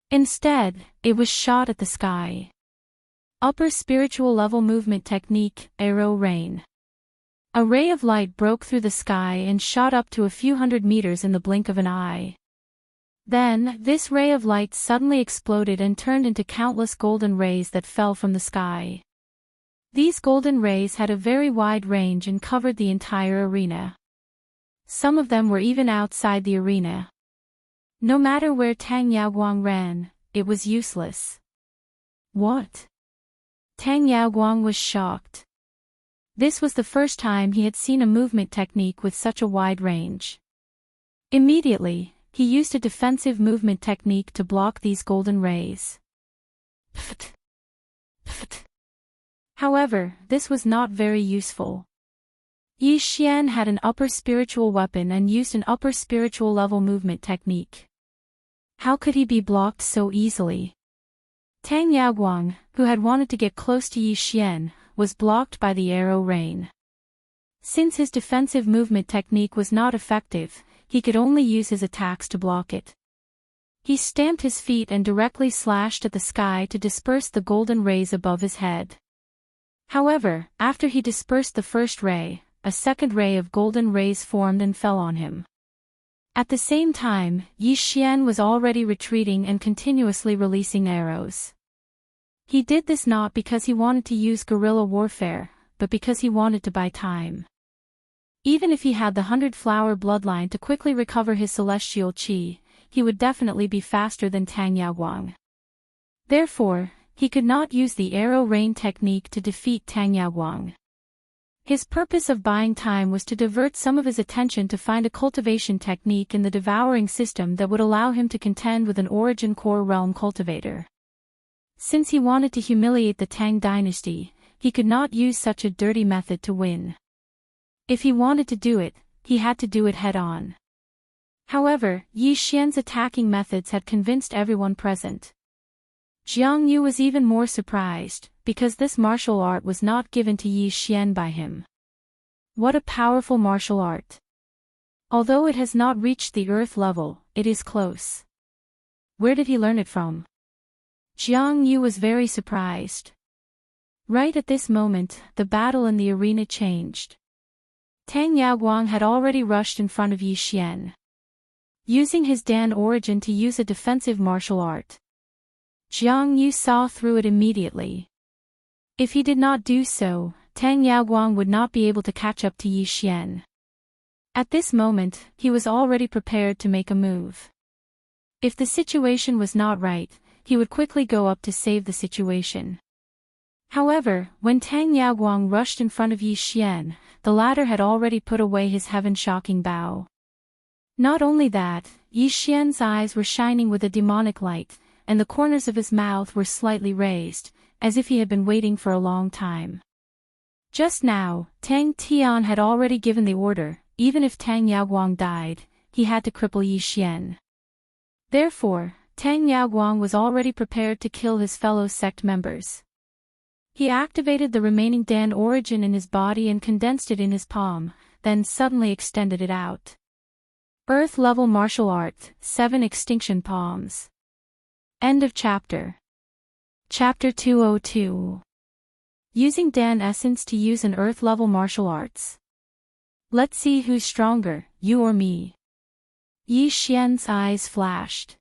Instead, it was shot at the sky. Upper spiritual level movement technique, Arrow Rain. A ray of light broke through the sky and shot up to a few hundred meters in the blink of an eye. Then, this ray of light suddenly exploded and turned into countless golden rays that fell from the sky. These golden rays had a very wide range and covered the entire arena. Some of them were even outside the arena. No matter where Tang Yaoguang ran, it was useless. What? Tang Yaoguang was shocked. This was the first time he had seen a movement technique with such a wide range. Immediately, he used a defensive movement technique to block these golden rays. Pft. Pft. However, this was not very useful. Yi Xian had an upper spiritual weapon and used an upper spiritual level movement technique. How could he be blocked so easily? Tang Yaoguang, who had wanted to get close to Yi Xian, was blocked by the arrow rain. Since his defensive movement technique was not effective, he could only use his attacks to block it. He stamped his feet and directly slashed at the sky to disperse the golden rays above his head. However, after he dispersed the first ray, a second ray of golden rays formed and fell on him. At the same time, Yi Xian was already retreating and continuously releasing arrows. He did this not because he wanted to use guerrilla warfare, but because he wanted to buy time. Even if he had the 100-flower bloodline to quickly recover his celestial qi, he would definitely be faster than Tang Yaoguang. Therefore, he could not use the arrow rain technique to defeat Tang Yaoguang. His purpose of buying time was to divert some of his attention to find a cultivation technique in the devouring system that would allow him to contend with an origin core realm cultivator. Since he wanted to humiliate the Tang dynasty, he could not use such a dirty method to win. If he wanted to do it, he had to do it head-on. However, Yi Xian's attacking methods had convinced everyone present. Jiang Yu was even more surprised, because this martial art was not given to Yi Xian by him. What a powerful martial art! Although it has not reached the earth level, it is close. Where did he learn it from? Jiang Yu was very surprised. Right at this moment, the battle in the arena changed. Tang Yaoguang had already rushed in front of Yi Xian, using his Dan origin to use a defensive martial art. Jiang Yu saw through it immediately. If he did not do so, Tang Yaoguang would not be able to catch up to Yi Xian. At this moment, he was already prepared to make a move. If the situation was not right, he would quickly go up to save the situation. However, when Tang Yaoguang rushed in front of Yi Xian, the latter had already put away his heaven-shocking bow. Not only that, Yi Xian's eyes were shining with a demonic light, and the corners of his mouth were slightly raised, as if he had been waiting for a long time. Just now, Tang Tian had already given the order, even if Tang Yaoguang died, he had to cripple Yi Xian. Therefore, Tang Yaoguang was already prepared to kill his fellow sect members. He activated the remaining Dan origin in his body and condensed it in his palm, then suddenly extended it out. Earth-level martial art, 7 extinction palms. End of chapter. Chapter 202. Using Dan essence to use an earth-level martial arts. Let's see who's stronger, you or me. Yi Xian's eyes flashed.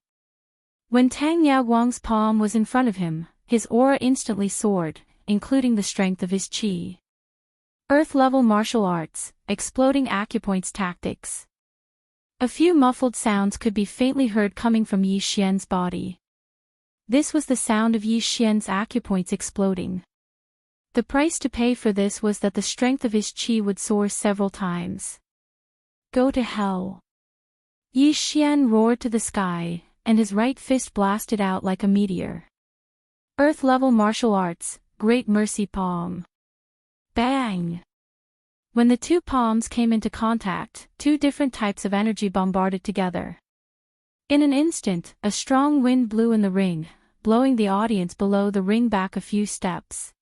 When Tang Yaoguang's palm was in front of him, his aura instantly soared, including the strength of his qi. Earth-level martial arts, exploding acupoints tactics. A few muffled sounds could be faintly heard coming from Yi Xian's body. This was the sound of Yi Xian's acupoints exploding. The price to pay for this was that the strength of his qi would soar several times. Go to hell. Yi Xian roared to the sky, and his right fist blasted out like a meteor. Earth-level martial arts, Great Mercy Palm. Bang! When the two palms came into contact, two different types of energy bombarded together. In an instant, a strong wind blew in the ring, blowing the audience below the ring back a few steps.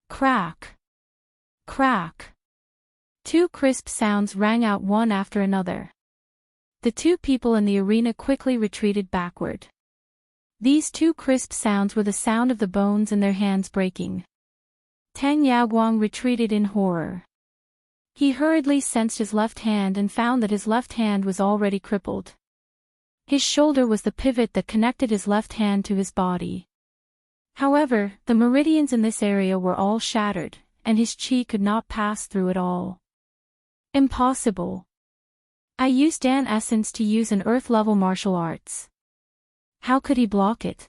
Crack! Crack! Two crisp sounds rang out one after another. The two people in the arena quickly retreated backward. These two crisp sounds were the sound of the bones in their hands breaking. Tang Yaoguang retreated in horror. He hurriedly sensed his left hand and found that his left hand was already crippled. His shoulder was the pivot that connected his left hand to his body. However, the meridians in this area were all shattered, and his qi could not pass through at all. Impossible. I used Dan essence to use an earth-level martial arts. How could he block it?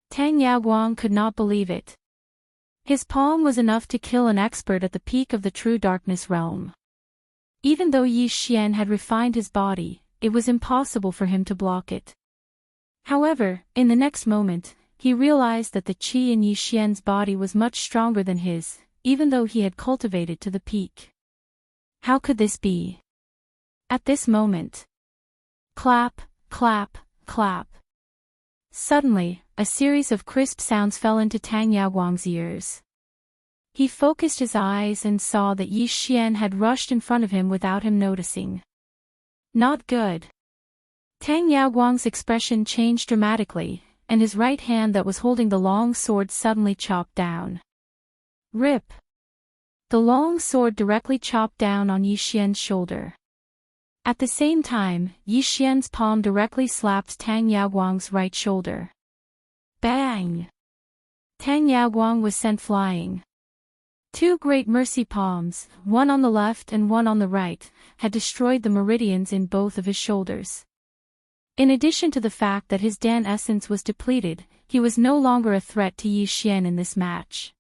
Tang Yaoguang could not believe it. His palm was enough to kill an expert at the peak of the true darkness realm. Even though Yi Xian had refined his body, it was impossible for him to block it. However, in the next moment, he realized that the qi in Yi Xian's body was much stronger than his, even though he had cultivated to the peak. How could this be? At this moment, clap, clap, clap. Suddenly, a series of crisp sounds fell into Tang Yaoguang's ears. He focused his eyes and saw that Yi Xian had rushed in front of him without him noticing. Not good. Tang Yaoguang's expression changed dramatically, and his right hand that was holding the long sword suddenly chopped down. Rip! The long sword directly chopped down on Yi Xian's shoulder. At the same time, Yi Xian's palm directly slapped Tang Yaoguang's right shoulder. Bang! Tang Yaoguang was sent flying. Two great mercy palms, one on the left and one on the right, had destroyed the meridians in both of his shoulders. In addition to the fact that his Dan essence was depleted, he was no longer a threat to Yi Xian in this match.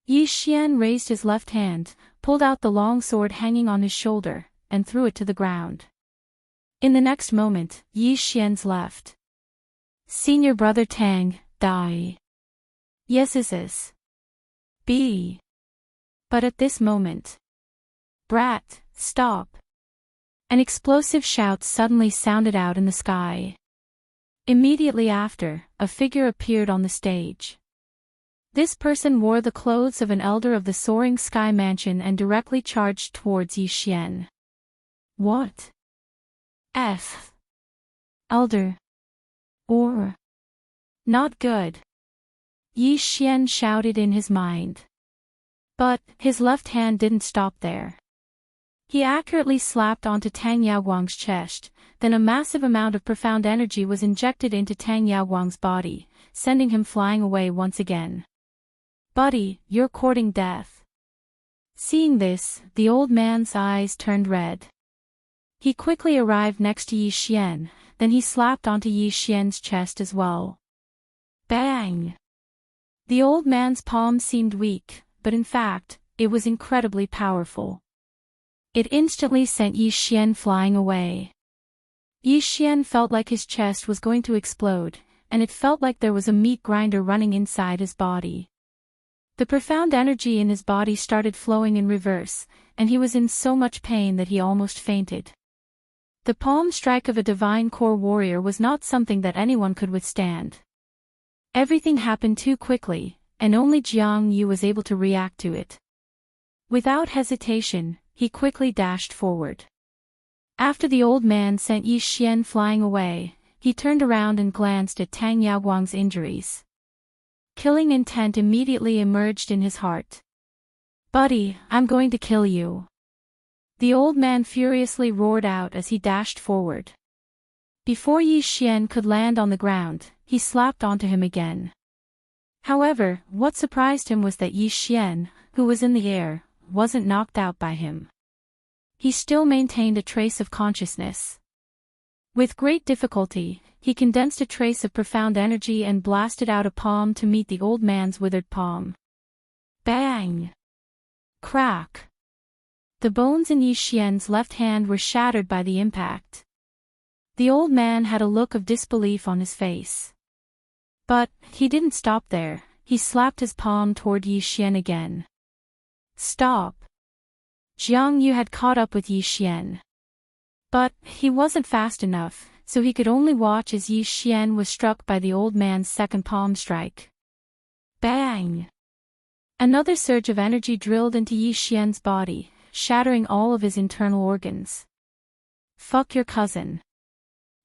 Yi Xian raised his left hand, pulled out the long sword hanging on his shoulder, and threw it to the ground. In the next moment, Yi Xian's left senior brother Tang, die. Yes is. B. But at this moment, brat, stop. An explosive shout suddenly sounded out in the sky. Immediately after, a figure appeared on the stage. This person wore the clothes of an elder of the soaring sky mansion and directly charged towards Yi Xian. What? F. Elder. Or. Not good. Yi Xian shouted in his mind. But, his left hand didn't stop there. He accurately slapped onto Tang Yaoguang's chest, then a massive amount of profound energy was injected into Tang Yaoguang's body, sending him flying away once again. Buddy, you're courting death. Seeing this, the old man's eyes turned red. He quickly arrived next to Yi Xian, then he slapped onto Yi Xian's chest as well. Bang! The old man's palm seemed weak, but in fact, it was incredibly powerful. It instantly sent Yi Xian flying away. Yi Xian felt like his chest was going to explode, and it felt like there was a meat grinder running inside his body. The profound energy in his body started flowing in reverse, and he was in so much pain that he almost fainted. The palm strike of a divine core warrior was not something that anyone could withstand. Everything happened too quickly, and only Jiang Yu was able to react to it. Without hesitation, he quickly dashed forward. After the old man sent Yi Xian flying away, he turned around and glanced at Tang Yaoguang's injuries. Killing intent immediately emerged in his heart. Buddy, I'm going to kill you. The old man furiously roared out as he dashed forward. Before Yi Xian could land on the ground, he slapped onto him again. However, what surprised him was that Yi Xian, who was in the air, wasn't knocked out by him. He still maintained a trace of consciousness. With great difficulty, he condensed a trace of profound energy and blasted out a palm to meet the old man's withered palm. Bang! Crack! The bones in Yi Xian's left hand were shattered by the impact. The old man had a look of disbelief on his face. But, he didn't stop there, he slapped his palm toward Yi Xian again. Stop! Jiang Yu had caught up with Yi Xian. But, he wasn't fast enough, so he could only watch as Yi Xian was struck by the old man's second palm strike. Bang! Another surge of energy drilled into Yi Xian's body, shattering all of his internal organs. Fuck your cousin.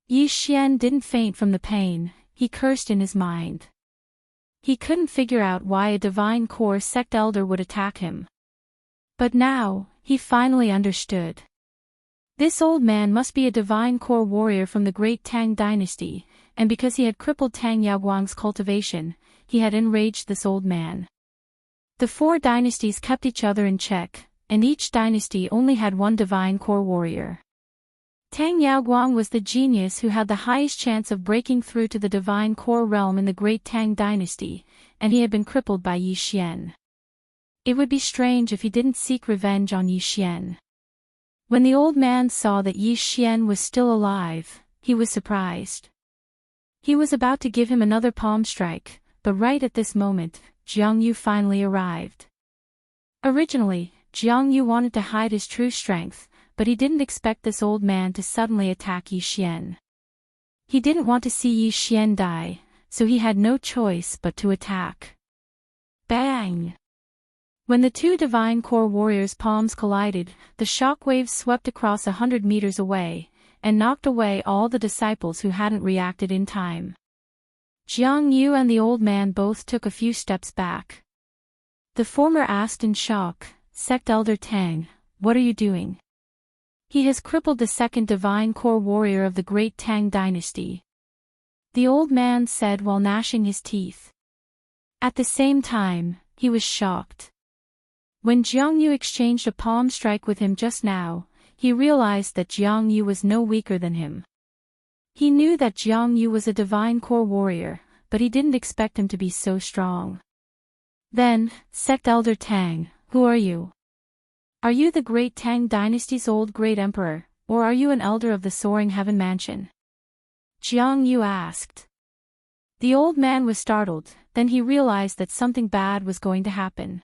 Yi Xian didn't faint from the pain, he cursed in his mind. He couldn't figure out why a divine core sect elder would attack him. But now, he finally understood. This old man must be a divine core warrior from the great Tang dynasty, and because he had crippled Tang Yaoguang's cultivation, he had enraged this old man. The four dynasties kept each other in check, and each dynasty only had one divine core warrior. Tang Yaoguang was the genius who had the highest chance of breaking through to the divine core realm in the great Tang dynasty, and he had been crippled by Yi Xian. It would be strange if he didn't seek revenge on Yi Xian. When the old man saw that Yi Xian was still alive, he was surprised. He was about to give him another palm strike, but right at this moment, Jiang Yu finally arrived. Originally, Jiang Yu wanted to hide his true strength, but he didn't expect this old man to suddenly attack Yi Xian. He didn't want to see Yi Xian die, so he had no choice but to attack. Bang! When the two divine core warriors' palms collided, the shockwaves swept across 100 meters away, and knocked away all the disciples who hadn't reacted in time. Jiang Yu and the old man both took a few steps back. The former asked in shock, "Sect Elder Tang, what are you doing?" "He has crippled the second divine core warrior of the great Tang dynasty," the old man said while gnashing his teeth. At the same time, he was shocked. When Jiang Yu exchanged a palm strike with him just now, he realized that Jiang Yu was no weaker than him. He knew that Jiang Yu was a divine core warrior, but he didn't expect him to be so strong. "Then, Sect Elder Tang, who are you? Are you the great Tang dynasty's old great emperor, or are you an elder of the soaring heaven mansion?" Jiang Yu asked. The old man was startled, then he realized that something bad was going to happen.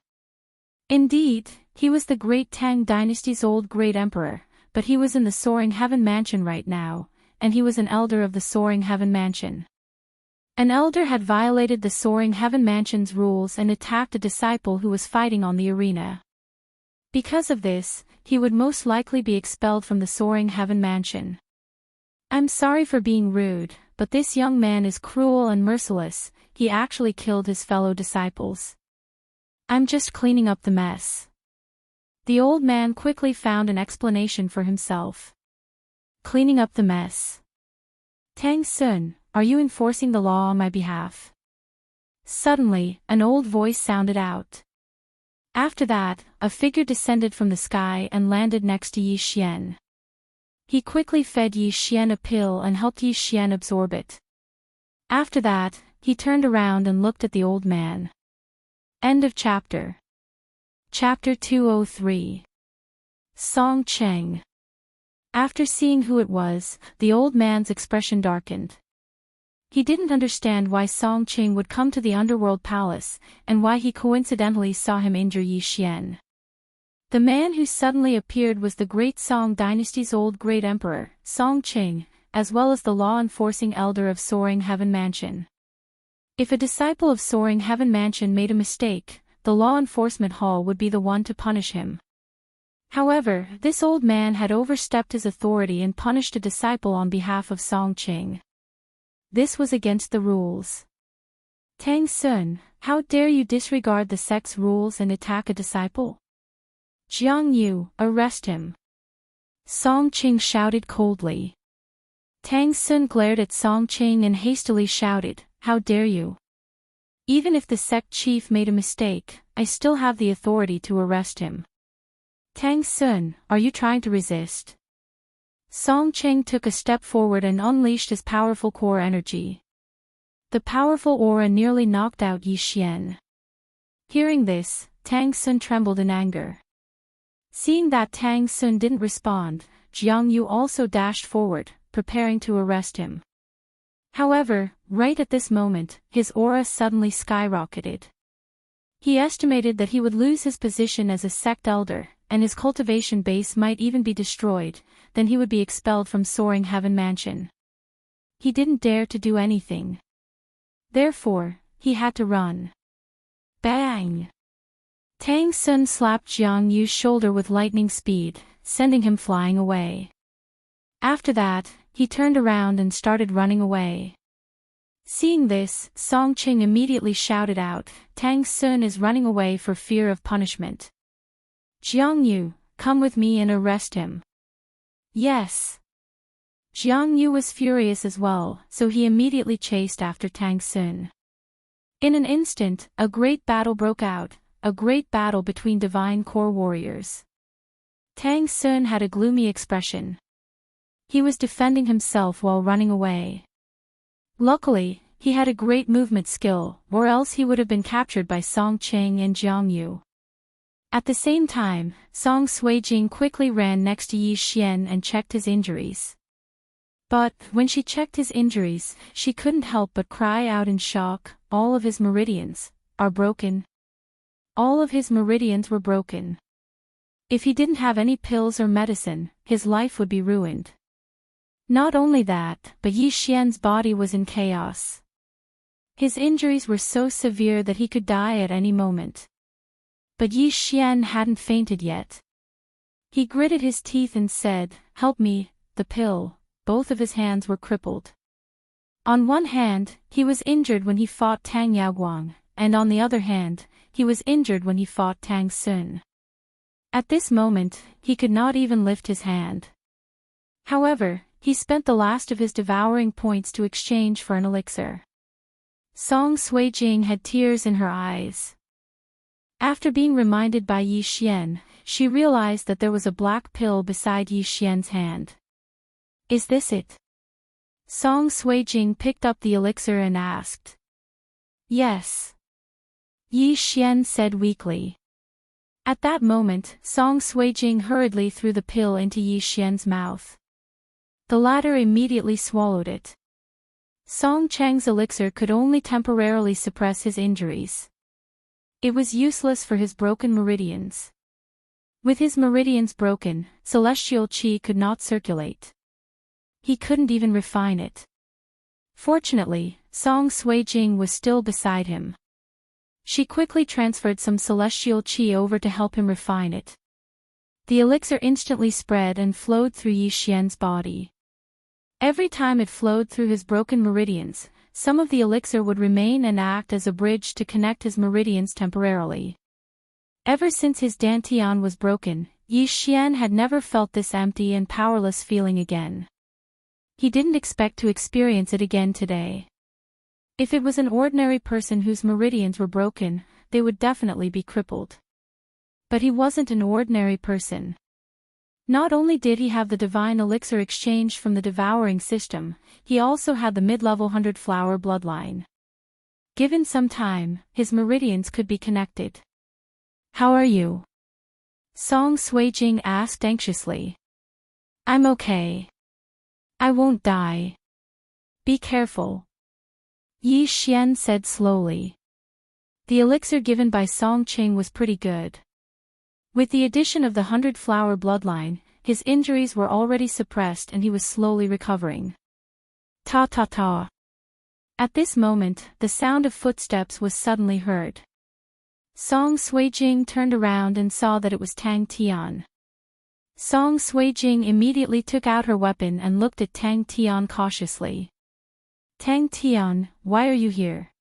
Indeed, he was the great Tang dynasty's old great emperor, but he was in the soaring heaven mansion right now, and he was an elder of the soaring heaven mansion. An elder had violated the soaring heaven mansion's rules and attacked a disciple who was fighting on the arena. Because of this, he would most likely be expelled from the soaring heaven mansion. "I'm sorry for being rude, but this young man is cruel and merciless. He actually killed his fellow disciples. I'm just cleaning up the mess." The old man quickly found an explanation for himself. "Cleaning up the mess? Tang Sun, are you enforcing the law on my behalf?" Suddenly, an old voice sounded out. After that, a figure descended from the sky and landed next to Yi Xian. He quickly fed Yi Xian a pill and helped Yi Xian absorb it. After that, he turned around and looked at the old man. End of chapter. Chapter 203. Song Cheng. After seeing who it was, the old man's expression darkened. He didn't understand why Song Cheng would come to the underworld palace, and why he coincidentally saw him injure Yi Xian. The man who suddenly appeared was the great Song dynasty's old great emperor, Song Cheng, as well as the law-enforcing elder of Soaring Heaven Mansion. If a disciple of Soaring Heaven Mansion made a mistake, the law enforcement hall would be the one to punish him. However, this old man had overstepped his authority and punished a disciple on behalf of Song Cheng. This was against the rules. "Tang Sun, how dare you disregard the sect's rules and attack a disciple? Jiang Yu, arrest him!" Song Cheng shouted coldly. Tang Sun glared at Song Cheng and hastily shouted, "How dare you? Even if the sect chief made a mistake, I still have the authority to arrest him. Tang Sun, are you trying to resist?" Song Cheng took a step forward and unleashed his powerful core energy. The powerful aura nearly knocked out Yi Xian. Hearing this, Tang Sun trembled in anger. Seeing that Tang Sun didn't respond, Jiang Yu also dashed forward, preparing to arrest him. However, right at this moment, his aura suddenly skyrocketed. He estimated that he would lose his position as a sect elder, and his cultivation base might even be destroyed, then he would be expelled from Soaring Heaven Mansion. He didn't dare to do anything. Therefore, he had to run. Bang! Tang Sun slapped Jiang Yu's shoulder with lightning speed, sending him flying away. After that, he turned around and started running away. Seeing this, Song Cheng immediately shouted out, "Tang Sun is running away for fear of punishment. Jiang Yu, come with me and arrest him." "Yes." Jiang Yu was furious as well, so he immediately chased after Tang Sun. In an instant, a great battle broke out, a great battle between divine core warriors. Tang Sun had a gloomy expression. He was defending himself while running away. Luckily, he had a great movement skill, or else he would have been captured by Song Cheng and Jiang Yu. At the same time, Song Suijing quickly ran next to Yi Xian and checked his injuries. But, when she checked his injuries, she couldn't help but cry out in shock, all of his meridians are broken. All of his meridians were broken. If he didn't have any pills or medicine, his life would be ruined. Not only that, but Yi Xian's body was in chaos. His injuries were so severe that he could die at any moment. But Yi Xian hadn't fainted yet. He gritted his teeth and said, "Help me, the pill." Both of his hands were crippled. On one hand, he was injured when he fought Tang Yaoguang, and on the other hand, he was injured when he fought Tang Sun. At this moment, he could not even lift his hand. However, he spent the last of his devouring points to exchange for an elixir. Song Suijing had tears in her eyes. After being reminded by Yi Xian, she realized that there was a black pill beside Yi Xian's hand. "Is this it?" Song Suijing picked up the elixir and asked. "Yes," Yi Xian said weakly. At that moment, Song Suijing hurriedly threw the pill into Yi Xian's mouth. The latter immediately swallowed it. Song Cheng's elixir could only temporarily suppress his injuries. It was useless for his broken meridians. With his meridians broken, celestial qi could not circulate. He couldn't even refine it. Fortunately, Song Suijing was still beside him. She quickly transferred some celestial qi over to help him refine it. The elixir instantly spread and flowed through Yi Xian's body. Every time it flowed through his broken meridians, some of the elixir would remain and act as a bridge to connect his meridians temporarily. Ever since his dantian was broken, Yi Xian had never felt this empty and powerless feeling again. He didn't expect to experience it again today. If it was an ordinary person whose meridians were broken, they would definitely be crippled. But he wasn't an ordinary person. Not only did he have the divine elixir exchanged from the devouring system, he also had the mid-level 100-flower bloodline. Given some time, his meridians could be connected. "How are you?" Song Suijing asked anxiously. "I'm okay. I won't die. Be careful," Yi Xian said slowly. The elixir given by Song Cheng was pretty good. With the addition of the 100-flower bloodline, his injuries were already suppressed and he was slowly recovering. Ta ta ta. At this moment, the sound of footsteps was suddenly heard. Song Suijing turned around and saw that it was Tang Tian. Song Suijing immediately took out her weapon and looked at Tang Tian cautiously. "Tang Tian, why are you here?"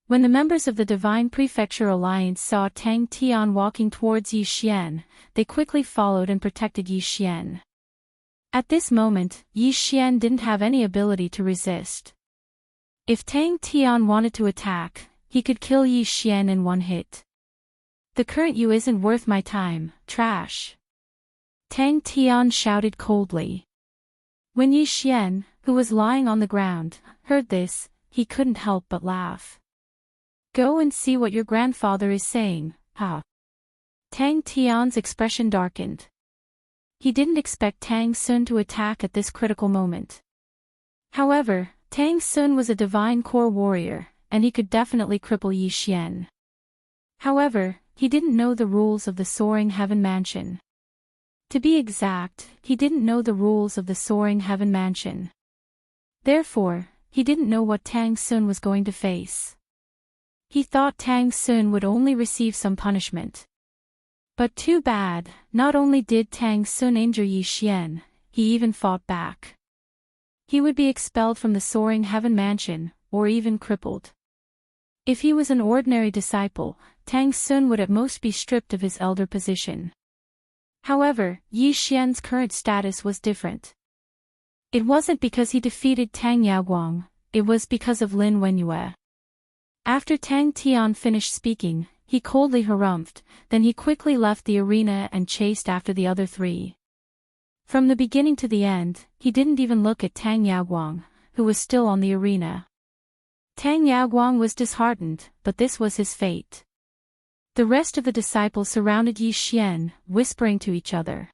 When the members of the Divine Prefecture Alliance saw Tang Tian walking towards Yi Xian, they quickly followed and protected Yi Xian. At this moment, Yi Xian didn't have any ability to resist. If Tang Tian wanted to attack, he could kill Yi Xian in one hit. "The current you isn't worth my time, trash," Tang Tian shouted coldly. When Yi Xian, who was lying on the ground, heard this, he couldn't help but laugh. "Go and see what your grandfather is saying, ha." Tang Tian's expression darkened. He didn't expect Tang Sun to attack at this critical moment. However, Tang Sun was a divine core warrior, and he could definitely cripple Yi Xian. However, he didn't know the rules of the Soaring Heaven Mansion. To be exact, he didn't know the rules of the Soaring Heaven Mansion. Therefore, he didn't know what Tang Sun was going to face. He thought Tang Sun would only receive some punishment. But too bad, not only did Tang Sun injure Yi Xian, he even fought back. He would be expelled from the Soaring Heaven Mansion, or even crippled. If he was an ordinary disciple, Tang Sun would at most be stripped of his elder position. However, Yi Xian's current status was different. It wasn't because he defeated Tang Yaoguang, it was because of Lin Wenyue. After Tang Tian finished speaking, he coldly harumphed, then he quickly left the arena and chased after the other three. From the beginning to the end, he didn't even look at Tang Yaoguang, who was still on the arena. Tang Yaoguang was disheartened, but this was his fate. The rest of the disciples surrounded Yi Xian, whispering to each other.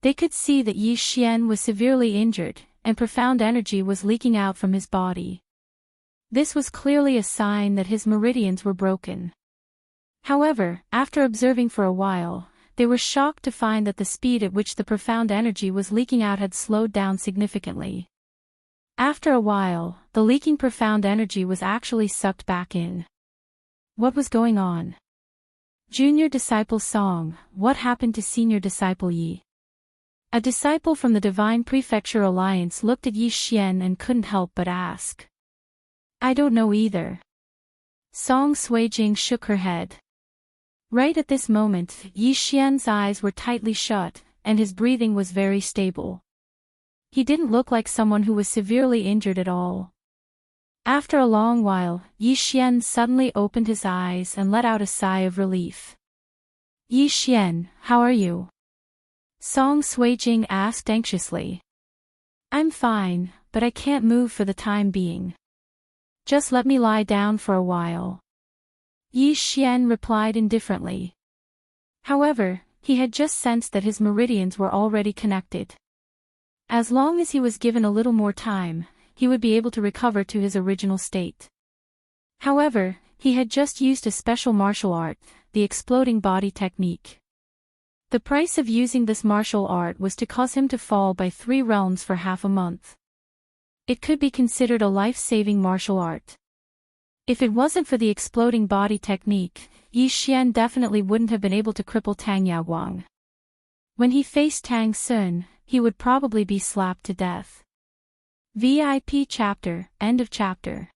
They could see that Yi Xian was severely injured, and profound energy was leaking out from his body. This was clearly a sign that his meridians were broken. However, after observing for a while, they were shocked to find that the speed at which the profound energy was leaking out had slowed down significantly. After a while, the leaking profound energy was actually sucked back in. What was going on? Junior disciple Song, what happened to senior disciple Yi? A disciple from the Divine Prefecture Alliance looked at Yi Xian and couldn't help but ask. I don't know either. Song Suijing shook her head. Right at this moment, Yi Xian's eyes were tightly shut, and his breathing was very stable. He didn't look like someone who was severely injured at all. After a long while, Yi Xian suddenly opened his eyes and let out a sigh of relief. Yi Xian, how are you? Song Suijing asked anxiously. I'm fine, but I can't move for the time being. Just let me lie down for a while. Yi Xian replied indifferently. However, he had just sensed that his meridians were already connected. As long as he was given a little more time, he would be able to recover to his original state. However, he had just used a special martial art, the exploding body technique. The price of using this martial art was to cause him to fall by 3 realms for half a month. It could be considered a life-saving martial art. If it wasn't for the exploding body technique, Yi Xian definitely wouldn't have been able to cripple Tang Yaoguang. When he faced Tang Sun, he would probably be slapped to death. VIP chapter, end of chapter.